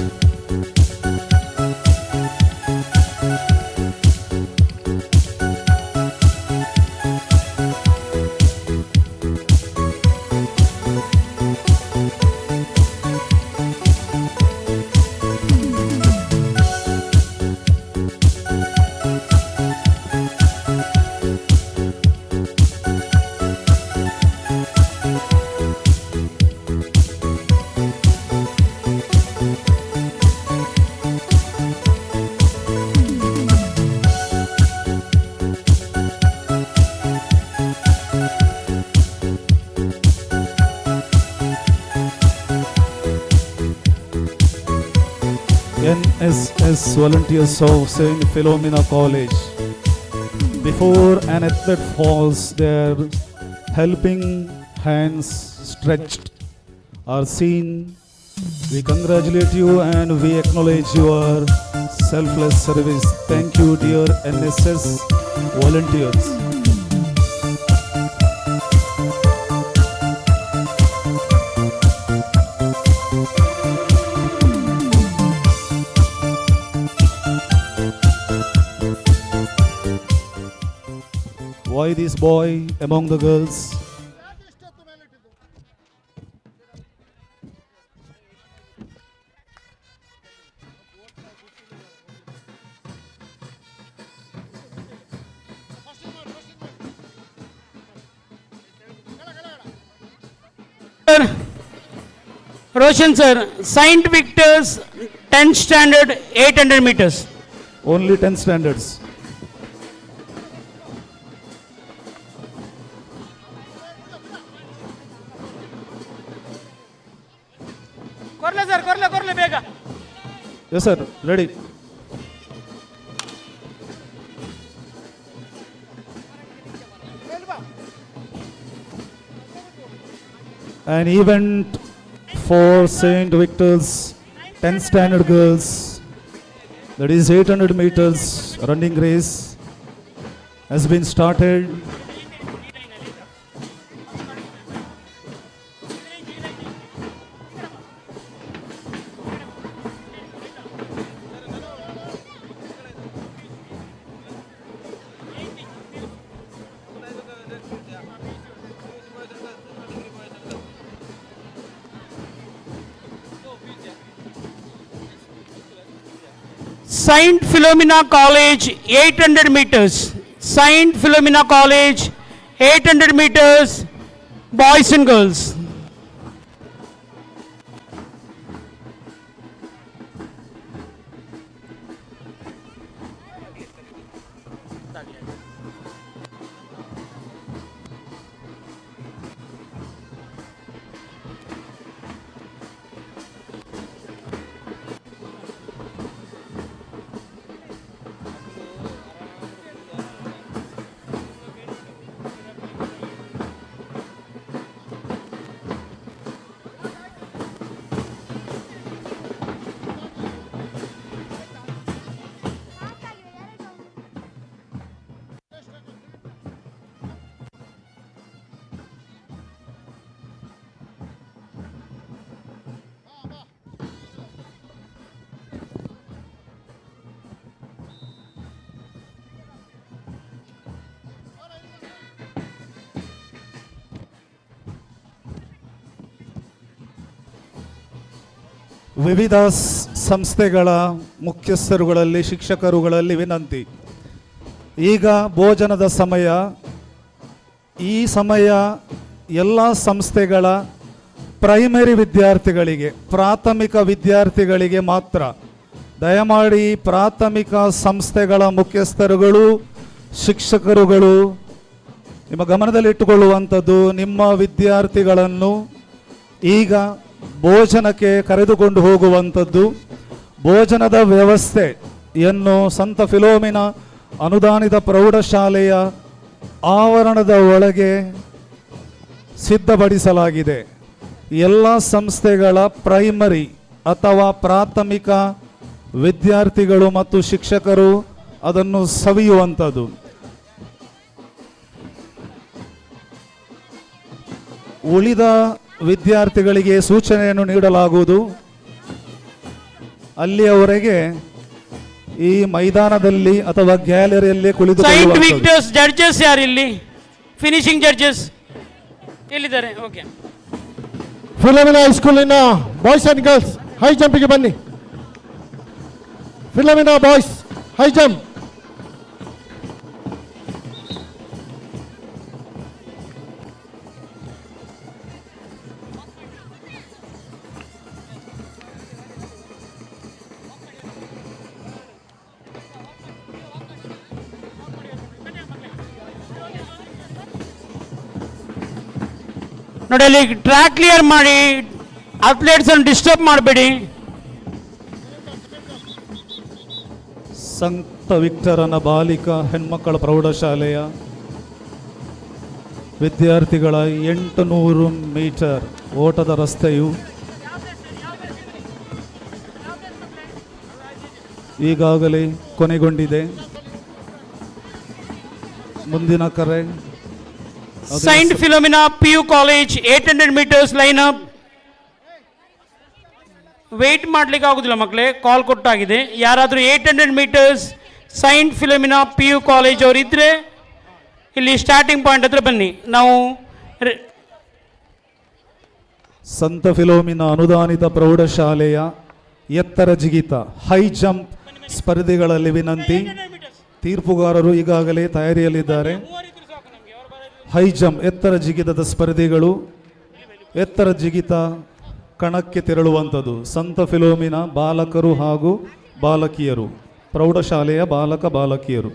NSS volunteers of St. Philomena College. Before an athlete falls, their helping hands stretched are seen. We congratulate you and we acknowledge your selfless service. Thank you, dear NSS volunteers. Why this boy among the girls? Roshan sir, Saint Victor's 10th standard 800 meters. Only 10 standards. Korle sir, korle bega. Yes sir, ready. An event for St. Victor's 10th standard girls, that is 800 meters running race, has been started. Saint Philomena College 800 meters. Saint Philomena College 800 meters, boys and girls. ವಿವಿಧ ಸಂಸ್ಥೆಗಳ ಮುಖ್ಯಸ್ಥರುಗಳಲ್ಲಿ ಶಿಕ್ಷಕರುಗಳಲ್ಲಿ ವಿನಂತಿ. ಈಗ ಭೋಜನದ ಸಮಯ. ಈ ಸಮಯ ಎಲ್ಲ ಸಂಸ್ಥೆಗಳ ಪ್ರೈಮರಿ ವಿದ್ಯಾರ್ಥಿಗಳಿಗೆ, ಪ್ರಾಥಮಿಕ ವಿದ್ಯಾರ್ಥಿಗಳಿಗೆ ಮಾತ್ರ. ದಯಮಾಡಿ ಪ್ರಾಥಮಿಕ ಸಂಸ್ಥೆಗಳ ಮುಖ್ಯಸ್ಥರುಗಳು, ಶಿಕ್ಷಕರುಗಳು ನಿಮ್ಮ ಗಮನದಲ್ಲಿಟ್ಟುಕೊಳ್ಳುವಂಥದ್ದು, ನಿಮ್ಮ ವಿದ್ಯಾರ್ಥಿಗಳನ್ನು ಈಗ ಭೋಜನಕ್ಕೆ ಕರೆದುಕೊಂಡು ಹೋಗುವಂಥದ್ದು. ಭೋಜನದ ವ್ಯವಸ್ಥೆಯನ್ನು ಸಂತ ಫಿಲೋಮಿನಾ ಅನುದಾನಿತ ಪ್ರೌಢಶಾಲೆಯ ಆವರಣದ ಒಳಗೆ ಸಿದ್ಧಪಡಿಸಲಾಗಿದೆ. ಎಲ್ಲ ಸಂಸ್ಥೆಗಳ ಪ್ರೈಮರಿ ಅಥವಾ ಪ್ರಾಥಮಿಕ ವಿದ್ಯಾರ್ಥಿಗಳು ಮತ್ತು ಶಿಕ್ಷಕರು ಅದನ್ನು ಸವಿಯುವಂಥದ್ದು. ಉಳಿದ ವಿದ್ಯಾರ್ಥಿಗಳಿಗೆ ಸೂಚನೆಯನ್ನು ನೀಡಲಾಗುವುದು. ಅಲ್ಲಿಯವರೆಗೆ ಈ ಮೈದಾನದಲ್ಲಿ ಅಥವಾ ಗ್ಯಾಲರಿಯಲ್ಲಿ ಸೈಂಟ್ ವಿಕ್ಟರ್ಸ್ ಜಡ್ಜಸ್ ಯಾರು ಇಲ್ಲಿ? ಫಿನಿಶಿಂಗ್ ಜಡ್ಜಸ್ ಎಲ್ಲಿದ್ದಾರೆ? ಓಕೆ. ಫಿಲೋಮಿನಾ ಹೈಸ್ಕೂಲಿನ ಬಾಯ್ಸ್ ಅಂಡ್ ಗರ್ಲ್ಸ್ ಹೈ ಜಂಪಿಗೆ ಬನ್ನಿ. Philomena boys high jump. ನೋಡಿ, ಅಲ್ಲಿ ಟ್ರ್ಯಾಕ್ ಕ್ಲಿಯರ್ ಮಾಡಿ, ಅಥ್ಲೆಟ್ಸ್ ಅನ್ನು ಡಿಸ್ಟರ್ಬ್ ಮಾಡಬೇಡಿ. ಸಂತ ವಿಕ್ಟರನ ಬಾಲಿಕಾ ಹೆಣ್ಮಕ್ಕಳ ಪ್ರೌಢಶಾಲೆಯ ವಿದ್ಯಾರ್ಥಿಗಳ 800 ಮೀಟರ್ ಓಟದ ರಸ್ತೆಯು ಈಗಾಗಲೇ ಕೊನೆಗೊಂಡಿದೆ. ಮುಂದಿನ ಕರೆ Saint Philomena PU college 800 meters line up. Wait ಮಾಡ್ಲಿಕ್ಕೆ ಆಗುದಿಲ್ಲ ಮಕ್ಕಳೇ, ಕಾಲ್ ಕೊಟ್ಟಾಗಿದೆ. ಯಾರಾದರೂ 800 meters Saint Philomena PU college ಅವರು ಇದ್ರೆ ಇಲ್ಲಿ ಸ್ಟಾರ್ಟಿಂಗ್ ಪಾಯಿಂಟ್ ಹತ್ರ ಬನ್ನಿ. ನಾವು ಸಂತ ಫಿಲೋಮಿನಾ ಅನುದಾನಿತ ಪ್ರೌಢಶಾಲೆಯ ಎತ್ತರ ಜಿಗಿತ ಹೈ ಜಂಪ್ ಸ್ಪರ್ಧೆಗಳಲ್ಲಿ ವಿನಂತಿ. ತೀರ್ಪುಗಾರರು ಈಗಾಗಲೇ ತಯಾರಿಯಲ್ಲಿದ್ದಾರೆ. ಹೈ ಜಂಪ್ ಎತ್ತರ ಜಿಗಿತದ ಸ್ಪರ್ಧೆಗಳು, ಎತ್ತರ ಜಿಗಿತ ಕಣಕ್ಕೆ ತೆರಳುವಂಥದ್ದು. ಸಂತ ಫಿಲೋಮಿನಾ ಬಾಲಕರು ಹಾಗೂ ಬಾಲಕಿಯರು, ಪ್ರೌಢಶಾಲೆಯ ಬಾಲಕ ಬಾಲಕಿಯರು.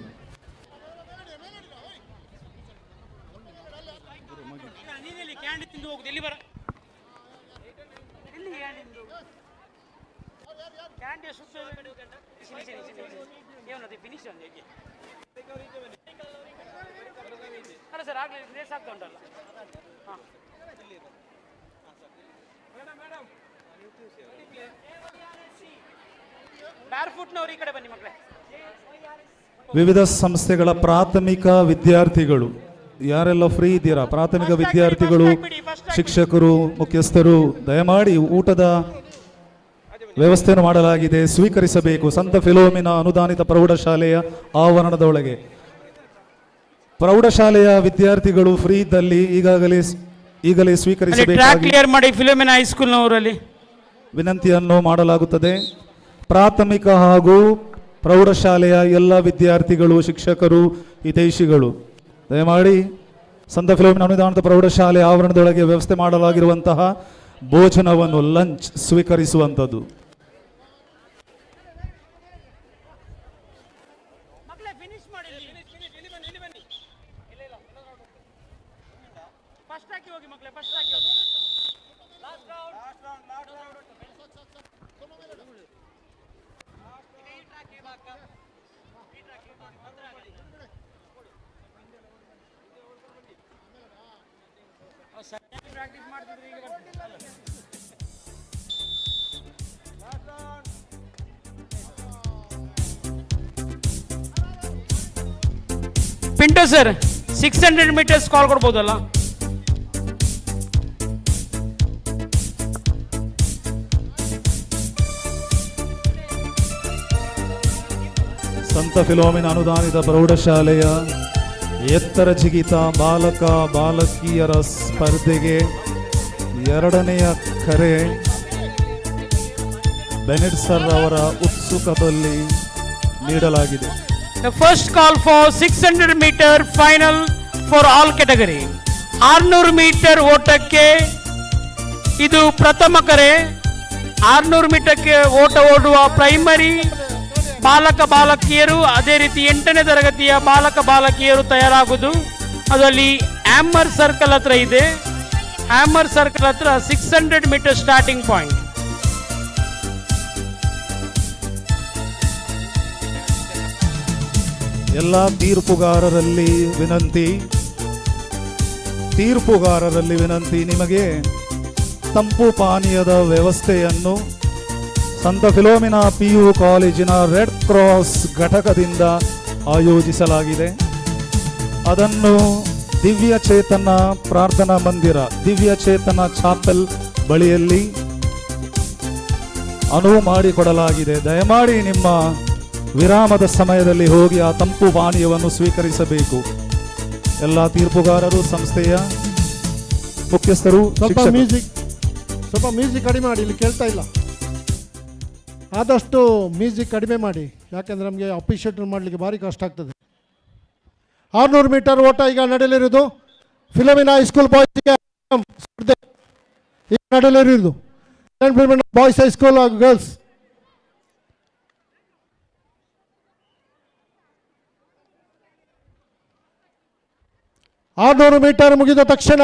ಅಲ್ಲ ಸರ್, ಆಗಲಿ ರೇಸ್ ಆಗ್ತಾ ಉಂಟಲ್ಲ. ಹಾಂ, ಬ್ಯಾರ್ಫುಟ್ನವ್ರು ಈ ಕಡೆ ಬನ್ನಿ ಮಕ್ಕಳೇ. ವಿವಿಧ ಸಂಸ್ಥೆಗಳ ಪ್ರಾಥಮಿಕ ವಿದ್ಯಾರ್ಥಿಗಳು ಯಾರೆಲ್ಲ ಫ್ರೀ ಇದ್ದೀರಾ, ಪ್ರಾಥಮಿಕ ವಿದ್ಯಾರ್ಥಿಗಳು, ಶಿಕ್ಷಕರು, ಮುಖ್ಯಸ್ಥರು, ದಯಮಾಡಿ ಊಟದ ವ್ಯವಸ್ಥೆಯನ್ನು ಮಾಡಲಾಗಿದೆ, ಸ್ವೀಕರಿಸಬೇಕು. ಸಂತ ಫಿಲೋಮಿನಾ ಅನುದಾನಿತ ಪ್ರೌಢಶಾಲೆಯ ಆವರಣದೊಳಗೆ ಪ್ರೌಢಶಾಲೆಯ ವಿದ್ಯಾರ್ಥಿಗಳು ಫ್ರೀ ಇದ್ದಲ್ಲಿ ಈಗಲೇ ಸ್ವೀಕರಿಸಬೇಕಾಗಿ ಕ್ಲಿಯರ್ ಮಾಡಿ ಫಿಲೋಮಿನಾ ಹೈಸ್ಕೂಲ್ನವರಲ್ಲಿ ವಿನಂತಿಯನ್ನು ಮಾಡಲಾಗುತ್ತದೆ. ಪ್ರಾಥಮಿಕ ಹಾಗೂ ಪ್ರೌಢಶಾಲೆಯ ಎಲ್ಲ ವಿದ್ಯಾರ್ಥಿಗಳು, ಶಿಕ್ಷಕರು, ಹಿತೈಷಿಗಳು ದಯಮಾಡಿ ಸಂತ ಫಿಲೋಮಿನಾ ಅನುದಾನಿತ ಪ್ರೌಢಶಾಲೆ ಆವರಣದೊಳಗೆ ವ್ಯವಸ್ಥೆ ಮಾಡಲಾಗಿರುವಂತಹ ಭೋಜನವನ್ನು, ಲಂಚ್ ಸ್ವೀಕರಿಸುವಂಥದ್ದು. ಪಿಂಟೋ ಸರ್ 600 ಮೀಟರ್ಸ್ ಕಾಲ್ ಕೊಡ್ಬೋದಲ್ಲ? ಸಂತ ಫಿಲೋಮಿನಾ ಅನುದಾನಿತ ಪ್ರೌಢಶಾಲೆಯ ಎತ್ತರ ಜಿಗಿತ ಬಾಲಕ ಬಾಲಕಿಯರ ಸ್ಪರ್ಧೆಗೆ 2ನೆಯ ಕರೆ ಬೆನೆಟ್ ಸರ್ ಅವರ ಉತ್ಸುಕತೆಯಲ್ಲಿ ನೀಡಲಾಗಿದೆ. The first call for 600 meter final for all category. 600 metre ಓಟಕ್ಕೆ ಇದು ಪ್ರಥಮ ಕರೆ. 600 ಮೀಟರ್ಗೆ ಓಟ ಓಡುವ ಪ್ರೈಮರಿ ಬಾಲಕ ಬಾಲಕಿಯರು, ಅದೇ ರೀತಿ 8ನೇ ತರಗತಿಯ ಬಾಲಕ ಬಾಲಕಿಯರು ತಯಾರಾಗುವುದು. ಅದರಲ್ಲಿ ಹ್ಯಾಮರ್ ಸರ್ಕಲ್ ಹತ್ರ ಇದೆ. ಹ್ಯಾಮರ್ ಸರ್ಕಲ್ ಹತ್ರ 600 ಮೀಟರ್ ಸ್ಟಾರ್ಟಿಂಗ್ ಪಾಯಿಂಟ್. ಎಲ್ಲ ತೀರ್ಪುಗಾರರಲ್ಲಿ ವಿನಂತಿ, ನಿಮಗೆ ತಂಪು ಪಾನೀಯದ ವ್ಯವಸ್ಥೆಯನ್ನು ಸಂತ ಫಿಲೋಮಿನಾ PU ಕಾಲೇಜಿನ ರೆಡ್ ಕ್ರಾಸ್ ಘಟಕದಿಂದ ಆಯೋಜಿಸಲಾಗಿದೆ. ಅದನ್ನು ದಿವ್ಯ ಚೇತನ ಪ್ರಾರ್ಥನಾ ಮಂದಿರ, ದಿವ್ಯ ಚೇತನ ಚಾಪೆಲ್ ಬಳಿಯಲ್ಲಿ ಅನುವು ಮಾಡಿಕೊಡಲಾಗಿದೆ. ದಯಮಾಡಿ ನಿಮ್ಮ ವಿರಾಮದ ಸಮಯದಲ್ಲಿ ಹೋಗಿ ಆ ತಂಪು ಪಾನೀಯವನ್ನು ಸ್ವೀಕರಿಸಬೇಕು. ಎಲ್ಲ ತೀರ್ಪುಗಾರರು, ಸಂಸ್ಥೆಯ ಮುಖ್ಯಸ್ಥರು, ಸ್ವಲ್ಪ ಮ್ಯೂಸಿಕ್ ಕಡಿಮೆ ಮಾಡಿ, ಇಲ್ಲಿ ಕೇಳ್ತಾ ಇಲ್ಲ. ಆದಷ್ಟು ಮ್ಯೂಸಿಕ್ ಕಡಿಮೆ ಮಾಡಿ, ಯಾಕಂದರೆ ನಮಗೆ ಅಪ್ರಿಷಿಯೇಟ್ ಮಾಡಲಿಕ್ಕೆ ಭಾರಿ ಕಷ್ಟ ಆಗ್ತದೆ. 600 ಮೀಟರ್ ಓಟ ಈಗ ನಡೆಯಲಿರುವುದು. ಫಿಲೋಮಿನಾ ಹೈಸ್ಕೂಲ್ ಬಾಯ್ಸ್ಗೆ ಸ್ಪರ್ಧೆ ಈಗ ನಡೆಯಲಿರುವುದು. ಬಾಯ್ಸ್ ಹೈಸ್ಕೂಲ್ ಹಾಗೂ ಗರ್ಲ್ಸ್. 600 ಮೀಟರ್ ಮುಗಿದ ತಕ್ಷಣ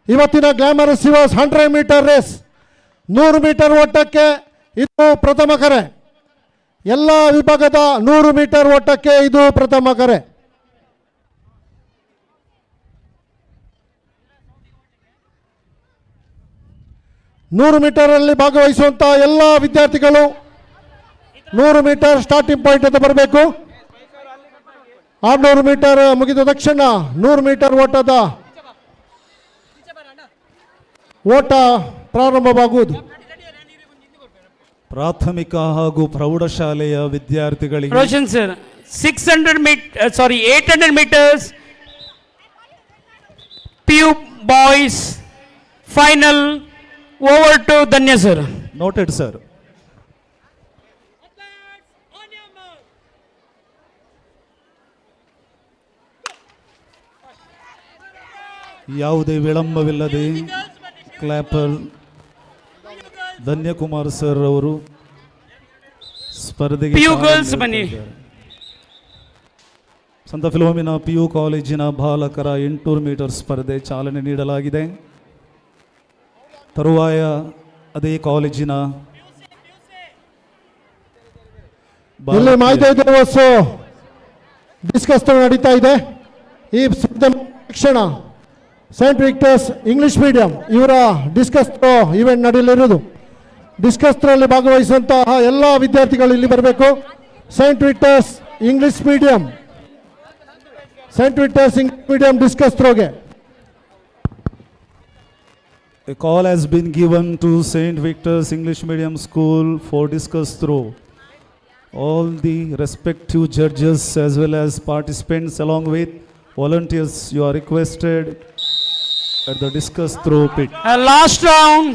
ಇವತ್ತಿನ glamorous yours 100 meter race 100 meter ಓಟಕ್ಕೆ ಇದು ಪ್ರಥಮ ಕರೆ. ಎಲ್ಲ ವಿಭಾಗದ 100 ಮೀಟರ್ ಓಟಕ್ಕೆ ಇದು ಪ್ರಥಮ ಕರೆ. ನೂರು ಮೀಟರಲ್ಲಿ ಭಾಗವಹಿಸುವಂಥ ಎಲ್ಲ ವಿದ್ಯಾರ್ಥಿಗಳು 100 ಮೀಟರ್ ಸ್ಟಾರ್ಟಿಂಗ್ ಪಾಯಿಂಟ್ ಅಂತ ಬರಬೇಕು. 600 ಮೀಟರ್ ಮುಗಿದ ತಕ್ಷಣ 100 ಮೀಟರ್ ಓಟ ಪ್ರಾರಂಭವಾಗುವುದು. ಪ್ರಾಥಮಿಕ ಹಾಗೂ ಪ್ರೌಢಶಾಲೆಯ ವಿದ್ಯಾರ್ಥಿಗಳಿಗೆ Roshan sir 800 meters PU boys final over to ಧನ್ಯ ಸರ್. Noted sir. ಯಾವುದೇ ವಿಳಂಬವಿಲ್ಲದೆ ಕ್ಲಾಪರ್ ಧನ್ಯಕುಮಾರ್ ಸರ್ ಅವರು ಸ್ಪರ್ಧೆಗೆ ಸಂತ ಫಿಲೋಮಿನಾ PU ಕಾಲೇಜಿನ ಬಾಲಕರ 800 ಮೀಟರ್ ಸ್ಪರ್ಧೆ ಚಾಲನೆ ನೀಡಲಾಗಿದೆ. ತರುವಾಯ ಅದೇ ಕಾಲೇಜಿನ ಇಲ್ಲಿ ಮಾಹಿತಿ ಡಿಸ್ಕಸ್ ನಡೀತಾ ಇದೆ. ಈ ಶಿಕ್ಷಣ ಸೈಂಟ್ ವಿಕ್ಟರ್ಸ್ ಇಂಗ್ಲಿಷ್ ಮೀಡಿಯಂ ಇವರ ಡಿಸ್ಕಸ್ ಇವೆಂಟ್ ನಡೆಯಲಿರುವುದು. ಡಿಸ್ಕಸ್ ತ್ರೋಲ್ಲಿ ಭಾಗವಹಿಸುವಂತಹ ಎಲ್ಲ ವಿದ್ಯಾರ್ಥಿಗಳು ಇಲ್ಲಿ ಬರಬೇಕು. Saint Victor's English medium discus ಥ್ರೋಗೆ. A call has been given to St. Victor's English Medium School for discus throw. All the respective judges as well as participants along with volunteers, you are requested at the discus throw pit. Last round.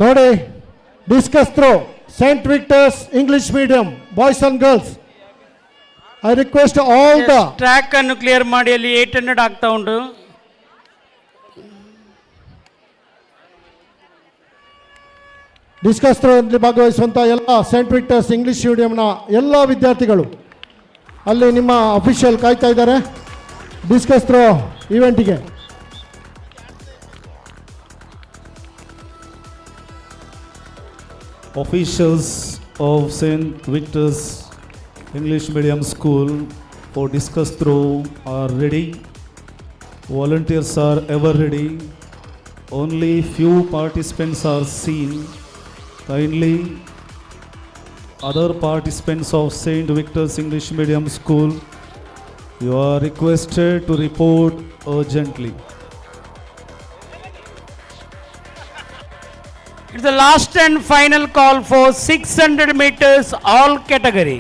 ನೋಡಿ, discus throw Saint Victor's English medium boys and girls. I request all the track ಅನ್ನು ಕ್ಲಿಯರ್ ಮಾಡಿ. ಅಲ್ಲಿ 800 ಆಗ್ತಾ ಉಂಟು. ಡಿಸ್ಕಸ್ ಥ್ರೋದಲ್ಲಿ ಭಾಗವಹಿಸುವಂಥ ಎಲ್ಲ ಸೈಂಟ್ ವಿಕ್ಟರ್ಸ್ ಇಂಗ್ಲಿಷ್ ಮೀಡಿಯಂನ ಎಲ್ಲ ವಿದ್ಯಾರ್ಥಿಗಳು ಅಲ್ಲಿ ನಿಮ್ಮ ಅಫಿಷಿಯಲ್ ಕಾಯ್ತಾ ಇದ್ದಾರೆ ಡಿಸ್ಕಸ್ ಥ್ರೋ ಇವೆಂಟಿಗೆ. Officials of St. Victor's English Medium School for discus throw are ready. Volunteers are ever ready. Only few participants are seen. Kindly, other participants of St. Victor's English Medium School, you are requested to report urgently. It's the last and final call for 600 meters all category.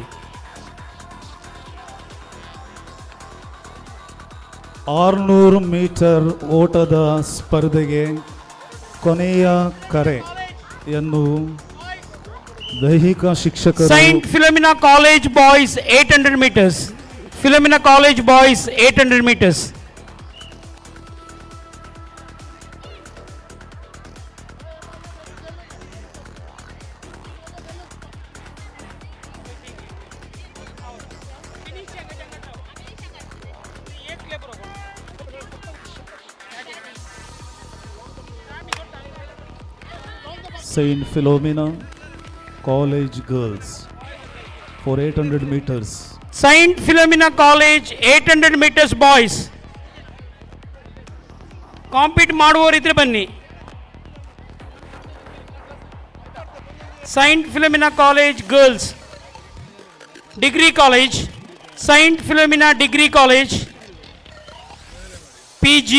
600 metre ಓಟದ ಸ್ಪರ್ಧೆಗೆ ಕೊನೆಯ ಕರೆಯನ್ನು ದೈಹಿಕ ಶಿಕ್ಷಕರು Saint Philomena College Boys 800 meters. Philomena College Boys 800 meters. Saint Philomena College Girls for 800 meters. Saint Philomena College 800 meters boys. Compete ಮಾಡುವವರಿದ್ರೆ ಬನ್ನಿ. Saint Philomena College Girls Degree College, Saint Philomena Degree College, PG.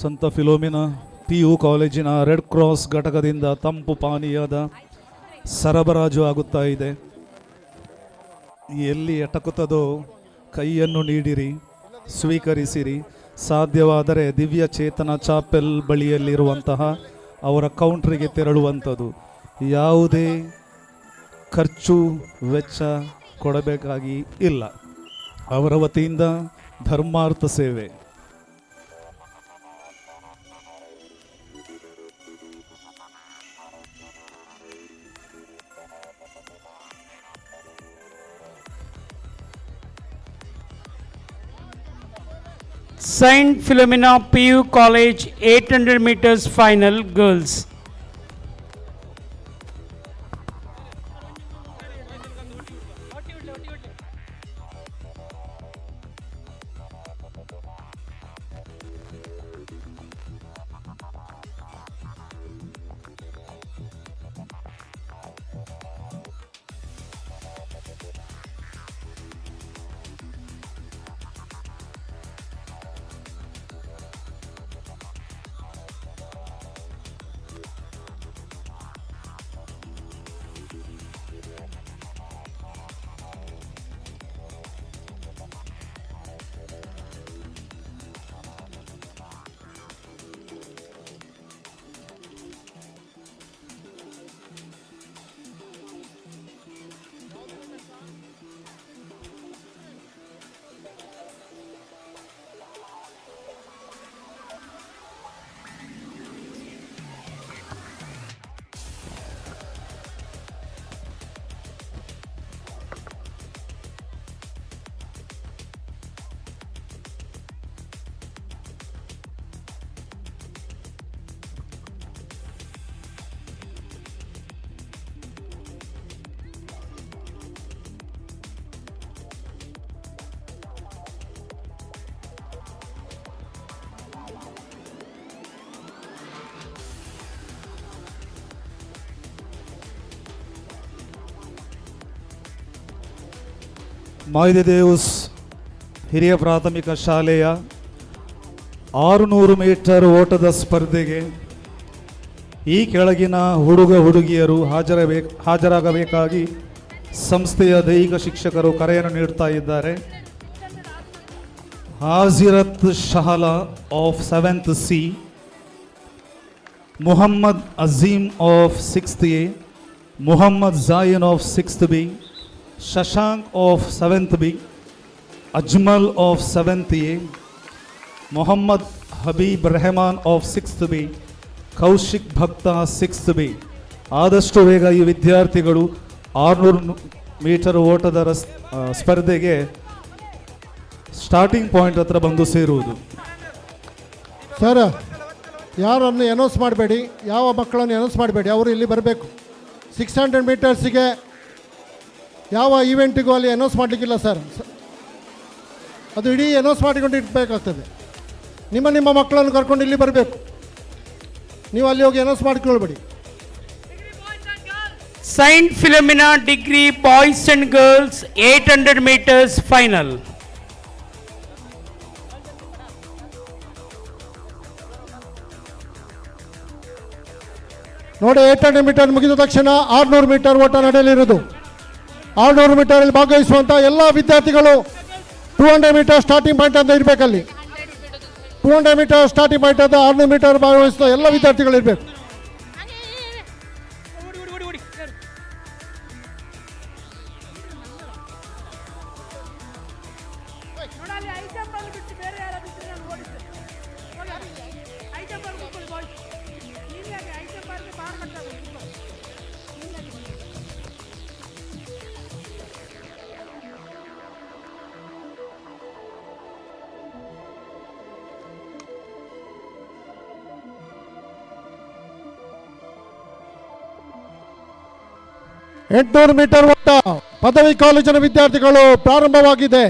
ಸಂತ ಫಿಲೋಮಿನ PU ಕಾಲೇಜಿನ ರೆಡ್ ಕ್ರಾಸ್ ಘಟಕದಿಂದ ತಂಪು ಪಾನೀಯದ ಸರಬರಾಜು ಆಗುತ್ತಾ ಇದೆ. ಎಲ್ಲಿ ಎಟಕುತ್ತದೋ ಕೈಯನ್ನು ನೀಡಿರಿ, ಸ್ವೀಕರಿಸಿರಿ. ಸಾಧ್ಯವಾದರೆ ದಿವ್ಯ ಚೇತನ ಚಾಪೆಲ್ ಬಳಿಯಲ್ಲಿರುವಂತಹ ಅವರ ಕೌಂಟ್ರಿಗೆ ತೆರಳುವಂಥದ್ದು. ಯಾವುದೇ ಖರ್ಚು ವೆಚ್ಚ ಕೊಡಬೇಕಾಗಿ ಇಲ್ಲ. ಅವರ ವತಿಯಿಂದ ಧರ್ಮಾರ್ಥ ಸೇವೆ. Saint Philomena PU College 800 meters final girls. ಮಾಯ್ದೆ ದೇವ್ಸ್ ಹಿರಿಯ ಪ್ರಾಥಮಿಕ ಶಾಲೆಯ 600 ಮೀಟರ್ ಓಟದ ಸ್ಪರ್ಧೆಗೆ ಈ ಕೆಳಗಿನ ಹುಡುಗ ಹುಡುಗಿಯರು ಹಾಜರಾಗಬೇಕಾಗಿ ಸಂಸ್ಥೆಯ ದೈಹಿಕ ಶಿಕ್ಷಕರು ಕರೆಯನ್ನು ನೀಡ್ತಾ ಇದ್ದಾರೆ. Hajirath Shahala of 7th C, Muhammad Azeem of 6th A, Muhammad Zain of 6th B, Shashank of 7th B, Ajmal of 7th A, Mohammed Habeeb Rehman of 6th B, Kaushik Bhakta 6th B. ಆದಷ್ಟು ಬೇಗ ಈ ವಿದ್ಯಾರ್ಥಿಗಳು 600 ಮೀಟರ್ ಓಟದ ಸ್ಪರ್ಧೆಗೆ ಸ್ಟಾರ್ಟಿಂಗ್ ಪಾಯಿಂಟ್ ಹತ್ರ ಬಂದು ಸೇರುವುದು. ಸರ್, ಯಾರನ್ನು ಅನೌನ್ಸ್ ಮಾಡಬೇಡಿ, ಯಾವ ಮಕ್ಕಳನ್ನು ಅನೌನ್ಸ್ ಮಾಡಬೇಡಿ, ಅವರು ಇಲ್ಲಿ ಬರಬೇಕು. 600 ಮೀಟರ್ಸಿಗೆ ಯಾವ ಈವೆಂಟಿಗೂ ಅಲ್ಲಿ ಅನೌನ್ಸ್ ಮಾಡಲಿಕ್ಕಿಲ್ಲ ಸರ್. ಅದು ಇಡೀ ಅನೌನ್ಸ್ ಮಾಡಿಕೊಂಡು ಇರಬೇಕಾಗ್ತದೆ. ನಿಮ್ಮ ಮಕ್ಕಳನ್ನು ಕರ್ಕೊಂಡು ಇಲ್ಲಿ ಬರಬೇಕು. ನೀವು ಅಲ್ಲಿ ಹೋಗಿ announce ಮಾಡಿಕೊಳ್ಬೇಡಿ. Saint Philomena Degree Boys and Girls 800 meters final. ನೋಡಿ, 800 ಮೀಟರ್ ಮುಗಿದ ತಕ್ಷಣ 600 ಮೀಟರ್ ಓಟ ನಡೆಯಲಿರುವುದು. 600 ಮೀಟರಲ್ಲಿ ಭಾಗವಹಿಸುವಂಥ ಎಲ್ಲ ವಿದ್ಯಾರ್ಥಿಗಳು 200 ಮೀಟರ್ ಸ್ಟಾರ್ಟಿಂಗ್ ಪಾಯಿಂಟ್ ಅಂತ ಇರಬೇಕಲ್ಲಿ. 200 ಮೀಟರ್ ಸ್ಟಾರ್ಟಿಂಗ್ ಪಾಯಿಂಟ್ ಅಂತ 600 ಮೀಟರ್ ಭಾಗವಹಿಸುವ ಎಲ್ಲ ವಿದ್ಯಾರ್ಥಿಗಳು ಇರಬೇಕು. ಎಂಟುನೂರು ಮೀಟರ್ ಓಟ ಪದವಿ ಕಾಲೇಜಿನ ವಿದ್ಯಾರ್ಥಿಗಳು ಪ್ರಾರಂಭವಾಗಿದೆ.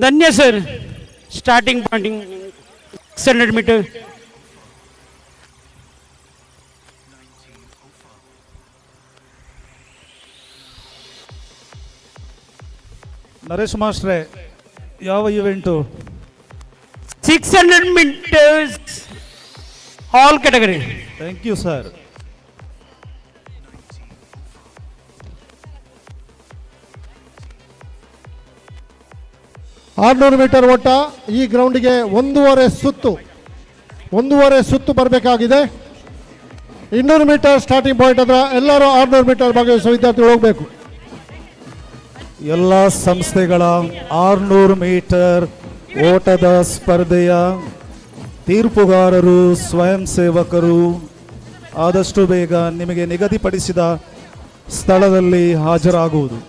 Dhanya sir. Starting pointing 600 meter. Naresh ಮಾಸ್ಟ್ರೆ, ಯಾವ event? 600 meters all category. Thank you sir. ಆರುನೂರು ಮೀಟರ್ ಓಟ. ಈ ಗ್ರೌಂಡಿಗೆ ಒಂದೂವರೆ ಸುತ್ತು ಬರಬೇಕಾಗಿದೆ. 200 ಮೀಟರ್ ಸ್ಟಾರ್ಟಿಂಗ್ ಪಾಯಿಂಟ್ ಹತ್ರ ಎಲ್ಲರೂ 600 ಮೀಟರ್ ಭಾಗವಹಿಸುವ ವಿದ್ಯಾರ್ಥಿಗಳು ಹೋಗಬೇಕು. ಎಲ್ಲ ಸಂಸ್ಥೆಗಳ 600 ಮೀಟರ್ ಓಟದ ಸ್ಪರ್ಧೆಯ ತೀರ್ಪುಗಾರರು, ಸ್ವಯಂ ಸೇವಕರು ಆದಷ್ಟು ಬೇಗ ನಿಮಗೆ ನಿಗದಿಪಡಿಸಿದ ಸ್ಥಳದಲ್ಲಿ ಹಾಜರಾಗುವುದು.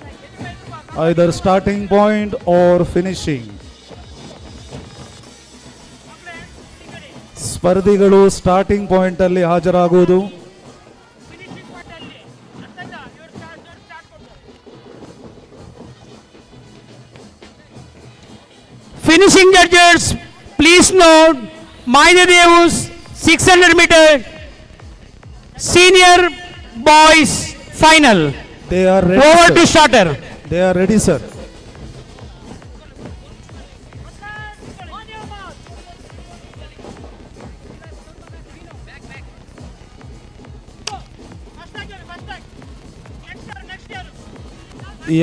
ಐದರ್ ಸ್ಟಾರ್ಟಿಂಗ್ ಪಾಯಿಂಟ್ ಆರ್ ಫಿನಿಶಿಂಗ್. ಸ್ಪರ್ಧಿಗಳು ಸ್ಟಾರ್ಟಿಂಗ್ ಪಾಯಿಂಟ್ ಅಲ್ಲಿ ಹಾಜರಾಗುವುದು. Finishing judges, please note, Maide Devus 600 meter senior boys final. They are ready. Over to starter. They are ready, sir.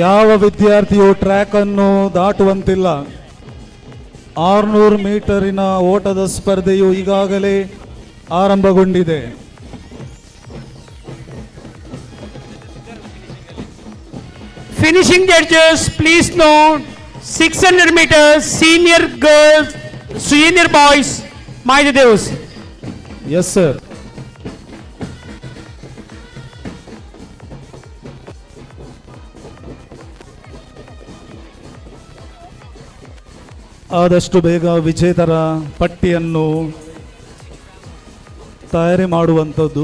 ಯಾವ ವಿದ್ಯಾರ್ಥಿಯು ಟ್ರ್ಯಾಕ್ ಅನ್ನು ದಾಟುವಂತಿಲ್ಲ. 600 ಮೀಟರಿನ ಓಟದ ಸ್ಪರ್ಧೆಯು ಈಗಾಗಲೇ ಆರಂಭಗೊಂಡಿದೆ. Finishing judges, please note, 600 meters senior girls, senior boys, Maide Devus. Yes, sir. ಆದಷ್ಟು ಬೇಗ ವಿಜೇತರ ಪಟ್ಟಿಯನ್ನು ತಯಾರಿ ಮಾಡುವಂಥದ್ದು.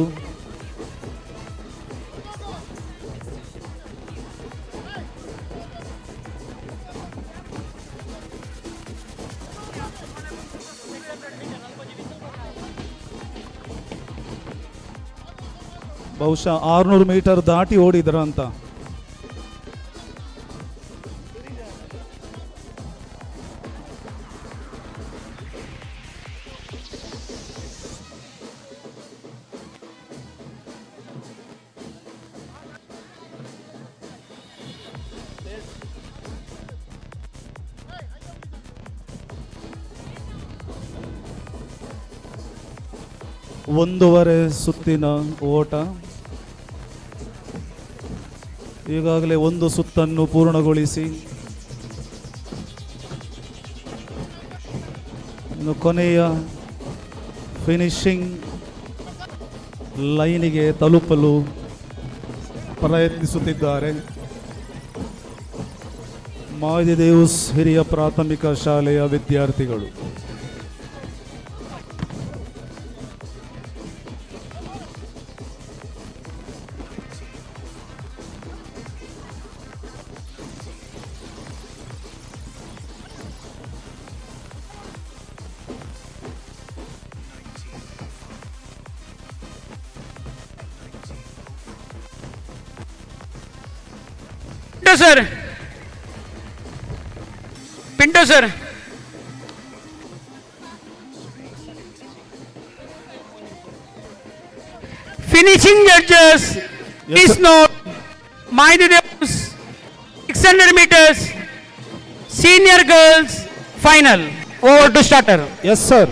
ಬಹುಶಃ 600 ಮೀಟರ್ ದಾಟಿ ಓಡಿದ್ರ ಅಂತ. ಒಂದೂವರೆ ಸುತ್ತಿನ ಓಟ. ಈಗಾಗಲೇ ಒಂದು ಸುತ್ತನ್ನು ಪೂರ್ಣಗೊಳಿಸಿ ಇನ್ನು ಕೊನೆಯ ಫಿನಿಶಿಂಗ್ ಲೈನಿಗೆ ತಲುಪಲು ಪ್ರಯತ್ನಿಸುತ್ತಿದ್ದಾರೆ. ಮಾಯಿದೆ ದೇವ್ಸ್ ಹಿರಿಯ ಪ್ರಾಥಮಿಕ ಶಾಲೆಯ ವಿದ್ಯಾರ್ಥಿಗಳು. Pinto sir. Finishing judges, please note, Maide Devus 600 meters senior girls final. Over to starter. Yes, sir.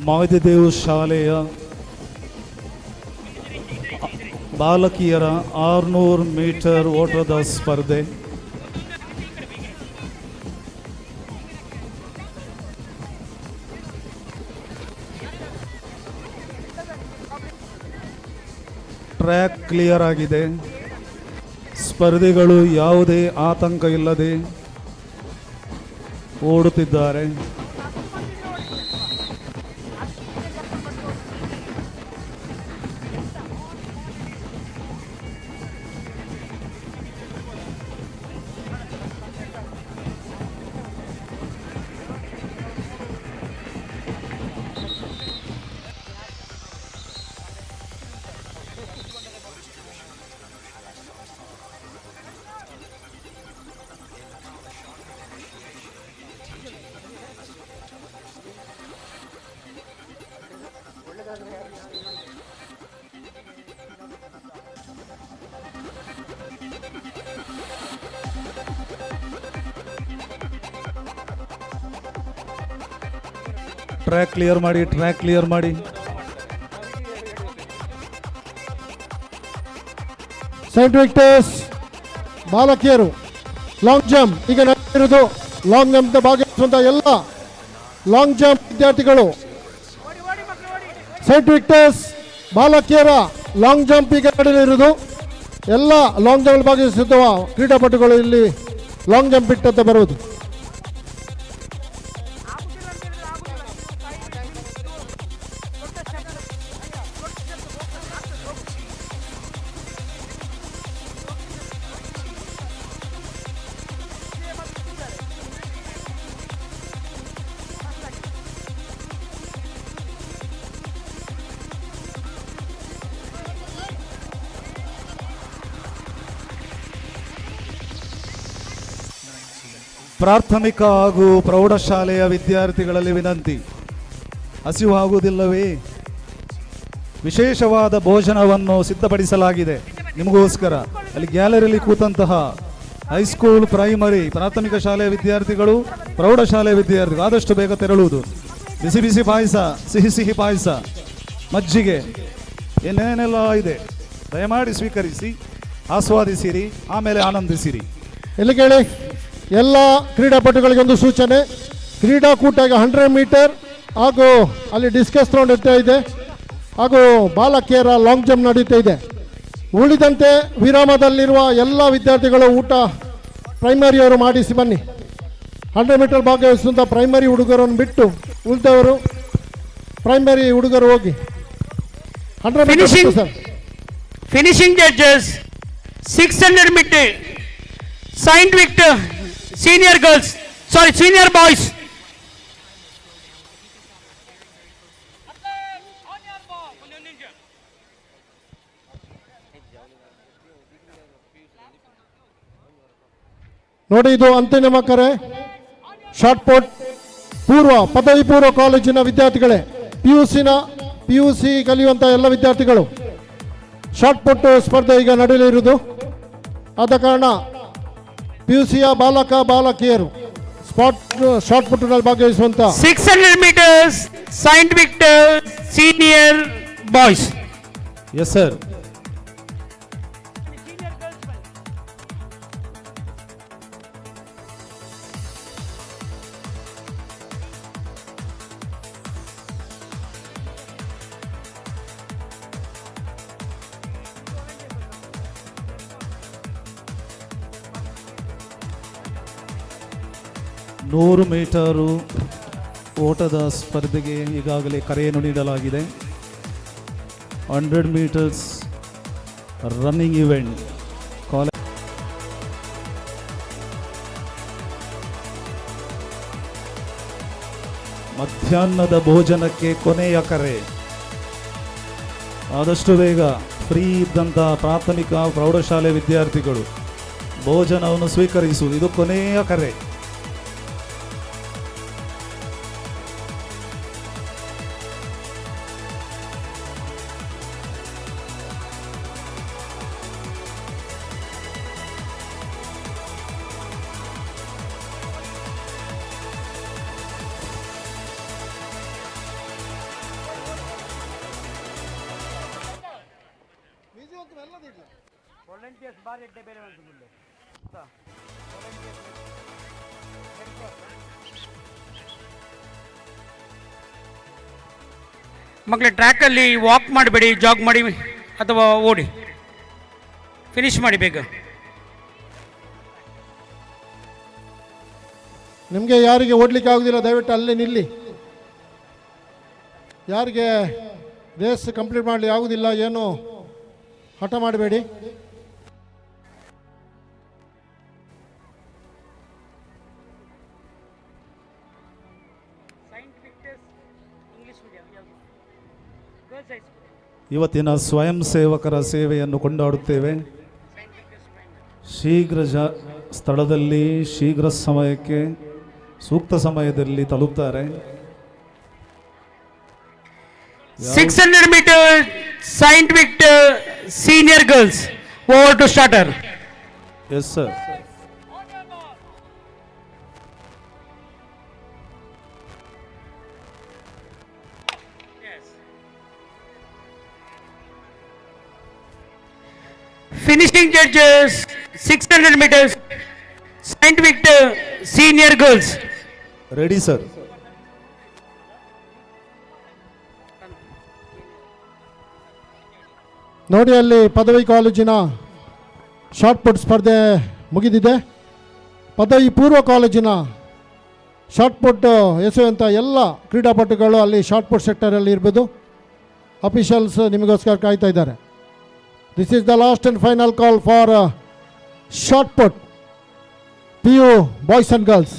ಮಾಯಿದೆ ದೇವ್ಸ್ ಶಾಲೆಯ ಬಾಲಕಿಯರ 600 ಮೀಟರ್ ಓಟದ ಸ್ಪರ್ಧೆ ಟ್ರ್ಯಾಕ್ ಕ್ಲಿಯರ್ ಆಗಿದೆ. ಸ್ಪರ್ಧಿಗಳು ಯಾವುದೇ ಆತಂಕ ಇಲ್ಲದೆ ಓಡುತ್ತಿದ್ದಾರೆ. ಟ್ರ್ಯಾಕ್ ಕ್ಲಿಯರ್ ಮಾಡಿ, ಟ್ರ್ಯಾಕ್ ಕ್ಲಿಯರ್ ಮಾಡಿ. ಸೈಂಟ್ ವಿಕ್ಟರ್ಸ್ ಬಾಲಕಿಯರು ಲಾಂಗ್ ಜಂಪ್ ಈಗ ನಡೆದಿರುವುದು. ಲಾಂಗ್ ಜಂಪ್ ಭಾಗವಹಿಸುವಂತ ಎಲ್ಲ ಲಾಂಗ್ ಜಂಪ್ ವಿದ್ಯಾರ್ಥಿಗಳು ಸೈಂಟ್ ವಿಕ್ಟರ್ಸ್ ಬಾಲಕಿಯರ ಲಾಂಗ್ ಜಂಪ್ ಈಗ ನಡೆಯಲಿರುವುದು. ಎಲ್ಲ ಲಾಂಗ್ ಜಂಪ್ ಭಾಗವಹಿಸುವ ಕ್ರೀಡಾಪಟುಗಳು ಇಲ್ಲಿ ಲಾಂಗ್ ಜಂಪ್ ಬಿಟ್ಟಂತ ಬರುವುದು. ಪ್ರಾಥಮಿಕ ಹಾಗೂ ಪ್ರೌಢಶಾಲೆಯ ವಿದ್ಯಾರ್ಥಿಗಳಲ್ಲಿ ವಿನಂತಿ. ಹಸಿವಾಗುವುದಿಲ್ಲವೇ? ವಿಶೇಷವಾದ ಭೋಜನವನ್ನು ಸಿದ್ಧಪಡಿಸಲಾಗಿದೆ ನಿಮಗೋಸ್ಕರ. ಅಲ್ಲಿ ಗ್ಯಾಲರಿಯಲ್ಲಿ ಕೂತಂತಹ ಹೈಸ್ಕೂಲ್, ಪ್ರೈಮರಿ, ಪ್ರಾಥಮಿಕ ಶಾಲೆಯ ವಿದ್ಯಾರ್ಥಿಗಳು, ಪ್ರೌಢಶಾಲೆಯ ವಿದ್ಯಾರ್ಥಿಗಳು ಆದಷ್ಟು ಬೇಗ ತೆರಳುವುದು. ಬಿಸಿ ಬಿಸಿ ಪಾಯಸ, ಸಿಹಿ ಸಿಹಿ ಪಾಯಸ, ಮಜ್ಜಿಗೆ, ಏನೇನೆಲ್ಲ ಇದೆ, ದಯಮಾಡಿ ಸ್ವೀಕರಿಸಿ, ಆಸ್ವಾದಿಸಿರಿ, ಆಮೇಲೆ ಆನಂದಿಸಿರಿ. ಎಲ್ಲಿ ಕೇಳಿ, ಎಲ್ಲ ಕ್ರೀಡಾಪಟುಗಳಿಗೆ ಒಂದು ಸೂಚನೆ. ಕ್ರೀಡಾಕೂಟ ಈಗ 100 ಮೀಟರ್ ಹಾಗೂ ಅಲ್ಲಿ ಡಿಸ್ಕಸ್ ಥ್ರೋ ನಡೀತಾ ಇದೆ ಹಾಗೂ ಬಾಲಕಿಯರ ಲಾಂಗ್ ಜಂಪ್ ನಡೀತಾ ಇದೆ. ಉಳಿದಂತೆ ವಿರಾಮದಲ್ಲಿರುವ ಎಲ್ಲ ವಿದ್ಯಾರ್ಥಿಗಳು ಊಟ ಪ್ರೈಮರಿಯವರು ಮಾಡಿಸಿ ಬನ್ನಿ. 100 ಮೀಟರ್ ಭಾಗವಹಿಸುವಂಥ ಪ್ರೈಮರಿ ಹುಡುಗರನ್ನು ಬಿಟ್ಟು ಉಳಿದವರು ಪ್ರೈಮರಿ ಹುಡುಗರು ಹೋಗಿ 100 meter sir. Finishing judges 600 meter Saint Victor senior girls, sorry, senior boys. ನೋಡಿ, ಇದು ಅಂತಿಮ ಕರೆ. ಶಾರ್ಟ್ ಪುಟ್ ಪದವಿ ಪೂರ್ವ ಕಾಲೇಜಿನ ವಿದ್ಯಾರ್ಥಿಗಳೇ, ಪಿಯುಸಿ ಕಲಿಯುವಂಥ ಎಲ್ಲ ವಿದ್ಯಾರ್ಥಿಗಳು ಶಾರ್ಟ್ ಪುಟ್ ಸ್ಪರ್ಧೆ ಈಗ ನಡೆಯಲಿರುವುದು. ಆದ ಕಾರಣ ಪಿಯುಸಿಯ ಬಾಲಕಿಯರು ಶಾರ್ಟ್ ಪುಟ್ನಲ್ಲಿ ಭಾಗವಹಿಸುವಂತ 600 meters saint Victor senior boys. Yes sir. ನೂರು ಮೀಟರು ಓಟದ ಸ್ಪರ್ಧೆಗೆ ಈಗಾಗಲೇ ಕರೆಯನ್ನು ನೀಡಲಾಗಿದೆ. 100 ಮೀಟರ್ಸ್ ರನ್ನಿಂಗ್ ಇವೆಂಟ್ ಕಾಲೇಜ್. ಮಧ್ಯಾಹ್ನದ ಭೋಜನಕ್ಕೆ ಕೊನೆಯ ಕರೆ. ಆದಷ್ಟು ಬೇಗ ಫ್ರೀ ಇದ್ದಂಥ ಪ್ರಾಥಮಿಕ ಪ್ರೌಢಶಾಲೆ ವಿದ್ಯಾರ್ಥಿಗಳು ಭೋಜನವನ್ನು ಸ್ವೀಕರಿಸುವುದು. ಇದು ಕೊನೆಯ ಕರೆ. ಮಕ್ಕಳೇ, ಟ್ರ್ಯಾಕಲ್ಲಿ ವಾಕ್ ಮಾಡಬೇಡಿ, ಜಾಗ್ ಮಾಡಿ ಅಥವಾ ಓಡಿ ಫಿನಿಶ್ ಮಾಡಿ ಬೇಗ. ನಿಮಗೆ ಯಾರಿಗೆ ಓಡಲಿಕ್ಕೆ ಆಗೋದಿಲ್ಲ ದಯವಿಟ್ಟು ಅಲ್ಲೇ ನಿಲ್ಲಿ. ಯಾರಿಗೆ ರೇಸ್ ಕಂಪ್ಲೀಟ್ ಮಾಡಲಿ ಆಗೋದಿಲ್ಲ ಏನು ಹಠ ಮಾಡಬೇಡಿ. ಇವತ್ತಿನ ಸ್ವಯಂ ಸೇವಕರ ಸೇವೆಯನ್ನು ಕೊಂಡಾಡುತ್ತೇವೆ. ಶೀಘ್ರ ಸ್ಥಳದಲ್ಲಿ ಶೀಘ್ರ ಸಮಯಕ್ಕೆ ಸೂಕ್ತ ಸಮಯದಲ್ಲಿ ತಲುಪ್ತಾರೆ. 600 meter Saint Victor senior girls over to starter. Yes sir. Finishing judges 600 meters Saint Victor senior girls. Ready sir. ನೋಡಿ ಅಲ್ಲಿ ಪದವಿ ಕಾಲೇಜಿನ ಶಾರ್ಟ್ ಪುಟ್ ಸ್ಪರ್ಧೆ ಮುಗಿದಿದೆ. ಪದವಿ ಪೂರ್ವ ಕಾಲೇಜಿನ ಶಾರ್ಟ್ ಪುಟ್ ಎಸೆಯುವಂಥ ಎಲ್ಲ ಕ್ರೀಡಾಪಟುಗಳು ಅಲ್ಲಿ ಶಾರ್ಟ್ ಪುಟ್ ಸೆಕ್ಟರಲ್ಲಿ ಇರ್ಬೋದು. ಅಫಿಷಿಯಲ್ಸ್ ನಿಮಗೋಸ್ಕರ ಕಾಯ್ತಾ ಇದ್ದಾರೆ. This is the last and final call for shot put PU boys and girls.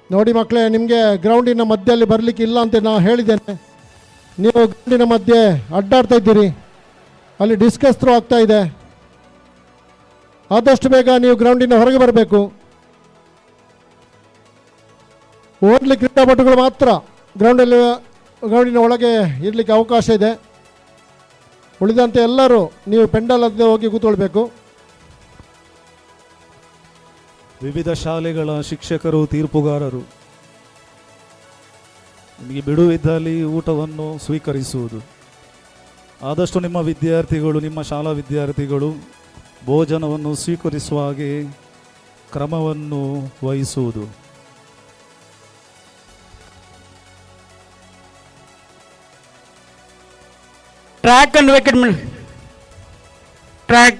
ನೋಡಿ ಮಕ್ಕಳೇ, ನಿಮಗೆ ಗ್ರೌಂಡಿನ ಮಧ್ಯದಲ್ಲಿ ಬರಲಿಕ್ಕೆ ಇಲ್ಲ ಅಂತ ನಾನು ಹೇಳಿದ್ದೇನೆ. ನೀವು ಗ್ರೌಂಡಿನ ಮಧ್ಯೆ ಅಡ್ಡಾಡ್ತಾ ಇದ್ದೀರಿ, ಅಲ್ಲಿ ಡಿಸ್ಕಸ್ ಥ್ರೋ ಆಗ್ತಾ ಇದೆ. ಆದಷ್ಟು ಬೇಗ ನೀವು ಗ್ರೌಂಡಿನ ಹೊರಗೆ ಬರಬೇಕು. ಓನ್ಲಿ ಕ್ರೀಡಾಪಟುಗಳು ಮಾತ್ರ ಗ್ರೌಂಡಿನ ಒಳಗೆ ಇರಲಿಕ್ಕೆ ಅವಕಾಶ ಇದೆ. ಉಳಿದಂತೆ ಎಲ್ಲರೂ ನೀವು ಪೆಂಡಲ್ ಹತ್ತಿರ ಹೋಗಿ ಕೂತ್ಕೊಳ್ಬೇಕು. ವಿವಿಧ ಶಾಲೆಗಳ ಶಿಕ್ಷಕರು, ತೀರ್ಪುಗಾರರು, ನಿಮಗೆ ಬಿಡುವಿದ್ದಲ್ಲಿ ಊಟವನ್ನು ಸ್ವೀಕರಿಸುವುದು. ಆದಷ್ಟು ನಿಮ್ಮ ವಿದ್ಯಾರ್ಥಿಗಳು, ನಿಮ್ಮ ಶಾಲಾ ವಿದ್ಯಾರ್ಥಿಗಳು ಭೋಜನವನ್ನು ಸ್ವೀಕರಿಸುವ ಹಾಗೆ ಕ್ರಮವನ್ನು ವಹಿಸುವುದು. Track and wicket. Track.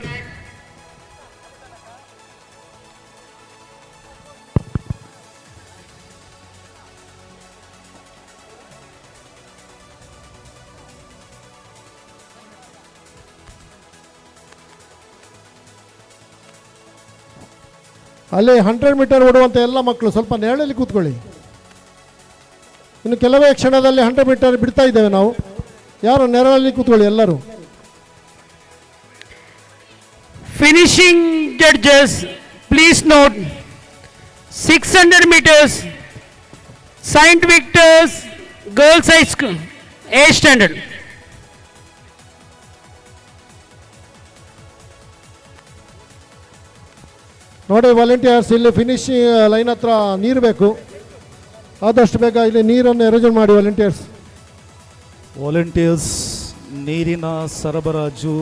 ಅಲ್ಲಿ 100 ಮೀಟರ್ ಓಡುವಂಥ ಎಲ್ಲ ಮಕ್ಕಳು ಸ್ವಲ್ಪ ನೆರಳಲ್ಲಿ ಕೂತ್ಕೊಳ್ಳಿ. ಇನ್ನು ಕೆಲವೇ ಕ್ಷಣದಲ್ಲಿ 100 ಮೀಟರ್ ಬಿಡ್ತಾ ಇದ್ದೇವೆ ನಾವು. ಯಾರು ನೆರಳಲ್ಲಿ ಕೂತ್ಕೊಳ್ಳಿ ಎಲ್ಲರೂ. Finishing judges, please note 600 meters Saint Victor's Girls High School A standard. ನೋಡಿ ವಾಲಂಟಿಯರ್ಸ್, ಇಲ್ಲಿ ಫಿನಿಶಿಂಗ್ ಲೈನ್ ಹತ್ರ ನೀರು ಬೇಕು. ಆದಷ್ಟು ಬೇಗ ಇಲ್ಲಿ ನೀರನ್ನು ಅರೇಂಜ್ ಮಾಡಿ ವಾಲಂಟಿಯರ್ಸ್. ವಾಲಂಟಿಯರ್ಸ್ ನೀರಿನ ಸರಬರಾಜು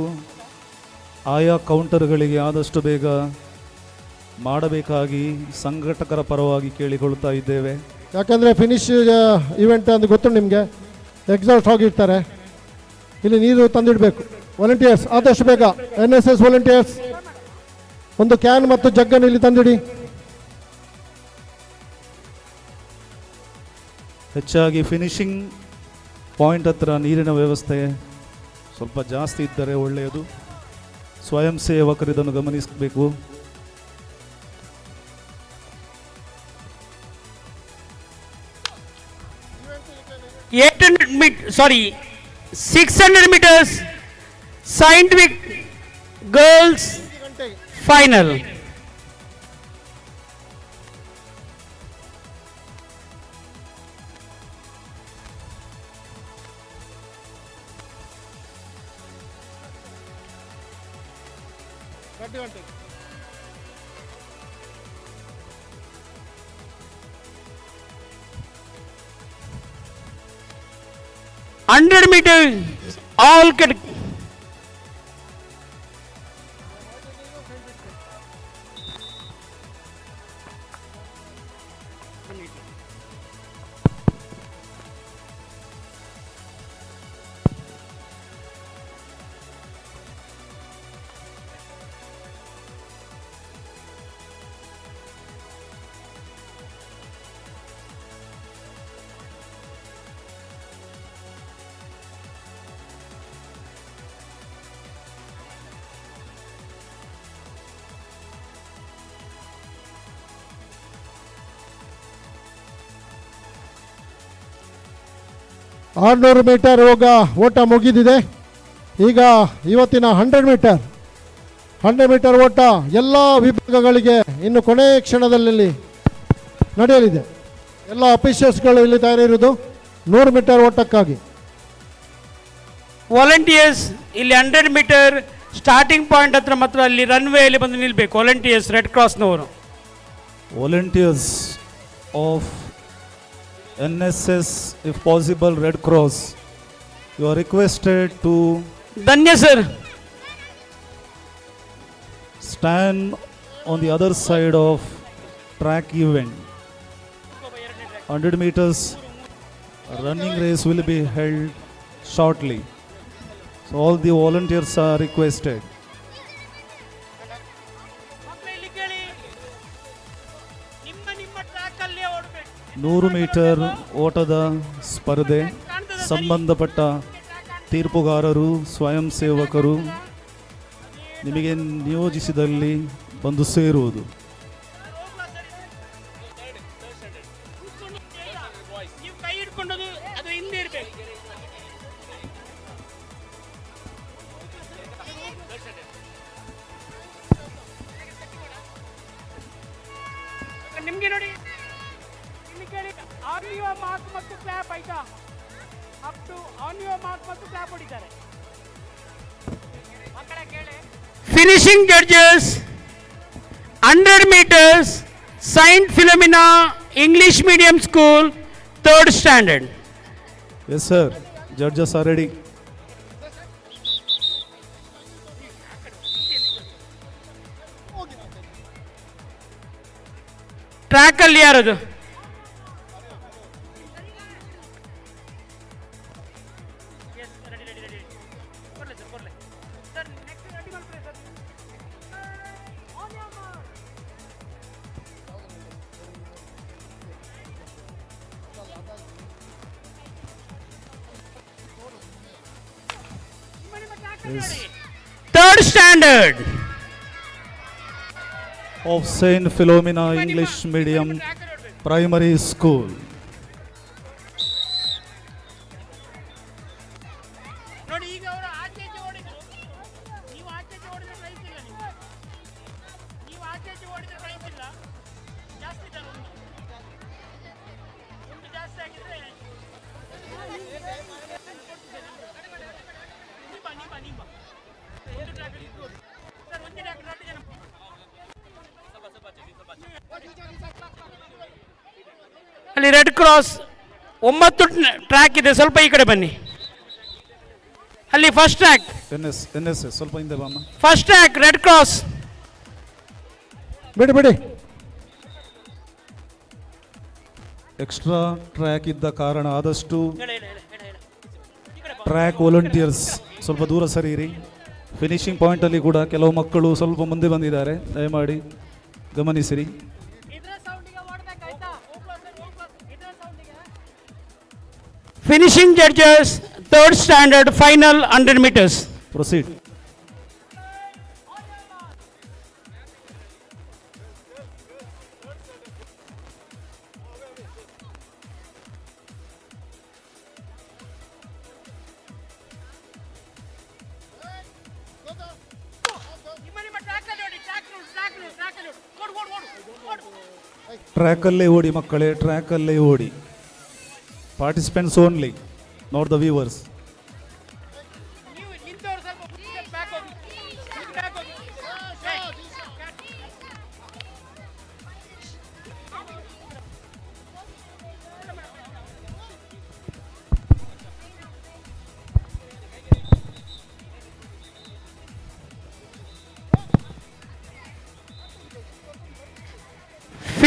ಆಯಾ ಕೌಂಟರ್ಗಳಿಗೆ ಆದಷ್ಟು ಬೇಗ ಮಾಡಬೇಕಾಗಿ ಸಂಘಟಕರ ಪರವಾಗಿ ಕೇಳಿಕೊಳ್ತಾ ಇದ್ದೇವೆ. ಯಾಕಂದರೆ ಫಿನಿಶ್ ಇವೆಂಟ್ ಅಂತ ಗೊತ್ತು ನಿಮಗೆ, ಎಕ್ಸಾಸ್ಟ್ ಆಗಿರ್ತಾರೆ. ಇಲ್ಲಿ ನೀರು ತಂದಿಡಬೇಕು. ವಾಲಂಟಿಯರ್ಸ್ ಆದಷ್ಟು ಬೇಗ NSS ವಾಲಂಟಿಯರ್ಸ್ ಒಂದು ಕ್ಯಾನ್ ಮತ್ತು ಜಗ್ಗನ್ನು ಇಲ್ಲಿ ತಂದಿಡಿ. ಹೆಚ್ಚಾಗಿ ಫಿನಿಶಿಂಗ್ ಪಾಯಿಂಟ್ ಹತ್ರ ನೀರಿನ ವ್ಯವಸ್ಥೆ ಸ್ವಲ್ಪ ಜಾಸ್ತಿ ಇದ್ದರೆ ಒಳ್ಳೆಯದು. ಸ್ವಯಂ ಸೇವಕರು ಇದನ್ನು ಗಮನಿಸಬೇಕು. Sorry, 600 meters Saint Vic Girls Final. Hundred meter all 600 metre ಓಟ ಮುಗಿದಿದೆ. ಈಗ ಇವತ್ತಿನ 100 ಮೀಟರ್ ಓಟ ಎಲ್ಲ ವಿಭಾಗಗಳಿಗೆ ಇನ್ನು ಕೊನೆಯ ಕ್ಷಣದಲ್ಲಿ ನಡೆಯಲಿದೆ. ಎಲ್ಲ ಅಫಿಷಿಯಲ್ಸ್ಗಳು ಇಲ್ಲಿ ತಯಾರಿರುವುದು 100 ಮೀಟರ್ ಓಟಕ್ಕಾಗಿ. ವಾಲಂಟಿಯರ್ಸ್ ಇಲ್ಲಿ 100 ಮೀಟರ್ ಸ್ಟಾರ್ಟಿಂಗ್ ಪಾಯಿಂಟ್ ಹತ್ರ ಮಾತ್ರ ಅಲ್ಲಿ ರನ್ವೇಯಲ್ಲಿ ಬಂದು ನಿಲ್ಬೇಕು. ವಾಲಂಟಿಯರ್ಸ್ ರೆಡ್ ಕ್ರಾಸ್ನವರು. Volunteers of NSS, if possible, Red Cross, you are requested to Dhanya sir. stand on the other side of track event. 100 meters running race will be held shortly. So all the volunteers are requested. 100 metre ಓಟದ ಸ್ಪರ್ಧೆ ಸಂಬಂಧಪಟ್ಟ ತೀರ್ಪುಗಾರರು, ಸ್ವಯಂ ಸೇವಕರು ನಿಮಗೆ ನಿಯೋಜಿಸಿದಲ್ಲಿ ಬಂದು ಸೇರುವುದು. ನಿಮಗೆ ನೋಡಿ ಆನ್ ಯುವರ್ ಮಾರ್ಕ್ ಮತ್ತು ಕ್ಲಾಪ್ ಆಯ್ತಾ? Up to on your mark ಮತ್ತು ಕ್ಲಾಪ್ ಹೊಡಿತಾರೆ. Finishing judges 100 meters Saint Philomena English medium school 3rd standard. Yes sir, judges are ready. Track ಅಲ್ಲಿ ಯಾರದು? Third standard of Saint Philomena English Medium Primary School. ನೋಡಿ ಈಗ ಅವರು ಆಚೆಚೆ ಓಡಿದ್ರು, ನೀವು ಆಚೆಚೆ ಓಡಿದ್ರೆ ಪ್ರೈಸ್ ಇಲ್ಲ. ನೀವು ಆಚೆಚೆ ಓಡಿದ್ರೆ ಪ್ರೈಸ್ ಇಲ್ಲ. ಜಾಸ್ತಿ ಜನ ಒಂದು ಜಾಸ್ತಿ ಆಗಿದ್ರೆ ನಿಮ್ಮ ಒಂದು ಟ್ರ್ಯಾಕ್ ಇದ್ದು ಸರ್, ಒಂದೇ ಟ್ರ್ಯಾಕ್ 2 ಜನ ಅಲ್ಲಿ ರೆಡ್ ಕ್ರಾಸ್ 9 ಟ್ರ್ಯಾಕ್ ಇದೆ. ಸ್ವಲ್ಪ ಈ ಕಡೆ ಬನ್ನಿ. ಅಲ್ಲಿ ಫಸ್ಟ್ ಟ್ರ್ಯಾಕ್ NS ಸ್ವಲ್ಪ ಹಿಂದೆ ಬಾಮ್ಮ. First track red cross. ಬಿಡಿ ಎಕ್ಸ್ಟ್ರಾ ಟ್ರ್ಯಾಕ್ ಇದ್ದ ಕಾರಣ ಆದಷ್ಟು ಟ್ರ್ಯಾಕ್ ವಾಲಂಟಿಯರ್ಸ್ ಸ್ವಲ್ಪ ದೂರ ಸರಿಯಿರಿ. ಫಿನಿಶಿಂಗ್ ಪಾಯಿಂಟಲ್ಲಿ ಕೂಡ ಕೆಲವು ಮಕ್ಕಳು ಸ್ವಲ್ಪ ಮುಂದೆ ಬಂದಿದ್ದಾರೆ, ದಯಮಾಡಿ ಗಮನಿಸಿರಿ. Finishing judges 3rd standard final 100 meters. Proceed. ಟ್ರ್ಯಾಕಲ್ಲೇ ಓಡಿ ಮಕ್ಕಳೇ, ಟ್ರ್ಯಾಕಲ್ಲೇ ಓಡಿ. Participants only, not the viewers.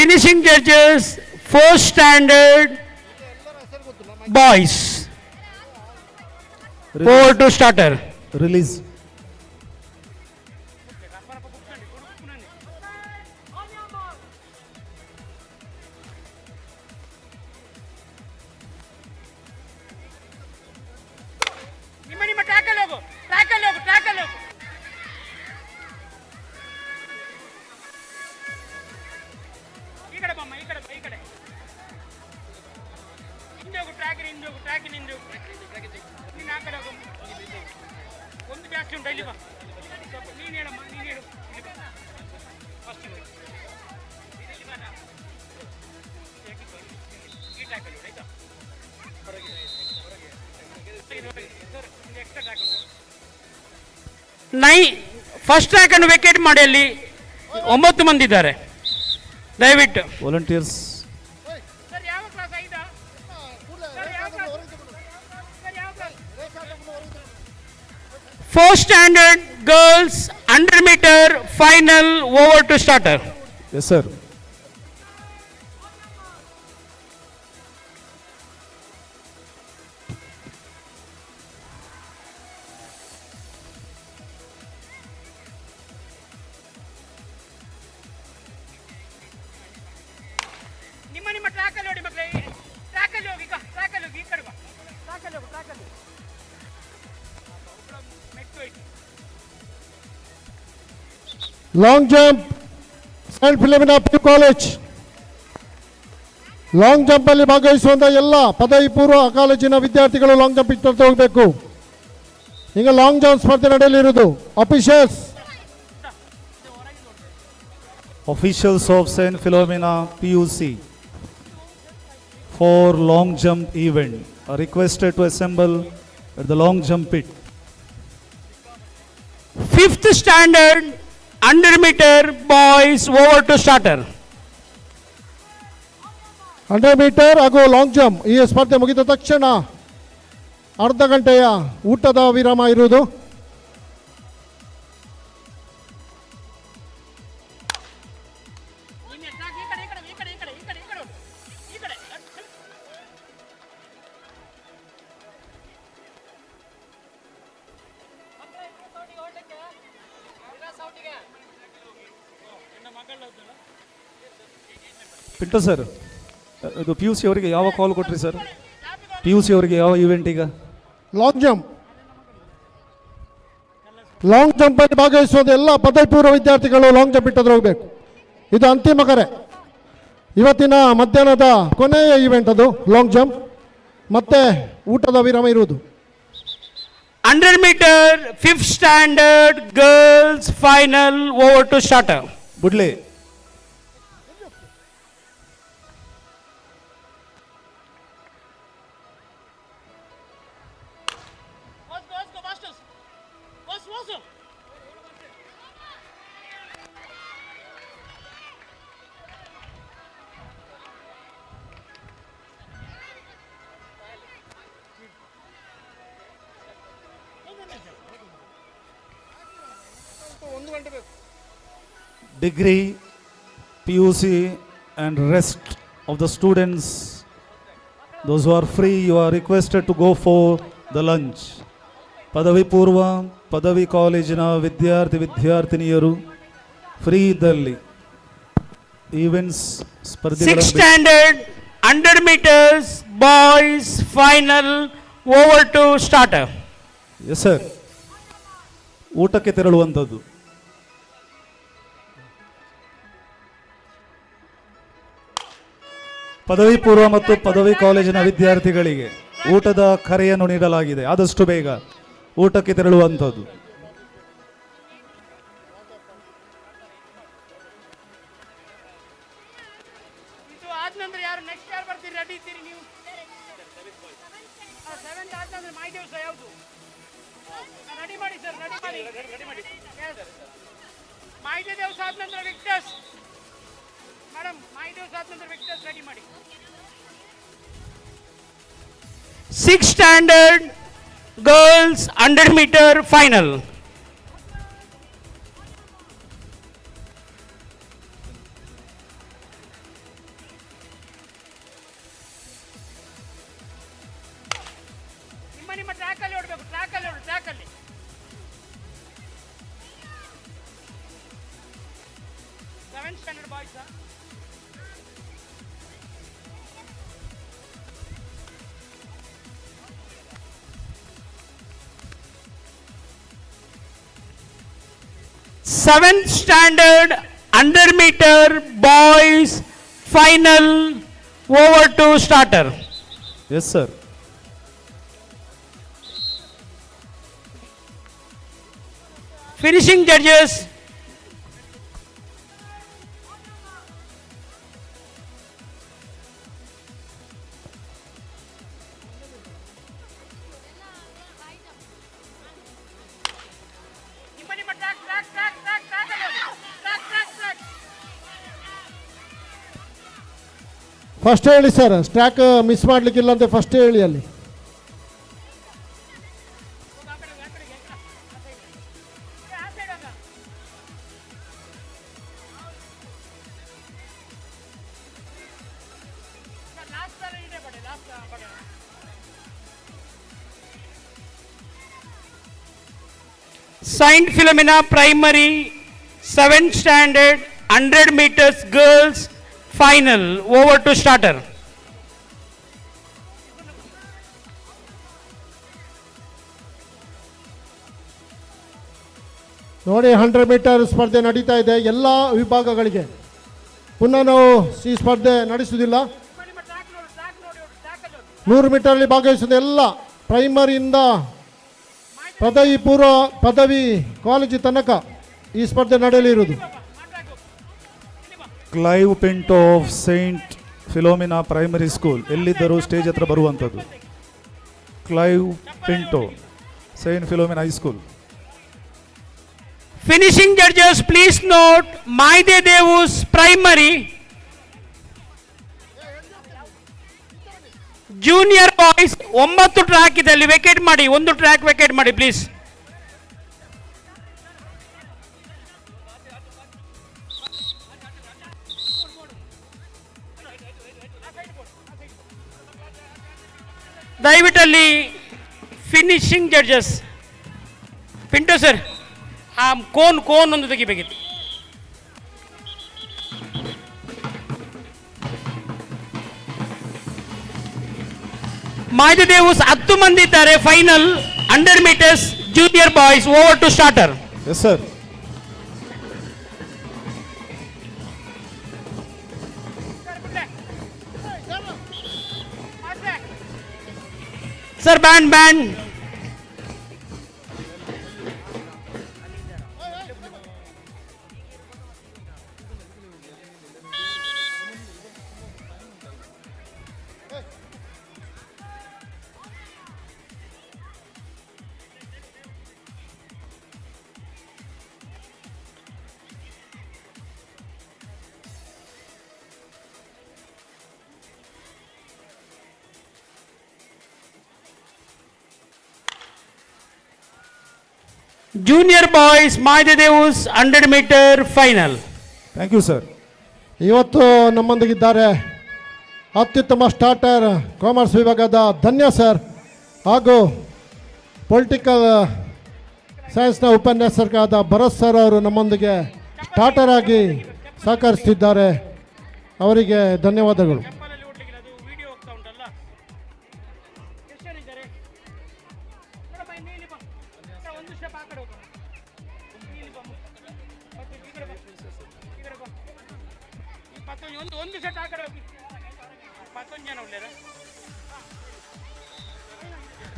Finishing judges 4th standard boys. Over to starter. Release. ನಿಮ್ಮ ಟ್ರ್ಯಾಕಲ್ಲಿ ಹೋಗು, ಟ್ರ್ಯಾಕಲ್ಲಿ ಹೋಗು, ಟ್ರ್ಯಾಕಲ್ಲಿ ಹೋಗು. ಈ ಕಡೆ ಬಮ್ಮ, ಈ ಕಡೆ, ಈ ಕಡೆ. ಹಿಂದೆ ಹೋಗು, ಟ್ರ್ಯಾಕಿನ ಹಿಂದೆ ಹೋಗು, ಟ್ರ್ಯಾಕಿನ ಹಿಂದೆ ಹೋಗು. ಜಾಸ್ತಿ ಉಂಟು ಇಲ್ಲಿ ಬಾ ನೀನು ಹೇಳಮ್ಮ ನೀನು ಹೇಳು ಫಸ್ಟ್ ಫಸ್ಟ್ ಟ್ರ್ಯಾಕ್ ಅನ್ನು ವೆಕೇಟ್ ಮಾಡಿ. ಅಲ್ಲಿ 9 ಮಂದಿ ಇದ್ದಾರೆ, ದಯವಿಟ್ಟು volunteers. Fourth standard girls 100 meter final over to starter. Yes, sir. ನಿಮ್ಮ ಟ್ರ್ಯಾಕಲ್ಲಿ ನೋಡಿ ಮಕ್ಕಳೇ, ಟ್ರ್ಯಾಕಲ್ಲಿ ಹೋಗಿ, ಟ್ರ್ಯಾಕಲ್ಲಿ ಹೋಗಿ, ಈ ಕಡೆ ಬಾ, ಟ್ರ್ಯಾಕಲ್ಲಿ ಹೋಗು, ಟ್ರ್ಯಾಕಲ್ಲಿ long jump saint Philomena P college. Long jump ಅಲ್ಲಿ ಭಾಗವಹಿಸುವಂತ ಎಲ್ಲ ಪದವಿ ಪೂರ್ವ ಕಾಲೇಜಿನ ವಿದ್ಯಾರ್ಥಿಗಳು ಲಾಂಗ್ ಜಂಪ್ ಇಟ್ಟು ಹೋಗಬೇಕು. ಈಗ ಲಾಂಗ್ ಜಂಪ್ ಸ್ಪರ್ಧೆ ನಡೆಯಲಿರುವುದು. Officials of Saint Philomena PUC for long jump event are requested to assemble at the long jump pit. 5th standard 100 meter boys over to starter. 100 metre ಹಾಗೂ ಲಾಂಗ್ ಜಂಪ್ ಈ ಸ್ಪರ್ಧೆ ಮುಗಿದ ತಕ್ಷಣ ಅರ್ಧ ಗಂಟೆಯ ಊಟದ ವಿರಾಮ ಇರುವುದು. ಪಿಂಟು ಸರ್, ಇದು ಪಿ ಯು ಸಿ ಅವರಿಗೆ ಯಾವ ಕಾಲ್ ಕೊಟ್ರಿ ಸರ್? ಪಿ ಯು ಸಿ ಅವರಿಗೆ ಯಾವ ಇವೆಂಟ್ ಈಗ? Long jump. ಲಾಂಗ್ ಜಂಪ್ ಅಲ್ಲಿ ಭಾಗವಹಿಸುವ ಎಲ್ಲ ಪದವಿ ಪೂರ್ವ ವಿದ್ಯಾರ್ಥಿಗಳು ಲಾಂಗ್ ಜಂಪ್ ಇಟ್ಟದ್ರೆ ಹೋಗಬೇಕು. ಇದು ಅಂತಿಮ ಕರೆ, ಇವತ್ತಿನ ಮಧ್ಯಾಹ್ನದ ಕೊನೆಯ ಇವೆಂಟ್ ಅದು ಲಾಂಗ್ ಜಂಪ್. ಮತ್ತೆ ಊಟದ ವಿರಾಮ ಇರುವುದು. 100 meter 5th standard girls final over to starter. ಬುಡ್ಲೆ. Degree, PUC and rest of the students, those who are free, you are requested to go for the lunch. ಪದವಿ ಪೂರ್ವ ಪದವಿ ಕಾಲೇಜಿನ ವಿದ್ಯಾರ್ಥಿನಿಯರು ಫ್ರೀ ಇದ್ದಲ್ಲಿ ಈವೆಂಟ್ಸ್ ಸ್ಪರ್ಧೆಗಳು. 6th standard 100 meters boys final over to starter. Yes sir, ಊಟಕ್ಕೆ ತೆರಳುವಂಥದ್ದು. ಪದವಿ ಪೂರ್ವ ಮತ್ತು ಪದವಿ ಕಾಲೇಜಿನ ವಿದ್ಯಾರ್ಥಿಗಳಿಗೆ ಊಟದ ಕರೆಯನ್ನು ನೀಡಲಾಗಿದೆ. ಆದಷ್ಟು ಬೇಗ ಊಟಕ್ಕೆ ತೆರಳುವಂಥದ್ದು. ಇದು ಆದ ನಂತರ ಯಾರು ನೆಕ್ಸ್ಟ್ ಯಾರು ಬರ್ತೀರಿ? ರೆಡಿ ಇದ್ದೀರಿ ನೀವು? 7th ಆದ ನಂತರ ಮೈ ದಿವಸ ಯಾವುದು? ರೆಡಿ ಮಾಡಿ ಸರ್, ರೆಡಿ ಮಾಡಿ. ಮೈದೆ ದಿವಸ ಆದ ನಂತರ ವಿಕ್ಟರ್ಸ್ ಮೇಡಮ್, ಮೈ ದಿವಸ ಆದ ನಂತರ ವಿಕ್ಟರ್ಸ್ ರೆಡಿ ಮಾಡಿ. 6th standard girls 100 meter final. ನಿಮ್ಮ ಟ್ರ್ಯಾಕ್ ಅಲ್ಲಿ ಓಡಬೇಕು, ಟ್ರ್ಯಾಕ್ ಅಲ್ಲಿ. Seventh standard boys. Seventh standard 100 meter boys final over to starter. Yes sir. Finishing judges. First ಹೇಳಿ ಸರ್, ಸ್ಟ್ಯಾಕ್ ಮಿಸ್ ಮಾಡಲಿಕ್ಕಿಲ್ಲ ಅಂತ ಫಸ್ಟ್ ಹೇಳಿ ಅಲ್ಲಿ. Saint Philomena Primary 7th Standard 100 meters girls final. Over to starter. ನೋಡಿ 100 ಮೀಟರ್ ಸ್ಪರ್ಧೆ ನಡೀತಾ ಇದೆ ಎಲ್ಲ ವಿಭಾಗಗಳಿಗೆ. ಪುನಃ ನಾವು ಈ ಸ್ಪರ್ಧೆ ನಡೆಸುವುದಿಲ್ಲ. 100 ಮೀಟರ್ಲಿ ಭಾಗವಹಿಸಿದ ಎಲ್ಲ ಪ್ರೈಮರಿಯಿಂದ ಪದವಿ ಪೂರ್ವ ಪದವಿ ಕಾಲೇಜು ತನಕ ಈ ಸ್ಪರ್ಧೆ ನಡೆಯಲಿರುವುದು. Clive Pinto of saint Philomena primary school, ಎಲ್ಲಿದ್ದರೂ ಸ್ಟೇಜ್ ಹತ್ರ ಬರುವಂಥದ್ದು. Clive Pinto, saint Philomena high school. Finishing judges, please note, Maide Devus Primary junior boys 9 track ಇದೆ, ಅಲ್ಲಿ ವೆಕೇಟ್ ಮಾಡಿ, 1 ಟ್ರ್ಯಾಕ್ ವೆಕೇಟ್ ಮಾಡಿ ಪ್ಲೀಸ್. ದಯವಿಟ್ಟಲ್ಲಿ ಫಿನಿಶಿಂಗ್ ಜಡ್ಜಸ್. ಪಿಂಟು ಸರ್, ಆ ಕೋನ್ ಒಂದು ತೆಗಿಬೇಕಿತ್ತು. ಮಾಯ್ದೆ ದೇವಸ್ 10 ಮಂದಿ ಇದ್ದಾರೆ. Final 100 meters junior boys. Over to starter. Yes sir. Sir band. Junior boys ಮಾಯ್ದೆ Deus 100 meter final. Thank you sir. ಇವತ್ತು ನಮ್ಮೊಂದಿಗಿದ್ದಾರೆ ಅತ್ಯುತ್ತಮ ಸ್ಟಾರ್ಟರ್ ಕಾಮರ್ಸ್ ವಿಭಾಗದ ಧನ್ಯ ಸರ್ ಹಾಗೂ ಪೊಲಿಟಿಕಲ್ ಸೈನ್ಸ್ನ ಉಪನ್ಯಾಸಕರಾದ ಭರತ್ ಸರ್ ಅವರು ನಮ್ಮೊಂದಿಗೆ ಸ್ಟಾರ್ಟರ್ ಆಗಿ ಸಹಕರಿಸುತ್ತಿದ್ದಾರೆ. ಅವರಿಗೆ ಧನ್ಯವಾದಗಳು.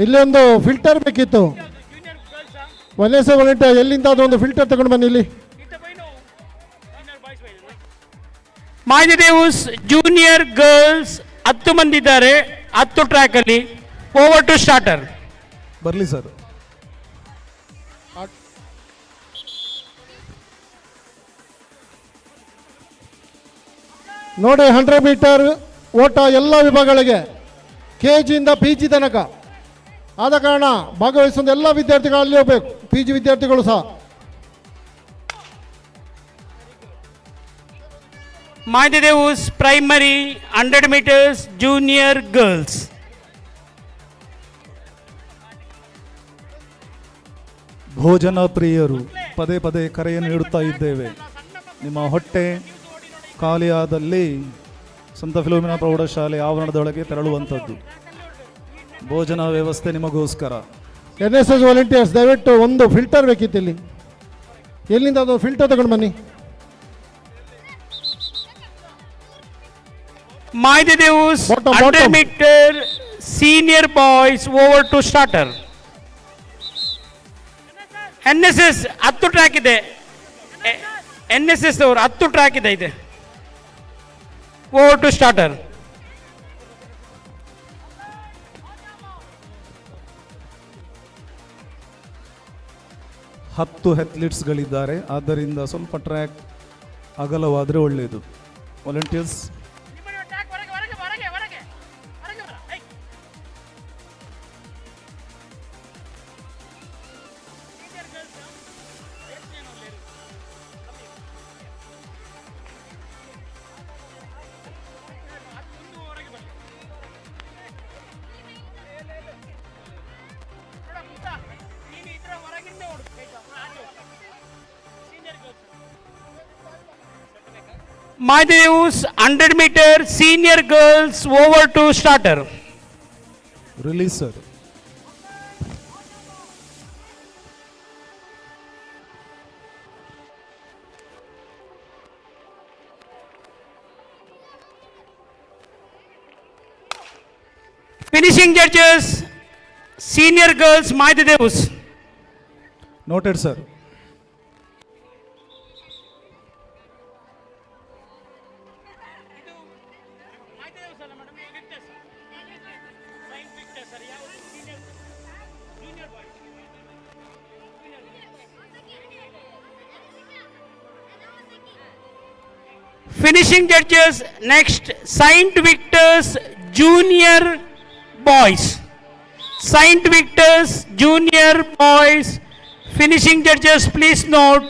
ಇಲ್ಲೊಂದು ಫಿಲ್ಟರ್ ಬೇಕಿತ್ತು. ವಾಲಂಟಿಯರ್ ಎಲ್ಲಿಂದ ಅದೊಂದು ಫಿಲ್ಟರ್ ತಗೊಂಡು ಬನ್ನಿ ಇಲ್ಲಿ. ಮಾಯ್ದೆ ದೇವಸ್ ಜೂನಿಯರ್ ಗರ್ಲ್ಸ್ 10 ಮಂದಿ ಇದ್ದಾರೆ 10 ಟ್ರ್ಯಾಕ್ ಅಲ್ಲಿ. Over to starter. ಬರಲಿ ಸರ್. ನೋಡಿ 100 ಮೀಟರ್ ಓಟ ಎಲ್ಲ ವಿಭಾಗಗಳಿಗೆ KG ಇಂದ PG ತನಕ ಆದ ಕಾರಣ ಭಾಗವಹಿಸುವ ಎಲ್ಲ ವಿದ್ಯಾರ್ಥಿಗಳು ಅಲ್ಲಿ ಹೋಗಬೇಕು. PG ವಿದ್ಯಾರ್ಥಿಗಳು ಸಹ. ಮಾಯ್ದೆ ದೇವಸ್ ಪ್ರೈಮರಿ 100 ಮೀಟರ್ಸ್ ಜೂನಿಯರ್ ಗರ್ಲ್ಸ್. ಭೋಜನ ಪ್ರಿಯರು ಪದೇ ಪದೇ ಕರೆಯನ್ನು ನೀಡುತ್ತಾ ಇದ್ದೇವೆ. ನಿಮ್ಮ ಹೊಟ್ಟೆ ಖಾಲಿಯಾದಲ್ಲಿ ಸಂತ ಫಿಲೋಮಿನಾ ಪ್ರೌಢಶಾಲೆ ಆವರಣದೊಳಗೆ ತೆರಳುವಂಥದ್ದು. ಭೋಜನ ವ್ಯವಸ್ಥೆ ನಿಮಗೋಸ್ಕರ. NSS ವಾಲಂಟಿಯರ್ಸ್ ದಯವಿಟ್ಟು ಒಂದು ಫಿಲ್ಟರ್ ಬೇಕಿತ್ತು ಇಲ್ಲಿ. ಎಲ್ಲಿಂದ ಅದು ಫಿಲ್ಟರ್ ತಗೊಂಡು ಬನ್ನಿ. Maide Deus 100 meter senior boys. Over to starter. NSS 10 track ಇದೆ. NSS ಅವರು 10 ಟ್ರ್ಯಾಕ್ ಇದೆ. Over to starter. ಹತ್ತು ಅಥ್ಲೀಟ್ಸ್ಗಳಿದ್ದಾರೆ, ಆದ್ದರಿಂದ ಸ್ವಲ್ಪ ಟ್ರ್ಯಾಕ್ ಅಗಲವಾದರೆ ಒಳ್ಳೆಯದು. Volunteers Maidev's 100 meter senior girls over to starter. Release sir. Finishing judges, senior girls Maidev's. Noted sir. Finishing judges next, Saint Victor's Junior Boys. Saint Victor's Junior Boys. Finishing judges, please note,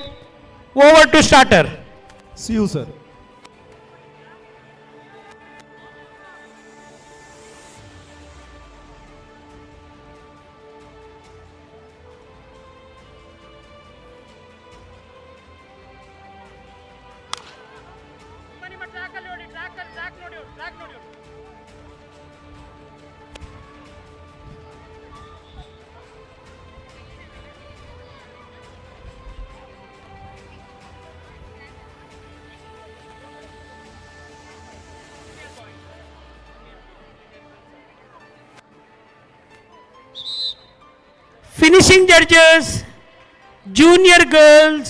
over to starter. See you, sir. Finishing judges, junior girls,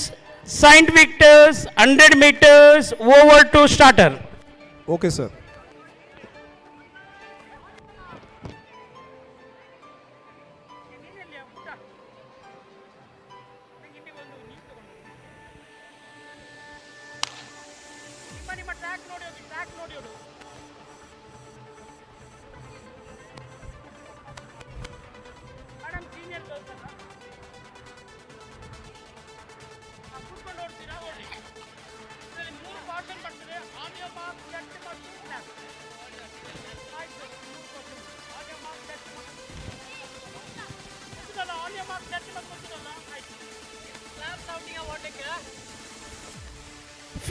Saint Victor's 100 meters over to starter. Okay, sir.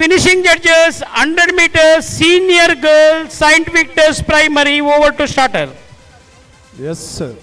Finishing judges 100 meters senior girls Saint Victor's primary over to starter. Yes, sir.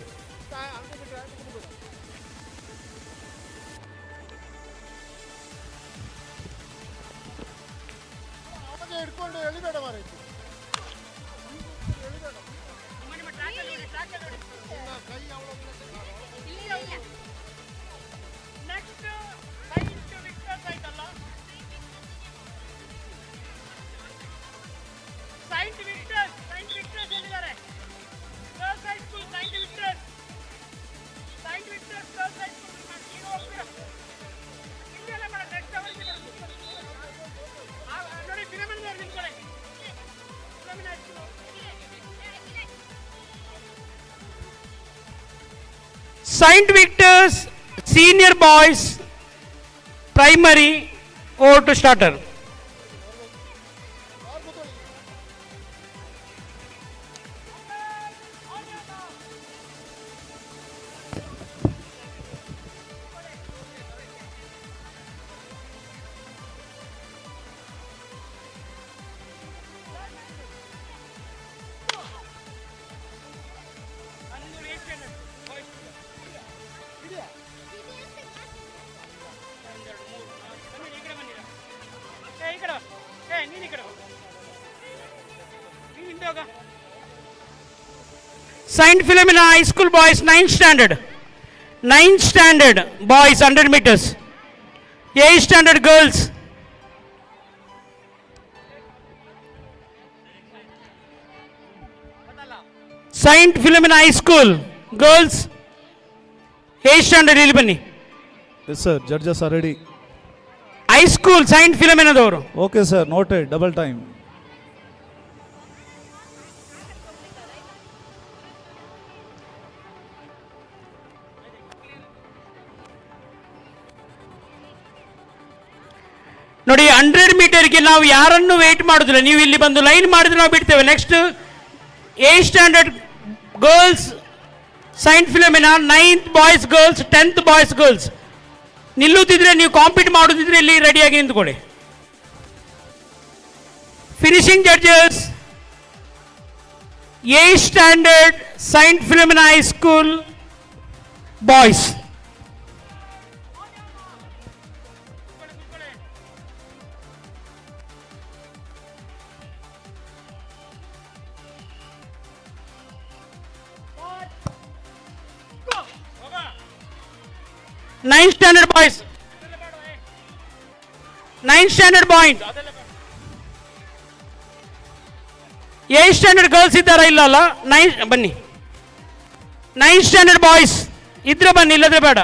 Saint Victor's senior boys primary over to starter. Saint Philomena High School boys 9th standard. 9th standard boys 100 meters. 8th standard girls. Saint Philomena High School girls 8th standard ಇಲ್ಲಿ ಬನ್ನಿ. Yes, sir. Judges are ready. High school Saint Philomena ದವರು. Okay, sir. Noted. Double time. ನೋಡಿ 100 ಮೀಟರ್ಗೆ ನಾವು ಯಾರನ್ನು ವೇಟ್ ಮಾಡೋದಿಲ್ಲ. ನೀವು ಇಲ್ಲಿ ಬಂದು ಲೈನ್ ಮಾಡಿದ್ರೆ ನಾವು ಬಿಡ್ತೇವೆ. Next 8th standard girls saint Philomena, 9th boys girls, 10th boys girls. ನಿಲ್ಲುತ್ತಿದ್ರೆ ನೀವು ಕಾಂಪೀಟ್ ಮಾಡೋದಿದ್ರೆ ಇಲ್ಲಿ ರೆಡಿಯಾಗಿ ನಿಂತ್ಕೊಳ್ಳಿ. Finishing judges 8th standard saint Philomena high school boys. Ninth standard boys. 9th standard boys. 8th standard girls ಇದ್ದಾರಾ? ಇಲ್ಲ ಅಲ್ಲ. 9 ಬನ್ನಿ. 9th standard boys ಇದ್ರೆ ಬನ್ನಿ, ಇಲ್ಲದ್ರೆ ಬೇಡ.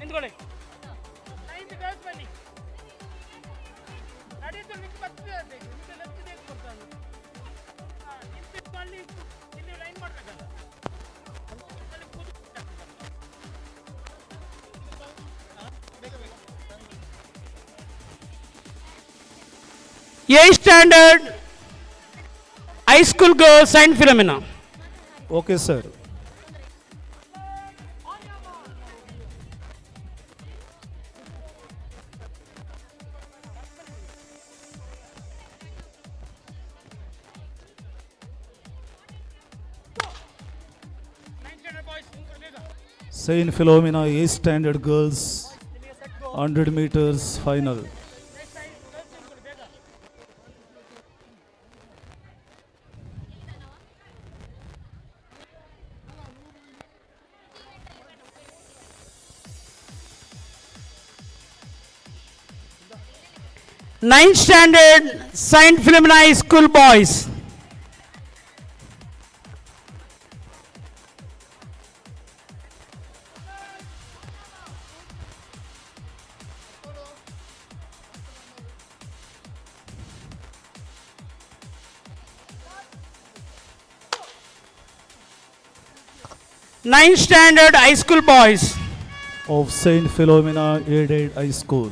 ನಿಂತ್ಕೊಳ್ಳಿ. 9th ಗರ್ಲ್ಸ್ ಬನ್ನಿ. ನಡೆಯುತ್ತೆ ನಿಂತು ಬರ್ತೀವಿ. ನಿಂತು ಲೆಫ್ಟ್ ಬೇಕು ಬರ್ತಾನೆ. ನಿಂತ್ಕೊಳ್ಳಿ. ಇಲ್ಲಿ ಲೈನ್ ಮಾಡಬೇಕಲ್ಲ. Eighth standard high school girls Saint Philomena. Okay, sir. Saint Philomena 8th standard girls 100 meters final. Ninth standard Saint Philomena High School boys. Ninth standard high school boys of Saint Philomena Aided High School.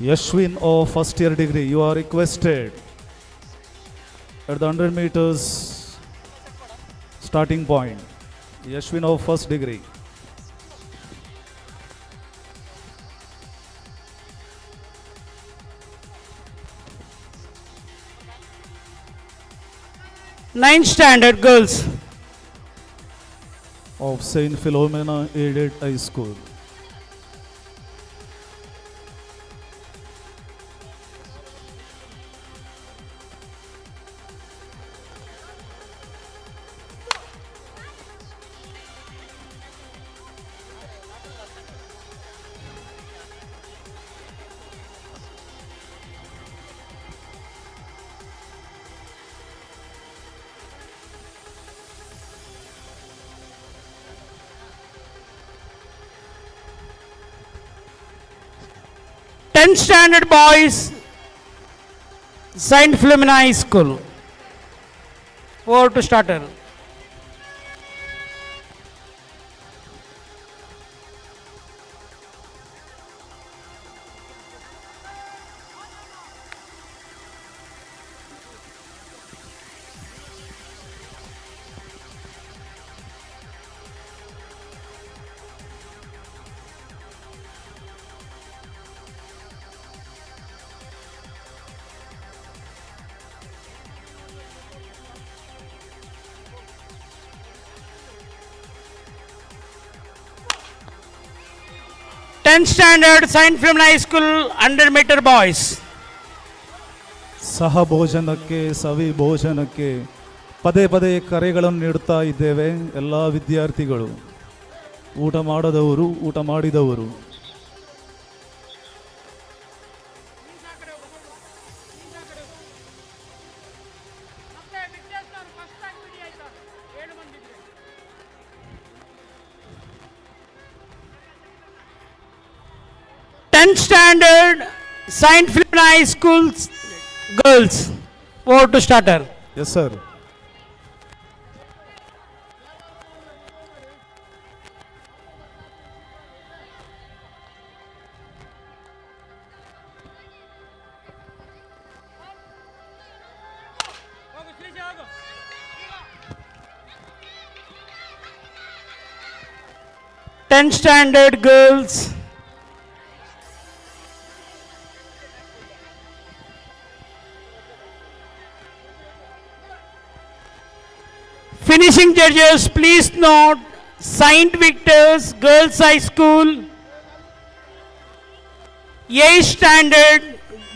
Yashwin of first year degree, you are requested at the 100 meters starting point. Yashwin of first degree. Ninth standard girls of Saint Philomena Aided High School. Tenth standard boys Saint Philomena High School. Over to starter. Standard Saint Philomena High School 100-meter boys. ಸಹ ಭೋಜನಕ್ಕೆ ಸವಿ ಭೋಜನಕ್ಕೆ ಪದೇ ಪದೇ ಕರೆಗಳನ್ನು ನೀಡುತ್ತಾ ಇದ್ದೇವೆ. ಎಲ್ಲ ವಿದ್ಯಾರ್ಥಿಗಳು, ಊಟ ಮಾಡದವರು, ಊಟ ಮಾಡಿದವರು. Standard Saint Philomena High School girls. Over to starter. Yes, sir. Standard girls. Finishing judges, please note, Saint Victor's Girls High School, A standard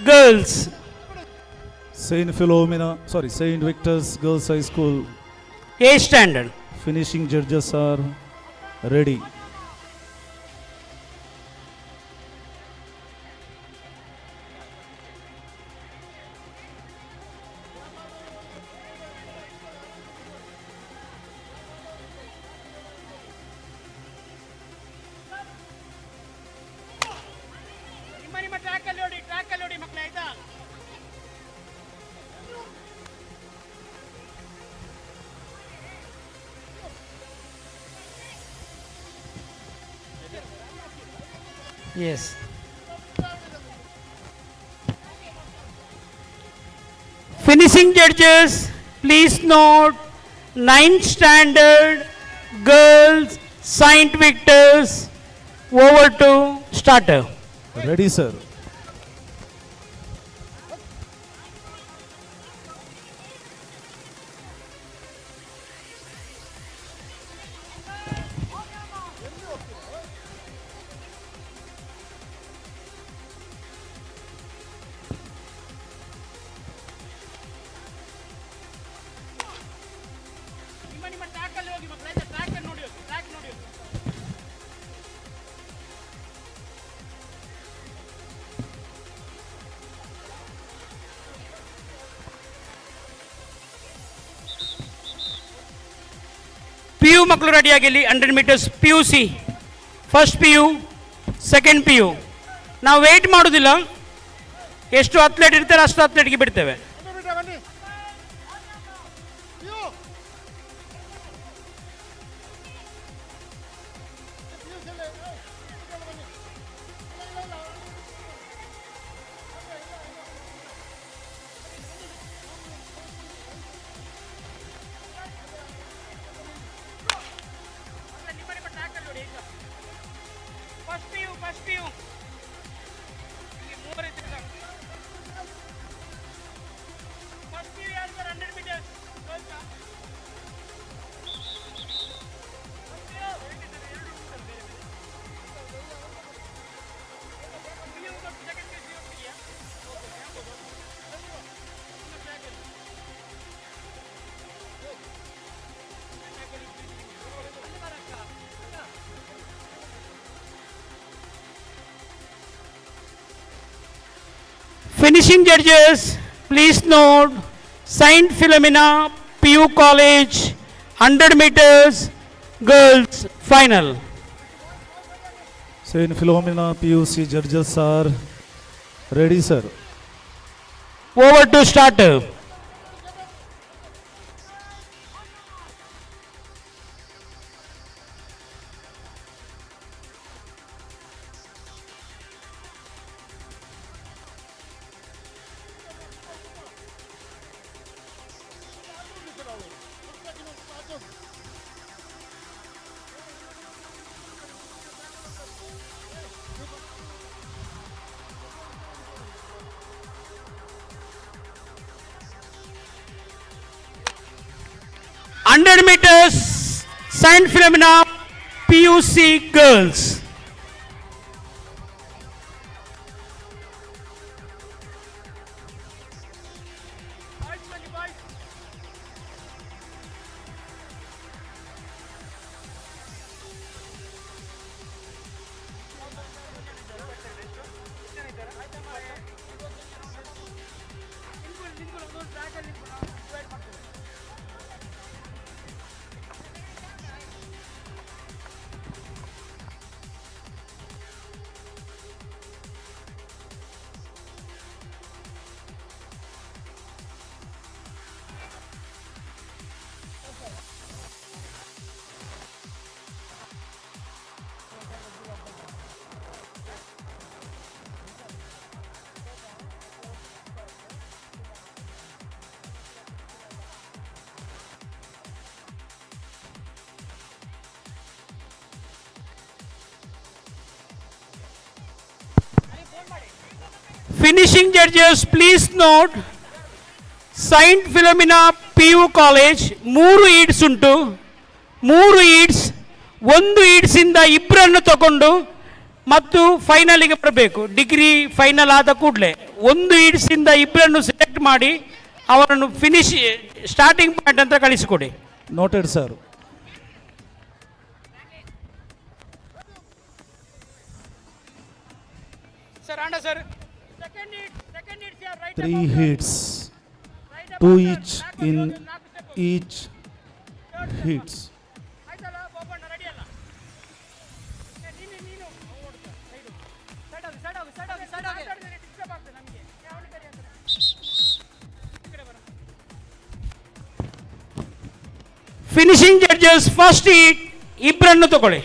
girls. Saint Victor's Girls High School, A standard. finishing judges are ready. Yes. Finishing judges, please note, 9th standard girls Saint Victor's. Over to starter. Ready, sir. PU ಮಕ್ಕಳು ರೆಡಿ ಆಗಿಲ್ಲಿ 100 meters PUC. First PU, second PU. ನಾವು ವೇಟ್ ಮಾಡೋದಿಲ್ಲ, ಎಷ್ಟು ಅಥ್ಲೆಟ್ ಇರ್ತಾರೆ ಅಷ್ಟು ಅಥ್ಲೆಟ್ಗೆ ಬಿಡ್ತೇವೆ. First PU. First PU has 100 meters. Finishing judges, please note, Saint Philomena PU College 100 meters girls final. Saint Philomena PUC judges are ready, sir. Over to starter. 100 meters Saint Philomena PUC girls. Finishing judges, please note, Saint Philomena PU College 3 ಈಡ್ಸ್ ಉಂಟು. 3 ಈಡ್ಸ್, 1 ಈಡ್ಸಿಂದ 2 ತಗೊಂಡು ಮತ್ತು ಫೈನಲಿಗೆ ಬರಬೇಕು. ಡಿಗ್ರಿ ಫೈನಲ್ ಆದ ಕೂಡಲೇ 1 ಈಡ್ಸಿಂದ 2 ಸೆಲೆಕ್ಟ್ ಮಾಡಿ ಅವರನ್ನು ಸ್ಟಾರ್ಟಿಂಗ್ ಪಾಯಿಂಟ್ ಅಂತ ಕಳಿಸಿಕೊಡಿ. Noted sir. Sir and sir 3 hits, 2 each in each hits. Finishing judges first heat 2 ತಗೊಳ್ಳಿ.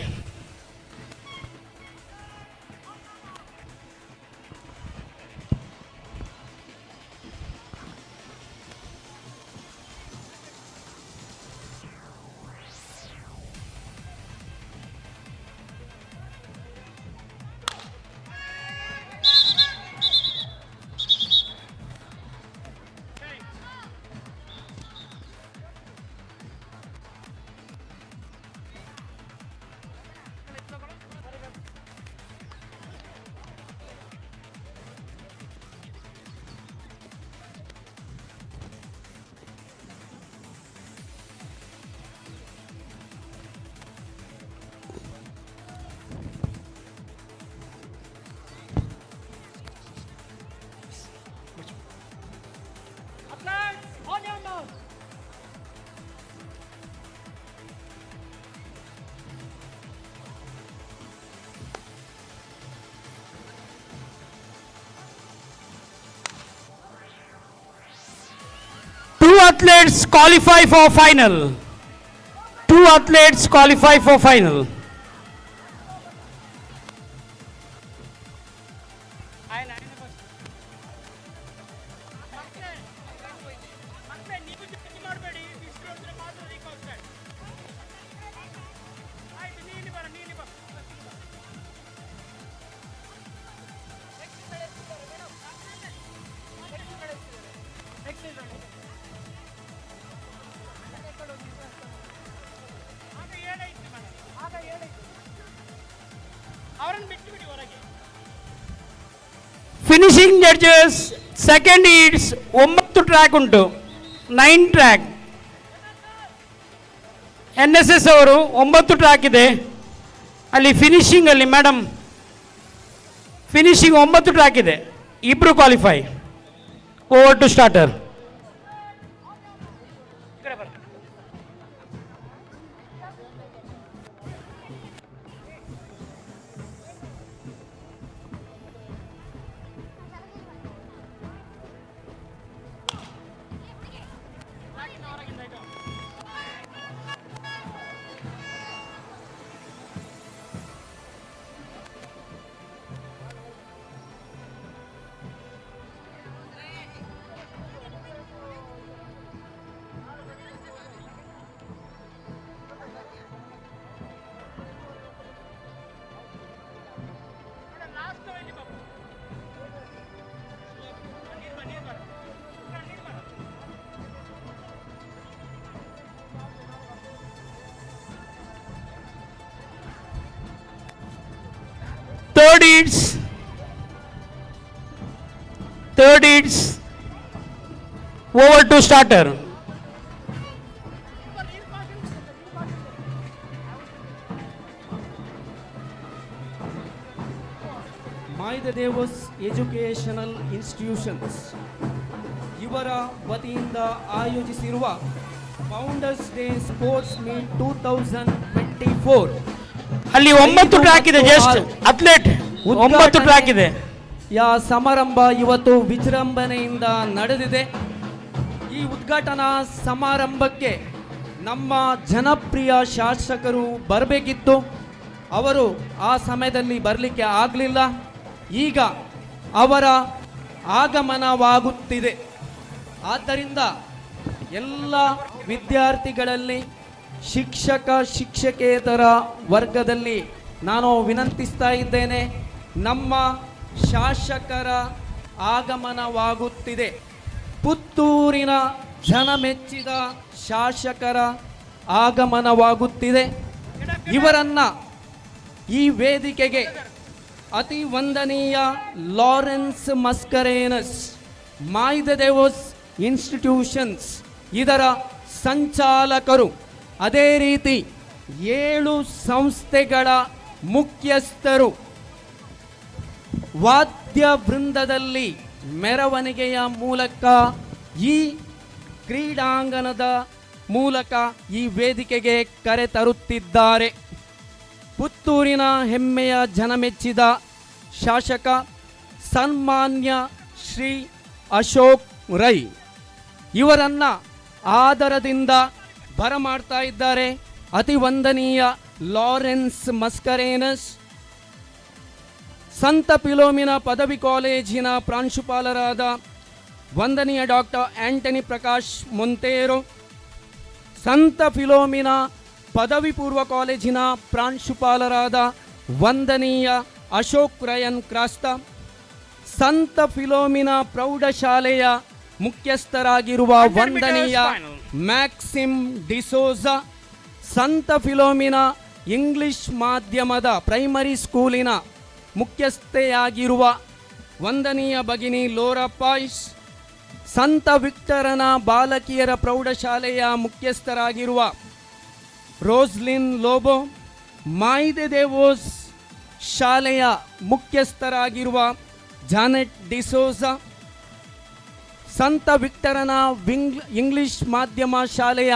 Athletes qualify for final. 2 athletes qualify for final. Finishing judges second heats 9 track ಉಂಟು, 9 ಟ್ರ್ಯಾಕ್. NSS ಅವರು 9 ಟ್ರ್ಯಾಕ್ ಇದೆ ಅಲ್ಲಿ. ಫಿನಿಶಿಂಗ್ ಅಲ್ಲಿ ಮೇಡಮ್ ಫಿನಿಶಿಂಗ್ 9 ಟ್ರ್ಯಾಕ್ ಇದೆ, 2 qualify. Over to starter. hits, third hits, over to starter. Maidedevus educational institutions ಇವರ ವತಿಯಿಂದ ಆಯೋಜಿಸಿರುವ ಫೌಂಡರ್ಸ್ ಡೇ ಸ್ಪೋರ್ಟ್ಸ್ ಮೀಟ್ 2024 ಅಲ್ಲಿ 9 ಟ್ರ್ಯಾಕ್ ಇದೆ, ಜಸ್ಟ್ ಅಥ್ಲೆಟ್ 9 ಟ್ರ್ಯಾಕ್ ಇದೆ. ಸಮಾರಂಭ ಇವತ್ತು ವಿಜೃಂಭಣೆಯಿಂದ ನಡೆದಿದೆ. ಈ ಉದ್ಘಾಟನಾ ಸಮಾರಂಭಕ್ಕೆ ನಮ್ಮ ಜನಪ್ರಿಯ ಶಾಸಕರು ಬರಬೇಕಿತ್ತು. ಅವರು ಆ ಸಮಯದಲ್ಲಿ ಬರಲಿಕ್ಕೆ ಆಗಲಿಲ್ಲ. ಈಗ ಅವರ ಆಗಮನವಾಗುತ್ತಿದೆ. ಆದ್ದರಿಂದ ಎಲ್ಲ ವಿದ್ಯಾರ್ಥಿಗಳಲ್ಲಿ, ಶಿಕ್ಷಕ ಶಿಕ್ಷಕೇತರ ವರ್ಗದಲ್ಲಿ ನಾನು ವಿನಂತಿಸ್ತಾ ಇದ್ದೇನೆ, ನಮ್ಮ ಶಾಸಕರ ಆಗಮನವಾಗುತ್ತಿದೆ. ಪುತ್ತೂರಿನ ಜನಮೆಚ್ಚಿದ ಶಾಸಕರ ಆಗಮನವಾಗುತ್ತಿದೆ. ಇವರನ್ನು ಈ ವೇದಿಕೆಗೆ ಅತಿ ವಂದನೀಯ ಲಾರೆನ್ಸ್ ಮಸ್ಕರೇನಸ್, ಮೈದದೇವಸ್ ಇನ್ಸ್ಟಿಟ್ಯೂಷನ್ಸ್ ಇದರ ಸಂಚಾಲಕರು, ಅದೇ ರೀತಿ 7 ಸಂಸ್ಥೆಗಳ ಮುಖ್ಯಸ್ಥರು ವಾದ್ಯ ವೃಂದದಲ್ಲಿ ಮೆರವಣಿಗೆಯ ಮೂಲಕ ಈ ಕ್ರೀಡಾಂಗಣದ ಮೂಲಕ ಈ ವೇದಿಕೆಗೆ ಕರೆತರುತ್ತಿದ್ದಾರೆ. ಪುತ್ತೂರಿನ ಹೆಮ್ಮೆಯ ಜನಮೆಚ್ಚಿದ ಶಾಸಕ ಸನ್ಮಾನ್ಯ ಶ್ರೀ ಅಶೋಕ್ ರೈ ಇವರನ್ನು ಆದರದಿಂದ ಬರಮಾಡ್ತಾ ಇದ್ದಾರೆ ಅತಿ ವಂದನೀಯ ಲಾರೆನ್ಸ್ ಮಸ್ಕರೇನಸ್. ಸಂತ ಫಿಲೋಮಿನಾ ಪದವಿ ಕಾಲೇಜಿನ ಪ್ರಾಂಶುಪಾಲರಾದ ವಂದನೀಯ ಡಾಕ್ಟರ್ ಆಂಟನಿ ಪ್ರಕಾಶ್ ಮೊಂತೇರೋ, ಸಂತ ಫಿಲೋಮಿನಾ ಪದವಿ ಪೂರ್ವ ಕಾಲೇಜಿನ ಪ್ರಾಂಶುಪಾಲರಾದ ವಂದನೀಯ ಅಶೋಕ್ ರಯನ್ ಕ್ರಾಸ್ತಾ, ಸಂತ ಫಿಲೋಮಿನಾ ಪ್ರೌಢಶಾಲೆಯ ಮುಖ್ಯಸ್ಥರಾಗಿರುವ ವಂದನೀಯ ಮ್ಯಾಕ್ಸಿಮ್ ಡಿಸೋಜಾ, ಸಂತ ಫಿಲೋಮಿನಾ ಇಂಗ್ಲಿಷ್ ಮಾಧ್ಯಮದ ಪ್ರೈಮರಿ ಸ್ಕೂಲಿನ ಮುಖ್ಯಸ್ಥೆಯಾಗಿರುವ ವಂದನೀಯ ಭಗಿನಿ ಲೋರಾ ಪಾಯ್ಸ್, ಸಂತ ವಿಕ್ಟರನ ಬಾಲಕಿಯರ ಪ್ರೌಢಶಾಲೆಯ ಮುಖ್ಯಸ್ಥರಾಗಿರುವ ರೋಸ್ಲಿನ್ ಲೋಬೋ, ಮೈದದೇವೋಸ್ ಶಾಲೆಯ ಮುಖ್ಯಸ್ಥರಾಗಿರುವ ಜಾನೆಟ್ ಡಿಸೋಜಾ, ಸಂತ ವಿಕ್ಟರನ ಇಂಗ್ಲಿಷ್ ಮಾಧ್ಯಮ ಶಾಲೆಯ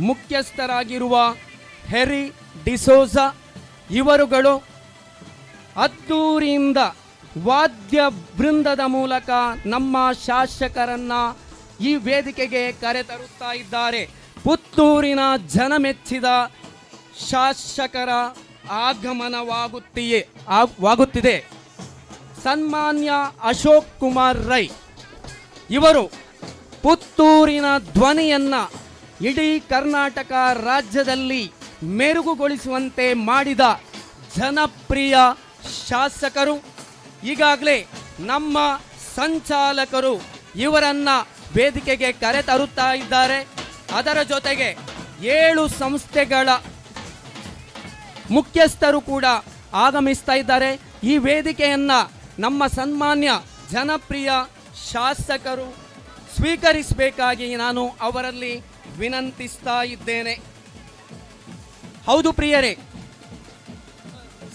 ಮುಖ್ಯಸ್ಥರಾಗಿರುವ ಹೆರಿ ಡಿಸೋಜಾ ಇವರುಗಳು ಅದ್ದೂರಿಯಿಂದ ವಾದ್ಯ ವೃಂದದ ಮೂಲಕ ನಮ್ಮ ಶಾಸಕರನ್ನ ಈ ವೇದಿಕೆಗೆ ಕರೆತರುತ್ತಾ ಇದ್ದಾರೆ. ಪುತ್ತೂರಿನ ಜನಮೆಚ್ಚಿದ ಶಾಸಕರ ಆಗಮನವಾಗುತ್ತಿದೆ. ಸನ್ಮಾನ್ಯ ಅಶೋಕ್ ಕುಮಾರ್ ರೈ ಇವರು ಪುತ್ತೂರಿನ ಧ್ವನಿಯನ್ನು ಇಡೀ ಕರ್ನಾಟಕ ರಾಜ್ಯದಲ್ಲಿ ಮೆರುಗುಗೊಳಿಸುವಂತೆ ಮಾಡಿದ ಜನಪ್ರಿಯ ಶಾಸಕರು. ಈಗಾಗಲೇ ನಮ್ಮ ಸಂಚಾಲಕರು ಇವರನ್ನು ವೇದಿಕೆಗೆ ಕರೆತರುತ್ತಾ ಇದ್ದಾರೆ. ಅದರ ಜೊತೆಗೆ 7 ಸಂಸ್ಥೆಗಳ ಮುಖ್ಯಸ್ಥರು ಕೂಡ ಆಗಮಿಸ್ತಾ ಇದ್ದಾರೆ. ಈ ವೇದಿಕೆಯನ್ನು ನಮ್ಮ ಸನ್ಮಾನ್ಯ ಜನಪ್ರಿಯ ಶಾಸಕರು ಸ್ವೀಕರಿಸಬೇಕಾಗಿ ನಾನು ಅವರಲ್ಲಿ ವಿನಂತಿಸ್ತಾ ಇದ್ದೇನೆ. ಹೌದು ಪ್ರಿಯರೇ,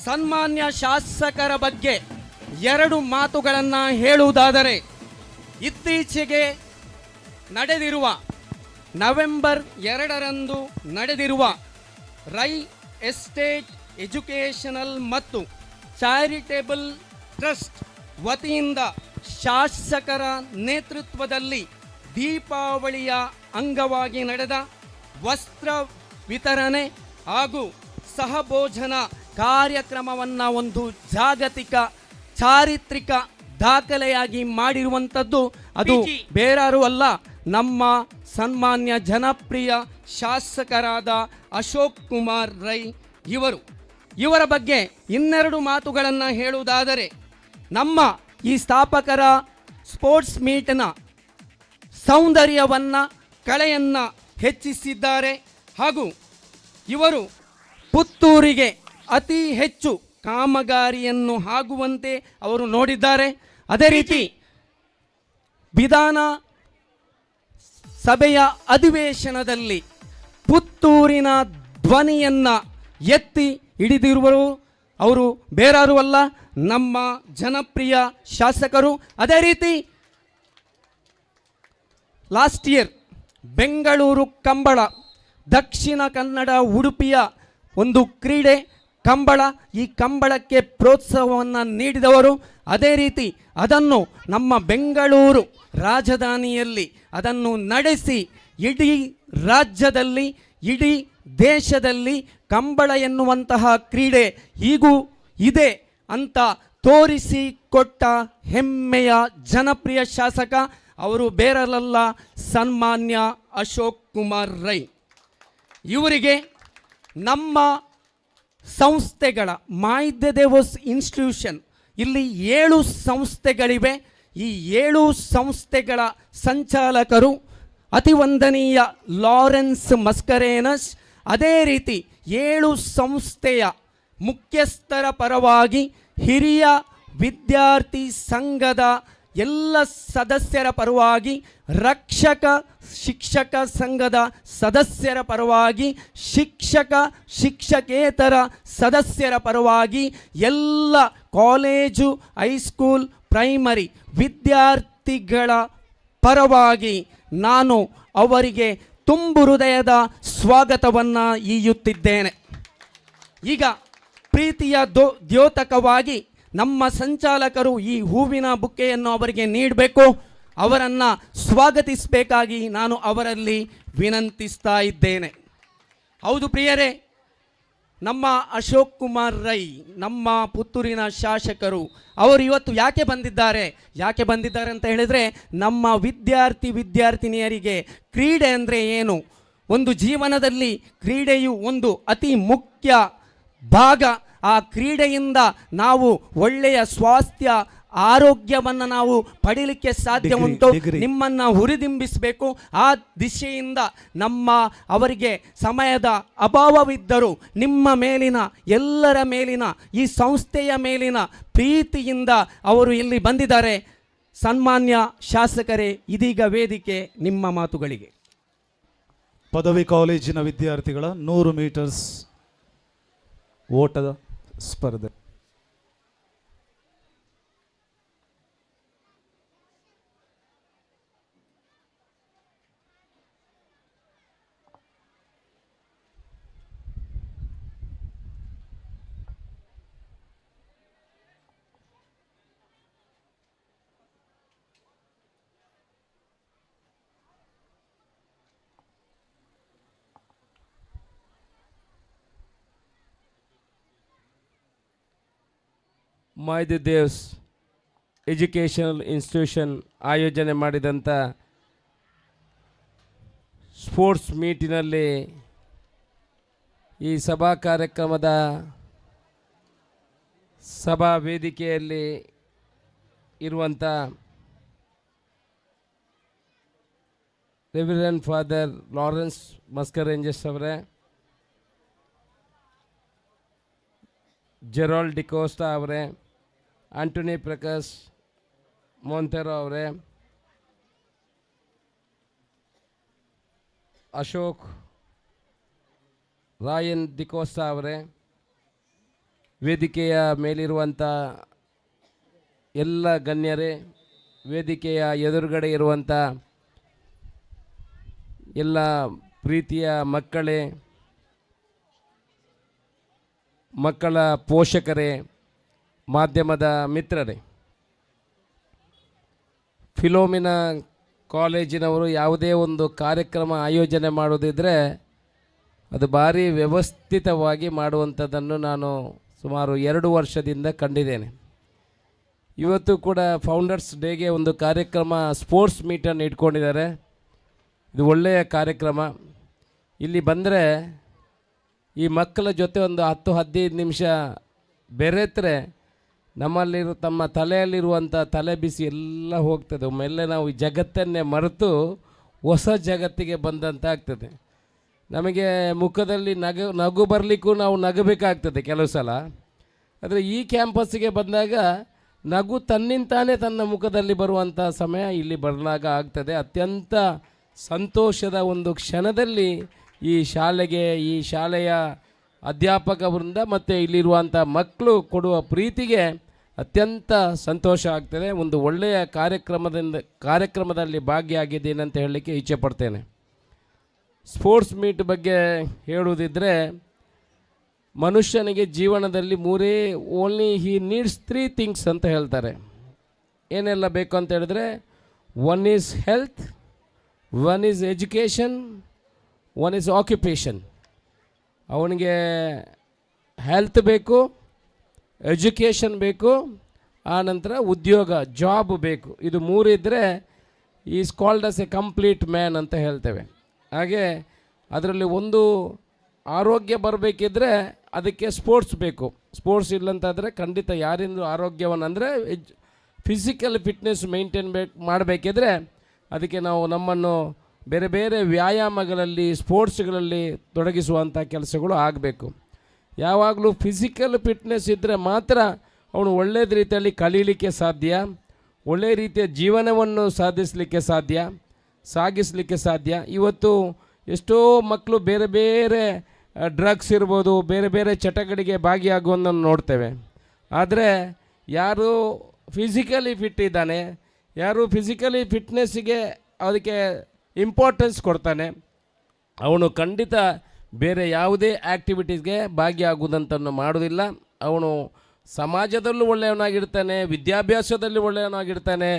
ಸನ್ಮಾನ್ಯ ಶಾಸಕರ ಬಗ್ಗೆ 2 ಮಾತುಗಳನ್ನು ಹೇಳುವುದಾದರೆ, ಇತ್ತೀಚೆಗೆ ನಡೆದಿರುವ ನವೆಂಬರ್ 2ರಂದು ನಡೆದಿರುವ ರೈ ಎಸ್ಟೇಟ್ ಎಜುಕೇಷನಲ್ ಮತ್ತು ಚಾರಿಟೇಬಲ್ ಟ್ರಸ್ಟ್ ವತಿಯಿಂದ ಶಾಸಕರ ನೇತೃತ್ವದಲ್ಲಿ ದೀಪಾವಳಿಯ ಅಂಗವಾಗಿ ನಡೆದ ವಸ್ತ್ರ ವಿತರಣೆ ಹಾಗೂ ಸಹಭೋಜನ ಕಾರ್ಯಕ್ರಮವನ್ನು ಒಂದು ಜಾಗತಿಕ ಚಾರಿತ್ರಿಕ ದಾಖಲೆಯಾಗಿ ಮಾಡಿರುವಂಥದ್ದು ಅದು ಬೇರಾರು ಅಲ್ಲ, ನಮ್ಮ ಸನ್ಮಾನ್ಯ ಜನಪ್ರಿಯ ಶಾಸಕರಾದ ಅಶೋಕ್ ಕುಮಾರ್ ರೈ ಇವರ ಬಗ್ಗೆ 2 ಮಾತುಗಳನ್ನು ಹೇಳುವುದಾದರೆ, ನಮ್ಮ ಈ ಸ್ಥಾಪಕರ ಸ್ಪೋರ್ಟ್ಸ್ ಮೀಟ್ನ ಸೌಂದರ್ಯವನ್ನು ಕಳೆಯನ್ನು ಹೆಚ್ಚಿಸಿದ್ದಾರೆ ಹಾಗೂ ಇವರು ಪುತ್ತೂರಿಗೆ ಅತಿ ಹೆಚ್ಚು ಕಾಮಗಾರಿಯನ್ನು ಆಗುವಂತೆ ಅವರು ನೋಡಿದ್ದಾರೆ. ಅದೇ ರೀತಿ ವಿಧಾನ ಸಭೆಯ ಅಧಿವೇಶನದಲ್ಲಿ ಪುತ್ತೂರಿನ ಧ್ವನಿಯನ್ನು ಎತ್ತಿ ಹಿಡಿದಿರುವರು ಅವರು ಬೇರಾರು ಅಲ್ಲ, ನಮ್ಮ ಜನಪ್ರಿಯ ಶಾಸಕರು. ಅದೇ ರೀತಿ ಲಾಸ್ಟ್ ಇಯರ್ ಬೆಂಗಳೂರು ಕಂಬಳ, ದಕ್ಷಿಣ ಕನ್ನಡ ಉಡುಪಿಯ ಒಂದು ಕ್ರೀಡೆ ಕಂಬಳ, ಈ ಕಂಬಳಕ್ಕೆ ಪ್ರೋತ್ಸಾಹವನ್ನು ನೀಡಿದವರು. ಅದೇ ರೀತಿ ಅದನ್ನು ನಮ್ಮ ಬೆಂಗಳೂರು ರಾಜಧಾನಿಯಲ್ಲಿ ಅದನ್ನು ನಡೆಸಿ ಇಡೀ ರಾಜ್ಯದಲ್ಲಿ ಇಡೀ ದೇಶದಲ್ಲಿ ಕಂಬಳ ಎನ್ನುವಂತಹ ಕ್ರೀಡೆ ಹೀಗೂ ಇದೆ ಅಂತ ತೋರಿಸಿಕೊಟ್ಟ ಹೆಮ್ಮೆಯ ಜನಪ್ರಿಯ ಶಾಸಕ ಅವರು ಬೇರಲ್ಲ, ಸನ್ಮಾನ್ಯ ಅಶೋಕ್ ಕುಮಾರ್ ರೈ. ಇವರಿಗೆ ನಮ್ಮ ಸಂಸ್ಥೆಗಳ ಮಾಯ್ದೆ ದೇವೋಸ್ ಇನ್ಸ್ಟಿಟ್ಯೂಷನ್, ಇಲ್ಲಿ 7 ಸಂಸ್ಥೆಗಳಿವೆ. ಈ 7 ಸಂಸ್ಥೆಗಳ ಸಂಚಾಲಕರು ಅತಿ ವಂದನೀಯ ಲಾರೆನ್ಸ್ ಮಸ್ಕರೇನಸ್, ಅದೇ ರೀತಿ 7 ಸಂಸ್ಥೆಯ ಮುಖ್ಯಸ್ಥರ ಪರವಾಗಿ ಹಿರಿಯ ವಿದ್ಯಾರ್ಥಿ ಸಂಘದ ಎಲ್ಲ ಸದಸ್ಯರ ಪರವಾಗಿ, ರಕ್ಷಕ ಶಿಕ್ಷಕ ಸಂಘದ ಸದಸ್ಯರ ಪರವಾಗಿ, ಶಿಕ್ಷಕೇತರ ಸದಸ್ಯರ ಪರವಾಗಿ, ಎಲ್ಲ ಕಾಲೇಜು ಹೈಸ್ಕೂಲ್ ಪ್ರೈಮರಿ ವಿದ್ಯಾರ್ಥಿಗಳ ಪರವಾಗಿ ನಾನು ಅವರಿಗೆ ತುಂಬು ಹೃದಯದ ಸ್ವಾಗತವನ್ನು ಈಯುತ್ತಿದ್ದೇನೆ. ಈಗ ಪ್ರೀತಿಯ ದ್ಯೋತಕವಾಗಿ ನಮ್ಮ ಸಂಚಾಲಕರು ಈ ಹೂವಿನ ಬುಕ್ಕೆಯನ್ನು ಅವರಿಗೆ ನೀಡಬೇಕು, ಅವರನ್ನು ಸ್ವಾಗತಿಸಬೇಕಾಗಿ ನಾನು ಅವರಲ್ಲಿ ವಿನಂತಿಸ್ತಾ ಇದ್ದೇನೆ. ಹೌದು ಪ್ರಿಯರೇ, ನಮ್ಮ ಅಶೋಕ್ ಕುಮಾರ್ ರೈ ನಮ್ಮ ಪುತ್ತೂರಿನ ಶಾಸಕರು ಅವರು ಇವತ್ತು ಯಾಕೆ ಬಂದಿದ್ದಾರೆ ಅಂತ ಹೇಳಿದರೆ, ನಮ್ಮ ವಿದ್ಯಾರ್ಥಿನಿಯರಿಗೆ ಕ್ರೀಡೆ ಅಂದರೆ ಏನು, ಒಂದು ಜೀವನದಲ್ಲಿ ಕ್ರೀಡೆಯು ಒಂದು ಅತಿ ಮುಖ್ಯ ಭಾಗ. ಆ ಕ್ರೀಡೆಯಿಂದ ನಾವು ಒಳ್ಳೆಯ ಸ್ವಾಸ್ಥ್ಯ ಆರೋಗ್ಯವನ್ನು ನಾವು ಪಡೀಲಿಕ್ಕೆ ಸಾಧ್ಯ ಉಂಟು. ನಿಮ್ಮನ್ನು ಹುರಿದಿಂಬಿಸಬೇಕು. ಆ ದಿಶೆಯಿಂದ ಅವರಿಗೆ ಸಮಯದ ಅಭಾವವಿದ್ದರೂ ನಿಮ್ಮ ಮೇಲಿನ ಎಲ್ಲರ ಮೇಲಿನ ಈ ಸಂಸ್ಥೆಯ ಮೇಲಿನ ಪ್ರೀತಿಯಿಂದ ಅವರು ಇಲ್ಲಿ ಬಂದಿದ್ದಾರೆ. ಸನ್ಮಾನ್ಯ ಶಾಸಕರೇ, ಇದೀಗ ವೇದಿಕೆ ನಿಮ್ಮ ಮಾತುಗಳಿಗೆ. ಪದವಿ ಕಾಲೇಜಿನ ವಿದ್ಯಾರ್ಥಿಗಳ 100 ಮೀಟರ್ಸ್ ಓಟದ ಸ್ಪರ್ಧೆ. ಮಾಯ್ದೆ ದೇವ್ಸ್ ಎಜುಕೇಷನಲ್ ಇನ್ಸ್ಟಿಟ್ಯೂಷನ್ ಆಯೋಜನೆ ಮಾಡಿದಂಥ ಸ್ಪೋರ್ಟ್ಸ್ ಮೀಟಿನಲ್ಲಿ ಈ ಸಭಾ ಕಾರ್ಯಕ್ರಮದ ಸಭಾ ವೇದಿಕೆಯಲ್ಲಿ ಇರುವಂಥ ರೆವರೆಂಡ್ ಫಾದರ್ ಲಾರೆನ್ಸ್ ಮಸ್ಕರೇಂಜಸ್ ಅವರೇ, ಜೆರಾಲ್ಡ್ ಡಿಕೋಸ್ಟಾ ಅವರೇ, ಆಂಟೋನಿ ಪ್ರಕಾಶ್ ಮೊಂತೆರೋ ಅವರೇ, ಅಶೋಕ್ ರಾಯನ್ ಡಿಕೋಸ್ಟಾ ಅವರೇ, ವೇದಿಕೆಯ ಮೇಲಿರುವಂಥ ಎಲ್ಲ ಗಣ್ಯರೇ, ವೇದಿಕೆಯ ಎದುರುಗಡೆ ಇರುವಂಥ ಎಲ್ಲ ಪ್ರೀತಿಯ ಮಕ್ಕಳೇ, ಮಕ್ಕಳ ಪೋಷಕರೇ, ಮಾಧ್ಯಮದ ಮಿತ್ರರೇ, ಫಿಲೋಮಿನಾ ಕಾಲೇಜಿನವರು ಯಾವುದೇ ಒಂದು ಕಾರ್ಯಕ್ರಮ ಆಯೋಜನೆ ಮಾಡೋದಿದ್ದರೆ ಅದು ಭಾರಿ ವ್ಯವಸ್ಥಿತವಾಗಿ ಮಾಡುವಂಥದ್ದನ್ನು ನಾನು ಸುಮಾರು 2 ವರ್ಷದಿಂದ ಕಂಡಿದ್ದೇನೆ. ಇವತ್ತು ಕೂಡ ಫೌಂಡರ್ಸ್ ಡೇಗೆ ಒಂದು ಕಾರ್ಯಕ್ರಮ ಸ್ಪೋರ್ಟ್ಸ್ ಮೀಟನ್ನು ಇಟ್ಕೊಂಡಿದ್ದಾರೆ. ಇದು ಒಳ್ಳೆಯ ಕಾರ್ಯಕ್ರಮ. ಇಲ್ಲಿ ಬಂದರೆ ಈ ಮಕ್ಕಳ ಜೊತೆ ಒಂದು 10-15 ನಿಮಿಷ ಬೆರೆತರೆ ತಮ್ಮ ತಲೆಯಲ್ಲಿರುವಂಥ ತಲೆ ಬಿಸಿ ಎಲ್ಲ ಹೋಗ್ತದೆ. ಒಮ್ಮೆಲ್ಲ ನಾವು ಈ ಜಗತ್ತನ್ನೇ ಮರೆತು ಹೊಸ ಜಗತ್ತಿಗೆ ಬಂದಂತ ಆಗ್ತದೆ. ನಮಗೆ ಮುಖದಲ್ಲಿ ನಗು ಬರಲಿಕ್ಕೂ ನಾವು ನಗಬೇಕಾಗ್ತದೆ ಕೆಲವು ಸಲ. ಆದರೆ ಈ ಕ್ಯಾಂಪಸ್ಸಿಗೆ ಬಂದಾಗ ನಗು ತನ್ನಿಂತಾನೇ ತನ್ನ ಮುಖದಲ್ಲಿ ಬರುವಂಥ ಸಮಯ ಇಲ್ಲಿ ಬರಲಾಗ ಆಗ್ತದೆ. ಅತ್ಯಂತ ಸಂತೋಷದ ಒಂದು ಕ್ಷಣದಲ್ಲಿ ಈ ಶಾಲೆಗೆ, ಈ ಶಾಲೆಯ ಅಧ್ಯಾಪಕ ವೃಂದ ಮತ್ತು ಇಲ್ಲಿರುವಂಥ ಮಕ್ಕಳು ಕೊಡುವ ಪ್ರೀತಿಗೆ ಅತ್ಯಂತ ಸಂತೋಷ ಆಗ್ತದೆ. ಒಂದು ಒಳ್ಳೆಯ ಕಾರ್ಯಕ್ರಮದಲ್ಲಿ ಭಾಗಿಯಾಗಿದ್ದೀನಿ ಅಂತ ಹೇಳಲಿಕ್ಕೆ ಇಚ್ಛೆ ಪಡ್ತೇನೆ. ಸ್ಪೋರ್ಟ್ಸ್ ಮೀಟ್ ಬಗ್ಗೆ ಹೇಳುವುದಿದ್ದರೆ, ಮನುಷ್ಯನಿಗೆ ಜೀವನದಲ್ಲಿ ಓನ್ಲಿ ಹಿ ನೀಡ್ಸ್ 3 ಥಿಂಗ್ಸ್ ಅಂತ ಹೇಳ್ತಾರೆ. ಏನೆಲ್ಲ ಬೇಕು ಅಂತ ಹೇಳಿದ್ರೆ, 1 is health, 1 is education, 1 is occupation. ಅವನಿಗೆ ಹೆಲ್ತ್ ಬೇಕು, ಎಜುಕೇಷನ್ ಬೇಕು, ಆನಂತರ ಉದ್ಯೋಗ, ಜಾಬ್ ಬೇಕು. ಇದು 3 ಇದ್ದರೆ is called as A complete man ಅಂತ ಹೇಳ್ತೇವೆ. ಹಾಗೆ ಅದರಲ್ಲಿ ಒಂದು ಆರೋಗ್ಯ ಬರಬೇಕಿದ್ರೆ ಅದಕ್ಕೆ ಸ್ಪೋರ್ಟ್ಸ್ ಬೇಕು. ಸ್ಪೋರ್ಟ್ಸ್ ಇಲ್ಲಂತಾದರೆ ಖಂಡಿತ ಯಾರಿಂದು ಆರೋಗ್ಯವನ್ನು, ಅಂದರೆ ಫಿಸಿಕಲ್ ಫಿಟ್ನೆಸ್ ಮೇಂಟೈನ್ ಮಾಡಬೇಕಿದ್ರೆ ಅದಕ್ಕೆ ನಾವು ನಮ್ಮನ್ನು ಬೇರೆ ಬೇರೆ ವ್ಯಾಯಾಮಗಳಲ್ಲಿ, ಸ್ಪೋರ್ಟ್ಸ್ಗಳಲ್ಲಿ ತೊಡಗಿಸುವಂಥ ಕೆಲಸಗಳು ಆಗಬೇಕು. ಯಾವಾಗಲೂ ಫಿಸಿಕಲ್ ಫಿಟ್ನೆಸ್ ಇದ್ದರೆ ಮಾತ್ರ ಅವನು ಒಳ್ಳೆಯ ರೀತಿಯಲ್ಲಿ ಕಲೀಲಿಕ್ಕೆ ಸಾಧ್ಯ, ಒಳ್ಳೆಯ ರೀತಿಯ ಜೀವನವನ್ನು ಸಾಗಿಸಲಿಕ್ಕೆ ಸಾಧ್ಯ. ಇವತ್ತು ಎಷ್ಟೋ ಮಕ್ಕಳು ಬೇರೆ ಬೇರೆ ಡ್ರಗ್ಸ್ ಇರ್ಬೋದು, ಬೇರೆ ಬೇರೆ ಚಟಗಳಿಗೆ ಭಾಗಿಯಾಗುವುದನ್ನು ನೋಡ್ತೇವೆ. ಆದರೆ ಯಾರು ಫಿಸಿಕಲಿ ಫಿಟ್ ಇದ್ದಾನೆ, ಯಾರು ಫಿಸಿಕಲಿ ಫಿಟ್ನೆಸ್ಸಿಗೆ ಅದಕ್ಕೆ ಇಂಪಾರ್ಟೆನ್ಸ್ ಕೊಡ್ತಾನೆ, ಅವನು ಖಂಡಿತ ಬೇರೆ ಯಾವುದೇ ಆ್ಯಕ್ಟಿವಿಟೀಸ್ಗೆ ಭಾಗಿಯಾಗುವುದಂತನ್ನು ಮಾಡೋದಿಲ್ಲ. ಅವನು ಸಮಾಜದಲ್ಲೂ ಒಳ್ಳೆಯವನಾಗಿರ್ತಾನೆ, ವಿದ್ಯಾಭ್ಯಾಸದಲ್ಲಿ ಒಳ್ಳೆಯವನಾಗಿರ್ತಾನೆ,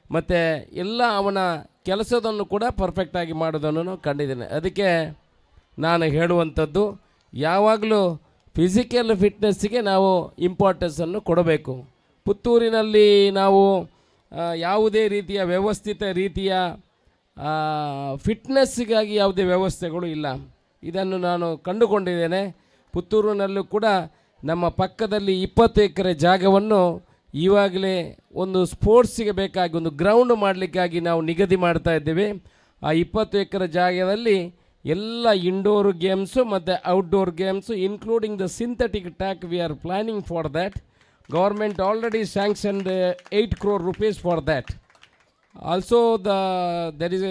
ಮತ್ತು ಎಲ್ಲ ಅವನ ಕೆಲಸದನ್ನು ಕೂಡ ಪರ್ಫೆಕ್ಟಾಗಿ ಮಾಡೋದನ್ನು ನಾವು ಕಂಡಿದ್ದೇನೆ. ಅದಕ್ಕೆ ನಾನು ಹೇಳುವಂಥದ್ದು, ಯಾವಾಗಲೂ ಫಿಸಿಕಲ್ ಫಿಟ್ನೆಸ್ಸಿಗೆ ನಾವು ಇಂಪಾರ್ಟೆನ್ಸನ್ನು ಕೊಡಬೇಕು. ಪುತ್ತೂರಿನಲ್ಲಿ ನಾವು ಯಾವುದೇ ರೀತಿಯ ವ್ಯವಸ್ಥಿತ ರೀತಿಯ ಫಿಟ್ನೆಸ್ಸಿಗಾಗಿ ಯಾವುದೇ ವ್ಯವಸ್ಥೆಗಳು ಇಲ್ಲ. ಇದನ್ನು ನಾನು ಕಂಡುಕೊಂಡಿದ್ದೇನೆ. ಪುತ್ತೂರಿನಲ್ಲೂ ಕೂಡ ನಮ್ಮ ಪಕ್ಕದಲ್ಲಿ 20 ಎಕರೆ ಜಾಗವನ್ನು ಇವಾಗಲೇ ಒಂದು ಸ್ಪೋರ್ಟ್ಸಿಗೆ ಬೇಕಾಗಿ ಒಂದು ಗ್ರೌಂಡ್ ಮಾಡಲಿಕ್ಕಾಗಿ ನಾವು ನಿಗದಿ ಮಾಡ್ತಾ ಇದ್ದೇವೆ. ಆ 20 ಎಕರೆ ಜಾಗದಲ್ಲಿ ಎಲ್ಲ ಇಂಡೋರ್ ಗೇಮ್ಸು ಮತ್ತು outdoor games including the synthetic track, we are planning for that. Government already sanctioned 8 crore rupees for that. Also there is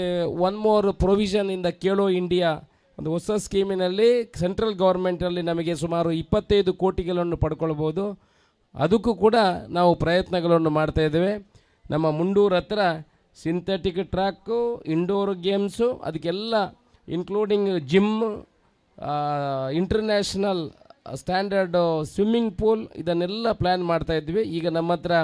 one more provision in the Khelo India, ಒಂದು ಹೊಸ ಸ್ಕೀಮಿನಲ್ಲಿ ಸೆಂಟ್ರಲ್ ಗೌರ್ಮೆಂಟಲ್ಲಿ ನಮಗೆ ಸುಮಾರು 25 ಕೋಟಿಗಳನ್ನು ಪಡ್ಕೊಳ್ಬೋದು. ಅದಕ್ಕೂ ಕೂಡ ನಾವು ಪ್ರಯತ್ನಗಳನ್ನು ಮಾಡ್ತಾ ಇದ್ದೇವೆ. ನಮ್ಮ ಮುಂಡೂರು ಹತ್ರ ಸಿಂಥೆಟಿಕ್ ಟ್ರ್ಯಾಕು, ಇಂಡೋರ್ ಗೇಮ್ಸು, ಅದಕ್ಕೆಲ್ಲ including gym, international standard swimming pool, ಇದನ್ನೆಲ್ಲ ಪ್ಲ್ಯಾನ್ ಮಾಡ್ತಾಯಿದ್ವಿ. ಈಗ ನಮ್ಮ ಹತ್ರ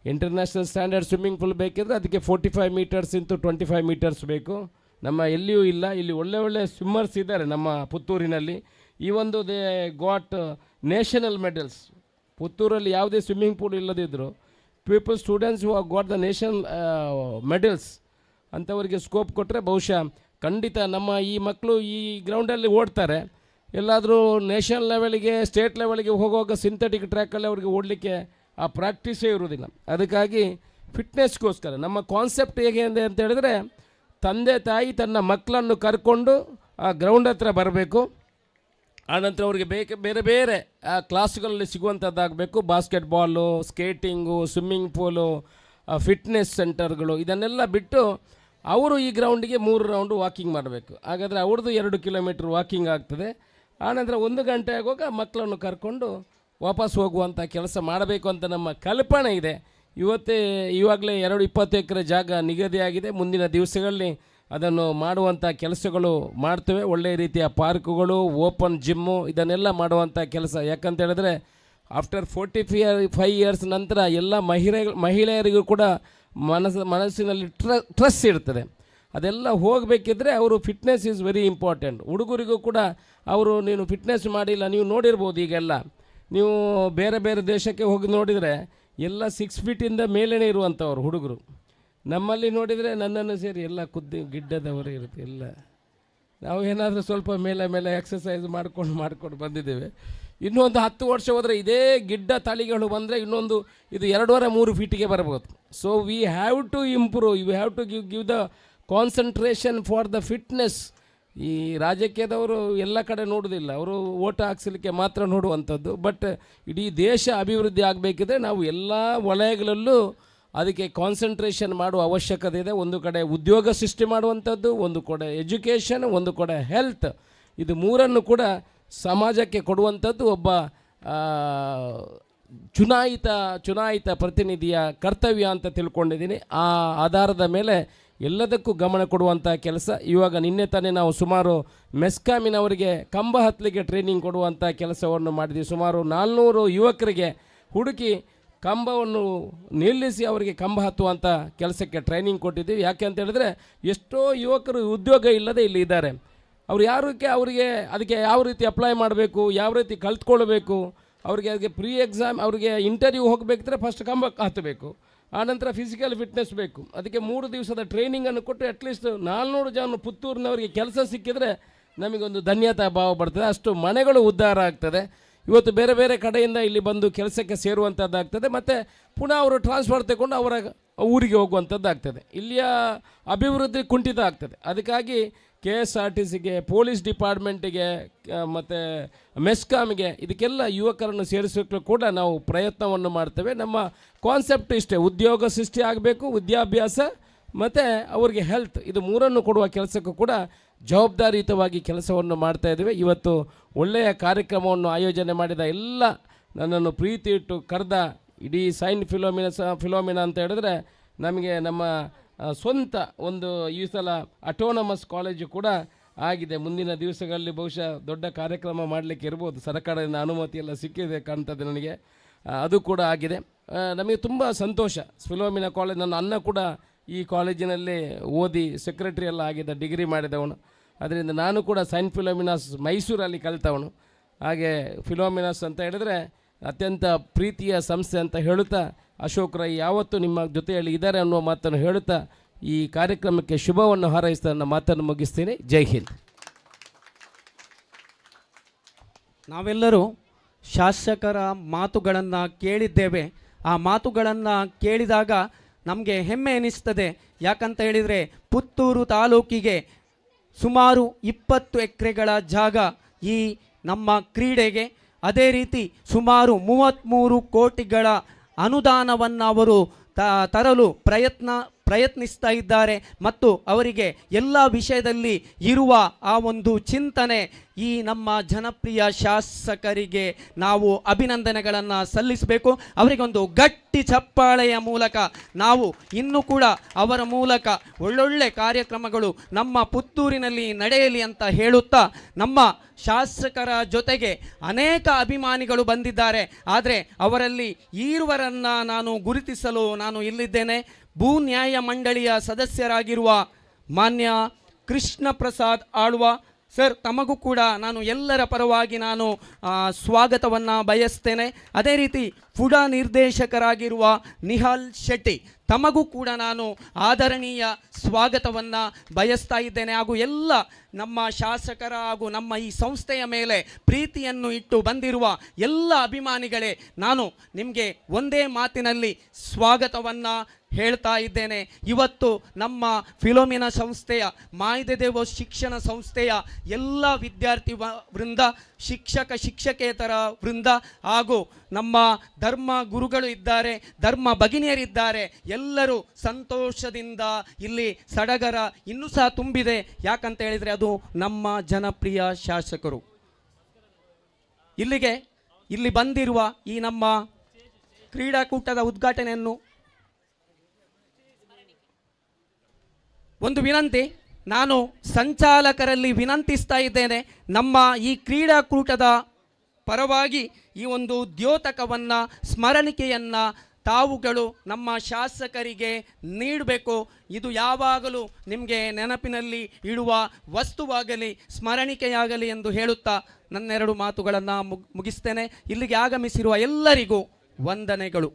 ಇಂಟರ್ನ್ಯಾಷನಲ್ ಸ್ಟ್ಯಾಂಡರ್ಡ್ ಸ್ವಿಮ್ಮಿಂಗ್ ಪೂಲ್ ಬೇಕಿದ್ರೆ ಅದಕ್ಕೆ 45 meters into 25 meters ಬೇಕು. ನಮ್ಮ ಎಲ್ಲಿಯೂ ಇಲ್ಲ. ಇಲ್ಲಿ ಒಳ್ಳೆ ಸ್ವಿಮ್ಮರ್ಸ್ ಇದ್ದಾರೆ ನಮ್ಮ ಪುತ್ತೂರಿನಲ್ಲಿ. ಈ ಒಂದು ದೇ ಗಾಟ್ ನೇಷನಲ್ ಮೆಡಲ್ಸ್. ಪುತ್ತೂರಲ್ಲಿ ಯಾವುದೇ ಸ್ವಿಮ್ಮಿಂಗ್ ಪೂಲ್ ಇಲ್ಲದಿದ್ದರು students who got the national medals ಅಂಥವರಿಗೆ ಸ್ಕೋಪ್ ಕೊಟ್ಟರೆ ಬಹುಶಃ ಖಂಡಿತ ನಮ್ಮ ಈ ಮಕ್ಕಳು ಈ ಗ್ರೌಂಡಲ್ಲಿ ಓಡ್ತಾರೆ. ಎಲ್ಲಾದರೂ ನೇಷನಲ್ ಲೆವೆಲ್ಗೆ, ಸ್ಟೇಟ್ ಲೆವೆಲ್ಗೆ ಹೋಗುವಾಗ ಸಿಂಥೆಟಿಕ್ ಟ್ರ್ಯಾಕಲ್ಲಿ ಅವ್ರಿಗೆ ಓಡಲಿಕ್ಕೆ ಆ ಪ್ರಾಕ್ಟೀಸೇ ಇರೋದಿಲ್ಲ. ಅದಕ್ಕಾಗಿ ಫಿಟ್ನೆಸ್ಗೋಸ್ಕರ ನಮ್ಮ ಕಾನ್ಸೆಪ್ಟ್ ಹೇಗೆ ಅಂತ ಹೇಳಿದ್ರೆ, ತಂದೆ ತಾಯಿ ತನ್ನ ಮಕ್ಕಳನ್ನು ಕರ್ಕೊಂಡು ಆ ಗ್ರೌಂಡ್ ಹತ್ರ ಬರಬೇಕು. ಆನಂತರ ಅವ್ರಿಗೆ ಬೇರೆ ಬೇರೆ ಕ್ಲಾಸ್ಗಳಲ್ಲಿ ಸಿಗುವಂಥದ್ದಾಗಬೇಕು. Basketball, skating, swimming pool, fitness ಸೆಂಟರ್ಗಳು, ಇದನ್ನೆಲ್ಲ ಬಿಟ್ಟು ಅವರು ಈ ಗ್ರೌಂಡಿಗೆ 3 ರೌಂಡು ವಾಕಿಂಗ್ ಮಾಡಬೇಕು. ಹಾಗಾದರೆ ಅವ್ರದ್ದು 2 kilometer ವಾಕಿಂಗ್ ಆಗ್ತದೆ. ಆನಂತರ 1 ಗಂಟೆ ಆಗುವಾಗ ಮಕ್ಕಳನ್ನು ಕರ್ಕೊಂಡು ವಾಪಸ್ ಹೋಗುವಂಥ ಕೆಲಸ ಮಾಡಬೇಕು ಅಂತ ನಮ್ಮ ಕಲ್ಪನೆ ಇದೆ. ಇವಾಗಲೇ 20 ಎಕರೆ ಜಾಗ ನಿಗದಿಯಾಗಿದೆ. ಮುಂದಿನ ದಿವಸಗಳಲ್ಲಿ ಅದನ್ನು ಮಾಡುವಂಥ ಕೆಲಸಗಳು ಮಾಡ್ತೇವೆ. ಒಳ್ಳೆಯ ರೀತಿಯ ಪಾರ್ಕುಗಳು, ಓಪನ್ ಜಿಮ್ಮು, ಇದನ್ನೆಲ್ಲ ಮಾಡುವಂಥ ಕೆಲಸ. ಯಾಕಂತ ಹೇಳಿದ್ರೆ ಆಫ್ಟರ್ 45 years ನಂತರ ಎಲ್ಲ ಮಹಿಳೆಯರಿಗೂ ಕೂಡ ಮನಸ್ಸಿನಲ್ಲಿ ಟ್ರಸ್ಟ್ ಇರ್ತದೆ. ಅದೆಲ್ಲ ಹೋಗಬೇಕಿದ್ರೆ ಅವರು ಫಿಟ್ನೆಸ್ ಈಸ್ ವೆರಿ ಇಂಪಾರ್ಟೆಂಟ್. ಹುಡುಗರಿಗೂ ಕೂಡ ಅವರು ನೀನು ಫಿಟ್ನೆಸ್ ಮಾಡಿಲ್ಲ, ನೀವು ನೋಡಿರ್ಬೋದು ಈಗೆಲ್ಲ ನೀವು ಬೇರೆ ಬೇರೆ ದೇಶಕ್ಕೆ ಹೋಗಿ ನೋಡಿದರೆ ಎಲ್ಲ 6 feet ಮೇಲೇ ಇರುವಂಥವ್ರು ಹುಡುಗರು. ನಮ್ಮಲ್ಲಿ ನೋಡಿದರೆ ನನ್ನನ್ನು ಸೇರಿ ಎಲ್ಲ ಗಿಡ್ಡದವರು ಇರುತ್ತೆ. ಎಲ್ಲ ನಾವು ಏನಾದರೂ ಸ್ವಲ್ಪ ಮೇಲೆ ಎಕ್ಸಸೈಸ್ ಮಾಡ್ಕೊಂಡು ಬಂದಿದ್ದೇವೆ. ಇನ್ನೊಂದು 10 ವರ್ಷ ಹೋದರೆ ಇದೇ ಗಿಡ್ಡ ತಳಿಗಳು ಬಂದರೆ ಇನ್ನೊಂದು ಇದು 2.5-3 feet ಬರ್ಬೋದು. So we have to improve, you have to give the concentration for the fitness. ಈ ರಾಜಕೀಯದವರು ಎಲ್ಲ ಕಡೆ ನೋಡೋದಿಲ್ಲ, ಅವರು ಓಟ್ ಹಾಕ್ಸಲಿಕ್ಕೆ ಮಾತ್ರ ನೋಡುವಂಥದ್ದು. ಬಟ್ ಇಡೀ ದೇಶ ಅಭಿವೃದ್ಧಿ ಆಗಬೇಕಿದ್ರೆ ನಾವು ಎಲ್ಲ ವಲಯಗಳಲ್ಲೂ ಅದಕ್ಕೆ ಕಾನ್ಸಂಟ್ರೇಷನ್ ಮಾಡುವ ಅವಶ್ಯಕತೆ ಇದೆ. ಒಂದು ಕಡೆ ಉದ್ಯೋಗ ಸೃಷ್ಟಿ ಮಾಡುವಂಥದ್ದು, ಒಂದು ಕಡೆ ಎಜುಕೇಷನ್, ಒಂದು ಕಡೆ ಹೆಲ್ತ್, ಇದು ಮೂರನ್ನು ಕೂಡ ಸಮಾಜಕ್ಕೆ ಕೊಡುವಂಥದ್ದು ಒಬ್ಬ ಚುನಾಯಿತ ಪ್ರತಿನಿಧಿಯ ಕರ್ತವ್ಯ ಅಂತ ತಿಳ್ಕೊಂಡಿದ್ದೀನಿ. ಆ ಆಧಾರದ ಮೇಲೆ ಎಲ್ಲದಕ್ಕೂ ಗಮನ ಕೊಡುವಂಥ ಕೆಲಸ. ಇವಾಗ ನಿನ್ನೆ ತಾನೇ ನಾವು ಸುಮಾರು ಮೆಸ್ಕಾಮಿನವರಿಗೆ ಕಂಬ ಹತ್ತಲಿಕ್ಕೆ ಟ್ರೈನಿಂಗ್ ಕೊಡುವಂಥ ಕೆಲಸವನ್ನು ಮಾಡಿದ್ವಿ. ಸುಮಾರು 400 ಯುವಕರಿಗೆ ಹುಡುಕಿ ಕಂಬವನ್ನು ನಿಲ್ಲಿಸಿ ಅವರಿಗೆ ಕಂಬ ಹತ್ತುವಂಥ ಕೆಲಸಕ್ಕೆ ಟ್ರೈನಿಂಗ್ ಕೊಟ್ಟಿದ್ದೀವಿ. ಯಾಕೆ ಅಂತ ಹೇಳಿದ್ರೆ ಎಷ್ಟೋ ಯುವಕರು ಉದ್ಯೋಗ ಇಲ್ಲದೆ ಇಲ್ಲಿ ಇದ್ದಾರೆ. ಅವರಿಗೆ ಅದಕ್ಕೆ ಯಾವ ರೀತಿ ಅಪ್ಲೈ ಮಾಡಬೇಕು, ಯಾವ ರೀತಿ ಕಲ್ತ್ಕೊಳ್ಬೇಕು, ಅದಕ್ಕೆ ಪ್ರೀ ಎಕ್ಸಾಮ್, ಅವರಿಗೆ ಇಂಟರ್ವ್ಯೂ ಹೋಗಬೇಕಿದ್ರೆ ಫಸ್ಟ್ ಕಂಬ ಹತ್ತಬೇಕು, ಆನಂತರ ಫಿಸಿಕಲ್ ಫಿಟ್ನೆಸ್ ಬೇಕು. ಅದಕ್ಕೆ 3 ದಿವಸದ ಟ್ರೈನಿಂಗನ್ನು ಕೊಟ್ಟು ಅಟ್ಲೀಸ್ಟ್ 400 ಜನ ಪುತ್ತೂರಿನವರಿಗೆ ಕೆಲಸ ಸಿಕ್ಕಿದರೆ ನಮಗೊಂದು ಧನ್ಯತಾ ಭಾವ ಬರ್ತದೆ. ಅಷ್ಟು ಮನೆಗಳು ಉದ್ಧಾರ ಆಗ್ತದೆ. ಇವತ್ತು ಬೇರೆ ಬೇರೆ ಕಡೆಯಿಂದ ಇಲ್ಲಿ ಬಂದು ಕೆಲಸಕ್ಕೆ ಸೇರುವಂಥದ್ದಾಗ್ತದೆ. ಮತ್ತು ಪುನಃ ಅವರು ಟ್ರಾನ್ಸ್ಫರ್ ತಗೊಂಡು ಅವರ ಊರಿಗೆ ಹೋಗುವಂಥದ್ದಾಗ್ತದೆ. ಇಲ್ಲಿಯ ಅಭಿವೃದ್ಧಿ ಕುಂಠಿತ ಆಗ್ತದೆ. ಅದಕ್ಕಾಗಿ KSRTCಗೆ, ಪೊಲೀಸ್ ಡಿಪಾರ್ಟ್ಮೆಂಟಿಗೆ ಮತ್ತು ಮೆಸ್ಕಾಮ್ಗೆ ಇದಕ್ಕೆಲ್ಲ ಯುವಕರನ್ನು ಸೇರಿಸಲಿಕ್ಕೂ ಕೂಡ ನಾವು ಪ್ರಯತ್ನವನ್ನು ಮಾಡ್ತೇವೆ. ನಮ್ಮ ಕಾನ್ಸೆಪ್ಟ್ ಇಷ್ಟೇ, ಉದ್ಯೋಗ ಸೃಷ್ಟಿ ಆಗಬೇಕು, ವಿದ್ಯಾಭ್ಯಾಸ ಮತ್ತು ಅವರಿಗೆ ಹೆಲ್ತ್, ಇದು ಮೂರನ್ನು ಕೊಡುವ ಕೆಲಸಕ್ಕೂ ಕೂಡ ಜವಾಬ್ದಾರಿಯುತವಾಗಿ ಕೆಲಸವನ್ನು ಮಾಡ್ತಾ ಇದ್ದೇವೆ. ಇವತ್ತು ಒಳ್ಳೆಯ ಕಾರ್ಯಕ್ರಮವನ್ನು ಆಯೋಜನೆ ಮಾಡಿದ ಎಲ್ಲ ನನ್ನನ್ನು ಪ್ರೀತಿ ಇಟ್ಟು ಕರೆದ ಇಡೀ ಸೈಂಟ್ ಫಿಲೋಮಿನಾ ಅಂತ ಹೇಳಿದ್ರೆ ನಮಗೆ ನಮ್ಮ ಸ್ವಂತ ಒಂದು ಈ ಸಲ ಅಟೋನಮಸ್ ಕಾಲೇಜು ಕೂಡ ಆಗಿದೆ. ಮುಂದಿನ ದಿವಸಗಳಲ್ಲಿ ಬಹುಶಃ ದೊಡ್ಡ ಕಾರ್ಯಕ್ರಮ ಮಾಡಲಿಕ್ಕೆ ಇರ್ಬೋದು, ಸರ್ಕಾರದಿಂದ ಅನುಮತಿ ಎಲ್ಲ ಸಿಕ್ಕಿದೆ ಕಾಣ್ತದೆ ನನಗೆ. ಅದು ಕೂಡ ಆಗಿದೆ. ನಮಗೆ ತುಂಬ ಸಂತೋಷ. ಫಿಲೋಮಿನಾ ಕಾಲೇಜ್, ನನ್ನ ಅಣ್ಣ ಕೂಡ ಈ ಕಾಲೇಜಿನಲ್ಲಿ ಓದಿ ಸೆಕ್ರೆಟರಿ ಎಲ್ಲ ಆಗಿದ್ದ, ಡಿಗ್ರಿ ಮಾಡಿದವನು. ಅದರಿಂದ ನಾನು ಕೂಡ ಸೈಂಟ್ ಫಿಲೋಮಿನಾಸ್ ಮೈಸೂರಲ್ಲಿ ಕಲಿತವನು. ಹಾಗೆ ಫಿಲೋಮಿನಾಸ್ ಅಂತ ಹೇಳಿದ್ರೆ ಅತ್ಯಂತ ಪ್ರೀತಿಯ ಸಂಸ್ಥೆ ಅಂತ ಹೇಳುತ್ತಾ, ಅಶೋಕ್ ರೈ ಯಾವತ್ತೂ ನಿಮ್ಮ ಜೊತೆಯಲ್ಲಿ ಇದ್ದಾರೆ ಅನ್ನುವ ಮಾತನ್ನು ಹೇಳುತ್ತಾ ಈ ಕಾರ್ಯಕ್ರಮಕ್ಕೆ ಶುಭವನ್ನು ಹಾರೈಸ್ತಾ ನನ್ನ ಮಾತನ್ನು ಮುಗಿಸ್ತೀನಿ. ಜೈ ಹಿಂದ್. ನಾವೆಲ್ಲರೂ ಶಾಸಕರ ಮಾತುಗಳನ್ನು ಕೇಳಿದ್ದೇವೆ. ಆ ಮಾತುಗಳನ್ನು ಕೇಳಿದಾಗ ನಮಗೆ ಹೆಮ್ಮೆ ಎನಿಸ್ತದೆ. ಯಾಕಂತ ಹೇಳಿದರೆ ಪುತ್ತೂರು ತಾಲೂಕಿಗೆ ಸುಮಾರು 20 ಎಕರೆಗಳ ಜಾಗ ಈ ನಮ್ಮ ಕ್ರೀಡೆಗೆ, ಅದೇ ರೀತಿ ಸುಮಾರು 33 ಕೋಟಿಗಳ ಅನುದಾನವನ್ನು ಅವರು ತರಲು ಪ್ರಯತ್ನಿಸ್ತಾ ಇದ್ದಾರೆ. ಮತ್ತು ಅವರಿಗೆ ಎಲ್ಲ ವಿಷಯದಲ್ಲಿ ಇರುವ ಆ ಒಂದು ಚಿಂತನೆ, ಈ ನಮ್ಮ ಜನಪ್ರಿಯ ಶಾಸಕರಿಗೆ ನಾವು ಅಭಿನಂದನೆಗಳನ್ನು ಸಲ್ಲಿಸಬೇಕು. ಅವರಿಗೊಂದು ಗಟ್ಟಿ ಚಪ್ಪಾಳೆಯ ಮೂಲಕ ನಾವು ಇನ್ನೂ ಕೂಡ ಅವರ ಮೂಲಕ ಒಳ್ಳೊಳ್ಳೆ ಕಾರ್ಯಕ್ರಮಗಳು ನಮ್ಮ ಪುತ್ತೂರಿನಲ್ಲಿ ನಡೆಯಲಿ ಅಂತ ಹೇಳುತ್ತಾ, ನಮ್ಮ ಶಾಸಕರ ಜೊತೆಗೆ ಅನೇಕ ಅಭಿಮಾನಿಗಳು ಬಂದಿದ್ದಾರೆ. ಆದರೆ ಅವರಲ್ಲಿ ಈರುವರನ್ನು ನಾನು ಗುರುತಿಸಲು ನಾನು ಇಲ್ಲಿದ್ದೇನೆ. ಭೂ ನ್ಯಾಯ ಮಂಡಳಿಯ ಸದಸ್ಯರಾಗಿರುವ ಮಾನ್ಯ ಕೃಷ್ಣ ಪ್ರಸಾದ್ ಆಳ್ವ ಸರ್, ತಮಗೂ ಕೂಡ ನಾನು ಎಲ್ಲರ ಪರವಾಗಿ ನಾನು ಸ್ವಾಗತವನ್ನು ಬಯಸ್ತೇನೆ. ಅದೇ ರೀತಿ ಫುಡಾ ನಿರ್ದೇಶಕರಾಗಿರುವ ನಿಹಾಲ್ ಶೆಟ್ಟಿ, ತಮಗೂ ಕೂಡ ನಾನು ಆದರಣೀಯ ಸ್ವಾಗತವನ್ನು ಬಯಸ್ತಾ ಇದ್ದೇನೆ. ಹಾಗೂ ಎಲ್ಲ ನಮ್ಮ ಶಾಸಕರ ಹಾಗೂ ನಮ್ಮ ಈ ಸಂಸ್ಥೆಯ ಮೇಲೆ ಪ್ರೀತಿಯನ್ನು ಇಟ್ಟು ಬಂದಿರುವ ಎಲ್ಲ ಅಭಿಮಾನಿಗಳೇ, ನಾನು ನಿಮಗೆ ಒಂದೇ ಮಾತಿನಲ್ಲಿ ಸ್ವಾಗತವನ್ನು ಹೇಳ್ತಾ ಇದ್ದೇನೆ. ಇವತ್ತು ನಮ್ಮ ಫಿಲೋಮಿನಾ ಸಂಸ್ಥೆಯ, ಮಾಯಿದೇವ ಶಿಕ್ಷಣ ಸಂಸ್ಥೆಯ ಎಲ್ಲ ವಿದ್ಯಾರ್ಥಿ ವೃಂದ, ಶಿಕ್ಷಕೇತರ ವೃಂದ ಹಾಗೂ ನಮ್ಮ ಧರ್ಮ ಗುರುಗಳು ಇದ್ದಾರೆ, ಧರ್ಮ ಭಗಿನಿಯರಿದ್ದಾರೆ, ಎಲ್ಲರೂ ಸಂತೋಷದಿಂದ ಇಲ್ಲಿ ಸಡಗರ ಇನ್ನೂ ಸಹ ತುಂಬಿದೆ. ಯಾಕಂತ ಹೇಳಿದರೆ ಅದು ನಮ್ಮ ಜನಪ್ರಿಯ ಶಾಸಕರು ಇಲ್ಲಿ ಬಂದಿರುವ ಈ ನಮ್ಮ ಕ್ರೀಡಾಕೂಟದ ಉದ್ಘಾಟನೆಯನ್ನು ಒಂದು ವಿನಂತಿ, ನಾನು ಸಂಚಾಲಕರಲ್ಲಿ ವಿನಂತಿಸ್ತಾ ಇದ್ದೇನೆ, ನಮ್ಮ ಈ ಕ್ರೀಡಾಕೂಟದ ಪರವಾಗಿ ಈ ಒಂದು ದ್ಯೋತಕವನ್ನು, ಸ್ಮರಣಿಕೆಯನ್ನು ತಾವುಗಳು ನಮ್ಮ ಶಾಸಕರಿಗೆ ನೀಡಬೇಕು. ಇದು ಯಾವಾಗಲೂ ನಿಮಗೆ ನೆನಪಿನಲ್ಲಿ ಇಡುವ ವಸ್ತುವಾಗಲಿ, ಸ್ಮರಣಿಕೆಯಾಗಲಿ ಎಂದು ಹೇಳುತ್ತಾ ನನ್ನೆರಡು ಮಾತುಗಳನ್ನು ಮುಗಿಸ್ತೇನೆ. ಇಲ್ಲಿಗೆ ಆಗಮಿಸಿರುವ ಎಲ್ಲರಿಗೂ ವಂದನೆಗಳು.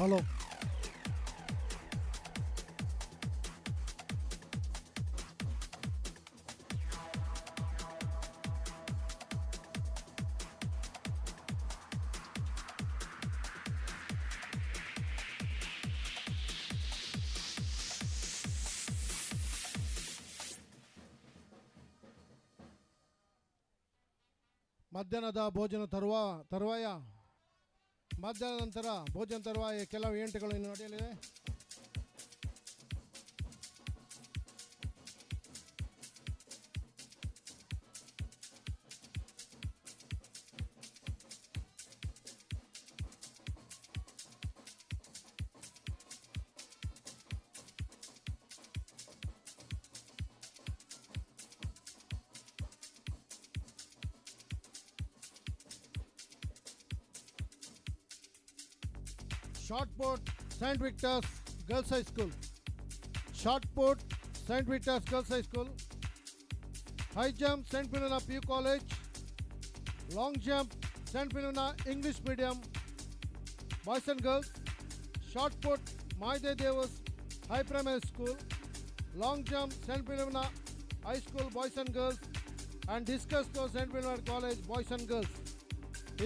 ಹಲೋ. ಮಧ್ಯಾಹ್ನದ ಭೋಜನ ತರುವಾಯ ಮಧ್ಯಾಹ್ನ ನಂತರ ಭೋಜನ ತರುವಾಯ ಕೆಲವು ಈವೆಂಟ್ಗಳು ಇನ್ನು ನಡೆಯಲಿವೆ. Shortput St. Victor's Girls High School. Shortput St. Victor's Girls High School. High jump St. Philomena PU College. Long jump St. Philomena English Medium Boys and Girls. Shortput Maide Devas High Primary School. Long jump St. Philomena High School Boys and Girls. And discus throw St. Philomena College Boys and Girls.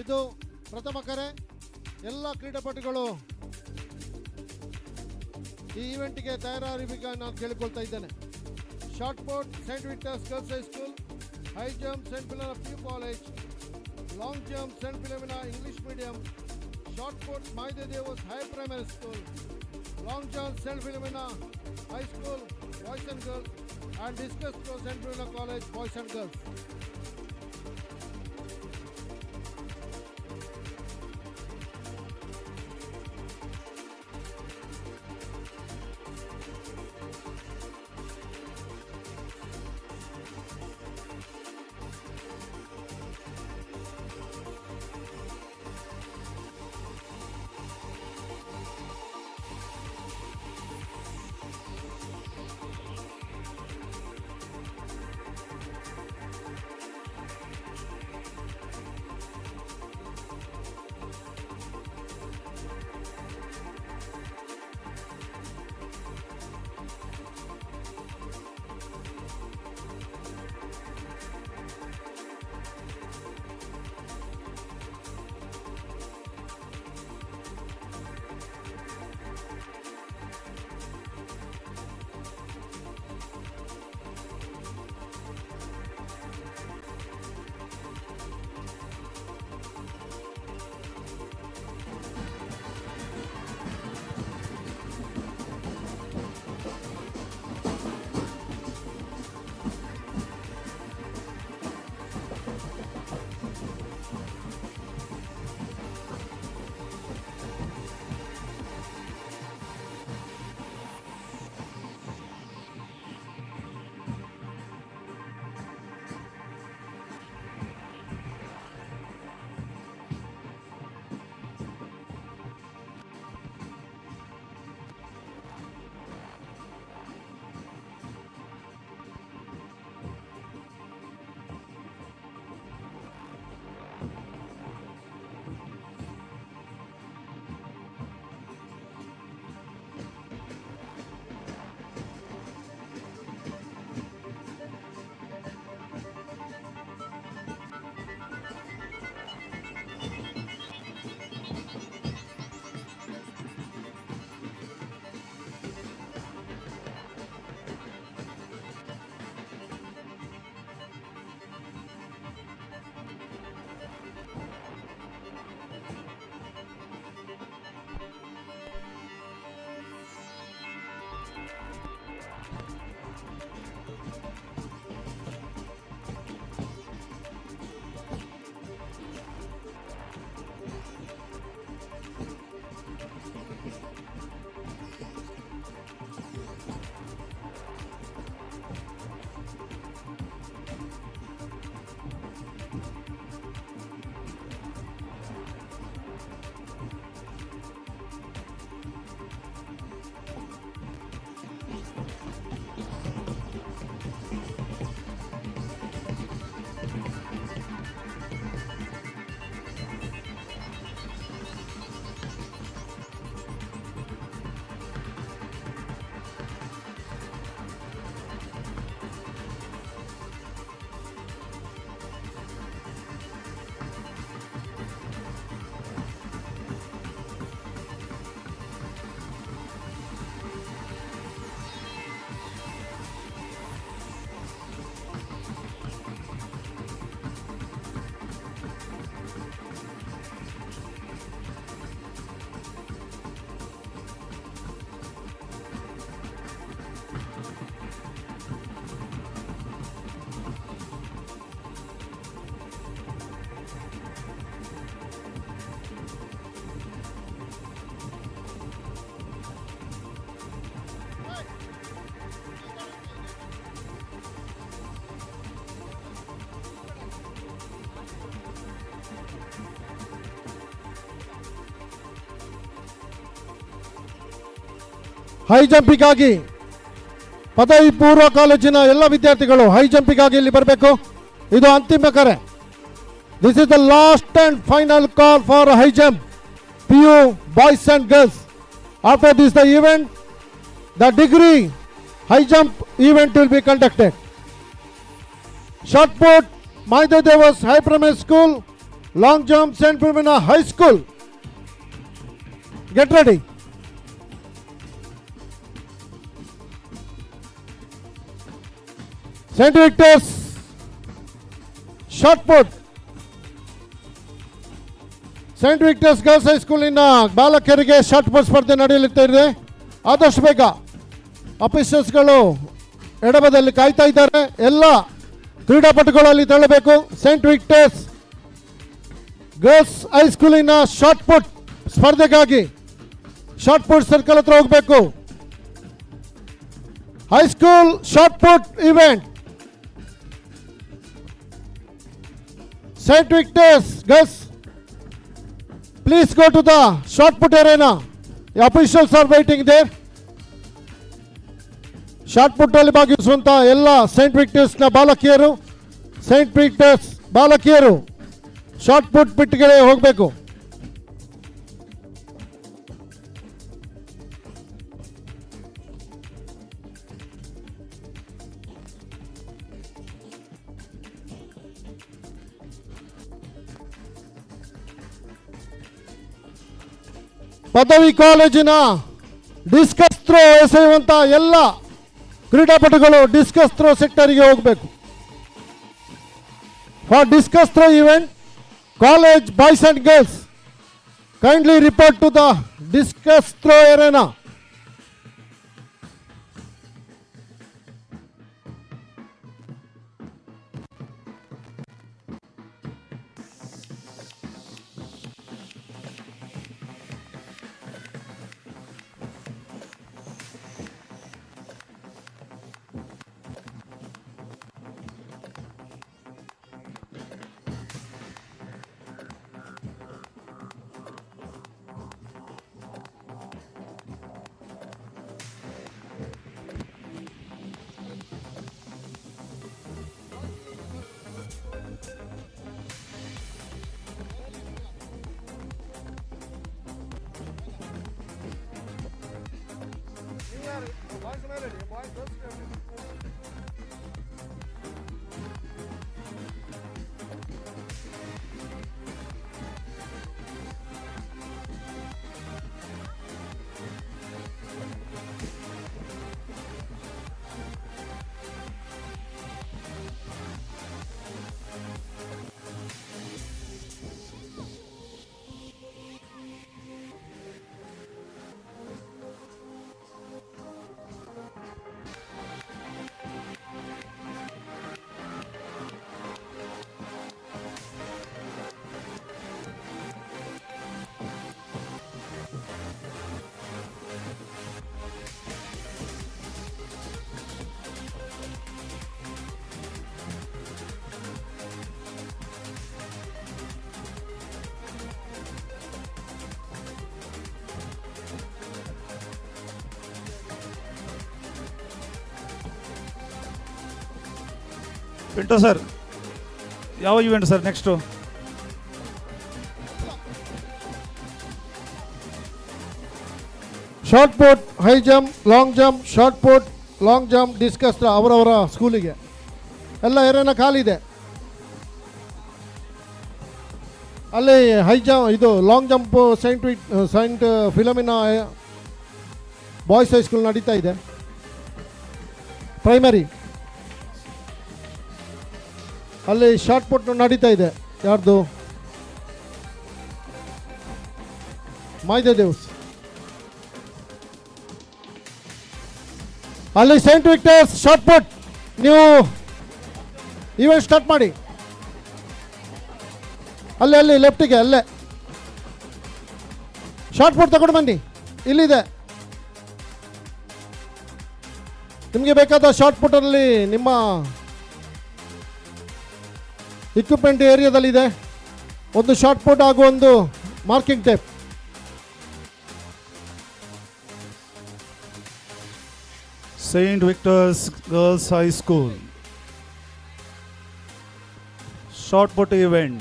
ಇದು ಪ್ರಥಮ ಕರೆ. ಎಲ್ಲ ಕ್ರೀಡಾಪಟುಗಳು ಈ ಈವೆಂಟ್ಗೆ ತಯಾರಾಗಬೇಕಾಗಿ ನಾನು ಕೇಳಿಕೊಳ್ತಾ ಇದ್ದೇನೆ. Shot put saint Victor's girls high school, high jump saint Philomena PU college, long jump saint Philomena English medium, shot put Maide ದೇವಸ್ high primary school, long jump saint Philomena high school boys and girls and discus throw saint Philomena college boys and girls. High ಜಂಪಿಗಾಗಿ ಪದವಿ ಪೂರ್ವ ಕಾಲೇಜಿನ ಎಲ್ಲ ವಿದ್ಯಾರ್ಥಿಗಳು ಹೈ ಜಂಪಿಗಾಗಿ ಇಲ್ಲಿ ಬರಬೇಕು. ಇದು ಅಂತಿಮ ಕರೆ. This is the last and final call for high jump PU boys and girls. After this the event, the degree high jump event will be conducted. Shot put Maida Devas High Primary School, long jump St. Philomena High School. Get ready. St. Victor's shot put. Saint Victor's girls ಹೈಸ್ಕೂಲಿನ ಬಾಲಕಿಯರಿಗೆ ಶಾರ್ಟ್ ಪುಟ್ ಸ್ಪರ್ಧೆ ನಡೆಯಲಿದೆ. ಆದಷ್ಟು ಬೇಗ ಅಫಿಷಿಯಲ್ಸ್ಗಳು ಎಡಬದಲ್ಲಿ ಕಾಯ್ತಾ ಇದ್ದಾರೆ. ಎಲ್ಲ ಕ್ರೀಡಾಪಟುಗಳಲ್ಲಿ ತೆರಳಬೇಕು. ಸೈಂಟ್ ವಿಕ್ಟರ್ಸ್ ಗರ್ಲ್ಸ್ ಹೈಸ್ಕೂಲಿನ ಶಾರ್ಟ್ ಪುಟ್ ಸ್ಪರ್ಧೆಗಾಗಿ ಶಾರ್ಟ್ ಪುಟ್ ಸರ್ಕಲ್ ಹತ್ರ ಹೋಗಬೇಕು. High school shot put event. Saint Victor's girls, please go to the shot put arena. The officials are waiting there. Shot put ಅಲ್ಲಿ ಭಾಗವಹಿಸುವಂತ ಎಲ್ಲ ಸೈಂಟ್ ವಿಕ್ಟರ್ಸ್ ನ ಬಾಲಕಿಯರು, ಸೈಂಟ್ ವಿಕ್ಟರ್ಸ್ ಬಾಲಕಿಯರು ಶಾರ್ಟ್ ಪುಟ್ ಬಿಟ್ಗೆ ಹೋಗಬೇಕು. ಪದವಿ ಕಾಲೇಜಿನ ಡಿಸ್ಕಸ್ ಥ್ರೋ ಎಸೆಯುವಂತ ಎಲ್ಲ ಕ್ರೀಡಾಪಟುಗಳು ಡಿಸ್ಕಸ್ ಥ್ರೋ ಸೆಕ್ಟರ್ಗೆ ಹೋಗಬೇಕು. For discus throw event, college boys and girls kindly report to the discus throw arena. Pinto sir, ಯಾವ event sir next? Shot put, high jump, long jump, shot put, long jump, discus ಅವರವರ ಸ್ಕೂಲಿಗೆ ಎಲ್ಲ ಏನೇನ ಖಾಲಿದೆ. ಅಲ್ಲಿ ಹೈ ಜಂಪ್, ಇದು long jump saint Philomena boys high school ನಡೀತಾ ಇದೆ, ಪ್ರೈಮರಿ. ಅಲ್ಲಿ ಶಾರ್ಟ್ ಪುಟ್ ನಡೀತಾ ಇದೆ. ಯಾರ್ದು? ಮೈದೆ ದೇವ್ಸ್. ಅಲ್ಲಿ ಸೈಂಟ್ ವಿಕ್ಟರ್ಸ್ ಶಾರ್ಟ್ ಪುಟ್, ನೀವು ಈವೆಂಟ್ ಸ್ಟಾರ್ಟ್ ಮಾಡಿ. ಅಲ್ಲಿ ಲೆಫ್ಟಿಗೆ ಅಲ್ಲೇ ಶಾರ್ಟ್ ಪುಟ್ ತಗೊಂಡು ಬನ್ನಿ. ಇಲ್ಲಿದೆ ನಿಮಗೆ ಬೇಕಾದ ಶಾರ್ಟ್ ಪುಟ್ಟಲ್ಲಿ ನಿಮ್ಮ ಇಕ್ವಿಪ್ಮೆಂಟ್ ಏರಿಯಾದಲ್ಲಿದೆ. ಒಂದು ಶಾರ್ಟ್ ಪುಟ್ ಹಾಗೂ ಒಂದು marking tape. St. Victor's Girls High School. Shot put event.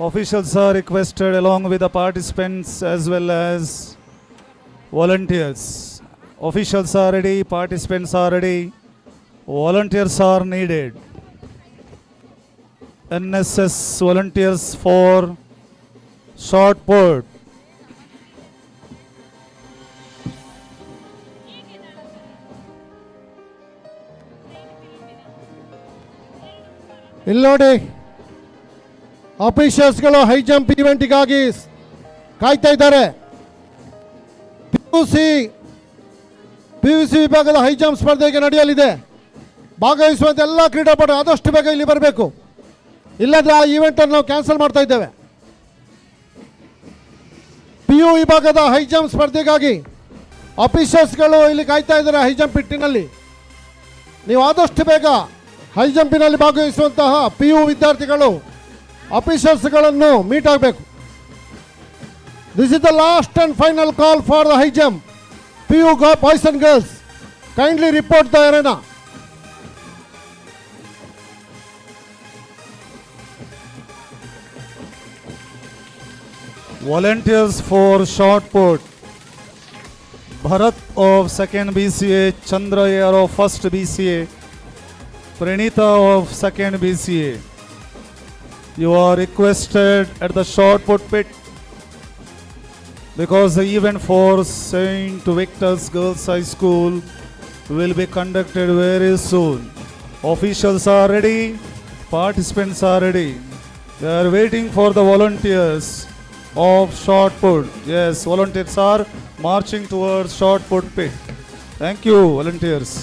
Officials are requested along with the participants as well as volunteers. Officials are ready, participants are ready, volunteers are needed. NSS volunteers for shot put. ಇಲ್ಲಿ ನೋಡಿ, ಆಫೀಷಿಯಲ್ಸ್ಗಳು ಹೈ ಜಂಪ್ ಇವೆಂಟಿಗಾಗಿ ಕಾಯ್ತಾ ಇದ್ದಾರೆ. PUC ವಿಭಾಗದ ಹೈ ಜಂಪ್ ಸ್ಪರ್ಧೆಗೆ ನಡೆಯಲಿದೆ. ಭಾಗವಹಿಸುವಂಥ ಎಲ್ಲ ಕ್ರೀಡಾಪಟು ಆದಷ್ಟು ಬೇಗ ಇಲ್ಲಿ ಬರಬೇಕು, ಇಲ್ಲದ್ರೆ ಆ ಈವೆಂಟನ್ನು ನಾವು ಕ್ಯಾನ್ಸಲ್ ಮಾಡ್ತಾ ಇದ್ದೇವೆ. PU ವಿಭಾಗದ ಹೈ ಜಂಪ್ ಸ್ಪರ್ಧೆಗಾಗಿ ಆಫೀಷಿಯಲ್ಸ್ಗಳು ಇಲ್ಲಿ ಕಾಯ್ತಾ ಇದ್ದಾರೆ ಹೈ ಜಂಪ್ ಪಿಟ್ಟಿನಲ್ಲಿ. ನೀವು ಆದಷ್ಟು ಬೇಗ ಹೈ ಜಂಪಿನಲ್ಲಿ ಭಾಗವಹಿಸುವಂತಹ PU ವಿದ್ಯಾರ್ಥಿಗಳು ಆಫೀಷಿಯಲ್ಸ್ಗಳನ್ನು ಮೀಟ್ ಆಗಬೇಕು. This is the last and final call for the high jump. PU boys and girls, kindly report the arena. Volunteers for shot put. Bharat of 2nd BCA, Chandra Ayer of 1st BCA, Pranita of 2nd BCA. You are requested at the shot put pit because the event for St. Victor's Girls High School will be conducted very soon. Officials are ready, participants are ready. They are waiting for the volunteers of shot put. Yes, volunteers are marching towards shot put pit. Thank you, volunteers.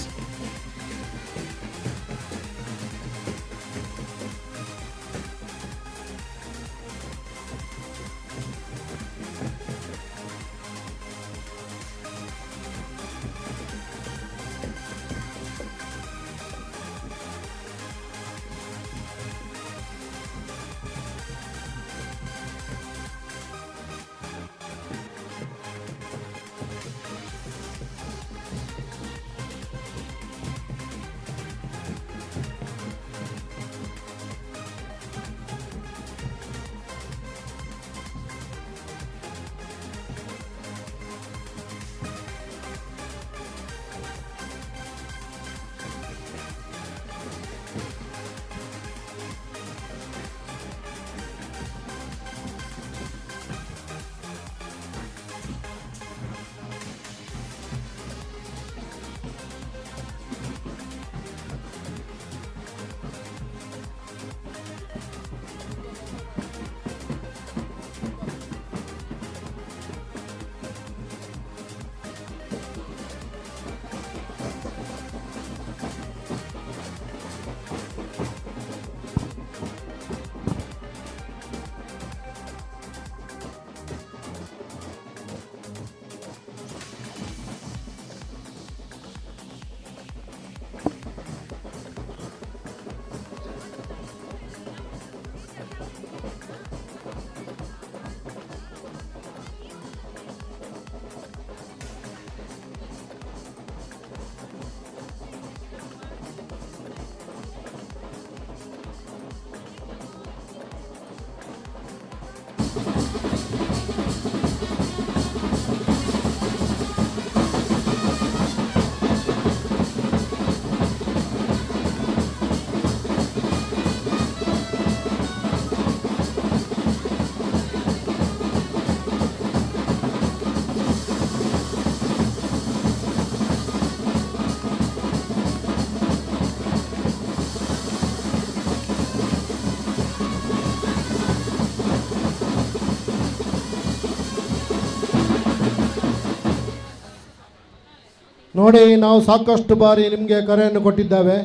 ನೋಡಿ, ನಾವು ಸಾಕಷ್ಟು ಬಾರಿ ನಿಮಗೆ ಕರೆಯನ್ನು ಕೊಟ್ಟಿದ್ದೇವೆ.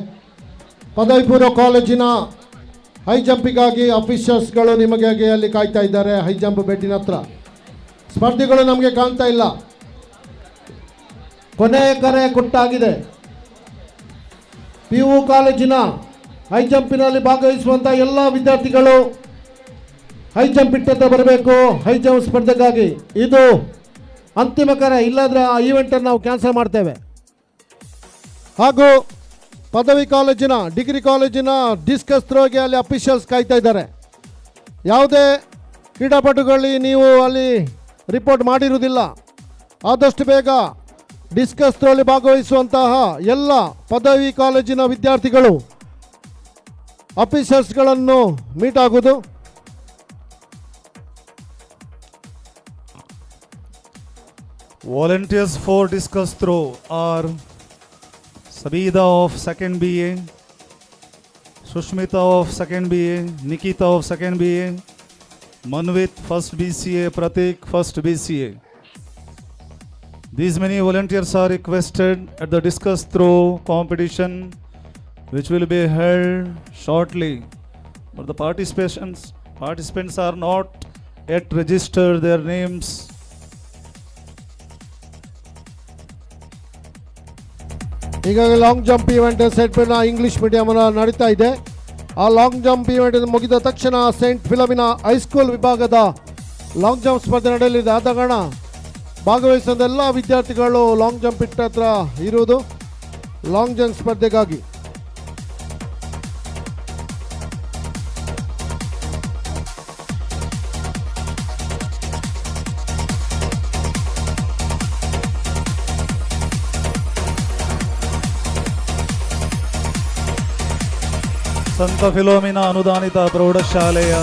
ಪದವಿ ಪೂರ್ವ ಕಾಲೇಜಿನ ಹೈ ಜಂಪಿಗಾಗಿ ಆಫೀಷಿಯಲ್ಸ್ಗಳು ನಿಮಗಾಗಿ ಅಲ್ಲಿ ಕಾಯ್ತಾ ಇದ್ದಾರೆ ಹೈ ಜಂಪ್ ಬೆಡ್ಡಿನ ಹತ್ರ. ಸ್ಪರ್ಧಿಗಳು ನಮಗೆ ಕಾಣ್ತಾ ಇಲ್ಲ. ಕೊನೆಯ ಕರೆ ಕೊಟ್ಟಾಗಿದೆ. PU ಕಾಲೇಜಿನ ಹೈ ಜಂಪಿನಲ್ಲಿ ಭಾಗವಹಿಸುವಂಥ ಎಲ್ಲ ವಿದ್ಯಾರ್ಥಿಗಳು ಹೈ ಜಂಪ್ ಇಟ್ಟಂತ ಬರಬೇಕು ಹೈ ಜಂಪ್ ಸ್ಪರ್ಧೆಗಾಗಿ. ಇದು ಅಂತಿಮ ಕರೆ, ಇಲ್ಲಾಂದರೆ ಆ ಈವೆಂಟನ್ನು ನಾವು ಕ್ಯಾನ್ಸಲ್ ಮಾಡ್ತೇವೆ. ಹಾಗೂ ಪದವಿ ಕಾಲೇಜಿನ, ಡಿಗ್ರಿ ಕಾಲೇಜಿನ ಡಿಸ್ಕಸ್ ಥ್ರೋಗೆ ಅಲ್ಲಿ ಅಫಿಷಿಯಲ್ಸ್ ಕಾಯ್ತಾ ಇದ್ದಾರೆ. ಯಾವುದೇ ಕ್ರೀಡಾಪಟುಗಳಲ್ಲಿ ನೀವು ಅಲ್ಲಿ ರಿಪೋರ್ಟ್ ಮಾಡಿರುವುದಿಲ್ಲ. ಆದಷ್ಟು ಬೇಗ ಡಿಸ್ಕಸ್ ಥ್ರೋಲಿ ಭಾಗವಹಿಸುವಂತಹ ಎಲ್ಲ ಪದವಿ ಕಾಲೇಜಿನ ವಿದ್ಯಾರ್ಥಿಗಳು ಅಫಿಷಿಯಲ್ಸ್ಗಳನ್ನು ಮೀಟ್ ಆಗುವುದು. Volunteers for discus throw are Sabida of 2nd BA, Sushmita of 2nd BA, Nikita of 2nd BA, Manvit 1st BCA, Pratik 1st BCA. These many volunteers are requested at the discus throw competition which will be held shortly. But the participants are not yet registered their names. ಈಗಾಗಲೇ long jump event saint English ಮೀಡಿಯಂನ ನಡೀತಾ ಇದೆ. ಆ ಲಾಂಗ್ ಜಂಪ್ ಇವೆಂಟ್ ಮುಗಿದ ತಕ್ಷಣ ಸೆಂಟ್ ಫಿಲಮಿನ ಹೈಸ್ಕೂಲ್ ವಿಭಾಗದ ಲಾಂಗ್ ಜಂಪ್ ಸ್ಪರ್ಧೆ ನಡೆಯಲಿದೆ. ಆದ ಕಾರಣ ಭಾಗವಹಿಸಿದ ಎಲ್ಲ ವಿದ್ಯಾರ್ಥಿಗಳು ಲಾಂಗ್ ಜಂಪ್ ಇಟ್ಟ ಹತ್ರ ಇರುವುದು ಲಾಂಗ್ ಜಂಪ್ ಸ್ಪರ್ಧೆಗಾಗಿ. ಸಂತ ಫಿಲೋಮಿನಾ ಅನುದಾನಿತ ಪ್ರೌಢಶಾಲೆಯ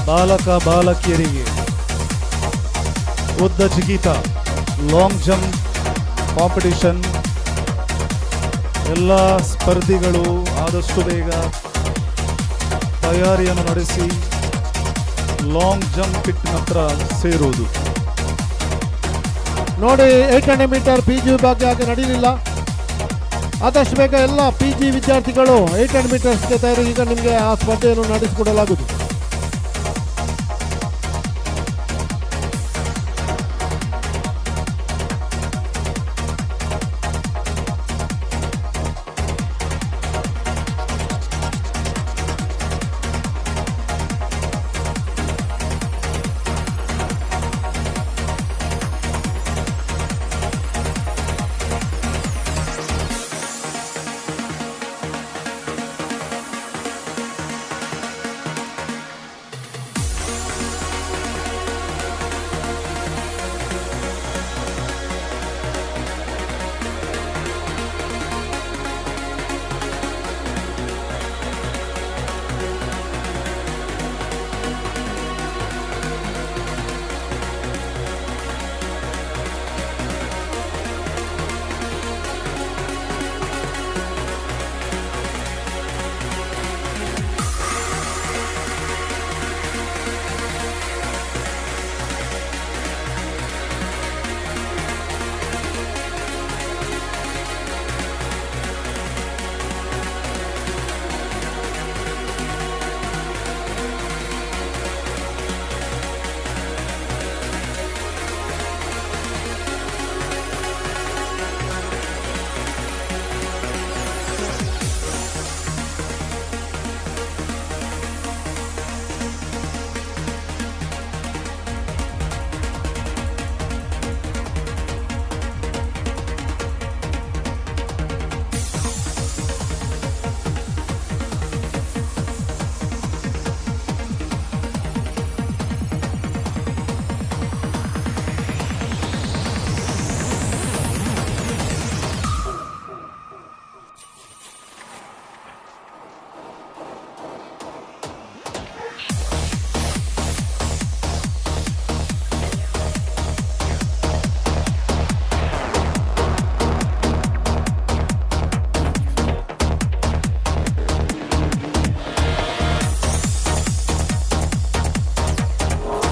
ಬಾಲಕ ಬಾಲಕಿಯರಿಗೆ ಉದ್ದ ಜಿಗಿತ ಲಾಂಗ್ ಜಂಪ್ ಕಾಂಪಿಟಿಷನ್. ಎಲ್ಲ ಸ್ಪರ್ಧಿಗಳು ಆದಷ್ಟು ಬೇಗ ತಯಾರಿಯನ್ನು ನಡೆಸಿ ಲಾಂಗ್ ಜಂಪ್ ಪಿಟ್ ಹತ್ರ ಸೇರುವುದು. ನೋಡಿ, 800 ಮೀಟರ್ PG ವಿಭಾಗ ನಡೆಯಲಿಲ್ಲ. ಆದಷ್ಟು ಬೇಗ ಎಲ್ಲ PG ವಿದ್ಯಾರ್ಥಿಗಳು 800 ಮೀಟರ್ಸ್ಗೆ ತಯಾರಿ. ಈಗ ನಿಮಗೆ ಆ ಸ್ಪರ್ಧೆಯನ್ನು ನಡೆಸಿಕೊಡಲಾಗುವುದು.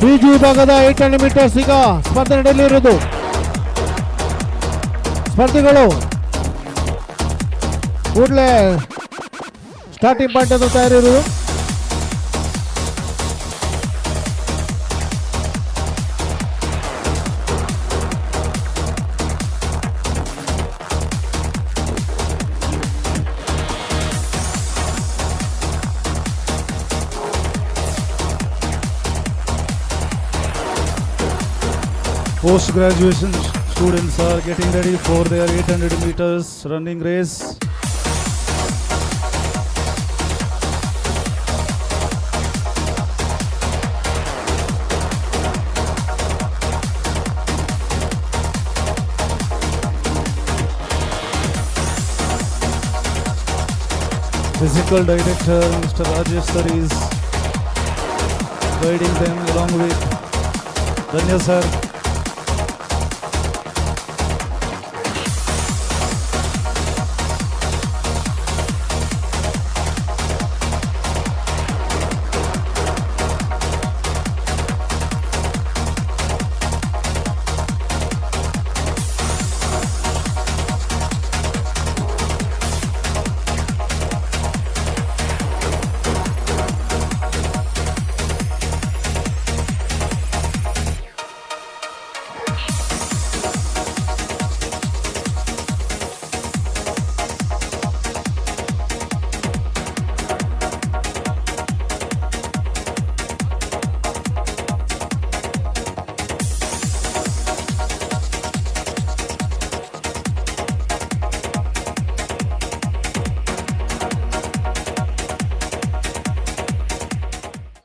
PG ವಿಭಾಗದ 800 ಮೀಟರ್ಸ್ ಈಗ ಸ್ಪರ್ಧೆ ನಡೆಯಲಿರುವುದು. ಸ್ಪರ್ಧಿಗಳು ಕೂಡಲೇ ಸ್ಟಾರ್ಟಿಂಗ್ ಪಾಯಿಂಟ್ ಅನ್ನು ತಯಾರಿರುವುದು. Post-graduation students are getting ready for their 800 meters running race. Physical director Mr. Rajesh sir is guiding them along with Danya sir.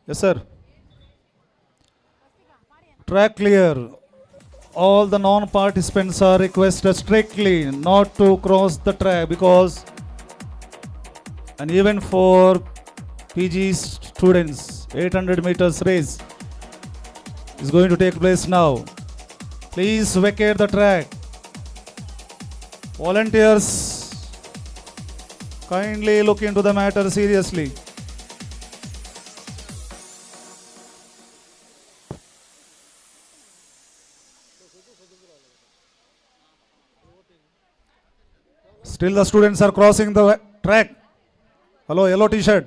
Yes, sir. Track clear. All the non-participants are requested strictly not to cross the track because an event for PG students 800 meters race is going to take place now. Please vacate the track. Volunteers, kindly look into the matter seriously. Still the students are crossing the track. Hello, yellow t-shirt.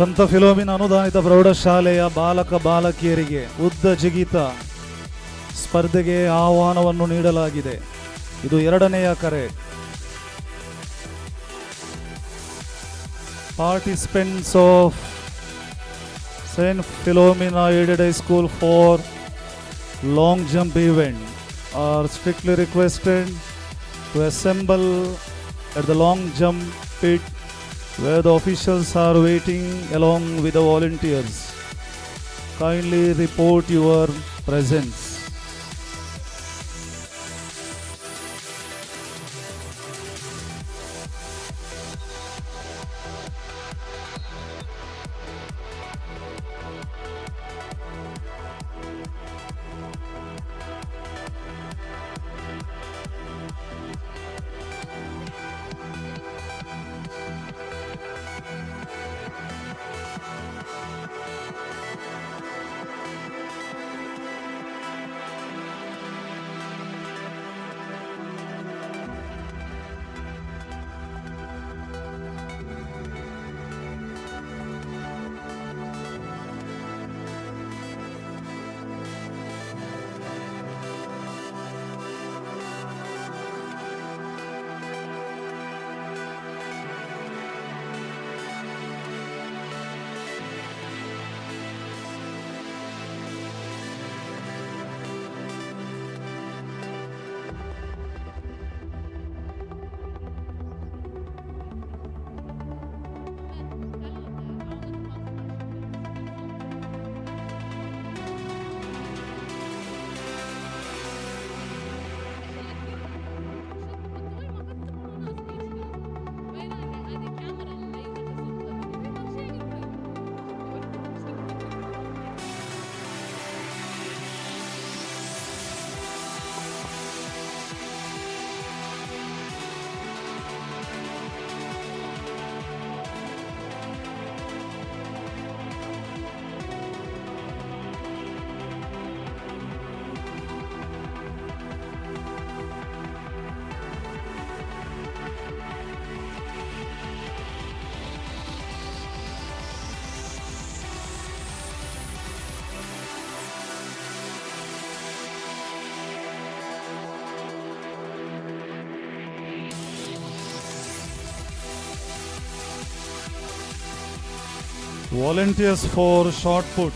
ಸಂತ ಫಿಲೋಮಿನ ಅನುದಾನಿತ ಪ್ರೌಢಶಾಲೆಯ ಬಾಲಕ ಬಾಲಕಿಯರಿಗೆ ಉದ್ದ ಜಿಗಿತ ಸ್ಪರ್ಧೆಗೆ ಆಹ್ವಾನವನ್ನು ನೀಡಲಾಗಿದೆ. ಇದು ಎರಡನೆಯ ಕರೆ. Participants of Saint Philomena Aided High School for long jump event are strictly requested to assemble at the long jump pit where the officials are waiting along with the volunteers. Kindly report your presence. Volunteers for shot put,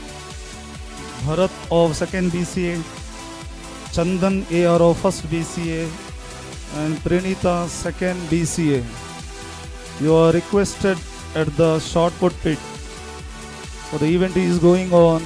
Bharat of 2nd BCA, Chandan AR of 1st BCA and Pranita 2nd BCA. You are requested at the shot put pit. So the event is going on.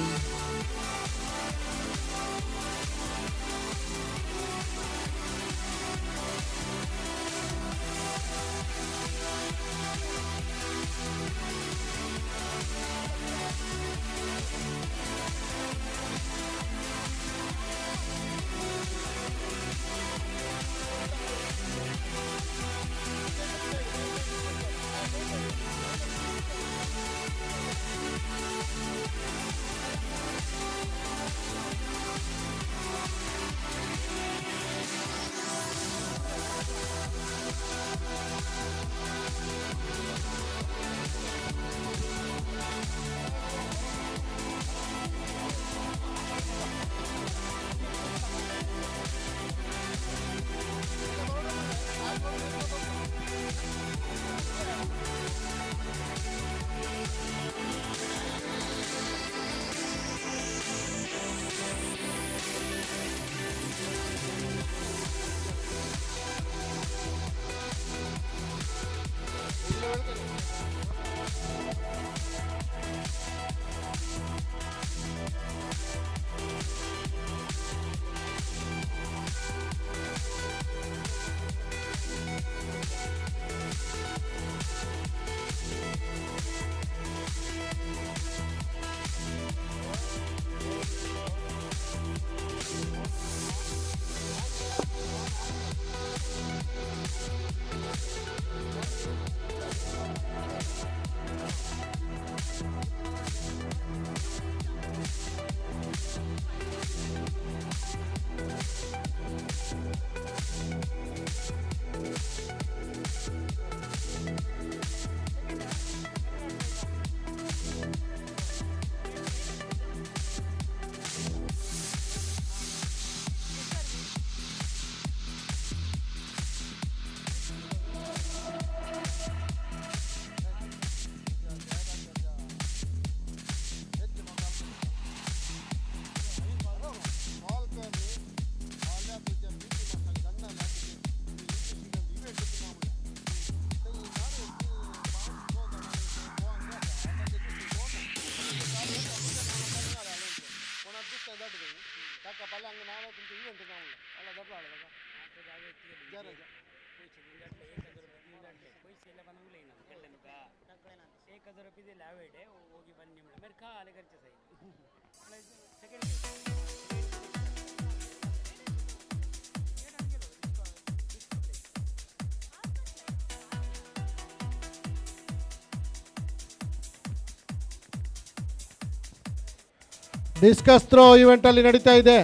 Discus throw event ಅಲ್ಲಿ ನಡೀತಾ ಇದೆ.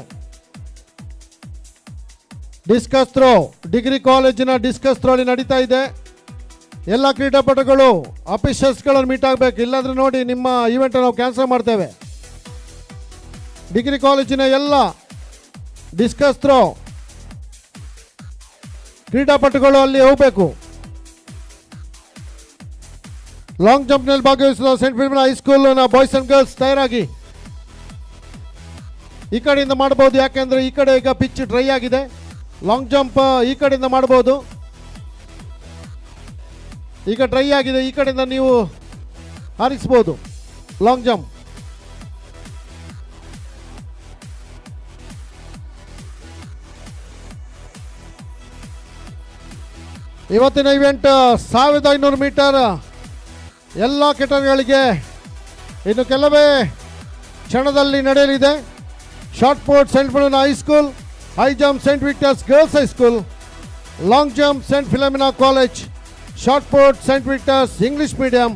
ಡಿಸ್ಕಸ್ ಥ್ರೋ ಡಿಗ್ರಿ ಕಾಲೇಜಿನ ಡಿಸ್ಕಸ್ ಥ್ರೋ ಅಲ್ಲಿ ನಡೀತಾ ಇದೆ. ಎಲ್ಲ ಕ್ರೀಡಾಪಟುಗಳು ಅಫಿಷಿಯಲ್ಸ್ಗಳನ್ನು ಮೀಟ್ ಆಗಬೇಕು, ಇಲ್ಲಾಂದ್ರೆ ನೋಡಿ ನಿಮ್ಮ ಇವೆಂಟ್ ನಾವು ಕ್ಯಾನ್ಸಲ್ ಮಾಡ್ತೇವೆ. ಡಿಗ್ರಿ ಕಾಲೇಜಿನ ಎಲ್ಲ ಡಿಸ್ಕಸ್ ಥ್ರೋ ಕ್ರೀಡಾಪಟುಗಳು ಅಲ್ಲಿ ಹೋಗಬೇಕು. ಲಾಂಗ್ ಜಂಪ್ನಲ್ಲಿ ಭಾಗವಹಿಸುವ ಸೆಂಟ್ ಫಿಲಮಿನಾ ಹೈಸ್ಕೂಲ್ನ ಬಾಯ್ಸ್ ಅಂಡ್ ಗರ್ಲ್ಸ್ ತಯಾರಾಗಿ ಈ ಕಡೆಯಿಂದ ಮಾಡಬಹುದು, ಯಾಕೆಂದರೆ ಈ ಕಡೆ ಈಗ ಪಿಚ್ ಡ್ರೈ ಆಗಿದೆ. ಲಾಂಗ್ ಜಂಪ್ ಈ ಕಡೆಯಿಂದ ಮಾಡಬಹುದು, ಈಗ ಡ್ರೈ ಆಗಿದೆ, ಈ ಕಡೆಯಿಂದ ನೀವು ಹಾರಿಸ್ಬೋದು ಲಾಂಗ್ ಜಂಪ್. ಇವತ್ತಿನ ಇವೆಂಟ್ 1500 ಮೀಟರ್ ಎಲ್ಲ ಕೆಟಗರಿಗಳಿಗೆ ಇನ್ನು ಕೆಲವೇ ಕ್ಷಣದಲ್ಲಿ ನಡೆಯಲಿದೆ. Shot put saint Philomena high school, high jump saint Victor's girls high school, long jump saint Philomena college, shot put saint Victor's English medium,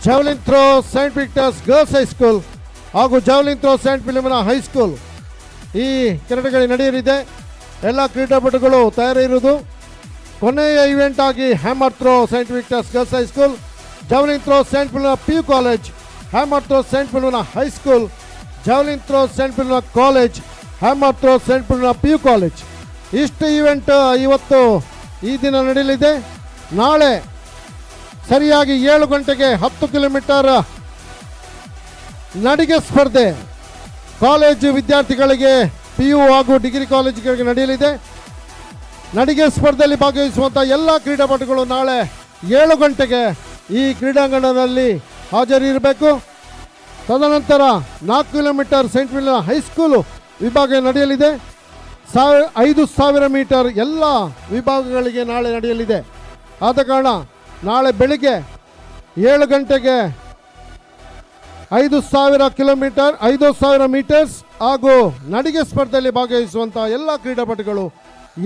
javelin throw saint Victor's girls high school ಹಾಗೂ javelin throw saint Philomena high school ಈ ಕೆಟಗರಿ ನಡೆಯಲಿದೆ. ಎಲ್ಲ ಕ್ರೀಡಾಪಟುಗಳು ತಯಾರಿರುವುದು. ಕೊನೆಯ ಇವೆಂಟ್ ಆಗಿ hammer throw saint Victor's girls high school, javelin throw saint Philomena PU college, hammer throw saint Philomena high school, javelin throw saint Philomena college, hammer throw saint Philomena PU college. ಇಷ್ಟು ಈವೆಂಟ್ ಇವತ್ತು ಈ ದಿನ ನಡೆಯಲಿದೆ. ನಾಳೆ ಸರಿಯಾಗಿ 7 ಗಂಟೆಗೆ 10 ಕಿಲೋಮೀಟರ್ ನಡಿಗೆ ಸ್ಪರ್ಧೆ ಕಾಲೇಜು ವಿದ್ಯಾರ್ಥಿಗಳಿಗೆ PU ಹಾಗೂ ಡಿಗ್ರಿ ಕಾಲೇಜುಗಳಿಗೆ ನಡೆಯಲಿದೆ. ನಡಿಗೆ ಸ್ಪರ್ಧೆಯಲ್ಲಿ ಭಾಗವಹಿಸುವಂಥ ಎಲ್ಲ ಕ್ರೀಡಾಪಟುಗಳು ನಾಳೆ 7 ಗಂಟೆಗೆ ಈ ಕ್ರೀಡಾಂಗಣದಲ್ಲಿ ಹಾಜರಿರಬೇಕು. ತದನಂತರ 4 ಕಿಲೋಮೀಟರ್ ಸೆಂಟ್ ವಿಲಿಯಂ ಹೈಸ್ಕೂಲು ವಿಭಾಗ ನಡೆಯಲಿದೆ. 5000 ಮೀಟರ್ ಎಲ್ಲ ವಿಭಾಗಗಳಿಗೆ ನಾಳೆ ನಡೆಯಲಿದೆ. ಆದ ಕಾರಣ ನಾಳೆ ಬೆಳಿಗ್ಗೆ 7 ಗಂಟೆಗೆ 5000 ಮೀಟರ್ಸ್ ಹಾಗೂ ನಡಿಗೆ ಸ್ಪರ್ಧೆಯಲ್ಲಿ ಭಾಗವಹಿಸುವಂಥ ಎಲ್ಲ ಕ್ರೀಡಾಪಟುಗಳು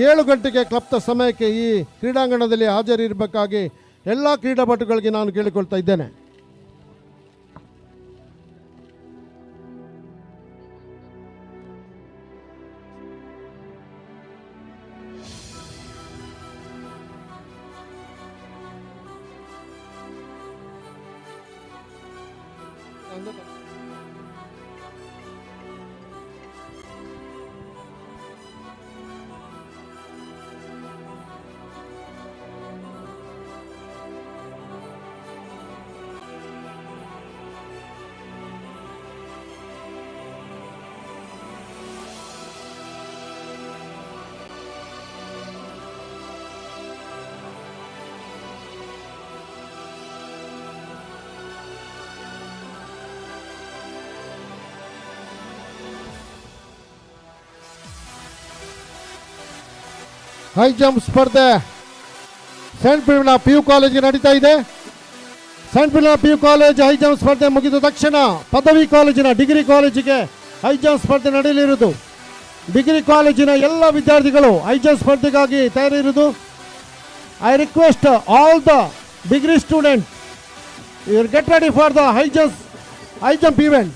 7 ಗಂಟೆಗೆ ಕ್ಲಬ್ನ ಸಮಯಕ್ಕೆ ಈ ಕ್ರೀಡಾಂಗಣದಲ್ಲಿ ಹಾಜರಿರಬೇಕಾಗಿ ಎಲ್ಲ ಕ್ರೀಡಾಪಟುಗಳಿಗೆ ನಾನು ಕೇಳಿಕೊಳ್ತಾ ಇದ್ದೇನೆ. ಹೈ ಜಂಪ್ ಸ್ಪರ್ಧೆ ಸೆಂಟ್ ಫಿಲಿಮಿನ PU ಕಾಲೇಜಿಗೆ ನಡೀತಾ ಇದೆ. Saint Philomena PU college high jump ಸ್ಪರ್ಧೆ ಮುಗಿದ ತಕ್ಷಣ ಪದವಿ ಕಾಲೇಜಿನ ಡಿಗ್ರಿ ಕಾಲೇಜಿಗೆ ಹೈ ಜಂಪ್ ಸ್ಪರ್ಧೆ ನಡೆಯಲಿರುವುದು. ಡಿಗ್ರಿ ಕಾಲೇಜಿನ ಎಲ್ಲ ವಿದ್ಯಾರ್ಥಿಗಳು ಹೈ ಜಂಪ್ ಸ್ಪರ್ಧೆಗಾಗಿ ತಯಾರಿರುವುದು. I request all the degree student you get ready for the high jump event.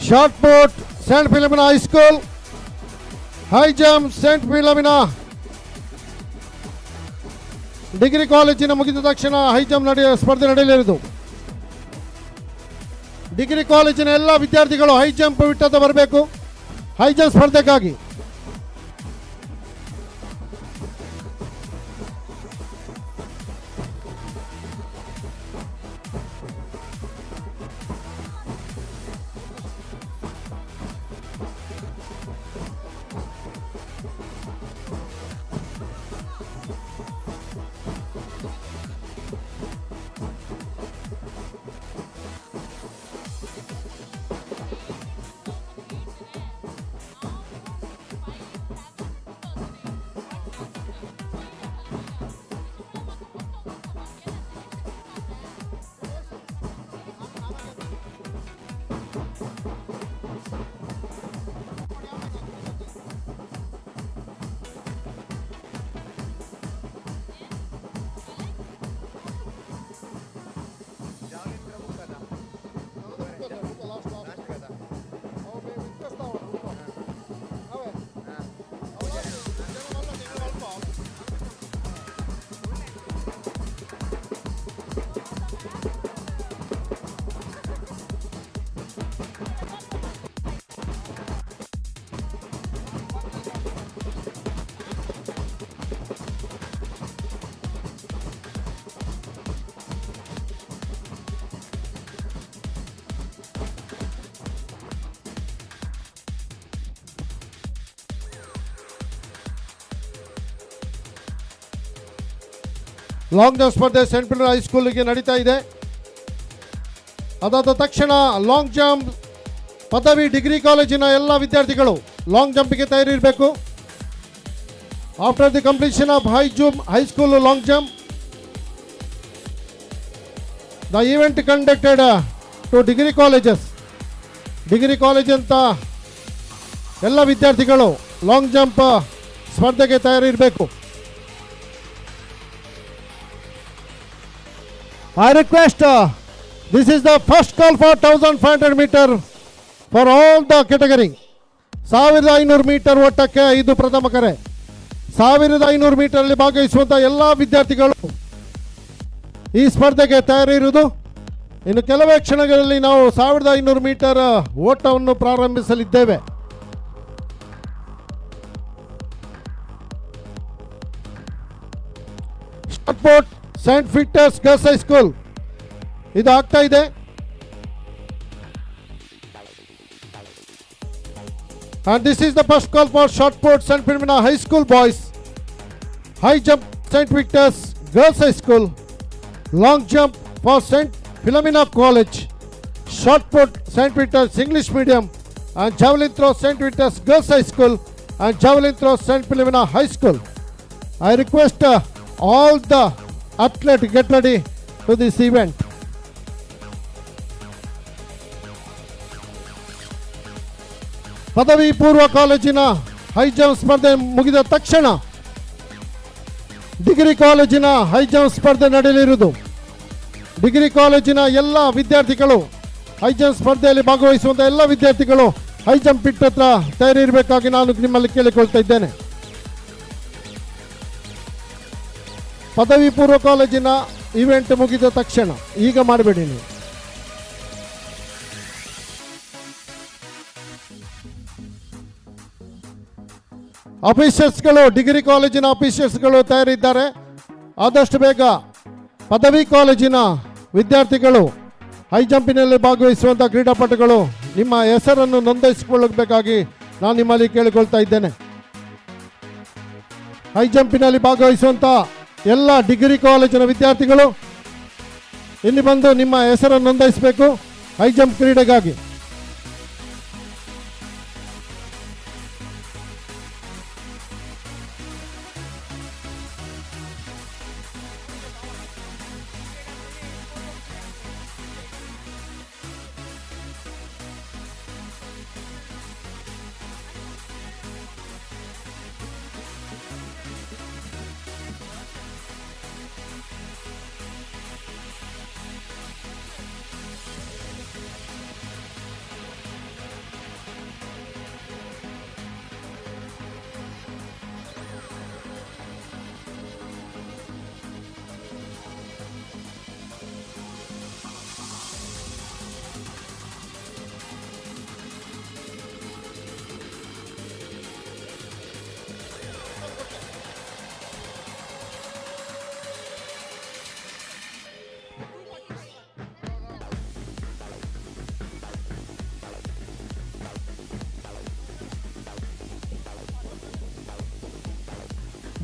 Shot put saint Philomena high school, high jump saint Philomena degree ಕಾಲೇಜಿನ ಮುಗಿದ ತಕ್ಷಣ ಹೈ ಜಂಪ್ ಸ್ಪರ್ಧೆ ನಡೆಯಲಿರುವುದು. ಡಿಗ್ರಿ ಕಾಲೇಜಿನ ಎಲ್ಲ ವಿದ್ಯಾರ್ಥಿಗಳು ಹೈ ಜಂಪ್ ಬಿಟ್ಟದ ಬರಬೇಕು ಹೈ ಜಂಪ್ ಸ್ಪರ್ಧೆಗಾಗಿ. ಲಾಂಗ್ ಜಂಪ್ ಸ್ಪರ್ಧೆ ಸೆಂಟ್ ಪೀಟರ್ ಹೈಸ್ಕೂಲಿಗೆ ನಡೀತಾ ಇದೆ. ಅದಾದ ತಕ್ಷಣ ಲಾಂಗ್ ಜಂಪ್ ಪದವಿ ಡಿಗ್ರಿ ಕಾಲೇಜಿನ ಎಲ್ಲ ವಿದ್ಯಾರ್ಥಿಗಳು ಲಾಂಗ್ ಜಂಪ್ಗೆ ತಯಾರಿರಬೇಕು. After the completion of high school long jump, the event conducted to degree colleges. Degree college ಅಂತ ಎಲ್ಲ ವಿದ್ಯಾರ್ಥಿಗಳು ಲಾಂಗ್ ಜಂಪ್ ಸ್ಪರ್ಧೆಗೆ ತಯಾರಿರಬೇಕು. I request this is the first call for 1500 meter for all the category. 1500 meter ಓಟಕ್ಕೆ ಇದು ಪ್ರಥಮ ಕರೆ. 1500 ಮೀಟರ್ ಅಲ್ಲಿ ಭಾಗವಹಿಸುವಂಥ ಎಲ್ಲ ವಿದ್ಯಾರ್ಥಿಗಳು ಈ ಸ್ಪರ್ಧೆಗೆ ತಯಾರಿರುವುದು. ಇನ್ನು ಕೆಲವೇ ಕ್ಷಣಗಳಲ್ಲಿ ನಾವು 1500 ಮೀಟರ್ ಓಟವನ್ನು ಪ್ರಾರಂಭಿಸಲಿದ್ದೇವೆ. Shot saint Peter's girls high school ಇದು ಆಗ್ತಾ ಇದೆ. And this is the first call for shot put St. Philomena High School boys, high jump St. Victor's Girls High School, long jump for St. Philomena College, shot put St. Victor's English Medium, and javelin throw St. Victor's Girls High School, and javelin throw St. Philomena High School. I request all the athletes get ready to this event. ಪದವಿ ಪೂರ್ವ ಕಾಲೇಜಿನ ಹೈ ಜಂಪ್ ಸ್ಪರ್ಧೆ ಮುಗಿದ ತಕ್ಷಣ ಡಿಗ್ರಿ ಕಾಲೇಜಿನ ಹೈ ಜಂಪ್ ಸ್ಪರ್ಧೆ ನಡೆಯಲಿರುವುದು. ಡಿಗ್ರಿ ಕಾಲೇಜಿನ ಎಲ್ಲ ವಿದ್ಯಾರ್ಥಿಗಳು ಹೈ ಜಂಪ್ ಸ್ಪರ್ಧೆಯಲ್ಲಿ ಭಾಗವಹಿಸುವಂಥ ಎಲ್ಲ ವಿದ್ಯಾರ್ಥಿಗಳು ಹೈ ಜಂಪ್ ಪಿಟ್ ಹತ್ರ ತಯಾರಿರಬೇಕಾಗಿ ನಾನು ನಿಮ್ಮಲ್ಲಿ ಕೇಳಿಕೊಳ್ತಾ ಇದ್ದೇನೆ. ಪದವಿ ಪೂರ್ವ ಕಾಲೇಜಿನ ಇವೆಂಟ್ ಮುಗಿದ ತಕ್ಷಣ ಈಗ ಮಾಡಬೇಡಿ ನೀವು. ಆಫೀಸರ್ಸ್ಗಳು ಡಿಗ್ರಿ ಕಾಲೇಜಿನ ಆಫೀಸರ್ಸ್ಗಳು ತಯಾರಿದ್ದಾರೆ. ಆದಷ್ಟು ಬೇಗ ಪದವಿ ಕಾಲೇಜಿನ ವಿದ್ಯಾರ್ಥಿಗಳು ಹೈ ಜಂಪಿನಲ್ಲಿ ಭಾಗವಹಿಸುವಂಥ ಕ್ರೀಡಾಪಟುಗಳು ನಿಮ್ಮ ಹೆಸರನ್ನು ನೋಂದಾಯಿಸಿಕೊಳ್ಳಬೇಕಾಗಿ ನಾನು ನಿಮ್ಮಲ್ಲಿ ಕೇಳಿಕೊಳ್ತಾ ಇದ್ದೇನೆ. ಹೈ ಜಂಪಿನಲ್ಲಿ ಭಾಗವಹಿಸುವಂಥ ಎಲ್ಲ ಡಿಗ್ರಿ ಕಾಲೇಜಿನ ವಿದ್ಯಾರ್ಥಿಗಳು ಇಲ್ಲಿ ಬಂದು ನಿಮ್ಮ ಹೆಸರನ್ನು ನೋಂದಾಯಿಸಬೇಕು ಹೈ ಜಂಪ್ ಕ್ರೀಡೆಗಾಗಿ.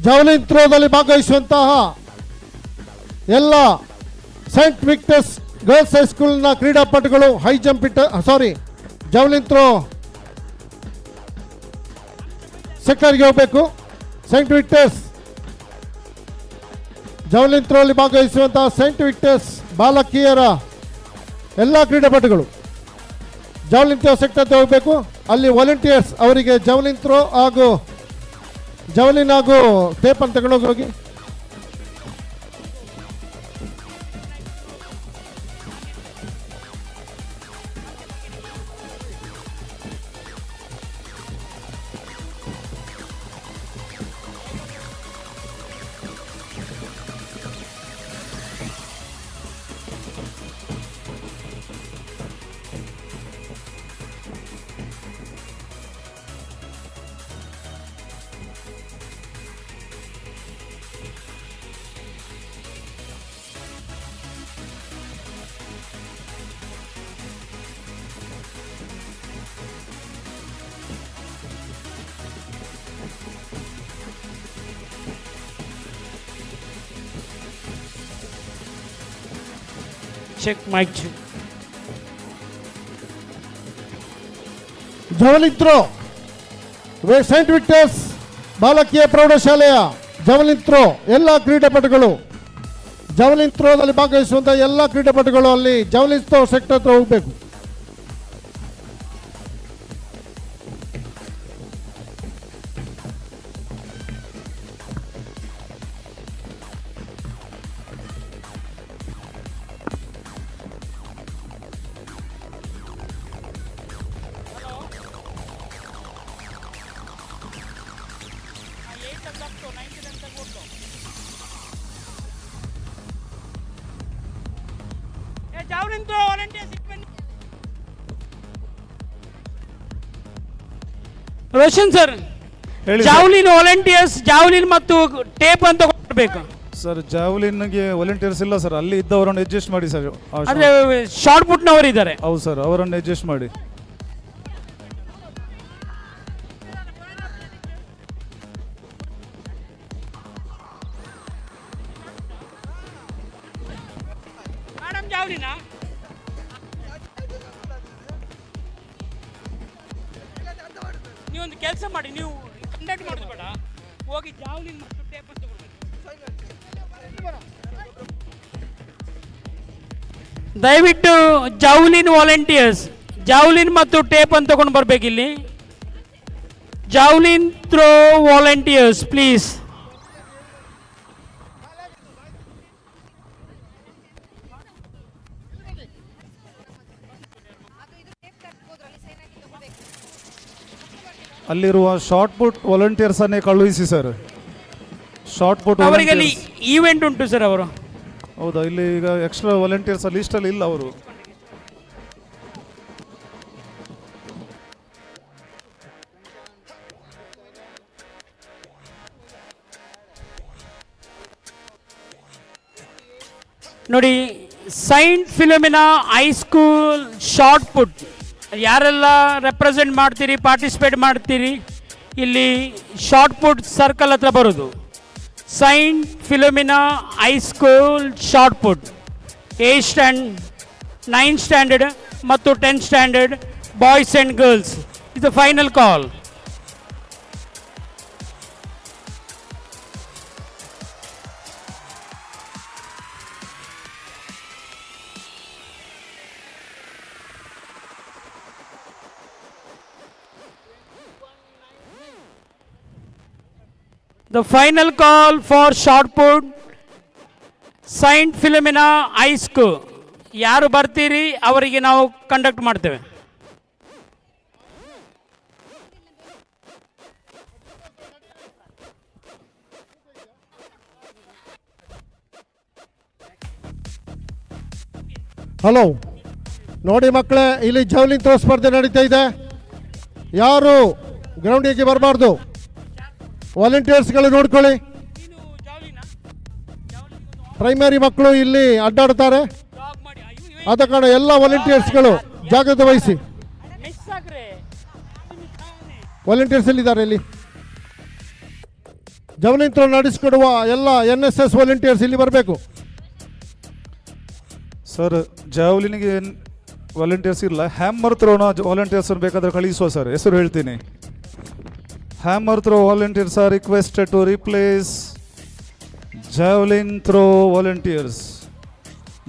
ಜಾವಲಿನ್ ಥ್ರೋದಲ್ಲಿ ಭಾಗವಹಿಸುವಂತಹ ಎಲ್ಲ ಸೈಂಟ್ ವಿಕ್ಟರ್ಸ್ ಗರ್ಲ್ಸ್ ಹೈಸ್ಕೂಲ್ನ ಕ್ರೀಡಾಪಟುಗಳು ಹೈ ಜಂಪ್ ಜಾವಲಿನ್ ಥ್ರೋ ಸೆಕ್ಟರ್ಗೆ ಹೋಗಬೇಕು. ಸೈಂಟ್ ವಿಕ್ಟರ್ಸ್ ಜಾವಲಿನ್ ಥ್ರೋ ಅಲ್ಲಿ ಭಾಗವಹಿಸುವಂತಹ ಸೈಂಟ್ ವಿಕ್ಟರ್ಸ್ ಬಾಲಕಿಯರ ಎಲ್ಲ ಕ್ರೀಡಾಪಟುಗಳು ಜಾವಲಿನ್ ಥ್ರೋ ಸೆಕ್ಟರ್ಗೆ ಹೋಗಬೇಕು. ಅಲ್ಲಿ ವಾಲಂಟಿಯರ್ಸ್ ಅವರಿಗೆ ಜಾವಲಿನ್ ಥ್ರೋ ಹಾಗೂ ಜಾವಲಿನ್ ಹಾಗೂ ಟೇಪನ್ನು ತಗೊಂಡೋಗಿ. Mic check. Javelin throw Saint Victor's ಬಾಲಕಿಯ ಪ್ರೌಢಶಾಲೆಯ ಜಾವೆಲಿನ್ ಥ್ರೋ ಎಲ್ಲ ಕ್ರೀಡಾಪಟುಗಳು ಜಾವೆಲಿನ್ ಥ್ರೋದಲ್ಲಿ ಭಾಗವಹಿಸುವಂಥ ಎಲ್ಲ ಕ್ರೀಡಾಪಟುಗಳು ಅಲ್ಲಿ ಜಾವೆಲಿನ್ ಥ್ರೋ ಸೆಕ್ಟರ್ ಹತ್ರ ಹೋಗಬೇಕು. Roshan sir, javelin volunteers javelin ಮತ್ತು ಟೇಪ್ ಅಂತ ಕೊಡಬೇಕು ಸರ್. ಜಾವ್ಲಿನ್ಗೆ ವಾಲಂಟಿಯರ್ಸ್ ಇಲ್ಲ ಸರ್, ಅಲ್ಲಿ ಇದ್ದವರನ್ನು ಅಡ್ಜಸ್ಟ್ ಮಾಡಿ ಸರ್. ಅದೇ ಶಾರ್ಟ್ ಪುಟ್ನವರು ಇದ್ದಾರೆ. ಹೌದು ಸರ್, ಅವರನ್ನು ಅಡ್ಜಸ್ಟ್ ಮಾಡಿ. ಮೇಡಮ್ ಜಾವ್ಲಿನಾ ನೀವೊಂದು ಕೆಲಸ ಮಾಡಿ, ನೀವು ಕಂಡಕ್ಟ್ ಮಾಡೋದು ಬೇಡ, ಹೋಗಿ ಜಾವ್ಲಿನ್ ಮತ್ತು ಟೇಪ್ ಅಂತ ಕೊಡಬೇಕು. ದಯವಿಟ್ಟು ಜಾವ್ಲಿನ್ ವಾಲಂಟಿಯರ್ಸ್ ಜಾವ್ಲಿನ್ ಮತ್ತು ಟೇಪ್ ಅಂತ ತಗೊಂಡು ಬರ್ಬೇಕು ಇಲ್ಲಿ. Javelin throw volunteers please. ಅಲ್ಲಿರುವ ಶಾರ್ಟ್ ಪುಟ್ ವಾಲಂಟಿಯರ್ಸ್ ಅನ್ನೇ ಕಳುಹಿಸಿ ಸರ್. ಶಾರ್ಟ್ ಪುಟ್ ಅವರಿಗೆ ಅಲ್ಲಿ ಈವೆಂಟ್ ಉಂಟು ಸರ್. ಅವರು ಹೌದಾ? ಇಲ್ಲಿ ಈಗ ಎಕ್ಸ್ಟ್ರಾ ವಾಲಂಟಿಯರ್ಸ್ ಲಿಸ್ಟಲ್ಲಿ ಇಲ್ಲ ಅವರು. ನೋಡಿ, ಸೈಂಟ್ ಫಿಲೋಮಿನಾ ಹೈಸ್ಕೂಲ್ ಶಾರ್ಟ್ ಪುಟ್ ಯಾರೆಲ್ಲ ರೆಪ್ರೆಸೆಂಟ್ ಮಾಡ್ತೀರಿ, ಪಾರ್ಟಿಸಿಪೇಟ್ ಮಾಡ್ತೀರಿ, ಇಲ್ಲಿ ಶಾರ್ಟ್ ಪುಟ್ ಸರ್ಕಲ್ ಹತ್ರ ಬರೋದು. Saint Philomena high school shot put 8th and 9th standard ಮತ್ತು 10th standard boys and girls ಇದು final call. The final call for shot put, Saint Philomena High School. ಯಾರು ಬರ್ತೀರಿ ಅವರಿಗೆ ನಾವು ಕಂಡಕ್ಟ್ ಮಾಡ್ತೇವೆ. ಹಲೋ ನೋಡಿ ಮಕ್ಕಳೇ, ಇಲ್ಲಿ ಜಾವ್ಲಿನ್ ಥ್ರೋ ಸ್ಪರ್ಧೆ ನಡೀತಾ ಇದೆ. ಯಾರು ಗ್ರೌಂಡಿಗೆ ಬರಬಾರ್ದು, ವಾಲಂಟಿಯರ್ಸ್ಗಳು ನೋಡ್ಕೊಳ್ಳಿ. ಪ್ರೈಮರಿ ಮಕ್ಕಳು ಇಲ್ಲಿ ಅಡ್ಡಾಡ್ತಾರೆ, ಆದ ಕಾರಣ ಎಲ್ಲ ವಾಲಂಟಿಯರ್ಸ್ಗಳು ಜಾಗ್ರತೆ ವಹಿಸಿ. ವಾಲಂಟಿಯರ್ಸ್ ಎಲ್ಲಿದ್ದಾರೆ? ಇಲ್ಲಿ ಜಾವ್ಲಿನ್ ಥ್ರೋ ನಡೆಸಿಕೊಡುವ ಎಲ್ಲ NSS ವಾಲಂಟಿಯರ್ಸ್ ಇಲ್ಲಿ ಬರಬೇಕು. ಸರ್, ಜಾವ್ಲಿನ್ಗೆ ವಾಲಂಟಿಯರ್ಸ್ ಇಲ್ಲ. ಹ್ಯಾಮರ್ ಥ್ರೋನ ವಾಲಂಟಿಯರ್ಸ್ ಬೇಕಾದ್ರೆ ಕಳಿಸುವ ಸರ್, ಹೆಸರು ಹೇಳ್ತೀನಿ. Hammer throw volunteers are requested to replace javelin throw volunteers.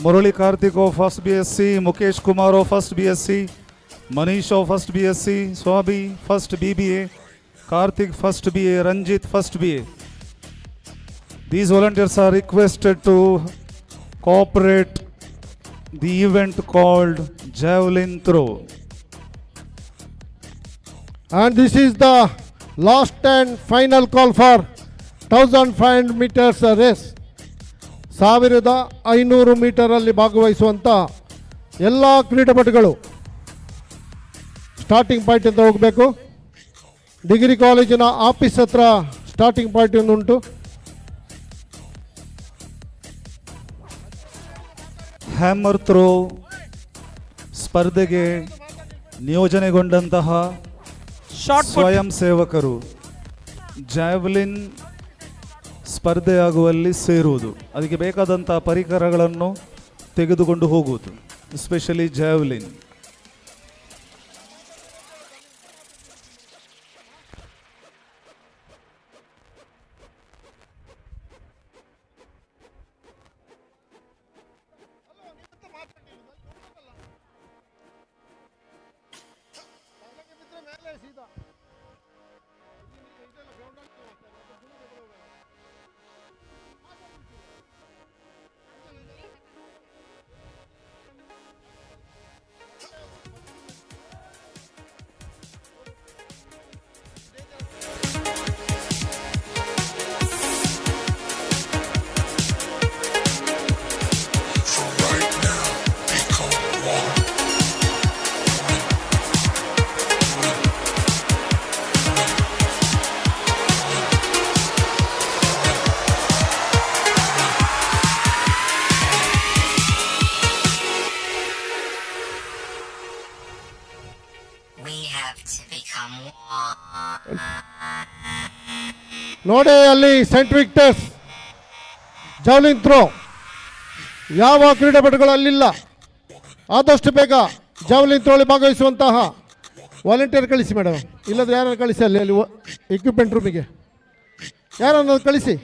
Murali Karthik of 1st BSc, Mukesh Kumar of 1st BSc, Manish of 1st BSc, Swabi 1st BBA, Karthik 1st BA, Ranjit 1st BA. These volunteers are requested to cooperate the event called javelin throw. And this is the last and final call for 1500 meters race. 1500 ಮೀಟರಲ್ಲಿ ಭಾಗವಹಿಸುವಂಥ ಎಲ್ಲ ಕ್ರೀಡಾಪಟುಗಳು ಸ್ಟಾರ್ಟಿಂಗ್ ಪಾಯಿಂಟ್ ಅಂತ ಹೋಗಬೇಕು. ಡಿಗ್ರಿ ಕಾಲೇಜಿನ ಆಫೀಸ್ ಹತ್ರ ಸ್ಟಾರ್ಟಿಂಗ್ ಪಾಯಿಂಟ್ ಉಂಟು. ಹ್ಯಾಮರ್ ಥ್ರೋ ಸ್ಪರ್ಧೆಗೆ ನಿಯೋಜನೆಗೊಂಡಂತಹ ಸ್ವಯಂ ಸೇವಕರು ಜಾವ್ಲಿನ್ ಸ್ಪರ್ಧೆಯಾಗುವಲ್ಲಿ ಸೇರುವುದು, ಅದಕ್ಕೆ ಬೇಕಾದಂಥ ಪರಿಕರಗಳನ್ನು ತೆಗೆದುಕೊಂಡು ಹೋಗುವುದು, ಎಸ್ಪೆಷಲಿ ಜಾವ್ಲಿನ್. ನೋಡಿ ಅಲ್ಲಿ ಸೆಂಟ್ ವಿಕ್ಟರ್ಸ್ ಜಾವ್ಲಿನ್ ಥ್ರೋ, ಯಾವ ಕ್ರೀಡಾಪಟುಗಳು ಅಲ್ಲಿಲ್ಲ. ಆದಷ್ಟು ಬೇಗ ಜಾವ್ಲಿನ್ ಥ್ರೋಲಿ ಭಾಗವಹಿಸುವಂತಹ ವಾಲಂಟಿಯರ್ ಕಳಿಸಿ ಮೇಡಮ್, ಇಲ್ಲದ್ರೆ ಯಾರನ್ನು ಕಳಿಸಿ ಅಲ್ಲಿ ಎಕ್ವಿಪ್ಮೆಂಟ್ ರೂಮಿಗೆ ಯಾರನ್ನು ಕಳಿಸಿ.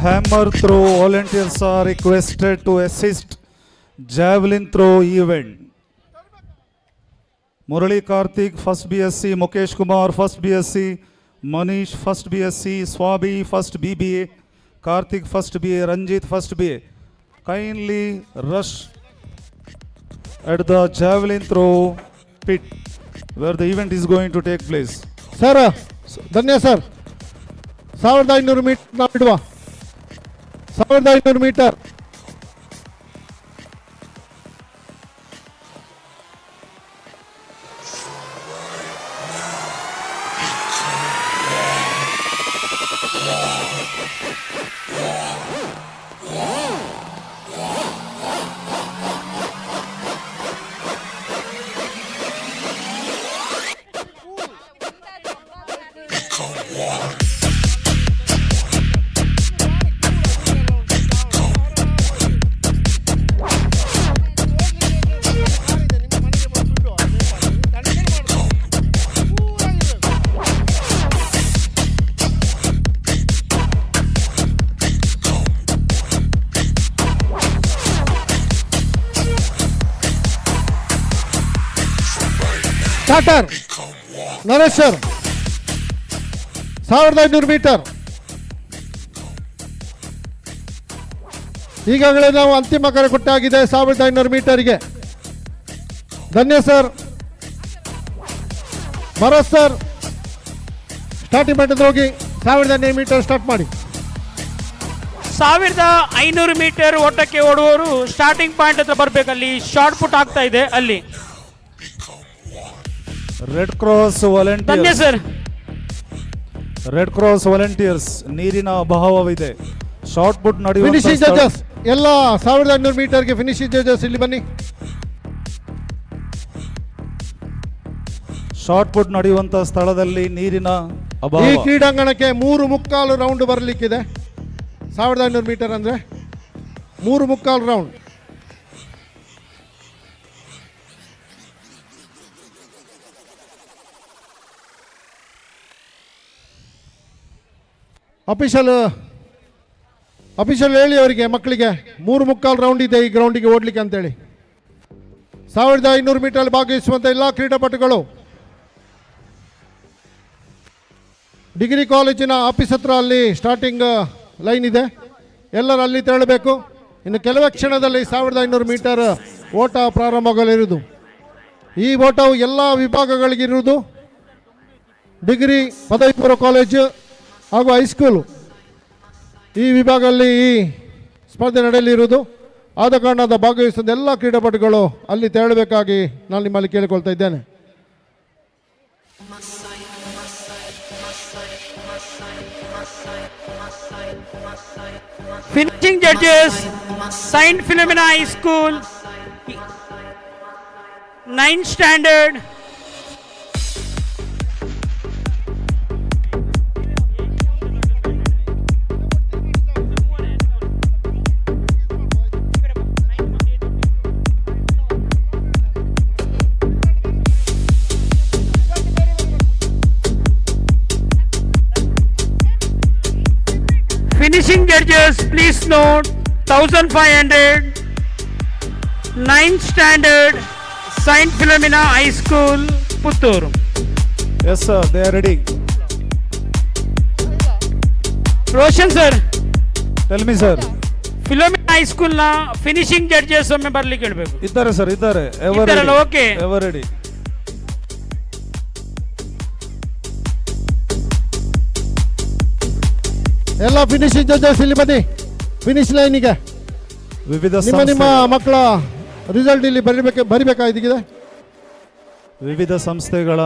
Hammer throw volunteers are requested to assist javelin throw event. Murali Karthik, first BSc, Mukesh Kumar, first BSc, Manish, first BSc, Swabi, first BBA, Karthik, first BA, Ranjit, first BA. Kindly rush at the javelin throw pit where the event is going to take place. Sir, ಧನ್ಯ ಸರ್. 1500 ಮೀಟರ್ ನಾವು ಬಿಡುವ. 1500 meter. Starter Naresh sir 1500 meter. ಈಗಾಗಲೇ ನಾವು ಅಂತಿಮ ಕರೆ ಕೊಟ್ಟಾಗಿದೆ 1500 ಮೀಟರ್ಗೆ. ಧನ್ಯ ಸರ್. ಭರತ್ ಸರ್ ಸ್ಟಾರ್ಟಿಂಗ್ ಮಾಡಿದ್ರೆ ಹೋಗಿ 1500 ಮೀಟರ್ ಸ್ಟಾರ್ಟ್ ಮಾಡಿ. 1500 ಮೀಟರ್ ಓಟಕ್ಕೆ ಓಡುವವರು ಸ್ಟಾರ್ಟಿಂಗ್ ಪಾಯಿಂಟ್ ಹತ್ರ ಬರಬೇಕಲ್ಲಿ ಶಾರ್ಟ್ ಪುಟ್ ಆಗ್ತಾ ಇದೆ ಅಲ್ಲಿ. Red Cross volunteers, sir Red Cross volunteers, ನೀರಿನ ಅಭಾವವಿದೆ. ಶಾರ್ಟ್ ಪುಟ್ ಫಿನಿಶಿಂಗ್ ಜಡ್ಜಸ್ ಎಲ್ಲ 1500 ಮೀಟರ್ಗೆ ಫಿನಿಶಿಂಗ್ ಜಡ್ಜಸ್ ಇಲ್ಲಿ ಬನ್ನಿ. ಶಾರ್ಟ್ ಪುಟ್ ನಡೆಯುವಂತ ಸ್ಥಳದಲ್ಲಿ ನೀರಿನ ಅಭಾವ. ಈ ಕ್ರೀಡಾಂಗಣಕ್ಕೆ 3.25 ರೌಂಡ್ ಬರಲಿಕ್ಕಿದೆ. 1500 ಮೀಟರ್ ಅಂದ್ರೆ 3.25 ರೌಂಡ್. ಅಫಿಷಿಯಲ್ ಹೇಳಿ ಅವರಿಗೆ ಮಕ್ಕಳಿಗೆ 3.25 ರೌಂಡ್ ಇದೆ ಈ ಗ್ರೌಂಡಿಗೆ ಓಡ್ಲಿಕ್ಕೆ ಅಂತೇಳಿ. 1500 ಮೀಟರ್ ಭಾಗವಹಿಸುವಂಥ ಎಲ್ಲ ಕ್ರೀಡಾಪಟುಗಳು ಡಿಗ್ರಿ ಕಾಲೇಜಿನ ಆಫೀಸ್ ಹತ್ರ ಅಲ್ಲಿ ಸ್ಟಾರ್ಟಿಂಗ್ ಲೈನ್ ಇದೆ, ಎಲ್ಲರೂ ಅಲ್ಲಿ ತೆರಳಬೇಕು. ಇನ್ನು ಕೆಲವೇ ಕ್ಷಣದಲ್ಲಿ 1500 ಮೀಟರ್ ಓಟ ಪ್ರಾರಂಭವಾಗಲಿರುವುದು. ಈ ಓಟವು ಎಲ್ಲ ವಿಭಾಗಗಳಿಗಿರುವುದು. ಡಿಗ್ರಿ, ಪದವಿ ಪೂರ್ವ ಕಾಲೇಜು ಹಾಗೂ ಹೈಸ್ಕೂಲು ಈ ವಿಭಾಗದಲ್ಲಿ ಈ ಸ್ಪರ್ಧೆ ನಡೆಯಲಿರುವುದು. ಆದ ಕಾರಣದ ಭಾಗವಹಿಸಿದ ಎಲ್ಲ ಕ್ರೀಡಾಪಟುಗಳು ಅಲ್ಲಿ ತೆರಳಬೇಕಾಗಿ ನಾನು ನಿಮ್ಮಲ್ಲಿ ಕೇಳಿಕೊಳ್ತಾ ಇದ್ದೇನೆ. Finishing judges, Saint Philomena High School, 9th standard. Finishing judges, please note, 1500, 9th standard, Saint Philomena High School, Puttur. Yes, sir. They are ready. Roshan sir, Tell me, sir. Philomena High School na finishing judges ಒಮ್ಮೆ ಬರ್ಲಿಕ್ಕೆ ಹೇಳ್ಬೇಕು. ಇದ್ದಾರೆ ಸರ್, ಇದ್ದಾರೆ. Ever ಇದ್ದಾರಲ್ಲ, ready. okay. Ever ready. ಎಲ್ಲ ಫಿನಿಶಿಂಗ್ ಜಡ್ಜಸ್ ಇಲ್ಲಿ ಬನ್ನಿ, ಫಿನಿಶ್ ಲೈನಿಗೆ. ವಿವಿಧ ನಿಮ್ಮ ಮಕ್ಕಳ ರಿಸಲ್ಟ್ ಇಲ್ಲಿ ಬರಿಬೇಕಾಗಿದೆ. ವಿವಿಧ ಸಂಸ್ಥೆಗಳ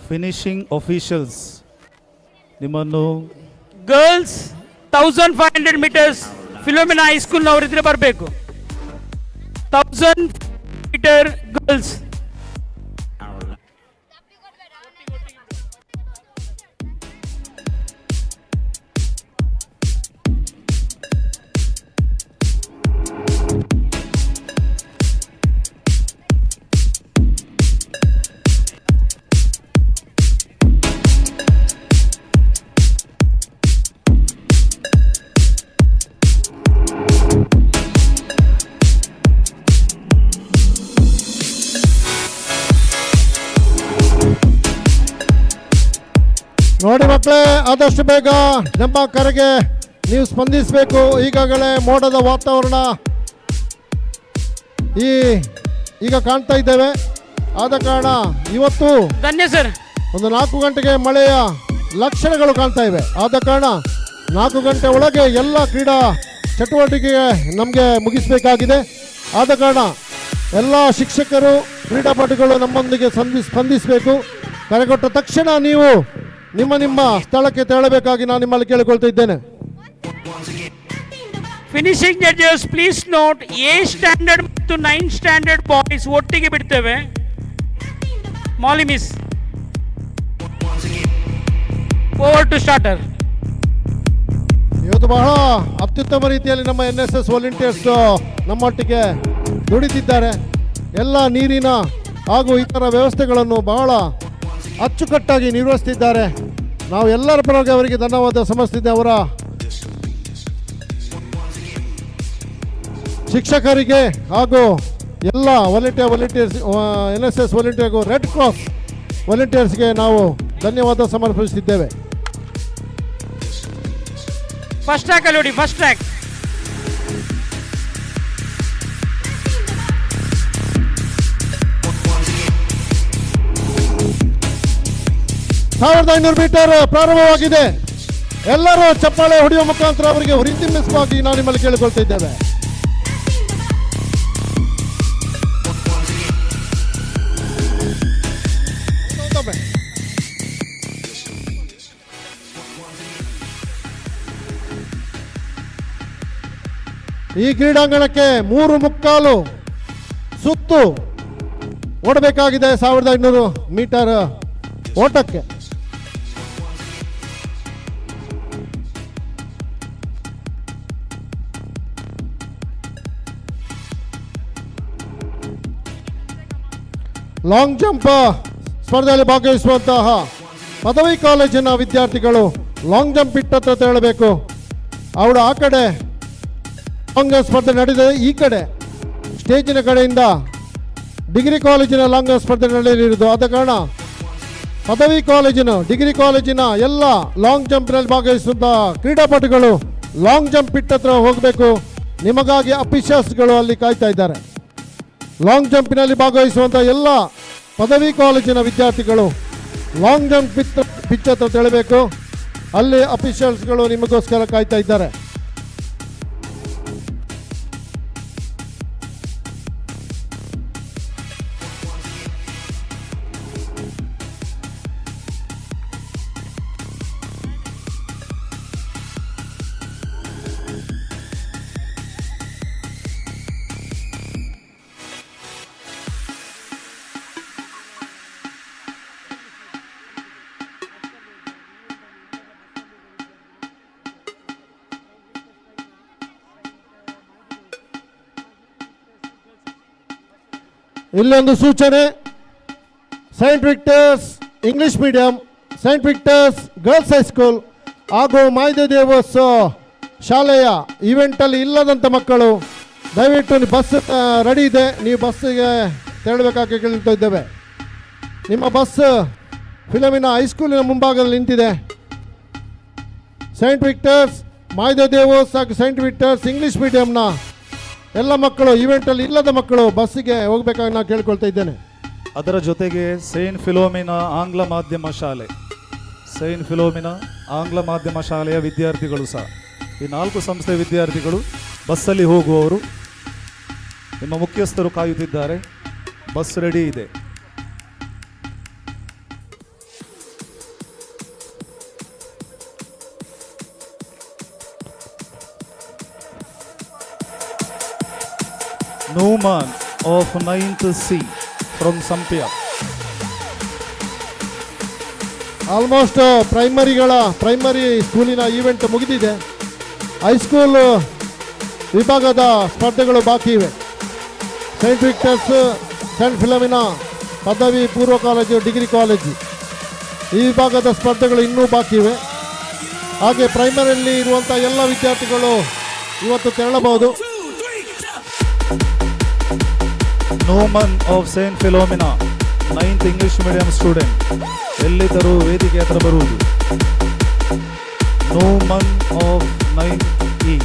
ಫಿನಿಶಿಂಗ್ ಆಫೀಷಿಯಲ್ಸ್ ನಿಮ್ಮನ್ನು ಗರ್ಲ್ಸ್ 1500 ಮೀಟರ್ಸ್ ಫಿಲೋಮಿನಾ ಹೈಸ್ಕೂಲ್ ನವರಿದ್ರೆ ಬರಬೇಕು. 1000 ಮೀಟರ್ ಗರ್ಲ್ಸ್. ನೋಡಿ ಮಕ್ಕಳೇ, ಆದಷ್ಟು ಬೇಗ ನಮ್ಮ ಕರೆಗೆ ನೀವು ಸ್ಪಂದಿಸಬೇಕು. ಈಗಾಗಲೇ ಮೋಡದ ವಾತಾವರಣ ಈಗ ಕಾಣ್ತಾ ಇದ್ದೇವೆ. ಆದ ಕಾರಣ ಇವತ್ತು ಧನ್ಯ ಸರ್ ಒಂದು 4 ಗಂಟೆಗೆ ಮಳೆಯ ಲಕ್ಷಣಗಳು ಕಾಣ್ತಾ ಇವೆ. ಆದ ಕಾರಣ 4 ಗಂಟೆ ಒಳಗೆ ಎಲ್ಲ ಕ್ರೀಡಾ ಚಟುವಟಿಕೆ ನಮಗೆ ಮುಗಿಸಬೇಕಾಗಿದೆ. ಆದ ಕಾರಣ ಎಲ್ಲ ಶಿಕ್ಷಕರು, ಕ್ರೀಡಾಪಟುಗಳು ನಮ್ಮೊಂದಿಗೆ ಸ್ಪಂದಿಸಬೇಕು. ಕರೆಕೊಟ್ಟ ತಕ್ಷಣ ನೀವು ನಿಮ್ಮ ಸ್ಥಳಕ್ಕೆ ತೆರಳಬೇಕಾಗಿ ನಾನು ನಿಮ್ಮಲ್ಲಿ ಕೇಳಿಕೊಳ್ತಾ ಇದ್ದೇನೆ. Finishing judges please note, A standard ಮತ್ತು 9th ಸ್ಟ್ಯಾಂಡರ್ಡ್ ಬಾಯ್ಸ್ ಒಟ್ಟಿಗೆ ಬಿಡ್ತೇವೆ. ಮಾಲಿ ಮಿಸ್, ಓವರ್ ಟು ಸ್ಟಾರ್ಟರ್. ಇವತ್ತು ಬಹಳ ಅತ್ಯುತ್ತಮ ರೀತಿಯಲ್ಲಿ ನಮ್ಮ NSS ವಾಲಂಟಿಯರ್ಸ್ ನಮ್ಮೊಟ್ಟಿಗೆ ದುಡಿದಿದ್ದಾರೆ. ಎಲ್ಲ ನೀರಿನ ಹಾಗೂ ಇತರ ವ್ಯವಸ್ಥೆಗಳನ್ನು ಬಹಳ ಅಚ್ಚುಕಟ್ಟಾಗಿ ನಿರ್ವಹಿಸುತ್ತಿದ್ದಾರೆ. ನಾವು ಎಲ್ಲರ ಪರವಾಗಿ ಅವರಿಗೆ ಧನ್ಯವಾದ ಸಮರ್ಪಿಸಿದ್ದೆ. ಅವರ ಶಿಕ್ಷಕರಿಗೆ ಹಾಗೂ ಎಲ್ಲ ವಾಲಂಟಿಯರ್ಸ್, NSS ವಾಲಂಟಿಯರ್ ಹಾಗೂ ರೆಡ್ ಕ್ರಾಸ್ ವಾಲಂಟಿಯರ್ಸ್ಗೆ ನಾವು ಧನ್ಯವಾದ ಸಮರ್ಪಿಸುತ್ತಿದ್ದೇವೆ. ಫಸ್ಟ್ ಟ್ರ್ಯಾಕ್ ಅಲ್ಲಿ ನೋಡಿ, ಫಸ್ಟ್ ಟ್ರ್ಯಾಕ್. ಸಾವಿರದ 500 ಮೀಟರ್ ಪ್ರಾರಂಭವಾಗಿದೆ. ಎಲ್ಲರೂ ಚಪ್ಪಾಳೆ ಹೊಡೆಯುವ ಮುಖಾಂತರ ಅವರಿಗೆ ಹುರಿತಿಂಬಿಸುವಾಗಿ ನಾವು ನಿಮ್ಮಲ್ಲಿ ಕೇಳಿಕೊಳ್ತಾ ಇದ್ದೇವೆ. ಈ ಕ್ರೀಡಾಂಗಣಕ್ಕೆ 3.25 ಸುತ್ತು ಓಡಬೇಕಾಗಿದೆ 1500 ಮೀಟರ್ ಓಟಕ್ಕೆ. ಲಾಂಗ್ ಜಂಪ್ ಸ್ಪರ್ಧೆಯಲ್ಲಿ ಭಾಗವಹಿಸುವಂತಹ ಪದವಿ ಕಾಲೇಜಿನ ವಿದ್ಯಾರ್ಥಿಗಳು ಲಾಂಗ್ ಜಂಪ್ ಇಟ್ಟತ್ರ ತೆರಳಬೇಕು. ಅವರು ಆ ಕಡೆ ಲಾಂಗ್ ಜಂಪ್ ಸ್ಪರ್ಧೆ ನಡೆದಿದೆ, ಈ ಕಡೆ ಸ್ಟೇಜಿನ ಕಡೆಯಿಂದ ಡಿಗ್ರಿ ಕಾಲೇಜಿನ ಲಾಂಗ್ ಜಂಪ್ ಸ್ಪರ್ಧೆ ನಡೆಯಲಿರುವುದು. ಆದ ಕಾರಣ ಪದವಿ ಕಾಲೇಜಿನ, ಡಿಗ್ರಿ ಕಾಲೇಜಿನ ಎಲ್ಲ ಲಾಂಗ್ ಜಂಪ್ನಲ್ಲಿ ಭಾಗವಹಿಸುವಂತಹ ಕ್ರೀಡಾಪಟುಗಳು ಲಾಂಗ್ ಜಂಪ್ ಇಟ್ಟತ್ರ ಹೋಗಬೇಕು. ನಿಮಗಾಗಿ ಅಫಿಷಿಯಲ್ಸ್ಗಳು ಅಲ್ಲಿ ಕಾಯ್ತಾ ಇದ್ದಾರೆ. ಲಾಂಗ್ ಜಂಪಿನಲ್ಲಿ ಭಾಗವಹಿಸುವಂಥ ಎಲ್ಲ ಪದವಿ ಕಾಲೇಜಿನ ವಿದ್ಯಾರ್ಥಿಗಳು ಲಾಂಗ್ ಜಂಪ್ ಪಿಚ್ ಹತ್ರ ತೆರಳಬೇಕು. ಅಲ್ಲಿ ಅಫಿಷಿಯಲ್ಸ್ಗಳು ನಿಮಗೋಸ್ಕರ ಕಾಯ್ತಾ ಇದ್ದಾರೆ. ಇಲ್ಲೊಂದು ಸೂಚನೆ, Saint Victor's English medium, Saint Victor's girls high school ಹಾಗೂ ಮಾಯ್ದೆ ದೇವಸ್ ಶಾಲೆಯ ಈವೆಂಟಲ್ಲಿ ಇಲ್ಲದಂಥ ಮಕ್ಕಳು ದಯವಿಟ್ಟು ಬಸ್ ರೆಡಿ ಇದೆ, ನೀವು ಬಸ್ಸಿಗೆ ತೆರಳಬೇಕಾಗಿ ಕೇಳ್ತಾ ಇದ್ದೇವೆ. ನಿಮ್ಮ ಬಸ್ ಫಿಲಮಿನ ಹೈಸ್ಕೂಲಿನ ಮುಂಭಾಗದಲ್ಲಿ ನಿಂತಿದೆ. ಸೈಂಟ್ ವಿಕ್ಟರ್ಸ್ ಮಾಯ್ದೆ ದೇವಸ್ ಹಾಗೂ ಸೈಂಟ್ ವಿಕ್ಟರ್ಸ್ ಇಂಗ್ಲಿಷ್ ಮೀಡಿಯಂನ ಎಲ್ಲ ಮಕ್ಕಳು, ಈವೆಂಟಲ್ಲಿ ಇಲ್ಲದ ಮಕ್ಕಳು ಬಸ್ಸಿಗೆ ಹೋಗಬೇಕಾಗಿ ನಾನು ಕೇಳ್ಕೊಳ್ತಾ ಇದ್ದೇನೆ. ಅದರ ಜೊತೆಗೆ ಸೈಂಟ್ ಫಿಲೋಮಿನಾ ಆಂಗ್ಲ ಮಾಧ್ಯಮ ಶಾಲೆ, ಸೈಂಟ್ ಫಿಲೋಮಿನಾ ಆಂಗ್ಲ ಮಾಧ್ಯಮ ಶಾಲೆಯ ವಿದ್ಯಾರ್ಥಿಗಳು ಸಹ, ಈ 4 ಸಂಸ್ಥೆಯ ವಿದ್ಯಾರ್ಥಿಗಳು ಬಸ್ಸಲ್ಲಿ ಹೋಗುವವರು. ನಿಮ್ಮ ಮುಖ್ಯಸ್ಥರು ಕಾಯುತ್ತಿದ್ದಾರೆ, ಬಸ್ ರೆಡಿ ಇದೆ. Numan of 9th C from Sampia. Almost primary ಸ್ಕೂಲಿನ ಈವೆಂಟ್ ಮುಗಿದಿದೆ. ಹೈಸ್ಕೂಲ್ ವಿಭಾಗದ ಸ್ಪರ್ಧೆಗಳು ಬಾಕಿ ಇವೆ. ಸೈಂಟ್ ವಿಕ್ಟರ್ಸ್, ಸೈಂಟ್ ಫಿಲಮಿನಾ ಪದವಿ ಪೂರ್ವ ಕಾಲೇಜು, ಡಿಗ್ರಿ ಕಾಲೇಜು ಈ ವಿಭಾಗದ ಸ್ಪರ್ಧೆಗಳು ಇನ್ನೂ ಬಾಕಿ ಇವೆ. ಹಾಗೆ ಪ್ರೈಮರಿಯಲ್ಲಿ ಇರುವಂಥ ಎಲ್ಲ ವಿದ್ಯಾರ್ಥಿಗಳು ಇವತ್ತು ತೆರಳಬಹುದು. Numan of Saint Philomena 9th English medium student ಎಲ್ಲಿದ್ದರೂ ವೇದಿಕೆ ಹತ್ರ ಬರುವುದು. Numan of 9th E.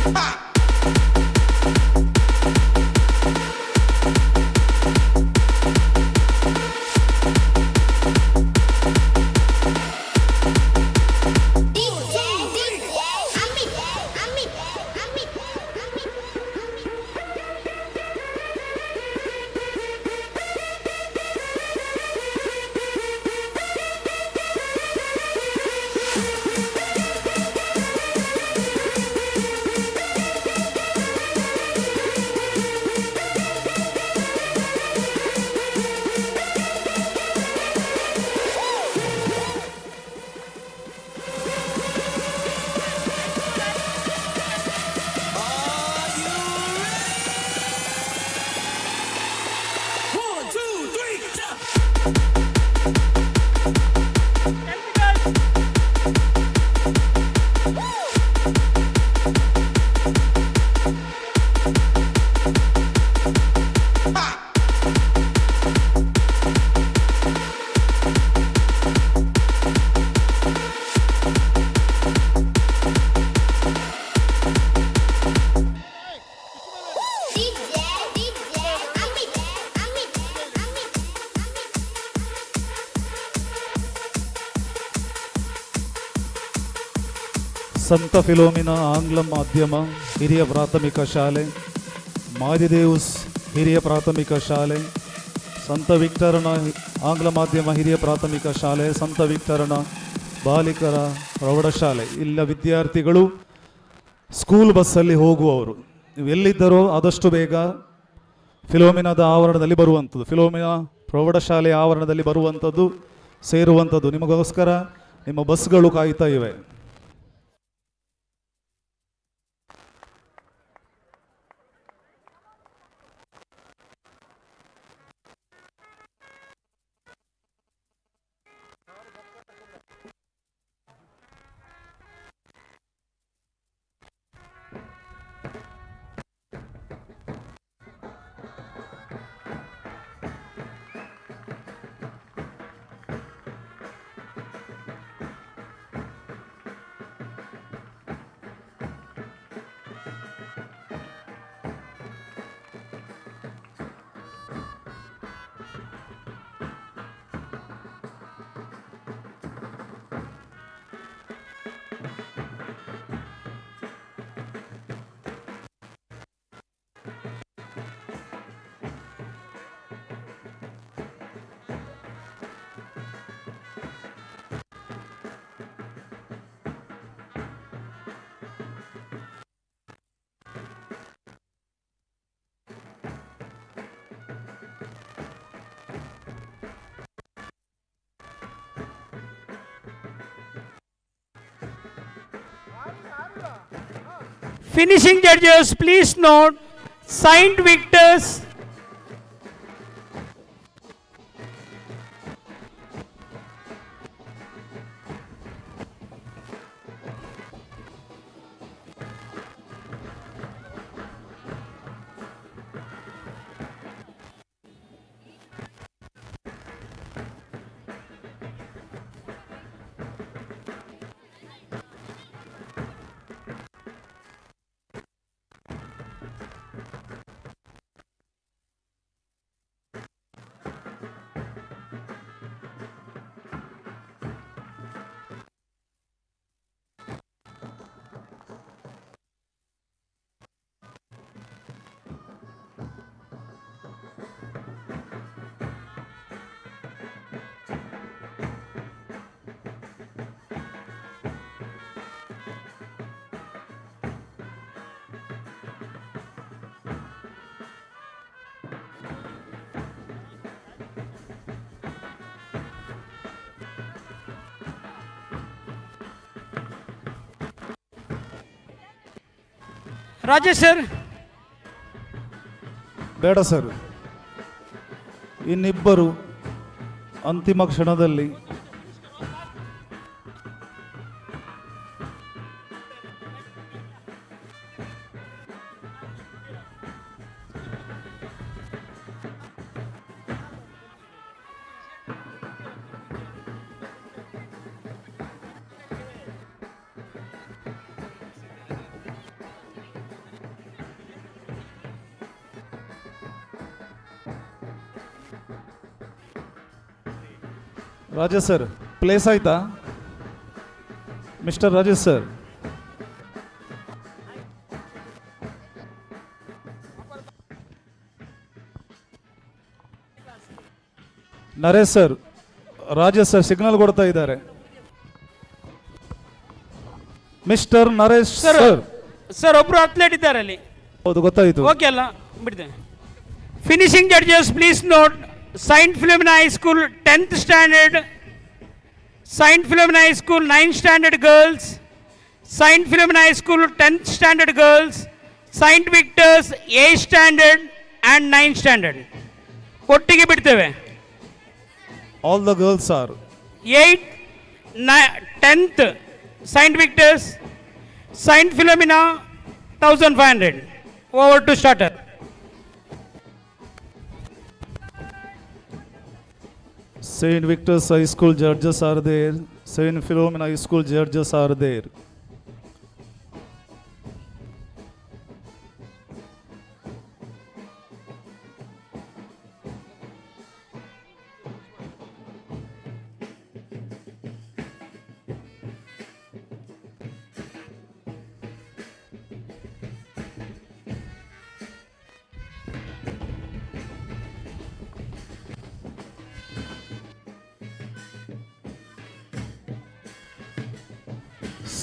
ಸಂತ ಫಿಲೋಮಿನಾ ಆಂಗ್ಲ ಮಾಧ್ಯಮ ಹಿರಿಯ ಪ್ರಾಥಮಿಕ ಶಾಲೆ, ಮಾದಿದೇವ್ಸ್ ಹಿರಿಯ ಪ್ರಾಥಮಿಕ ಶಾಲೆ, ಸಂತ ವಿಕ್ಟರನ ಆಂಗ್ಲ ಮಾಧ್ಯಮ ಹಿರಿಯ ಪ್ರಾಥಮಿಕ ಶಾಲೆ, ಸಂತ ವಿಕ್ಟರನ ಬಾಲಿಕರ ಪ್ರೌಢಶಾಲೆ ಇಲ್ಲ ವಿದ್ಯಾರ್ಥಿಗಳು ಸ್ಕೂಲ್ ಬಸ್ಸಲ್ಲಿ ಹೋಗುವವರು. ನೀವು ಎಲ್ಲಿದ್ದರೋ ಆದಷ್ಟು ಬೇಗ ಫಿಲೋಮಿನಾದ ಆವರಣದಲ್ಲಿ ಬರುವಂಥದ್ದು, ಫಿಲೋಮಿನಾ ಪ್ರೌಢಶಾಲೆಯ ಆವರಣದಲ್ಲಿ ಬರುವಂಥದ್ದು, ಸೇರುವಂಥದ್ದು. ನಿಮಗೋಸ್ಕರ ನಿಮ್ಮ ಬಸ್ಗಳು ಕಾಯ್ತಾ ಇವೆ. Finishing judges, please note, Saint Victor's Rajesh sir. ಬೇಡ ಸರ್, ಇನ್ನಿಬ್ಬರು ಅಂತಿಮ ಕ್ಷಣದಲ್ಲಿ ರಾಜೇಶ್ ಸರ್ ಪ್ಲೇಸ್ ಆಯ್ತಾ? Mister Rajesh sir, Naresh sir, Rajesh sir signal ಕೊಡ್ತಾ ಇದ್ದಾರೆ. Mister Naresh sir. Sir. Sir ಒಬ್ರು ಅಥ್ಲೆಟ್ ಇದ್ದಾರೆ ಅಲ್ಲಿ. ಹೌದು ಗೊತ್ತಾಯಿತು. ಓಕೆ ಅಲ್ಲ ಬಿಡ್ತೇನೆ. Finishing judges please note Saint Philomena high school 10th standard, saint Philomena high school 9th standard girls, saint Philomena high school 10th standard girls, Saint Victus 8th standard and 9th standard ಒಟ್ಟಿಗೆ ಬಿಡ್ತೇವೆ. All the girls are 8th, 10th Saint Victor's, Saint Philomena 1500. Over to starter. Saint Victor's High School judges are there. Saint Philomena High School judges are there.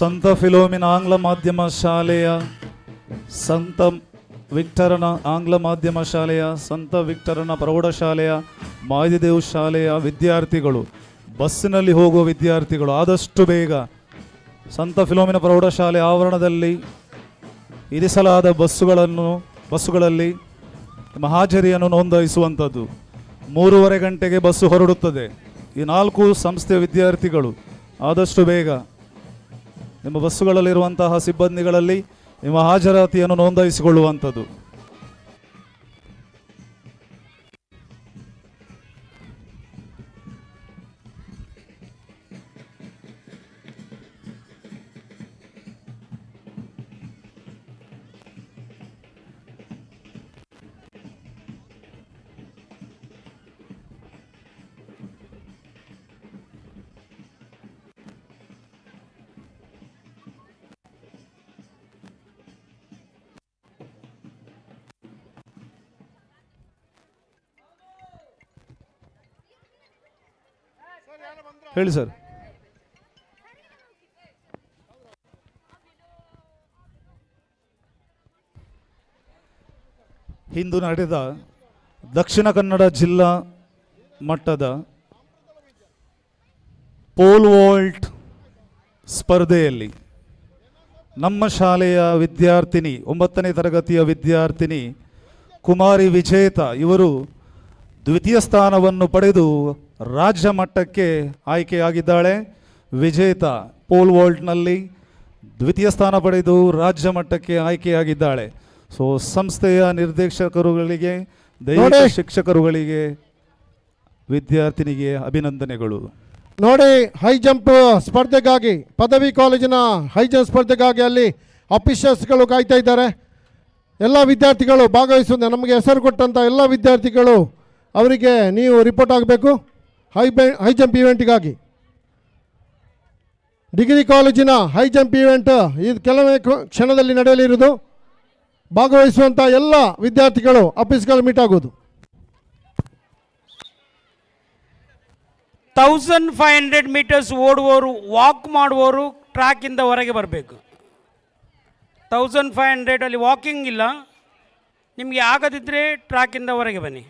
ಸಂತ ಫಿಲೋಮಿನ ಆಂಗ್ಲ ಮಾಧ್ಯಮ ಶಾಲೆಯ, ಸಂತ ವಿಕ್ಟರನ ಆಂಗ್ಲ ಮಾಧ್ಯಮ ಶಾಲೆಯ, ಸಂತ ವಿಕ್ಟರನ ಪ್ರೌಢಶಾಲೆಯ, ಮಾಯದೇವ್ ಶಾಲೆಯ ವಿದ್ಯಾರ್ಥಿಗಳು, ಬಸ್ಸಿನಲ್ಲಿ ಹೋಗುವ ವಿದ್ಯಾರ್ಥಿಗಳು ಆದಷ್ಟು ಬೇಗ ಸಂತ ಫಿಲೋಮಿನ ಪ್ರೌಢಶಾಲೆ ಆವರಣದಲ್ಲಿ ಇರಿಸಲಾದ ಬಸ್ಸುಗಳಲ್ಲಿ ನಿಮ್ಮ ಹಾಜರಿಯನ್ನು ನೋಂದಾಯಿಸುವಂಥದ್ದು. 3:30 ಗಂಟೆಗೆ ಬಸ್ಸು ಹೊರಡುತ್ತದೆ. ಈ 4 ಸಂಸ್ಥೆಯ ವಿದ್ಯಾರ್ಥಿಗಳು ಆದಷ್ಟು ಬೇಗ ನಿಮ್ಮ ಬಸ್ಸುಗಳಲ್ಲಿರುವಂತಹ ಸಿಬ್ಬಂದಿಗಳಲ್ಲಿ ನಿಮ್ಮ ಹಾಜರಾತಿಯನ್ನು ನೋಂದಾಯಿಸಿಕೊಳ್ಳುವಂಥದ್ದು. ಹೇಳಿ ಸರ್. ಇಂದು ನಡೆದ ದಕ್ಷಿಣ ಕನ್ನಡ ಜಿಲ್ಲಾ ಮಟ್ಟದ ಪೋಲ್ ವಾಲ್ಟ್ ಸ್ಪರ್ಧೆಯಲ್ಲಿ ನಮ್ಮ ಶಾಲೆಯ ವಿದ್ಯಾರ್ಥಿನಿ, 9ನೇ ತರಗತಿಯ ವಿದ್ಯಾರ್ಥಿನಿ ಕುಮಾರಿ ವಿಜೇತ ಇವರು ದ್ವಿತೀಯ ಸ್ಥಾನವನ್ನು ಪಡೆದು ರಾಜ್ಯ ಮಟ್ಟಕ್ಕೆ ಆಯ್ಕೆಯಾಗಿದ್ದಾಳೆ. ವಿಜೇತ ಪೋಲ್ ವಾಲ್ಟ್ನಲ್ಲಿ ದ್ವಿತೀಯ ಸ್ಥಾನ ಪಡೆದು ರಾಜ್ಯ ಮಟ್ಟಕ್ಕೆ ಆಯ್ಕೆಯಾಗಿದ್ದಾಳೆ. ಸೊ ಸಂಸ್ಥೆಯ ನಿರ್ದೇಶಕರುಗಳಿಗೆ, ದೈಹಿಕ ಶಿಕ್ಷಕರುಗಳಿಗೆ, ವಿದ್ಯಾರ್ಥಿನಿಗೆ ಅಭಿನಂದನೆಗಳು. ನೋಡಿ, ಹೈ ಜಂಪ್ ಸ್ಪರ್ಧೆಗಾಗಿ, ಪದವಿ ಕಾಲೇಜಿನ ಹೈ ಜಂಪ್ ಸ್ಪರ್ಧೆಗಾಗಿ ಅಲ್ಲಿ ಅಫಿಷಿಯಲ್ಸ್ಗಳು ಕಾಯ್ತಾ ಇದ್ದಾರೆ. ಎಲ್ಲ ವಿದ್ಯಾರ್ಥಿಗಳು ಭಾಗವಹಿಸುವ, ನಮಗೆ ಹೆಸರು ಕೊಟ್ಟಂಥ ಎಲ್ಲ ವಿದ್ಯಾರ್ಥಿಗಳು ಅವರಿಗೆ ನೀವು ರಿಪೋರ್ಟ್ ಆಗಬೇಕು ಹೈ ಜಂಪ್ ಇವೆಂಟ್ಗಾಗಿ. ಡಿಗ್ರಿ ಕಾಲೇಜಿನ ಹೈ ಜಂಪ್ ಇವೆಂಟ್ ಇದು ಕೆಲವೇ ಕ್ಷಣದಲ್ಲಿ ನಡೆಯಲಿರುವುದು. ಭಾಗವಹಿಸುವಂಥ ಎಲ್ಲ ವಿದ್ಯಾರ್ಥಿಗಳು ಆಫೀಸ್ಗಳು ಮೀಟ್ ಆಗೋದು. 1500 ಮೀಟರ್ಸ್ ಓಡುವವರು, ವಾಕ್ ಮಾಡುವವರು ಟ್ರ್ಯಾಕಿಂದ ಹೊರಗೆ ಬರಬೇಕು. 1500 ಅಲ್ಲಿ ವಾಕಿಂಗ್ ಇಲ್ಲ, ನಿಮಗೆ ಆಗದಿದ್ದರೆ ಟ್ರ್ಯಾಕಿಂದ ಹೊರಗೆ ಬನ್ನಿ.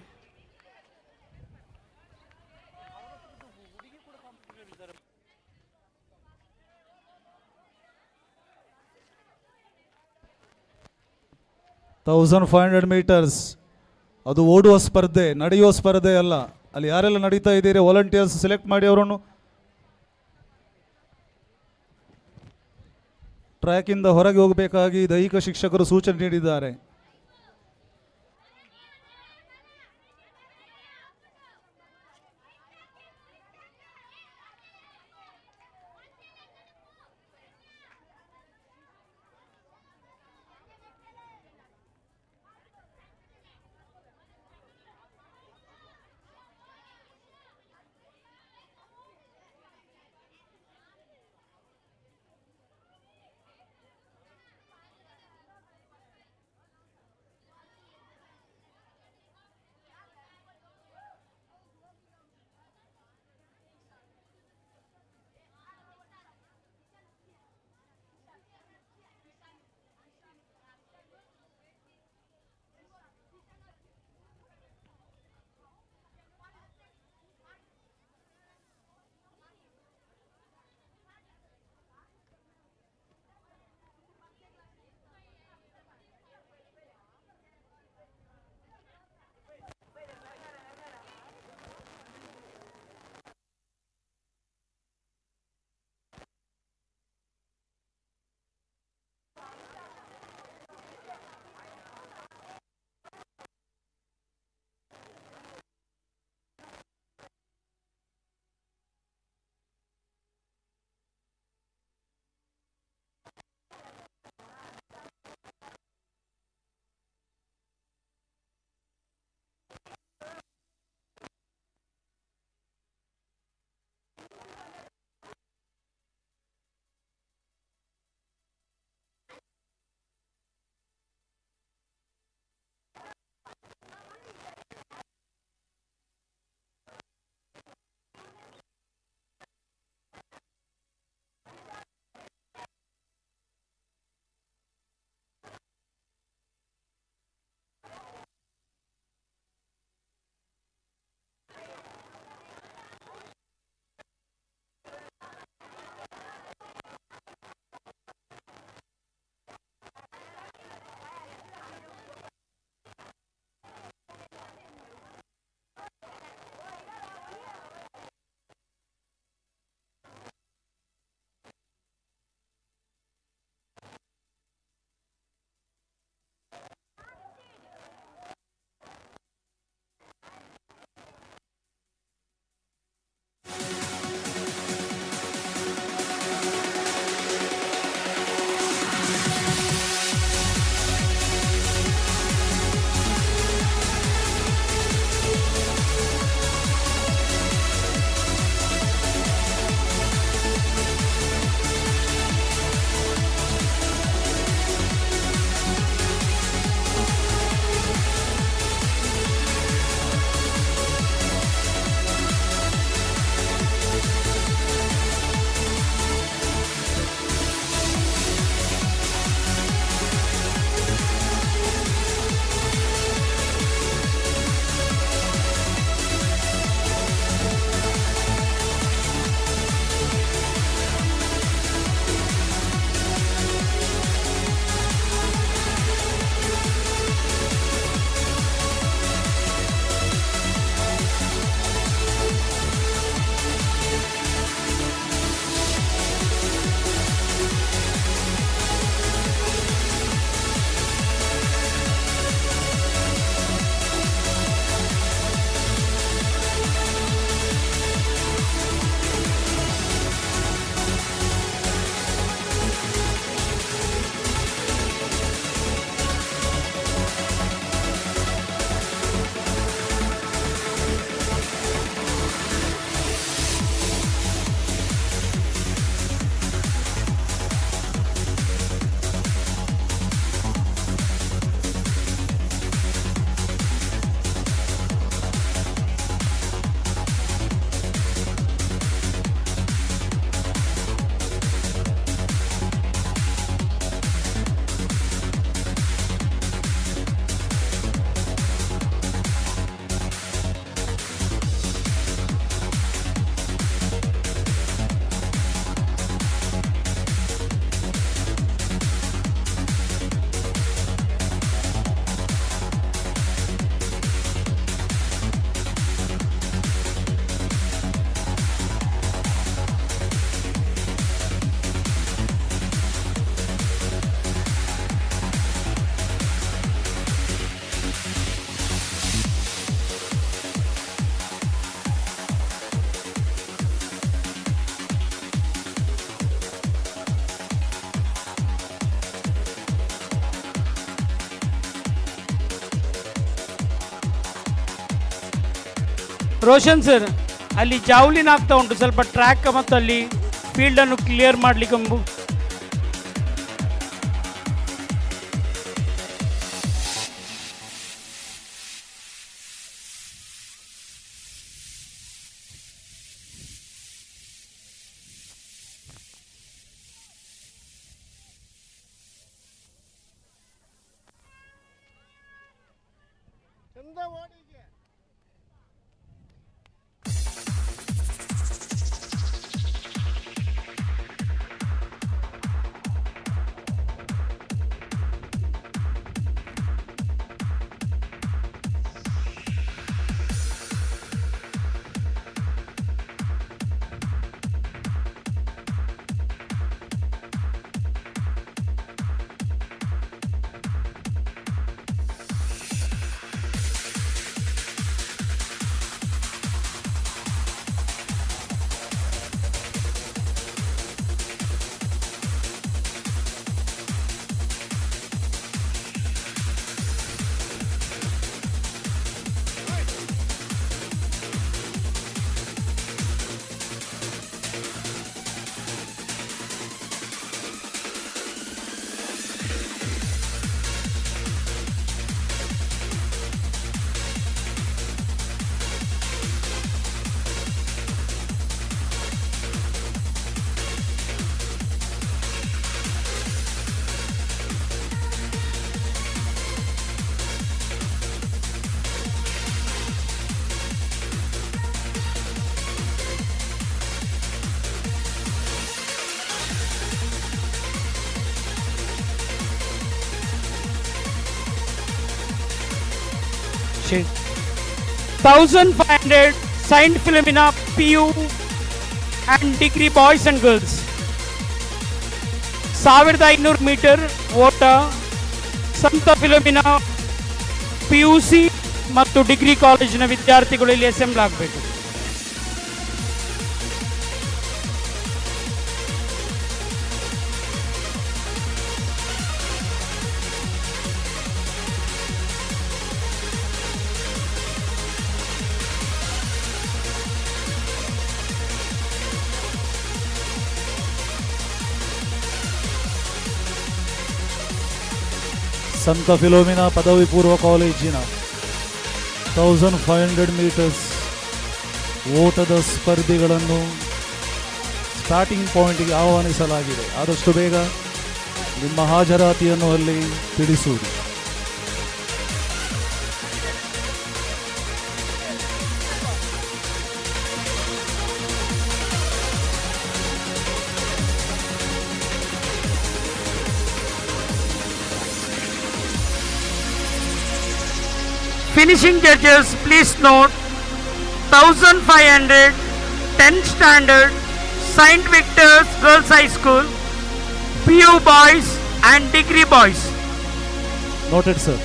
1500 ಮೀಟರ್ಸ್, ಅದು ಓಡುವ ಸ್ಪರ್ಧೆ, ನಡೆಯುವ ಸ್ಪರ್ಧೆ ಅಲ್ಲ. ಅಲ್ಲಿ ಯಾರೆಲ್ಲ ನಡೀತಾ ಇದ್ದೀರಿ ವಾಲಂಟಿಯರ್ಸ್ ಸೆಲೆಕ್ಟ್ ಮಾಡಿ ಅವರನ್ನು ಟ್ರ್ಯಾಕಿಂದ ಹೊರಗೆ ಹೋಗಬೇಕಾಗಿ ದೈಹಿಕ ಶಿಕ್ಷಕರು ಸೂಚನೆ ನೀಡಿದ್ದಾರೆ. ರೋಷನ್ ಸರ್, ಅಲ್ಲಿ ಜಾವ್ಲಿನ್ ಆಗ್ತಾ ಉಂಟು, ಸ್ವಲ್ಪ ಟ್ರ್ಯಾಕ್ ಮತ್ತು ಅಲ್ಲಿ ಫೀಲ್ಡನ್ನು ಕ್ಲಿಯರ್ ಮಾಡಲಿಕ್ಕೆ ಮುಂದೆ 1500 Saint Philomena PU and degree boys and girls. 1500 metre ಓಟ ಸಂತ ಫಿಲೋಮಿನಾ PUC ಮತ್ತು ಡಿಗ್ರಿ ಕಾಲೇಜಿನ ವಿದ್ಯಾರ್ಥಿಗಳು ಇಲ್ಲಿ ಅಸೆಂಬ್ಲ್ ಆಗಬೇಕು. ಸಂತ ಫಿಲೋಮಿನಾ ಪದವಿ ಪೂರ್ವ ಕಾಲೇಜಿನ 1500 ಮೀಟರ್ಸ್ ಓಟದ ಸ್ಪರ್ಧಿಗಳನ್ನು ಸ್ಟಾರ್ಟಿಂಗ್ ಪಾಯಿಂಟ್ಗೆ ಆಹ್ವಾನಿಸಲಾಗಿದೆ. ಆದಷ್ಟು ಬೇಗ ನಿಮ್ಮ ಹಾಜರಾತಿಯನ್ನು ಅಲ್ಲಿ ತಿಳಿಸುವುದು. Finishing judges, please note 1500 10th standard Saint Victor's Girls High School PU boys and degree boys. Noted, sir.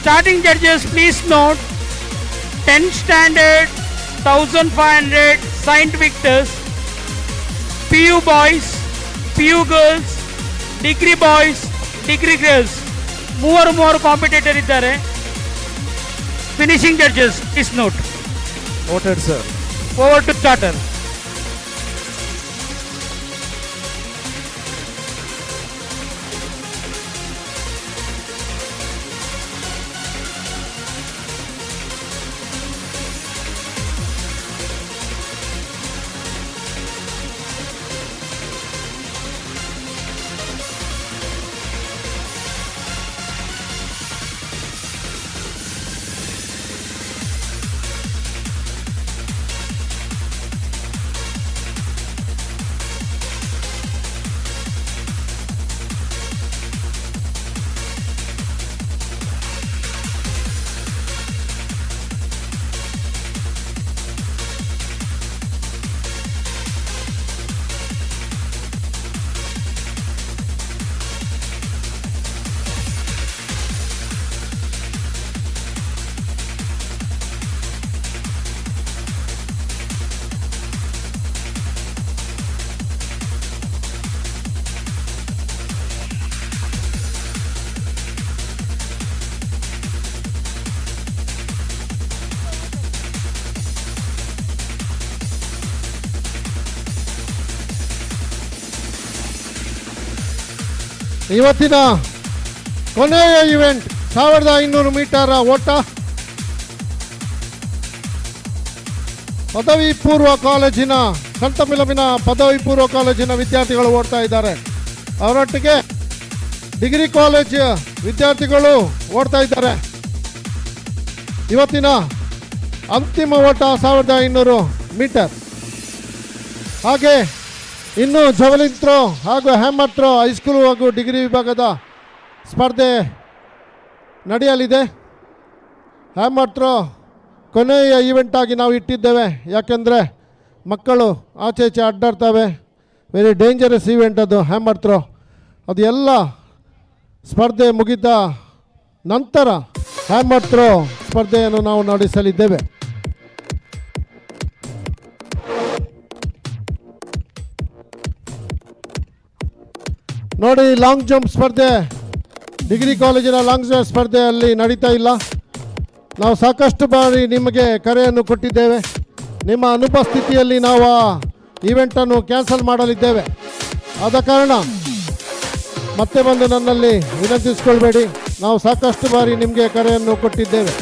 Starting judges, please note 10th standard 1500 Saint Victors, PU boys, PU girls, degree boys, degree girls. ಮೂವರು ಕಾಂಪಿಟೇಟರ್ ಇದ್ದಾರೆ. Finishing judges please note. Noted, sir. Over to starter. ಇವತ್ತಿನ ಕೊನೆಯ ಇವೆಂಟ್ 1500 ಮೀಟರ್ ಓಟ. ಪದವಿ ಪೂರ್ವ ಕಾಲೇಜಿನ ಸಂತ ಫಿಲಮಿನ ಪದವಿ ಪೂರ್ವ ಕಾಲೇಜಿನ ವಿದ್ಯಾರ್ಥಿಗಳು ಓಡ್ತಾ ಇದ್ದಾರೆ. ಅವರೊಟ್ಟಿಗೆ ಡಿಗ್ರಿ ಕಾಲೇಜ್ ವಿದ್ಯಾರ್ಥಿಗಳು ಓಡ್ತಾ ಇದ್ದಾರೆ. ಇವತ್ತಿನ ಅಂತಿಮ ಓಟ 1500 ಮೀಟರ್. ಹಾಗೆ ಇನ್ನು ಜವಲಿನ್ ಥ್ರೋ ಹಾಗೂ ಹ್ಯಾಮರ್ ಥ್ರೋ ಹೈಸ್ಕೂಲ್ ಹಾಗೂ ಡಿಗ್ರಿ ವಿಭಾಗದ ಸ್ಪರ್ಧೆ ನಡೆಯಲಿದೆ. ಹ್ಯಾಮರ್ ಥ್ರೋ ಕೊನೆಯ ಈವೆಂಟ್ ಆಗಿ ನಾವು ಇಟ್ಟಿದ್ದೇವೆ, ಯಾಕೆಂದರೆ ಮಕ್ಕಳು ಆಚೆ ಈಚೆ ಅಡ್ಡಾಡ್ತವೆ. ವೆರಿ ಡೇಂಜರಸ್ ಈವೆಂಟ್ ಅದು ಹ್ಯಾಮರ್ ಥ್ರೋ. ಅದು ಎಲ್ಲ ಸ್ಪರ್ಧೆ ಮುಗಿದ ನಂತರ ಹ್ಯಾಮರ್ ಥ್ರೋ ಸ್ಪರ್ಧೆಯನ್ನು ನಾವು ನಡೆಸಲಿದ್ದೇವೆ. ನೋಡಿ, ಲಾಂಗ್ ಜಂಪ್ ಸ್ಪರ್ಧೆ ಡಿಗ್ರಿ ಕಾಲೇಜಿನ ಲಾಂಗ್ ಜಂಪ್ ಸ್ಪರ್ಧೆಯಲ್ಲಿ ನಡೀತಾ ಇಲ್ಲ. ನಾವು ಸಾಕಷ್ಟು ಬಾರಿ ನಿಮಗೆ ಕರೆಯನ್ನು ಕೊಟ್ಟಿದ್ದೇವೆ. ನಿಮ್ಮ ಅನುಪಸ್ಥಿತಿಯಲ್ಲಿ ನಾವು ಆ ಈವೆಂಟನ್ನು ಕ್ಯಾನ್ಸಲ್ ಮಾಡಲಿದ್ದೇವೆ. ಆದ ಕಾರಣ ಮತ್ತೆ ಬಂದು ನನ್ನಲ್ಲಿ ವಿನಂತಿಸಿಕೊಳ್ಬೇಡಿ. ನಾವು ಸಾಕಷ್ಟು ಬಾರಿ ನಿಮಗೆ ಕರೆಯನ್ನು ಕೊಟ್ಟಿದ್ದೇವೆ.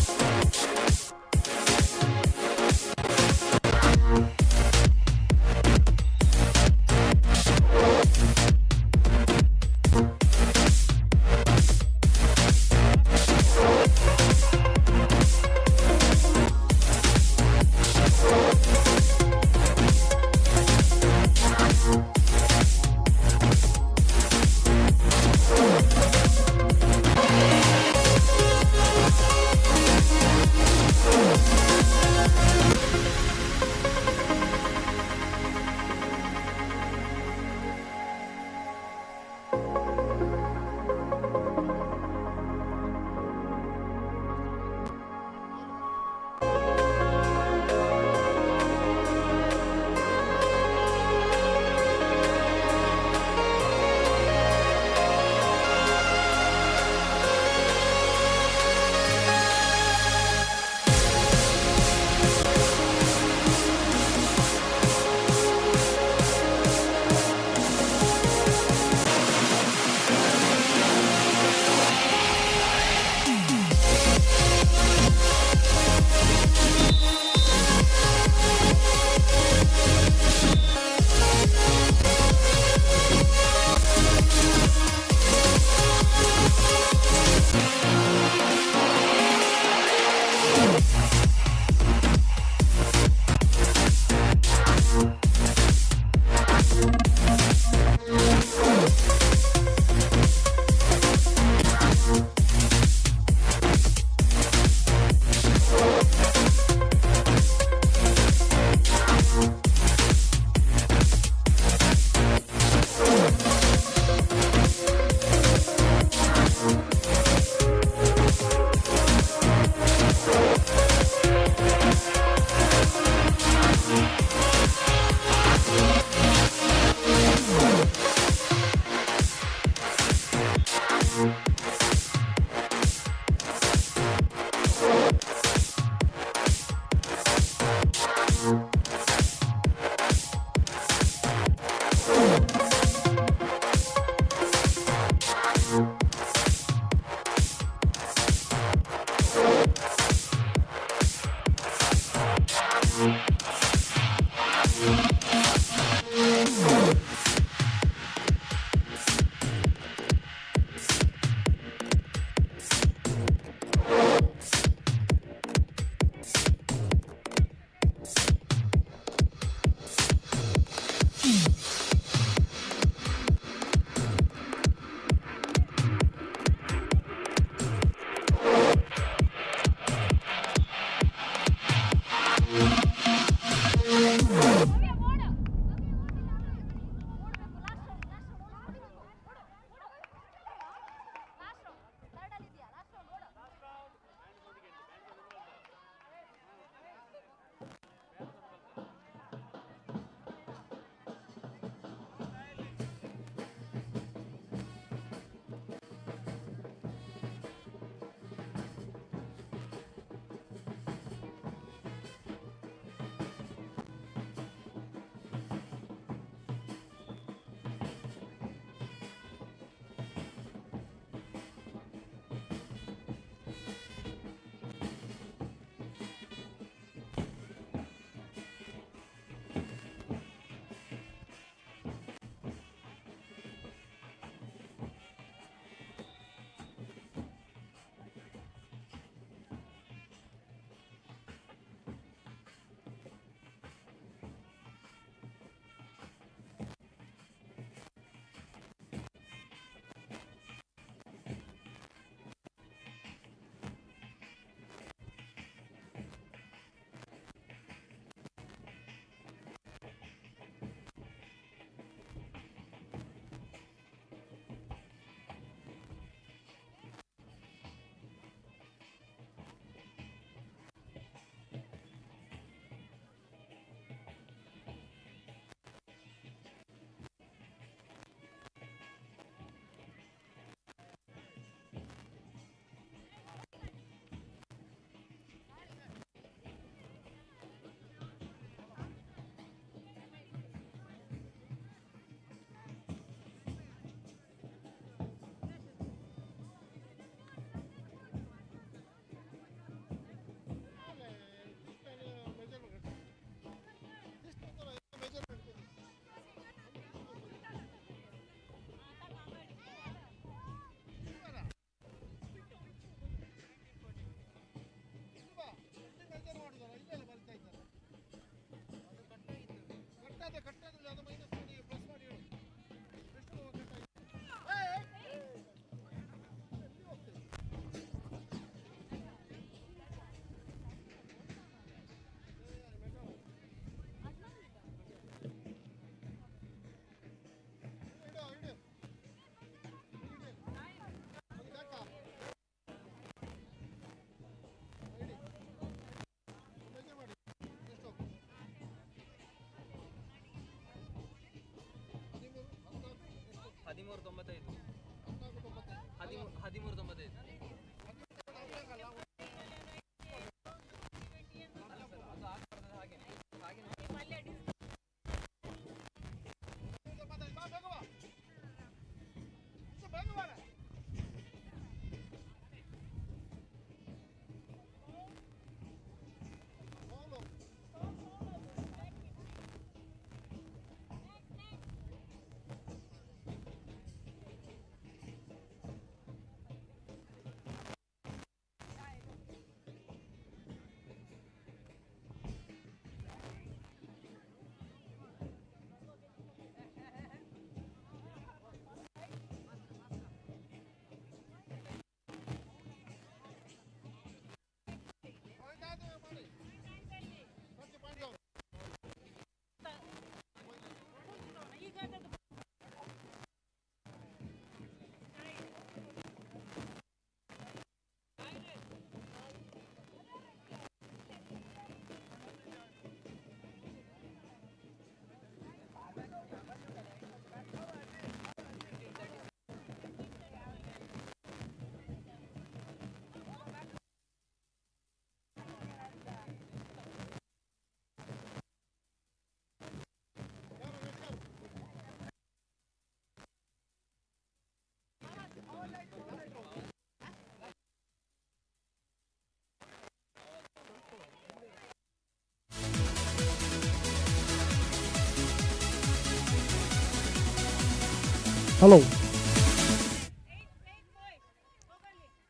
ಹಲೋ.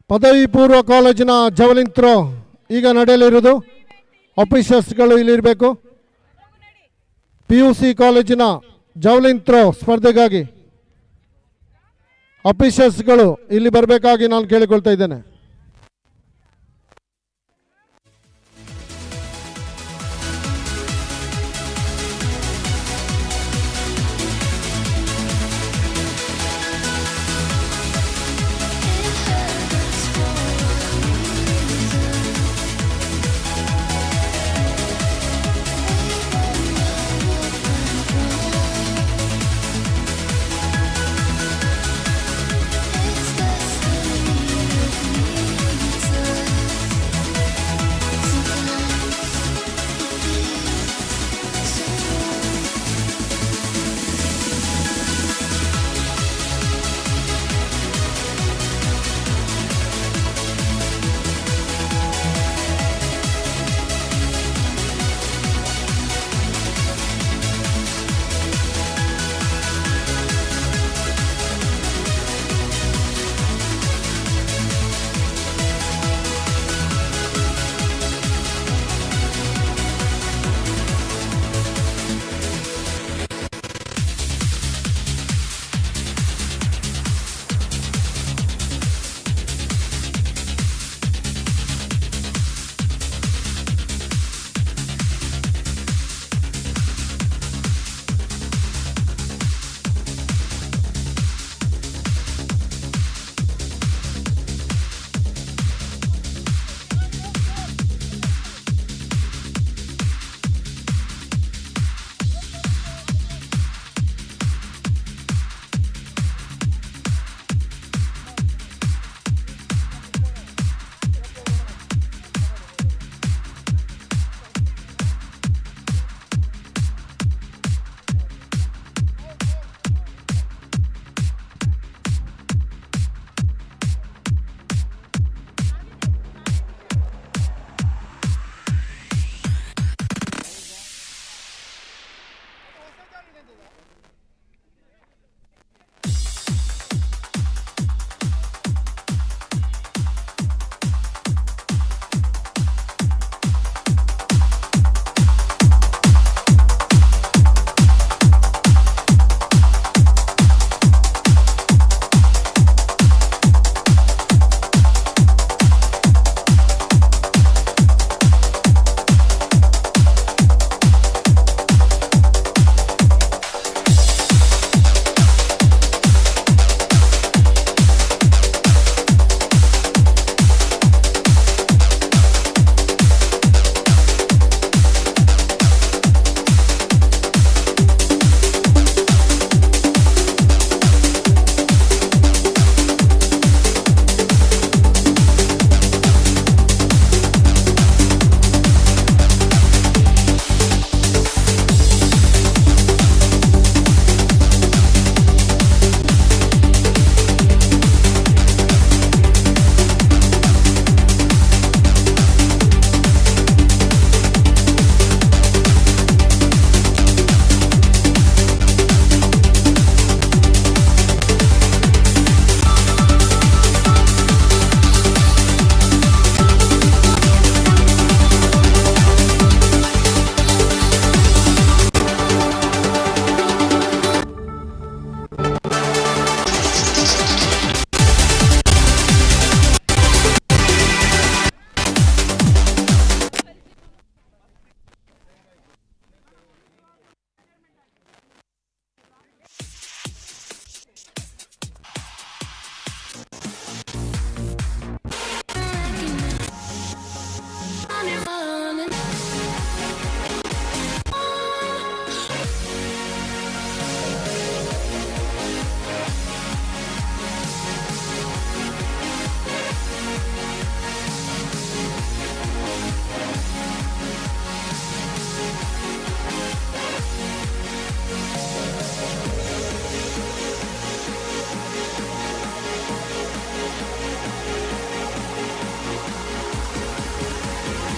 ಪದವಿ ಪೂರ್ವ ಕಾಲೇಜಿನ ಜಾವೆಲಿನ್ ಥ್ರೋ ಈಗ ನಡೆಯಲಿರುವುದು. ಆಫೀಸರ್ಸ್ಗಳು ಇಲ್ಲಿರಬೇಕು. PUC ಕಾಲೇಜಿನ ಜಾವೆಲಿನ್ ಥ್ರೋ ಸ್ಪರ್ಧೆಗಾಗಿ ಆಫೀಸರ್ಸ್ಗಳು ಇಲ್ಲಿ ಬರಬೇಕಾಗಿ ನಾನು ಕೇಳಿಕೊಳ್ತಾ ಇದ್ದೇನೆ.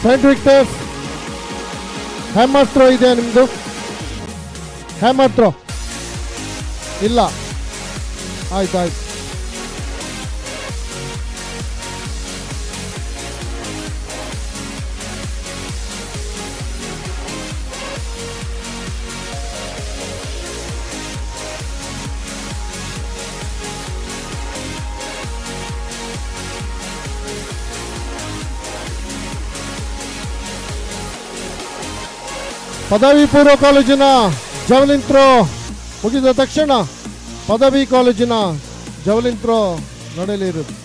ಸೈಂಟ್ ವಿಕ್ಟರ್ಸ್ ಹ್ಯಾಮರ್ ಥ್ರೋ ಇದೆ ನಿಮ್ಮದು? ಹ್ಯಾಮರ್ ಥ್ರೋ ಇಲ್ಲ. ಆಯ್ತು. ಪದವಿ ಪೂರ್ವ ಕಾಲೇಜಿನ ಜಾವೆಲಿನ್ ಥ್ರೋ ಮುಗಿದ ತಕ್ಷಣ ಪದವಿ ಕಾಲೇಜಿನ ಜಾವೆಲಿನ್ ಥ್ರೋ ನಡೆಯಲಿರುವುದು.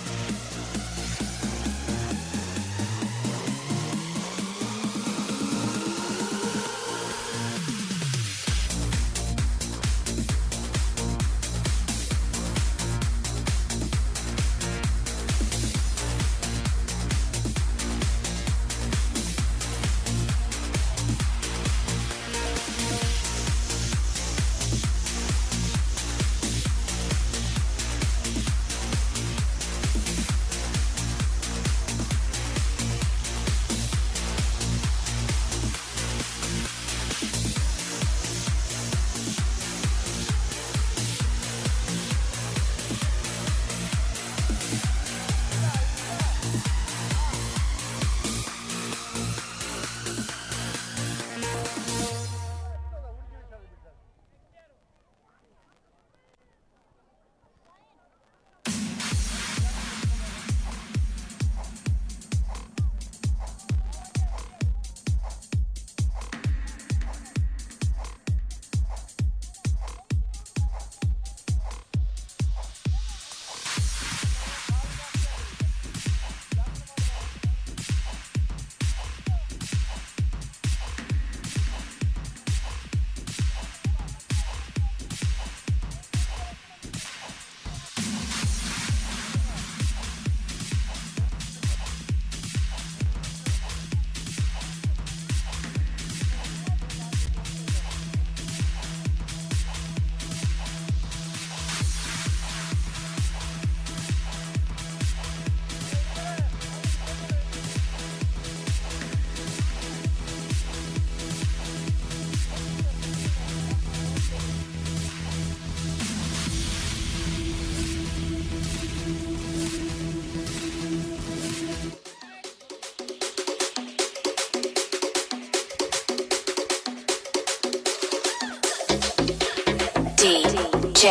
DJ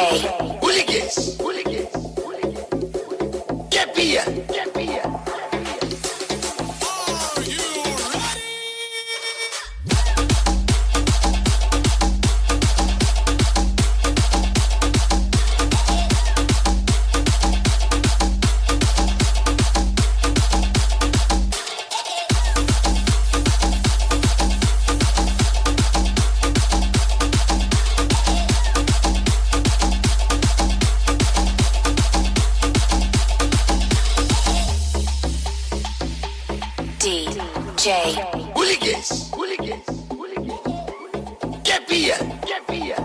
Hooligans. Get beer. Get beer. DJ Hooligans. Hooligans. Get beer. Get beer.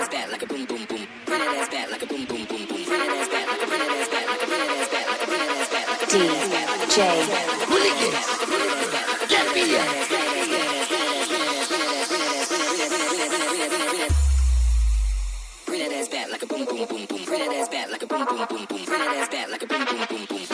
ass back like a boom boom boom. Bring that ass back like a boom boom boom boom. Bring that ass back like a bring that ass back like a bring that ass back like a bring that ass back like a bring that ass back like a DJ Hooligans. Get me up. Bring that ass back like a boom boom boom boom. Bring that ass back like a boom boom boom boom. Bring that ass back like a boom boom boom boom.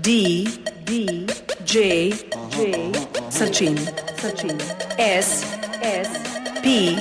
D J Sachin S P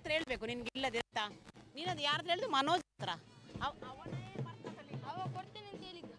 ಹತ್ರ ಹೇಳ್ಬೇಕು ನಿನ್ಗೆ ಇಲ್ಲದೆ ಅಂತ. ನೀನದು ಯಾರ ಹತ್ರ ಹೇಳಿದ್ರು? ಮನೋಜ್ ಹತ್ರ. ಕೊಡ್ತೇನೆ ಅಂತ ಹೇಳಿದ್ದ.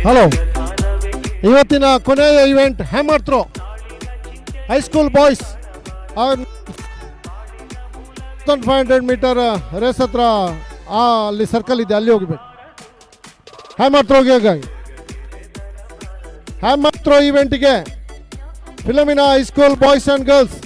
ಹಲೋ, ಇವತ್ತಿನ ಕೊನೆಯ event hammer throw high school boys 1500 meter race ಹತ್ರ ಅಲ್ಲಿ ಸರ್ಕಲ್ ಇದೆ, ಅಲ್ಲಿ ಹೋಗಬೇಕು. ಹ್ಯಾಮರ್ ಥ್ರೋ ಇವೆಂಟಿಗೆ Philomena high school boys and girls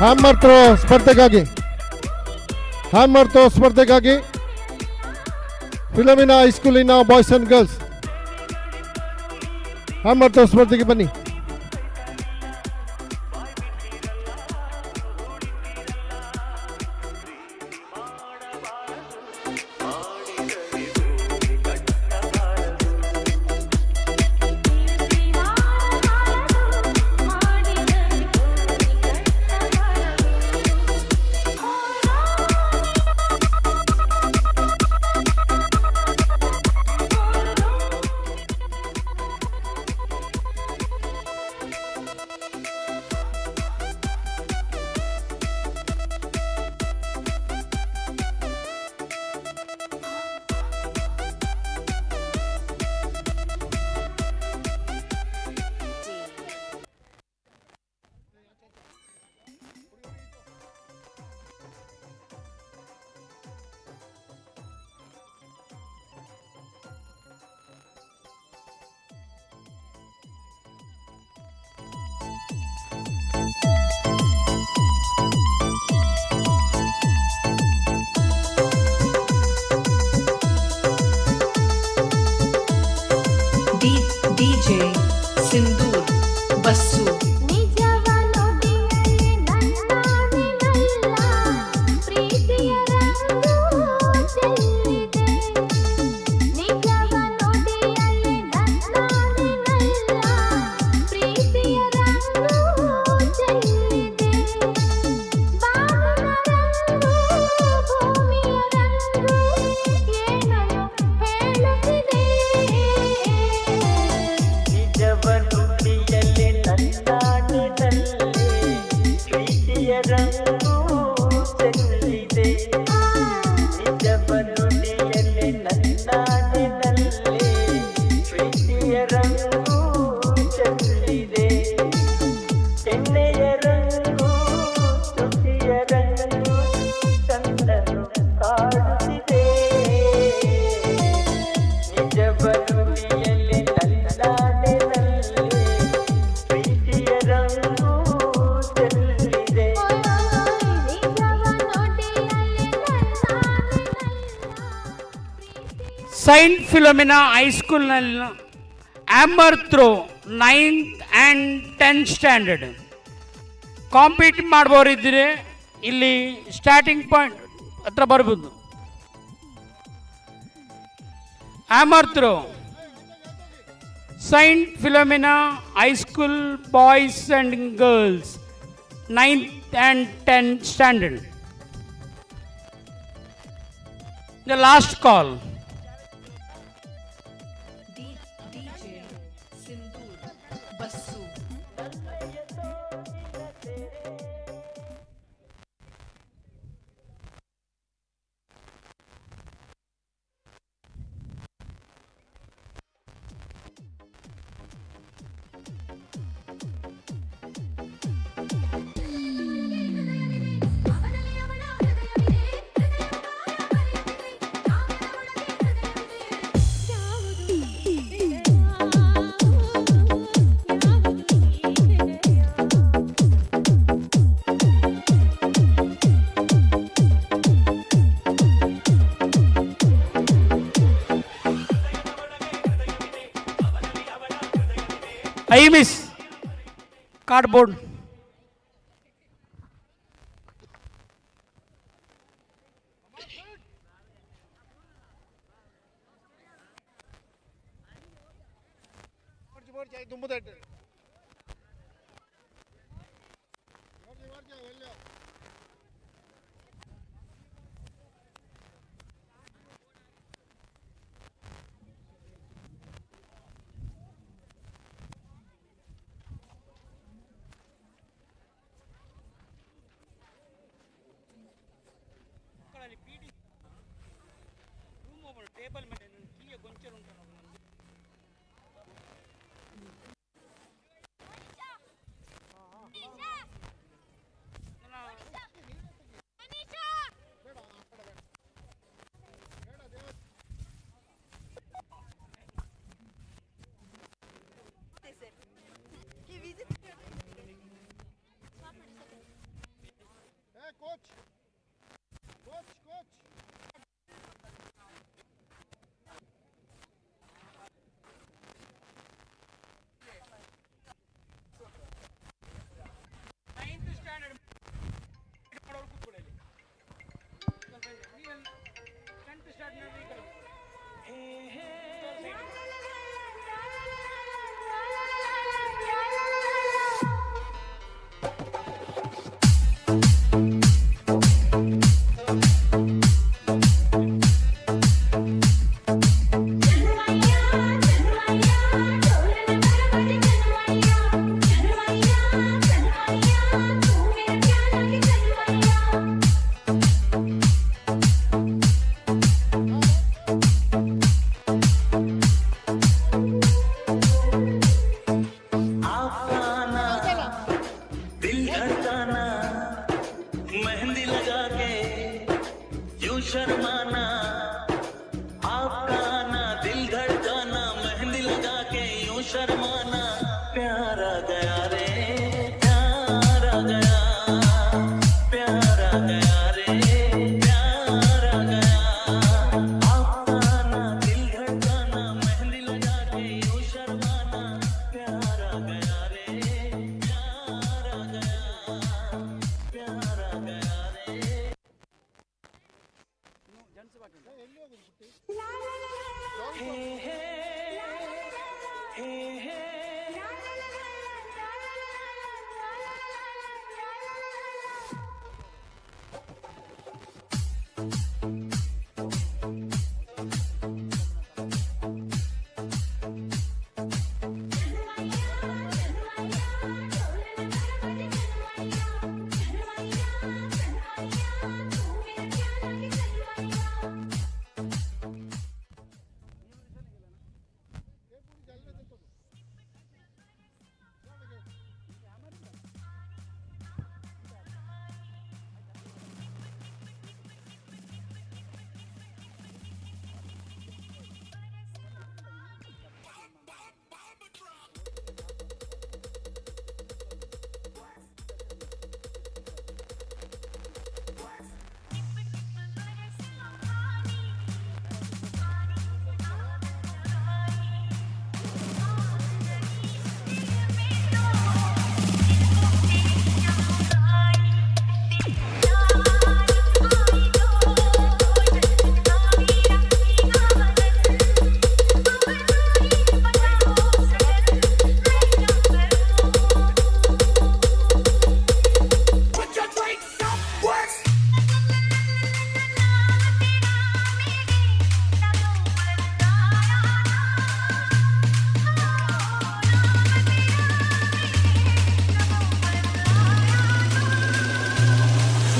hammer throw ಸ್ಪರ್ಧೆಗಾಗಿ ಫಿಲೋಮಿನಾ ಹೈಸ್ಕೂಲಿನ boys and girls hammer throw ಸ್ಪರ್ಧೆಗೆ ಬನ್ನಿ. DJ Sindhoor bus saint Philomena ಹೈಸ್ಕೂಲ್ನಲ್ಲಿ hammer throw 9th and 10th standard compete ಮಾಡುವವರಿದ್ದರೆ ಇಲ್ಲಿ ಸ್ಟಾರ್ಟಿಂಗ್ ಪಾಯಿಂಟ್ ಹತ್ರ ಬರ್ಬೋದು. Hammer throw Saint Philomena high school boys and girls 9th and 10th standard. The last call. I miss cardboard. Table ಮೇಲೆ ಕೀಯ ಗೊಂಚಲು ಉಂಟು ನಮಗೆ. धड़काना, मेहंदी लगा के यूं शर्माना, आपका आना दिल धड़काना, मेहंदी लगा के यूं शर्माना, प्यार आ गया रे, प्यार आ गया, प्यार आ गया रे, प्यार आ गया, आपका आना दिल धड़काना, मेहंदी लगा के यूं शर्माना, प्यार आ गया रे, प्यार आ गया, प्यार आ गया रे.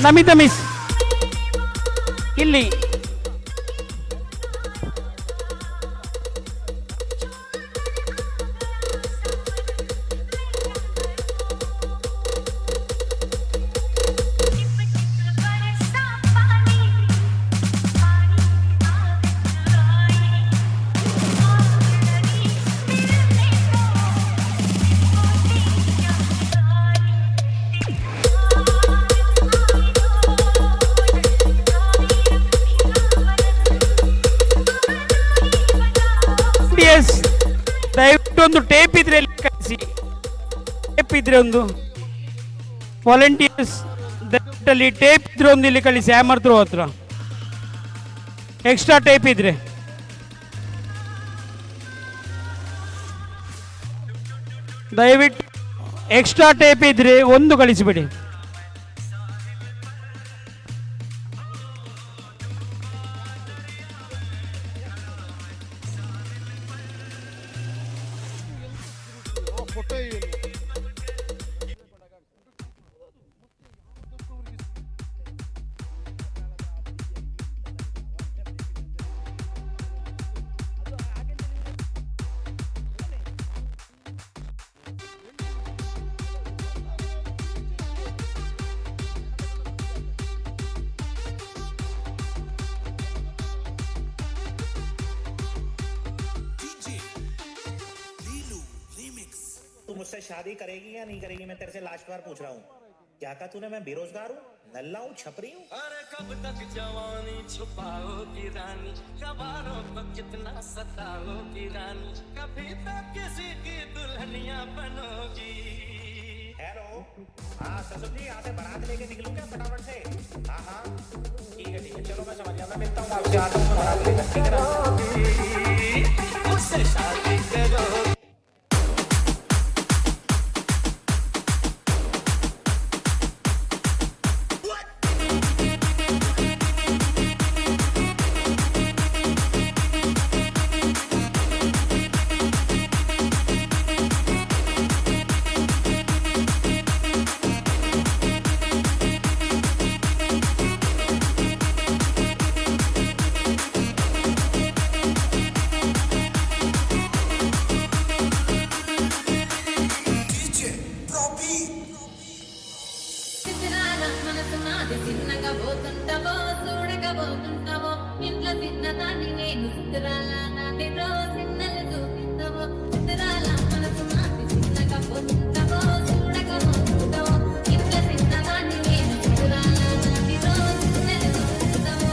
ನಮಿತಾ ಮಿಸ್ ಇಲ್ಲಿ ದಯವಿಟ್ಟು ಒಂದು ಟೇಪ್ ಇದ್ರೆ ಕಳಿಸಿ. ಟೇಪ್ ಇದ್ರೆ ಒಂದು ವಾಲಂಟಿಯರ್ಸ್ ದಯವಿಟ್ಟಲ್ಲಿ ಟೇಪ್ ಇದ್ರೆ ಒಂದು ಇಲ್ಲಿ ಕಳಿಸಿ. ಹ್ಯಾಮರ್ ಹತ್ರ ಎಕ್ಸ್ಟ್ರಾ ಟೇಪ್ ಇದ್ರೆ ದಯವಿಟ್ಟು ಎಕ್ಸ್ಟ್ರಾ ಟೇಪ್ ಇದ್ರೆ ಒಂದು ಕಳಿಸಿಬಿಡಿ. मुझसे शादी करेगी या नहीं करेगी, मैं तेरे से लास्ट बार पूछ रहा हूँ. क्या कहा तूने? मैं बेरोजगार हूँ, नल्ला हूँ, छपरी हूँ? अरे कब तक जवानी छुपाओगी रानी, सवारों को कितना सताओगी रानी, कभी तो किसी की दुल्हनिया बनोगी. हेलो, हाँ ससुर जी, यहाँ से बारात लेके निकलूँ क्या फटाफट से? हाँ हाँ ठीक है, चलो मैं समझ गया, मैं मिलता हूँ आपसे, आता हूँ बारात लेकर. ठीक है, मुझसे शादी करो. అది చిన్నగా పోతుంటావో చూడకపోతుంటావో ఇంట్లో చిన్నదాన్ని నేను చిత్రాల నాటిలో చిన్నలు చూపిస్తావో చిత్రాల మనసు నాటి చిన్నగా పోతుంటావో చూడకపోతుంటావో ఇంట్లో చిన్నదాన్ని నేను చిత్రాల నాటిలో చిన్నలు చూపిస్తావో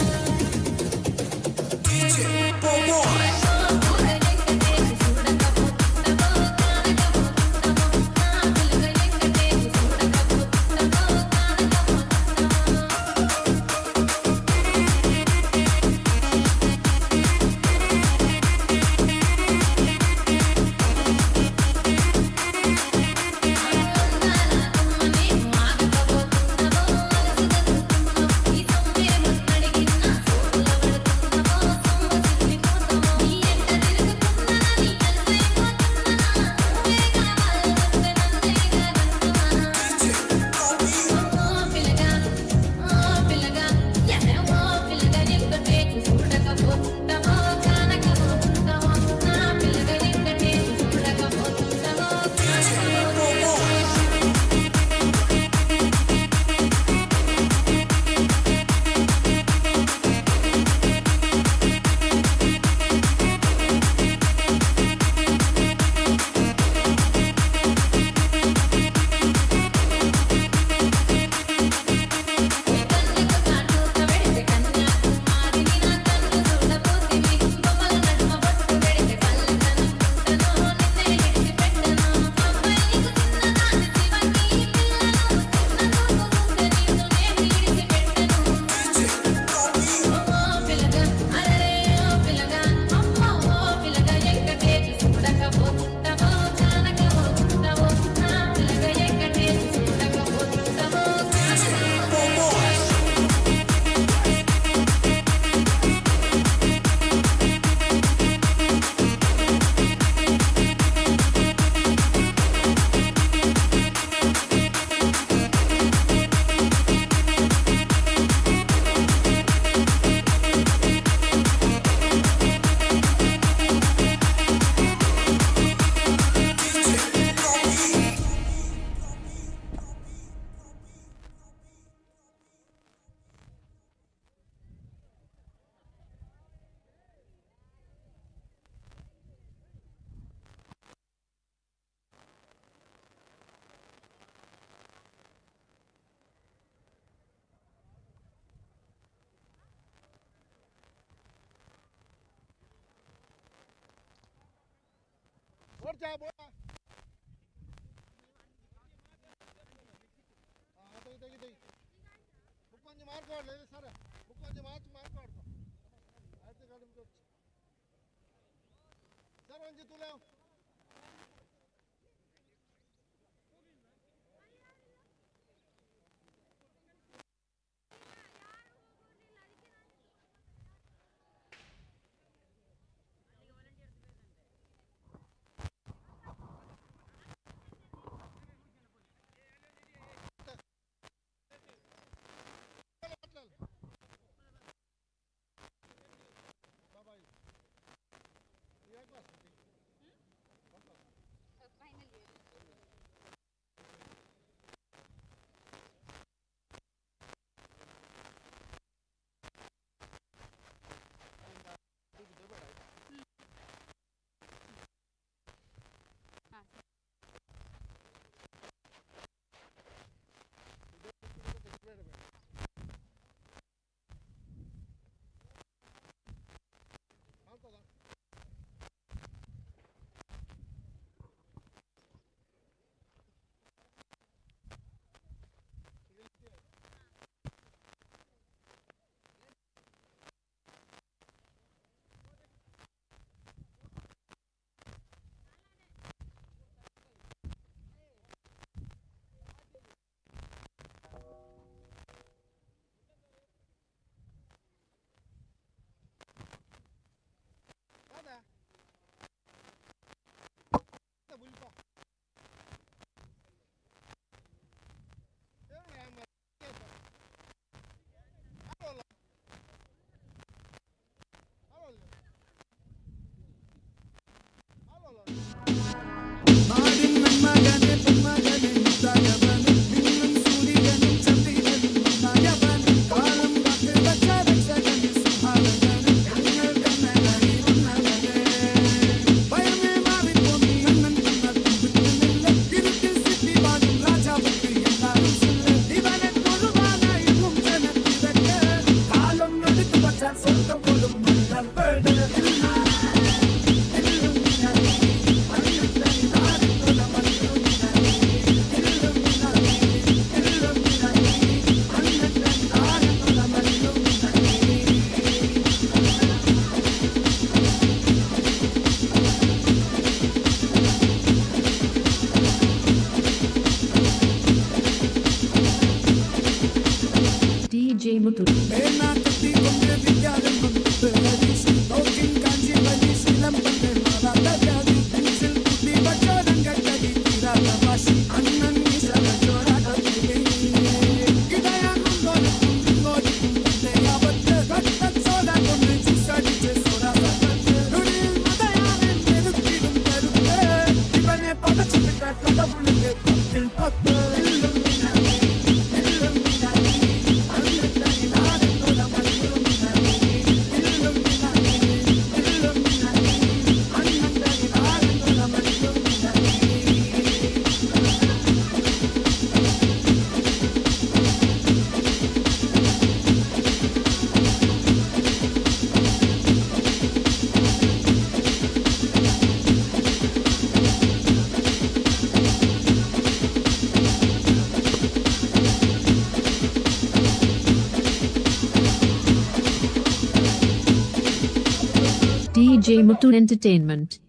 ಓಡ್ಚಾ ಬೋಳ ತೆಗಿ ಬುಕ್ ಒಂಜಿ ಮಾರ್ಕೋಡ್ಲಿ ಸರ್ ಬುಕ್ ಒಂಜಿ ಮಾರ್ಕೋಡ್ಕೊ ಆಯ್ತು ಗಾಡಿ ಸರ್ ಒಂಜಿ ತುಲೆ DJ Muthu. DJ Muthu Entertainment.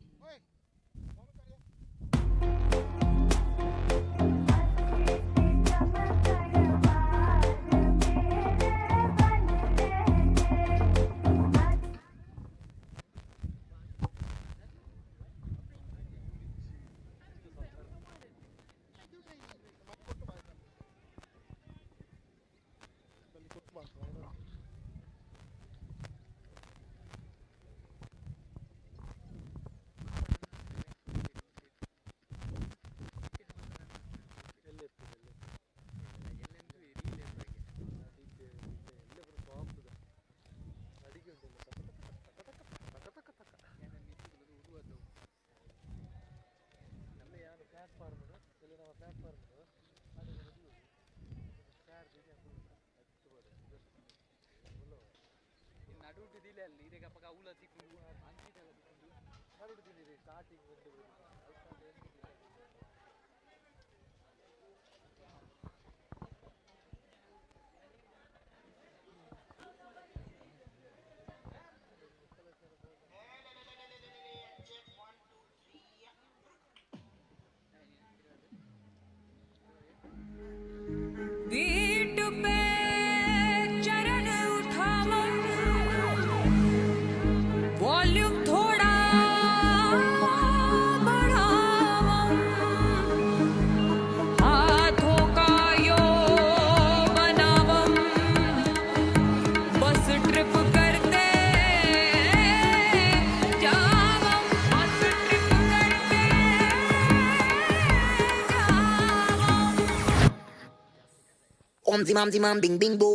ओम जिमाम बिंग बिंग बो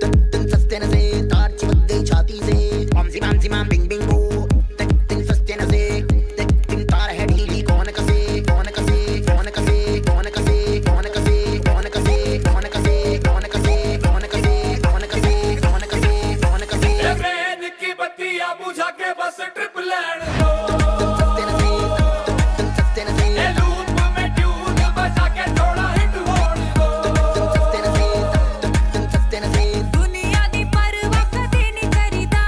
तक तक सस्ते न से तार चिपक गई छाती से ओम जिमाम बिंग बिंग बो तक तक सस्ते न से तक तक तार है ढीली कौन कसे कौन कसे कौन कसे कौन कसे कौन कसे कौन कसे कौन कसे कौन कसे कौन कसे कौन कसे कौन कसे कौन कसे ए ट्रेन की बत्तियां बुझा के बस ट्रिप लैंड दो सस्ते न से सस्ते न से ए लूप में ट्यून बजा के थोड़ा हिट होने दो दुनिया दी परवाह कदे नहीं करीदा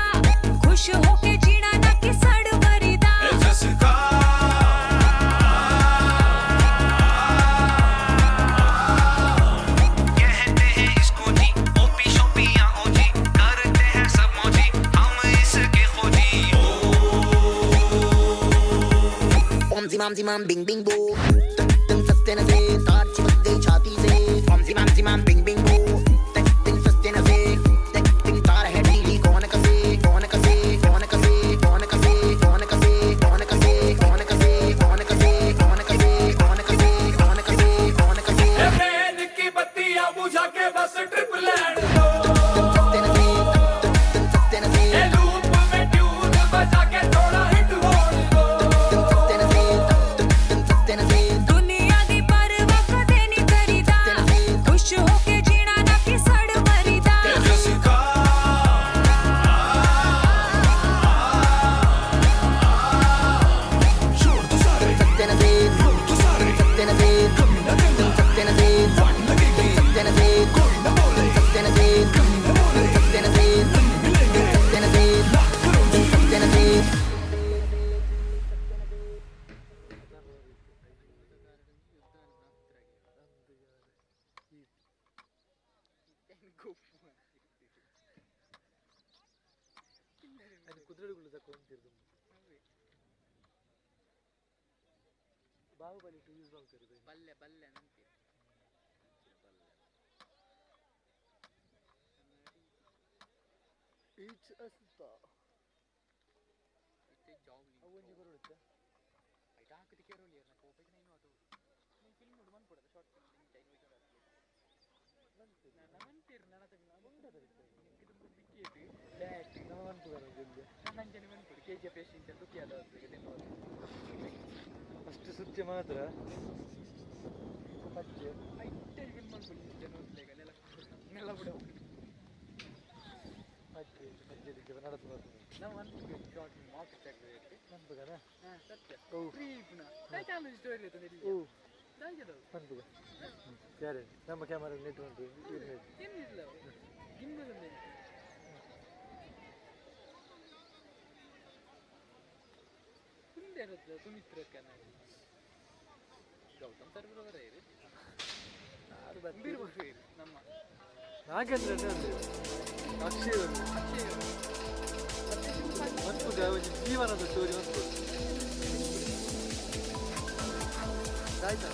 खुश होके जीना ना कि सड़ मरीदा जसका कहते हैं इसको जी ओपी शोपियां ओजी करते हैं सब मौजी हम इसके खोजी ओम जिमाम बिंग बिंग बो तुम सस्ते न से तार चिपक गई छाती से ओम जिमाम बिंग बिंग बो तुम सस्ते न से तुम तार है ढीली कौन कसे कौन कसे कौन कसे कौन कसे कौन कसे कौन कसे कौन कसे कौन कसे कौन कसे कौन कसे कौन कसे कौन कसे ए ट्रेन की बत्तियां बुझा के बस ट्रिप लैंड दो तुम सस्ते न से ए लूप में ट्यून बजा के थोड़ा हिट होने दो तुम सस्ते न से दुनिया दी परवाह कदे नहीं करीदा खुश होके जीना ना कि सड़ मरीदा जसका छोड़ तो सारे सस्ते न से सस्ते न से सस्ते न से सस्ते न से कोई न बोले सस्ते न से सस्ते न से सस्ते न से सस्ते न से ಬಾಹುಬಲಿ ಯೂಸ್ ಮಾಡ್ತಾರೆ ಬಲ್ಲೆ ಬಲ್ಲೆ ನಂತೆ ಈಚ್ ಅಸ್ತ ಇತ್ತೆ ಜಾಗ್ಲಿ ಅವೊಂಜಿ ಬರುತ್ತ ಐಟ ಹಾಕಿ ಕೇರೋಲಿ ಅಲ್ಲ ಕೋಪಕ್ಕೆ ನೀನು ಅದು ನೀನು ಫಿಲ್ಮ್ ನೋಡಿ ಬಂದ್ಬಿಡೋದು ಶಾರ್ಟ್ ಫಿಲ್ಮ್ ನಿಂಗೆ ಟೈಮ್ ಹೋಯ್ತು ನಾನು ಅಂತೀರಿ ನನ್ನ ತಗ ಉಂಟದ ಇದು ಬಿಕ್ಕೇತಿ ಬ್ಯಾಟ್ ನಾವು ಅನ್ಕೋತಾರೆ ಜಲ್ದಿ ನಂಗೆ ನೀವು ಅನ್ಕೊಡಿ KGF ಪೇಷಂಟ್ ದುಃಖಿ ಆದ ಅಷ್ಟು ಸುತ್ತಿ ಮಾತ್ರ ಪಚ್ಚೆ ಐಟೆ ಫಿಲ್ಮ್ ಮಾಡ್ಬಿಡಿ ನೋಡ್ಲಿಕ್ಕೆ ನೆಲ ನೆಲ ಬಿಡ ಪಚ್ಚೆ ಪಚ್ಚೆ ನಡೆದು ಬರ್ತದೆ ನಾವು ಅನ್ಕೋಬೇಕು ಶಾರ್ಟ್ ಮಾರ್ಕೆಟ್ ಆಗ್ತದೆ ಅನ್ಕೋಣ ಹಾಂ ಸತ್ಯ ಫ್ರೀಪ್ನ ಚಾನಲ್ ಸ್ಟೋರಿ ಇರ್ತದೆ ಓ ಅನ್ಕೋಗ ಯಾರೇ ನಮ್ಮ ಕ್ಯಾಮರಾ ನೆಟ್ ಉಂಟು ಏನಿಲ್ಲ ಗಿಮ್ಮಲ್ ಮುಂದೆ ಇರುತ್ತೆ ಸುಮಿತ್ರಕ್ಕೆ ಗೌತಮ್ ಸರ್ ಬರೋವರ ಇರಿ ಯಾರು ಬಂದಿರ್ಬೋದು ಇರಿ ನಮ್ಮ ನಾಗೇಂದ್ರ ಅಕ್ಷಯ್ ಅನ್ಕೋಗ ಒಂದು ಜೀವನದ ಸ್ಟೋರಿ ಅನ್ಕೋ ಆಯ್ತಾ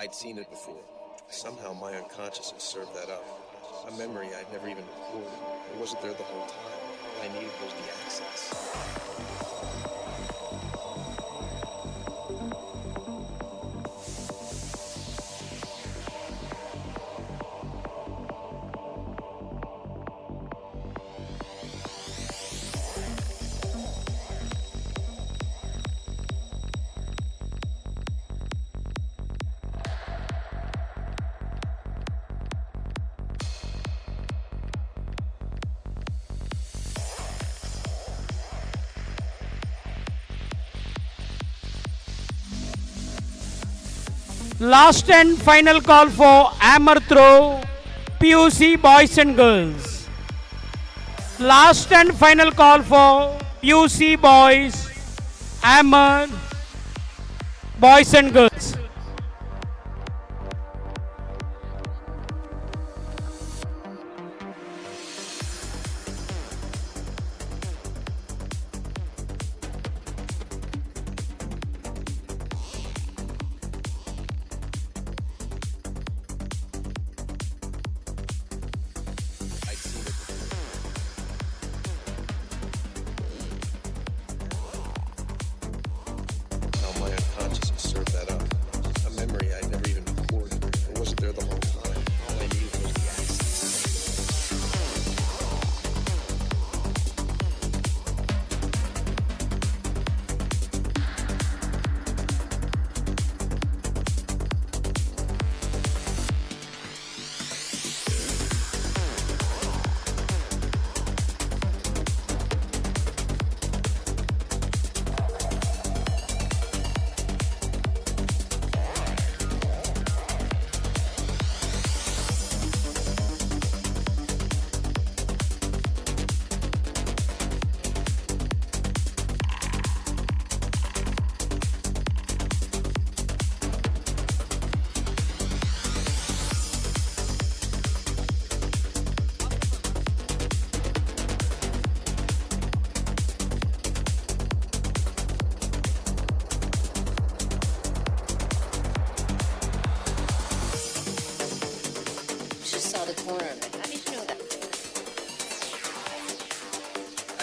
I'd seen it before. Somehow my unconsciousness served that up. A memory I'd never even recorded. It wasn't there the whole time. All I needed was the access. Last and final call for hammer throw, PUC boys and girls. Last and final call for PUC boys, hammer, boys and girls. Now my unconsciousness served that up.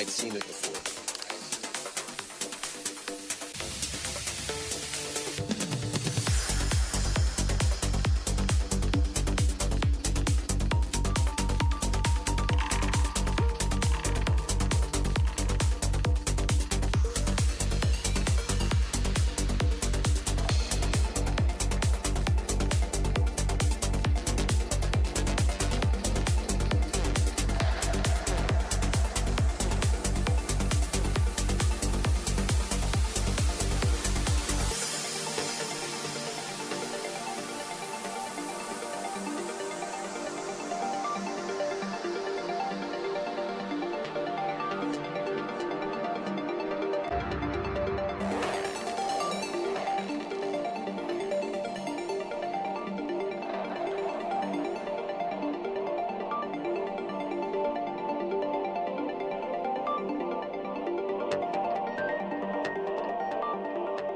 I'd seen it before.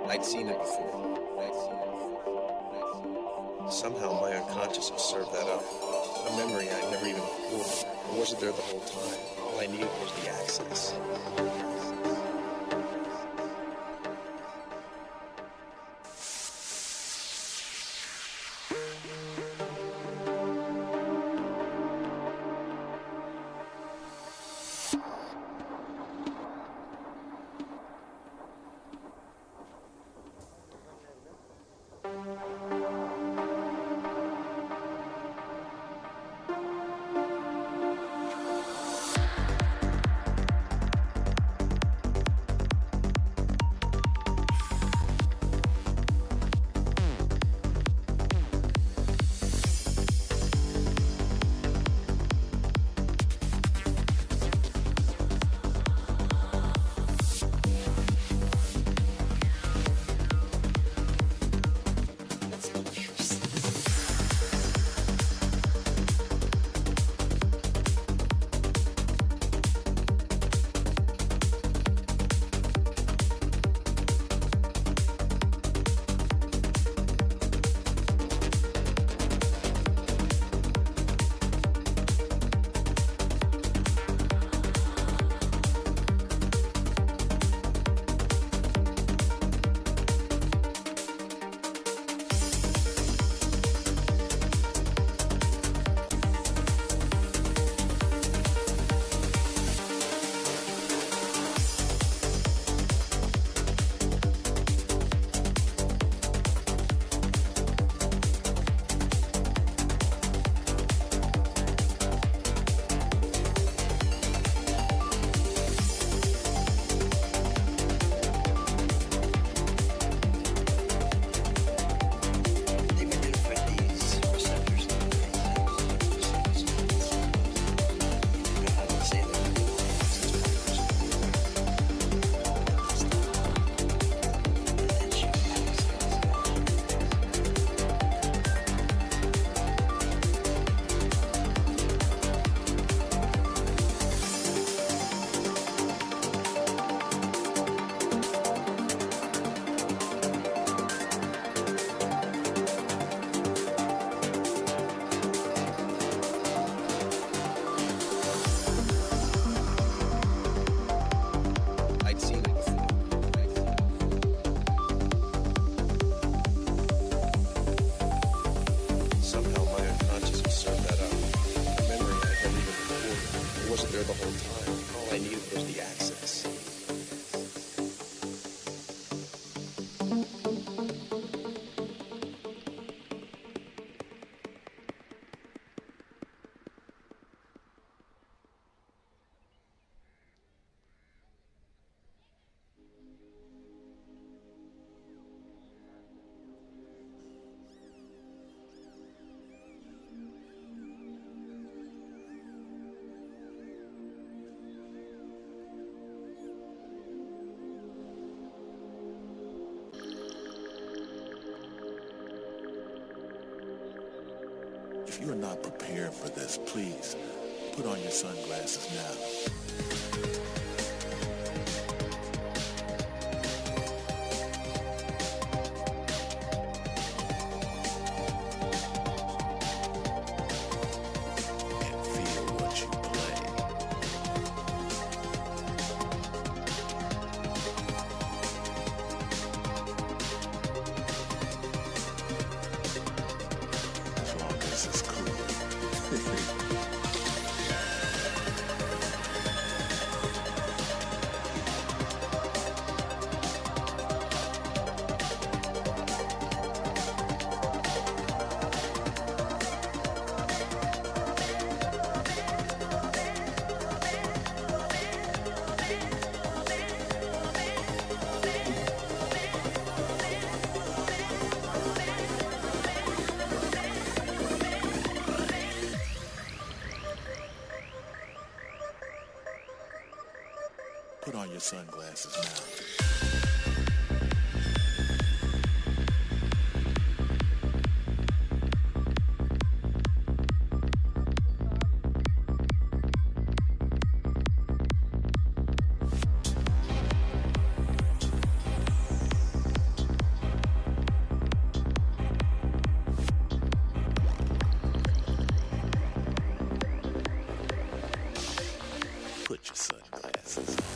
I'd seen it before. Somehow my unconscious has served that up. A memory I'd never even recorded. It wasn't there the whole time. All I needed was the access. If you are not prepared for this, please put on your sunglasses now. And feel what you play. Put on your sunglasses now. Put your sunglasses on.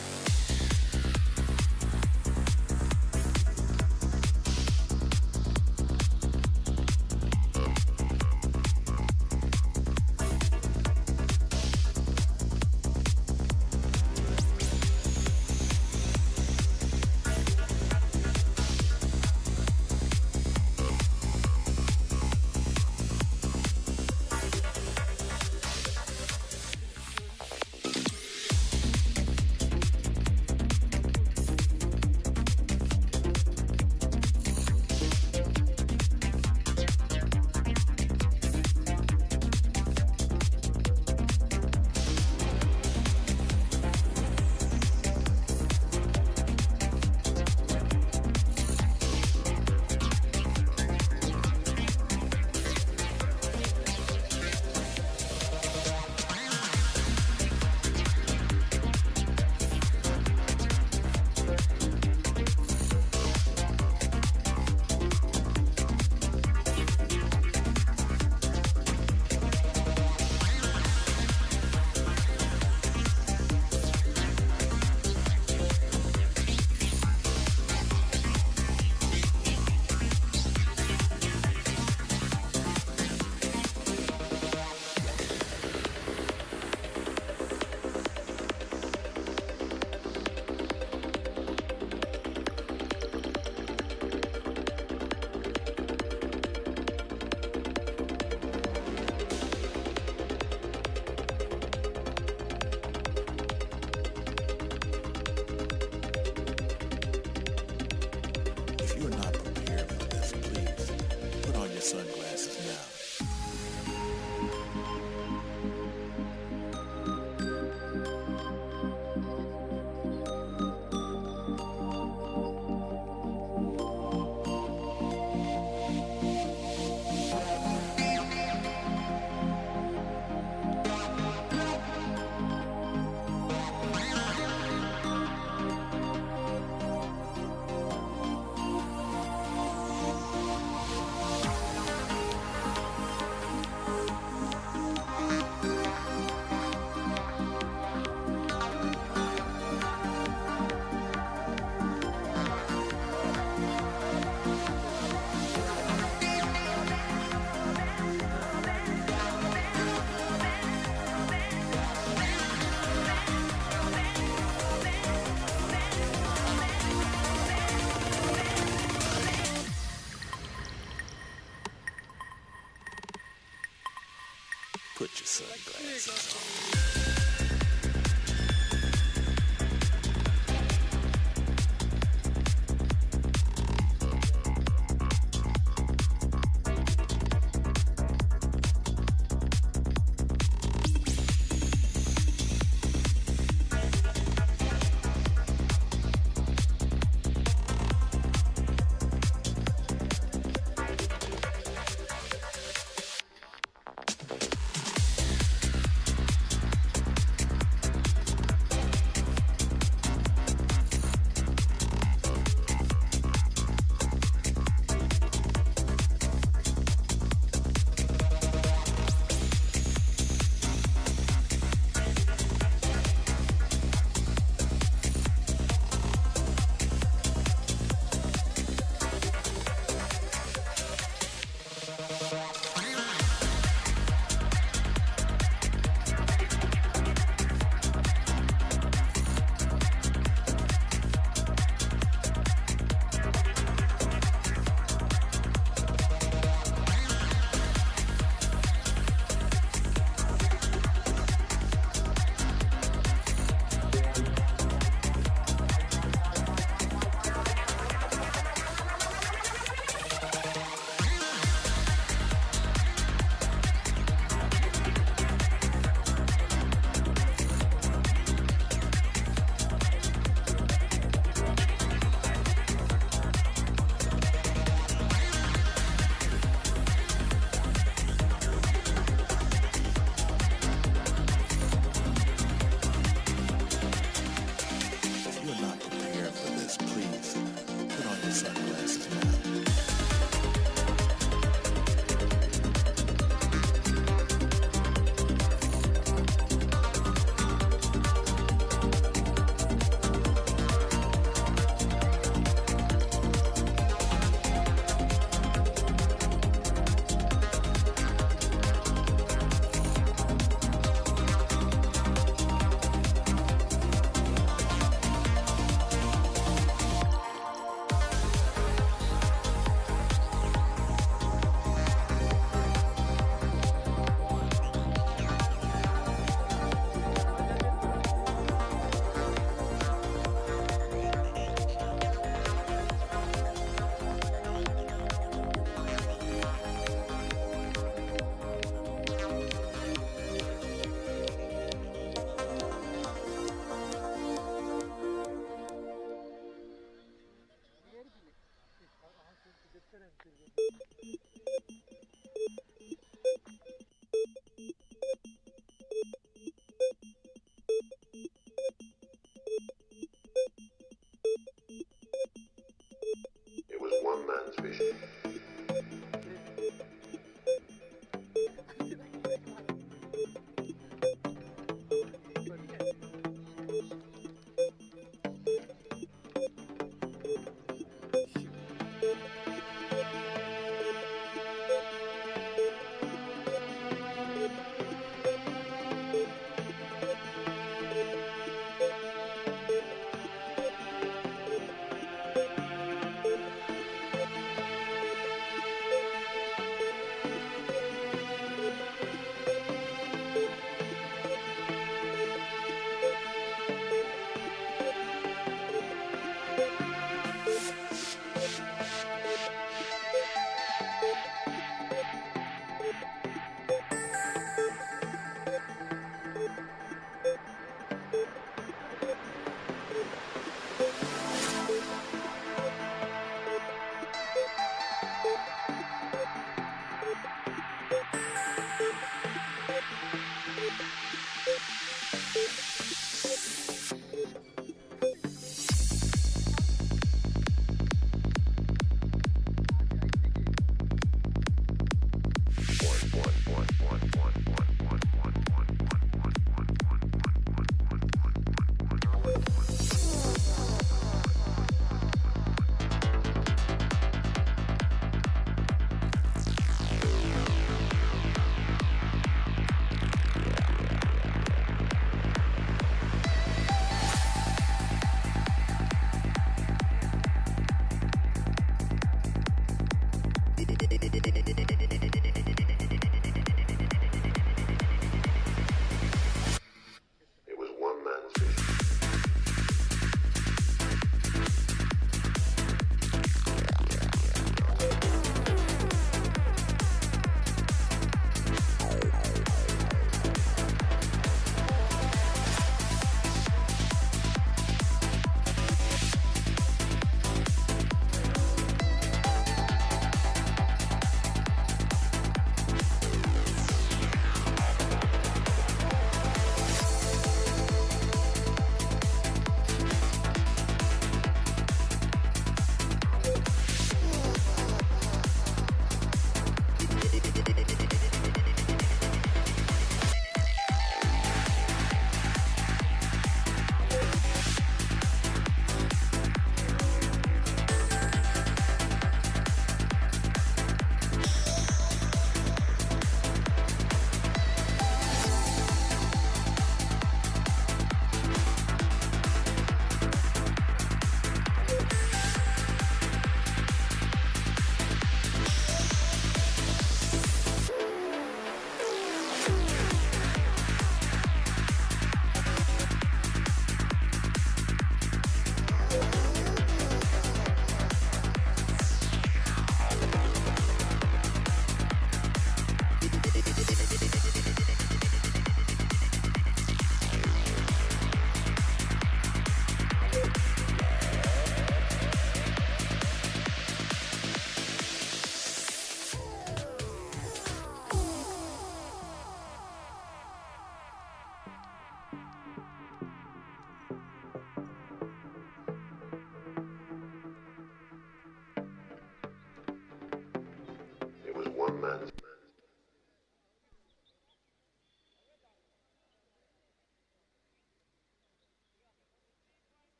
Sunglasses now. Put your sunglasses on.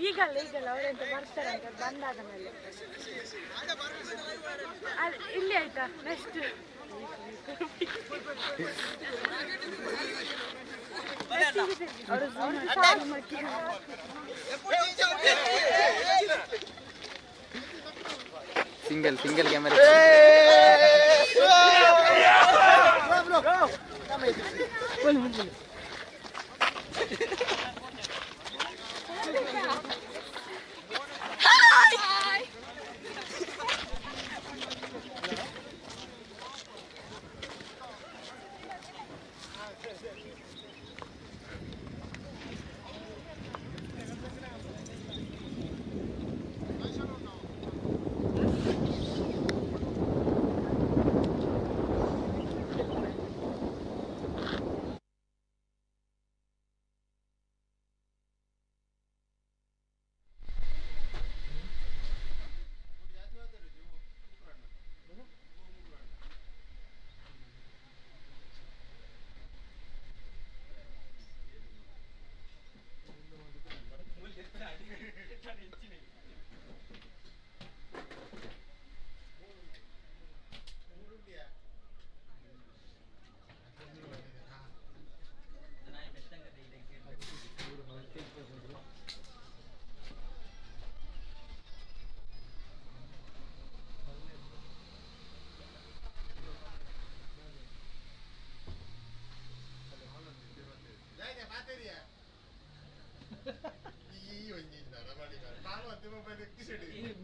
ಈಗಲ್ಲ ಅವರೆಂತ ಬರ್ತಾರಂತ ಬಂದಾದ ಮೇಲೆ ಇಲ್ಲಿ ಆಯ್ತಾ ನೆಕ್ಸ್ಟ್ ಸಿಂಗಲ್ ಕ್ಯಾಮೆರಾ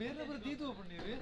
मेरे पर दी तो अपनी रे